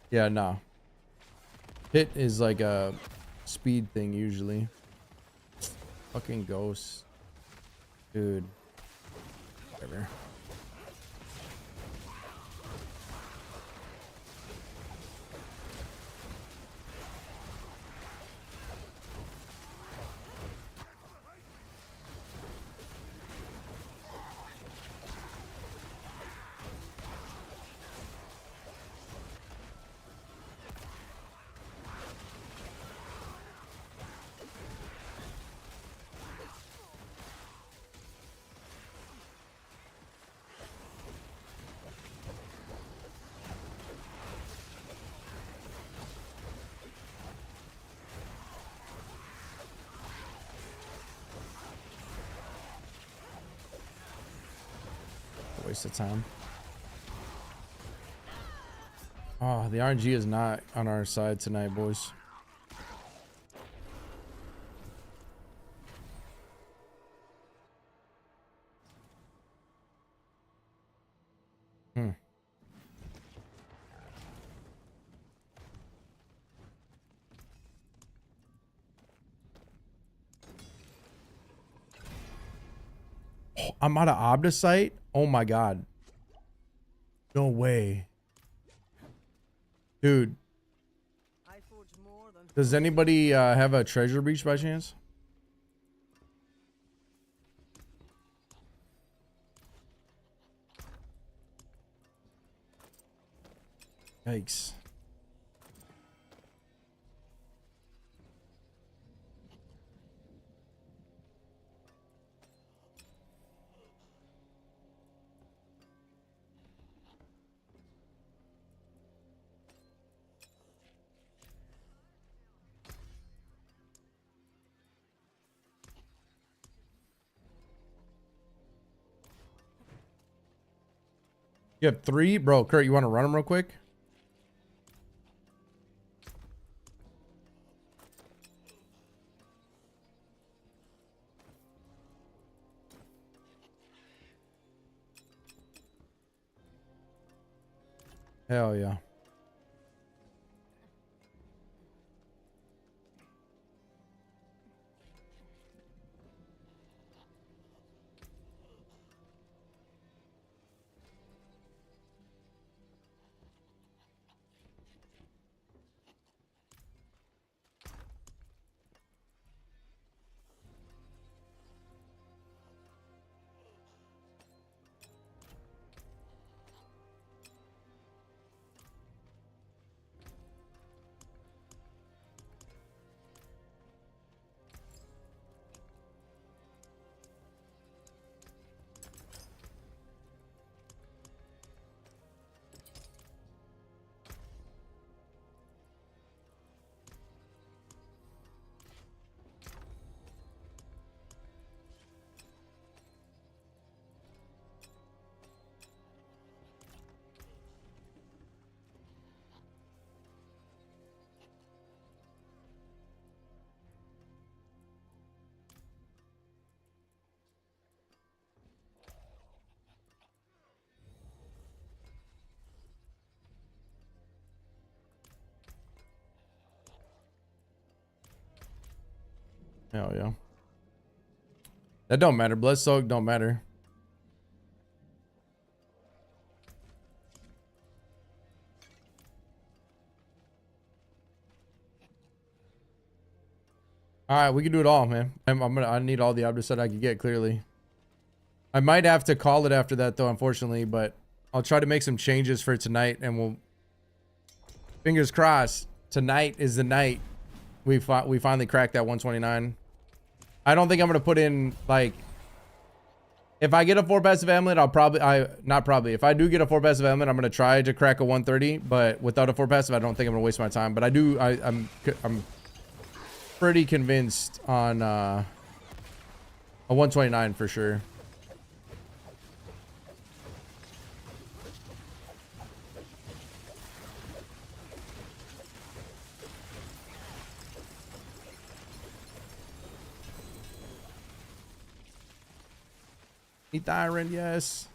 Yeah, nah. Hit is like a speed thing usually. Fucking ghosts. Dude. Whatever. Waste of time. Oh, the RNG is not on our side tonight, boys. Oh, I'm out of Obdicite? Oh my god. No way. Dude, I forge more than does anybody have a treasure breach by chance? Yikes. You have 3? Bro, Kurt, you want to run them real quick? Hell yeah. Hell yeah. That don't matter. Blood soak don't matter. All right, we can do it all, man. I need all the objects that I can get, clearly. I might have to call it after that, though, unfortunately, but I'll try to make some changes for tonight, and we'll... Fingers crossed. Tonight is the night we finally cracked that 129. I don't think I'm going to put in, like... If I get a 4 passive amulet, I'll probably... Not probably. If I do get a 4 passive amulet, I'm going to try to crack a 130, but without a 4 passive, I don't think I'm going to waste my time. But I do... I'm pretty convinced on a 129 for sure. Eat the iron, yes.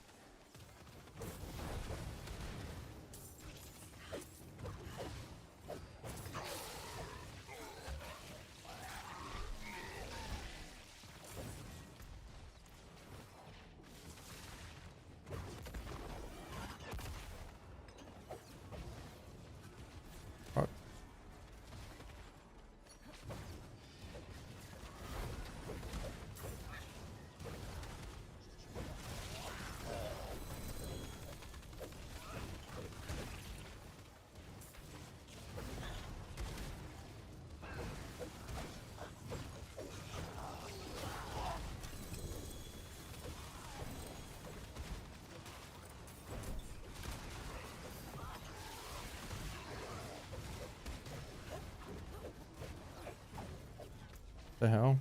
The hell?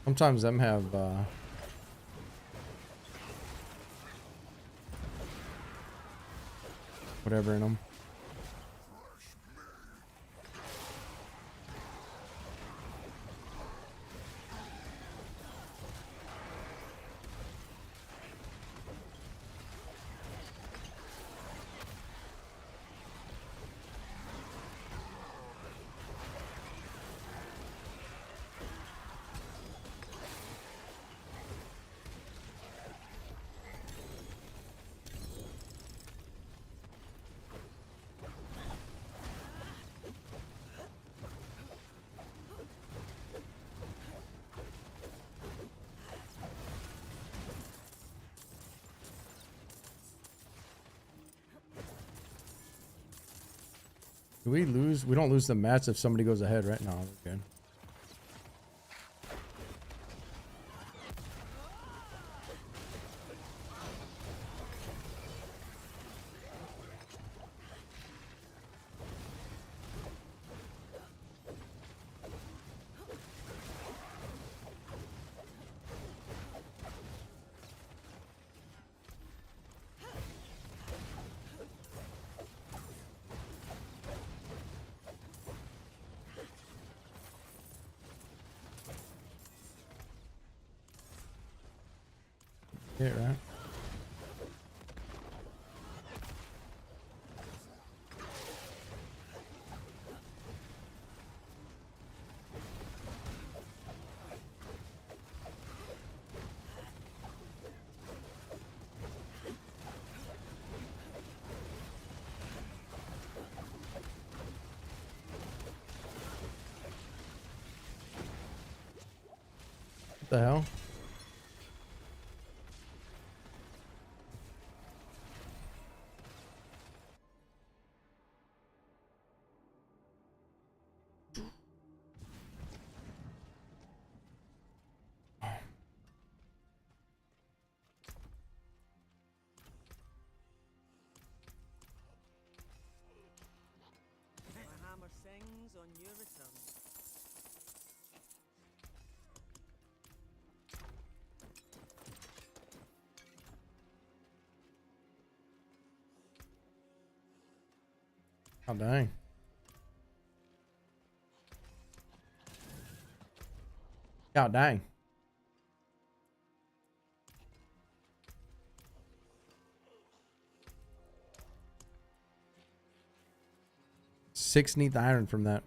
Sometimes them have whatever in them. Do we lose? We don't lose the match if somebody goes ahead, right? No, we're good. Yeah, right. What the hell? My hammer sings on your return. Oh, dang. God dang. Six neath iron from that.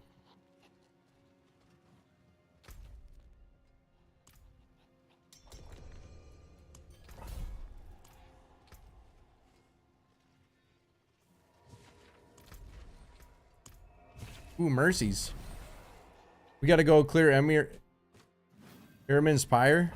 Ooh, mercies. We gotta go clear Airman's Pyre.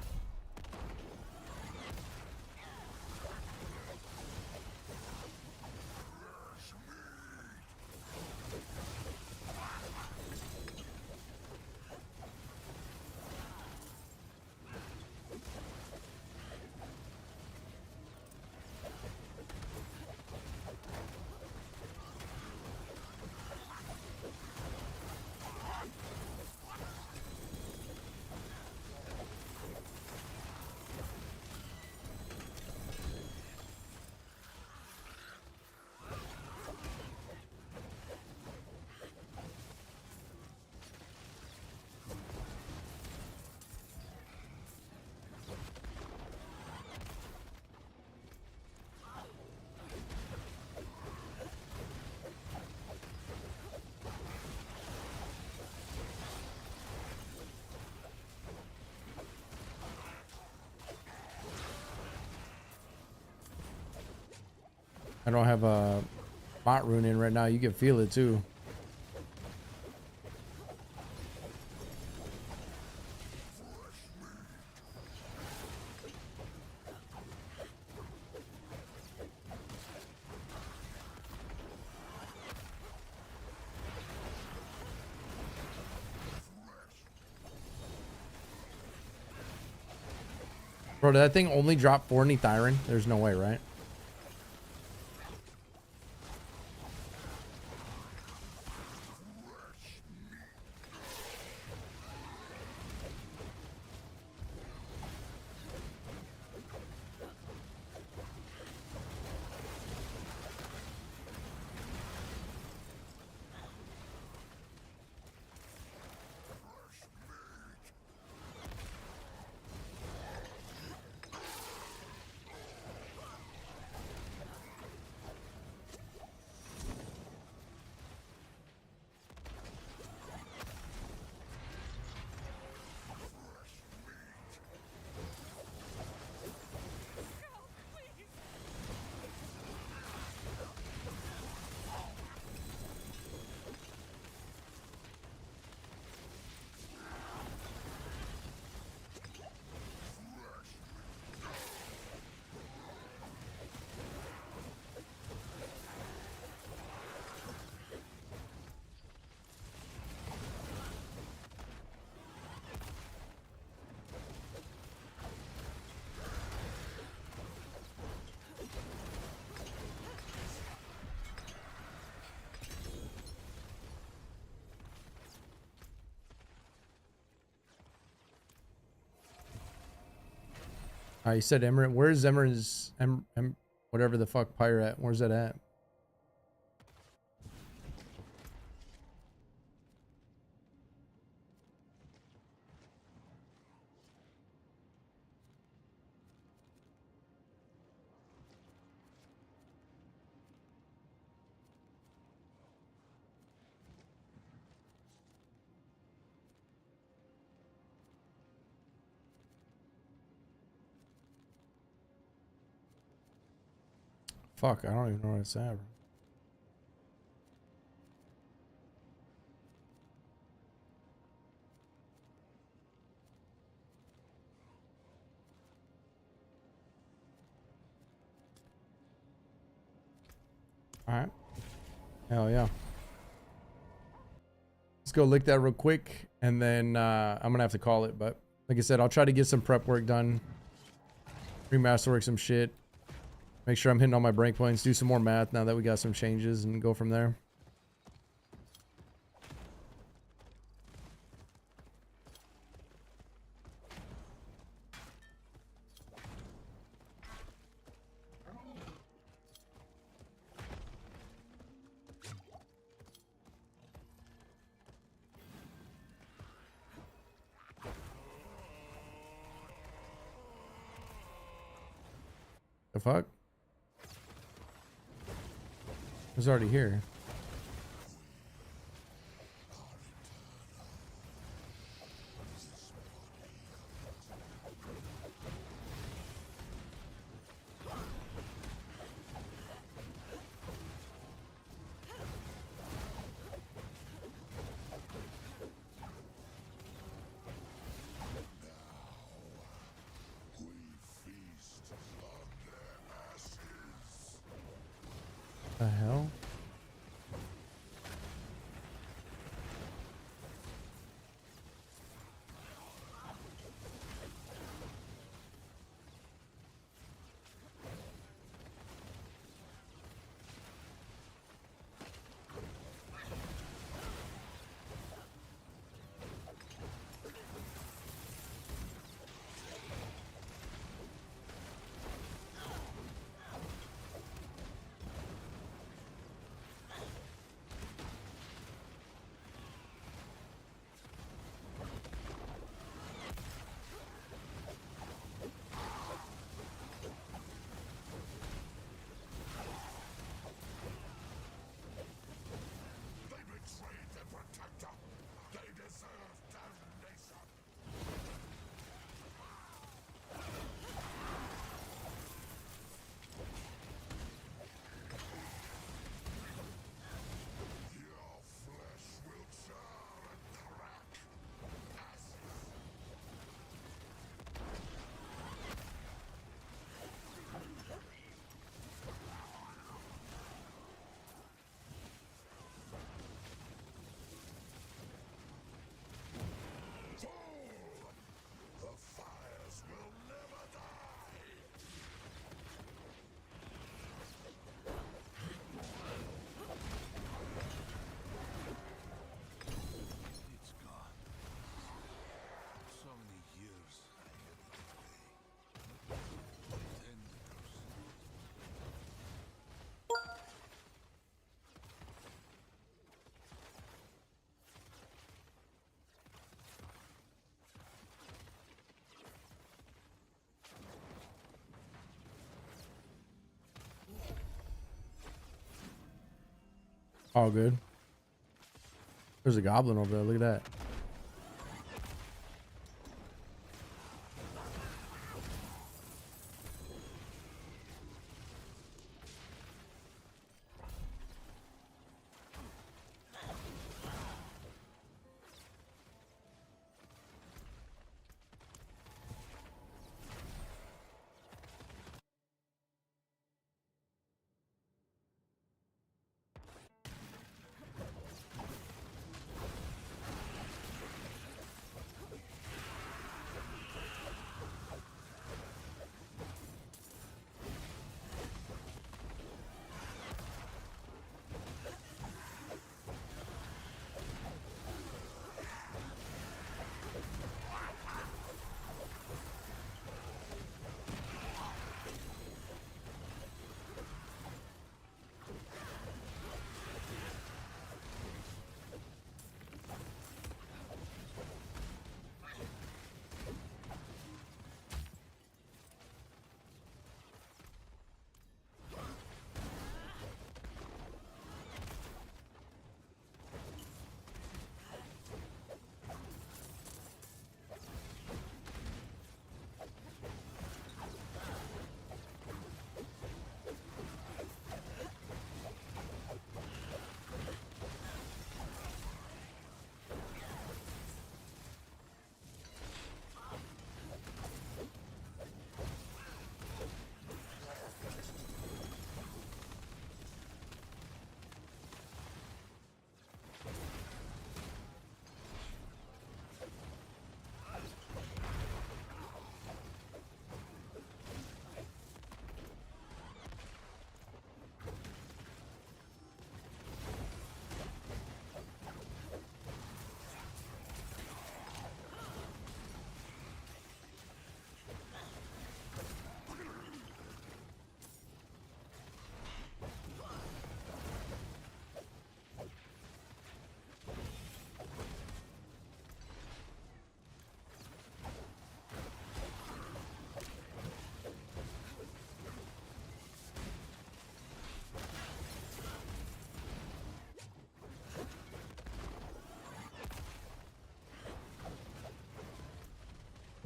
I don't have a bot rune in right now. You can feel it too. Bro, did that thing only drop 4 neath iron? There's no way, right? You said Emirate. Where's Emir's whatever the fuck pyre at? Where's that at? Fuck, I don't even know where it's at, bro. Alright. Hell yeah. Let's go lick that real quick, and then I'm gonna have to call it, but like I said, I'll try to get some prep work done. Remasterwork some shit. Make sure I'm hitting all my break points, do some more math now that we got some changes, and go from there. The fuck? It was already here. The hell? All good. There's a goblin over there. Look at that.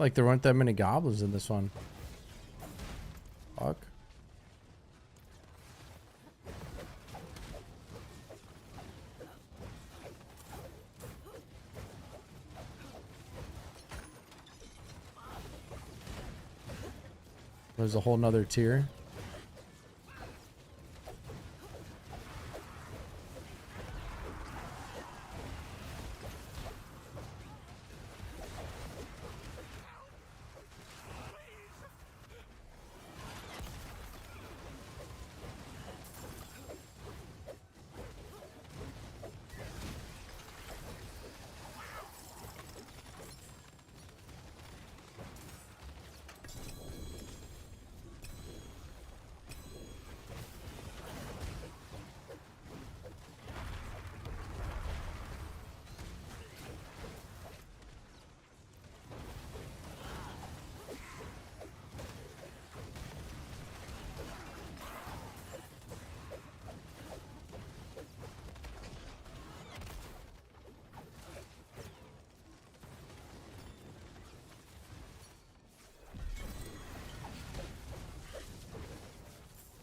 like there weren't that many goblins in this one. Fuck. There's a whole nother tier.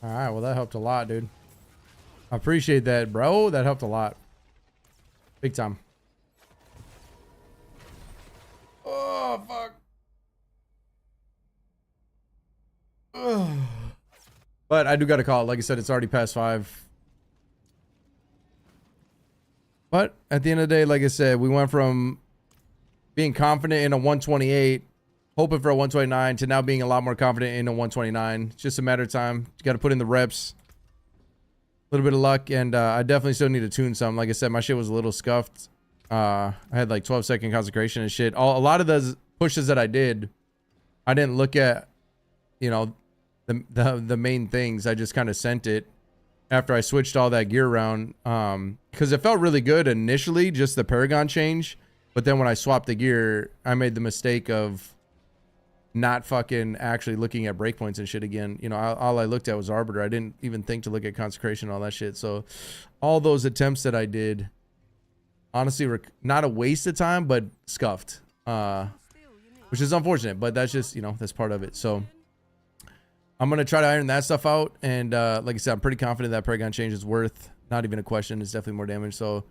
All right, well that helped a lot, dude. I appreciate that, bro. That helped a lot. Big time. Oh, fuck. Ugh. But I do got to call it. Like I said, it's already past 5. But at the end of the day, like I said, we went from being confident in a 128, hoping for a 129, to now being a lot more confident in a 129. It's just a matter of time. You got to put in the reps. A little bit of luck, and I definitely still need to tune some. Like I said, my shit was a little scuffed. I had like 12-second consecration and shit. A lot of those pushes that I did, I didn't look at, you know, the main things. I just kind of sent it after I switched all that gear around, because it felt really good initially, just the Paragon change. But then when I swapped the gear, I made the mistake of not fucking actually looking at breakpoints and shit again. You know, all I looked at was Arbiter. I didn't even think to look at consecration and all that shit. So all those attempts that I did, honestly, were not a waste of time, but scuffed, which is unfortunate, but that's just, you know, that's part of it. So I'm going to try to iron that stuff out. And like I said, I'm pretty confident that Paragon change is worth, not even a question. It's definitely more damage. So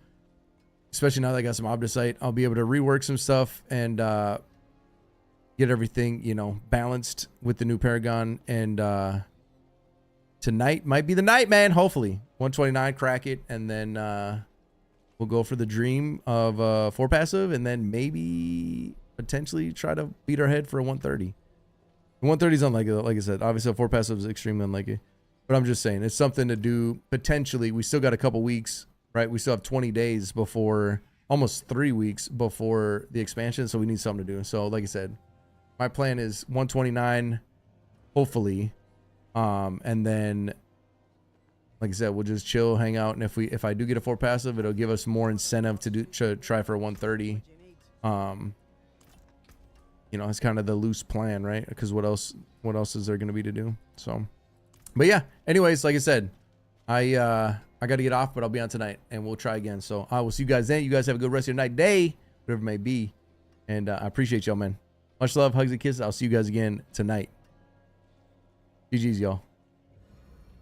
especially now that I got some Obdicite, I'll be able to rework some stuff and get everything, you know, balanced with the new Paragon. And tonight might be the night, man. Hopefully 129, crack it, and then we'll go for the dream of 4 passive, and then maybe potentially try to beat our head for a 130. 130 is unlikely, like I said. Obviously, a 4 passive is extremely unlikely, but I'm just saying it's something to do potentially. We still got a couple weeks, right? We still have 20 days before, almost 3 weeks before the expansion, so we need something to do. So like I said, my plan is 129, hopefully, and then, like I said, we'll just chill, hang out, and if I do get a 4 passive, it'll give us more incentive to try for a 130. You know, it's kind of the loose plan, right? Because what else is there going to be to do? So, but yeah. Anyways, like I said, I got to get off, but I'll be on tonight, and we'll try again. So I will see you guys then. You guys have a good rest of your night, day, whatever it may be, and I appreciate y'all, man. Much love, hugs, and kisses. I'll see you guys again tonight. GG's, y'all.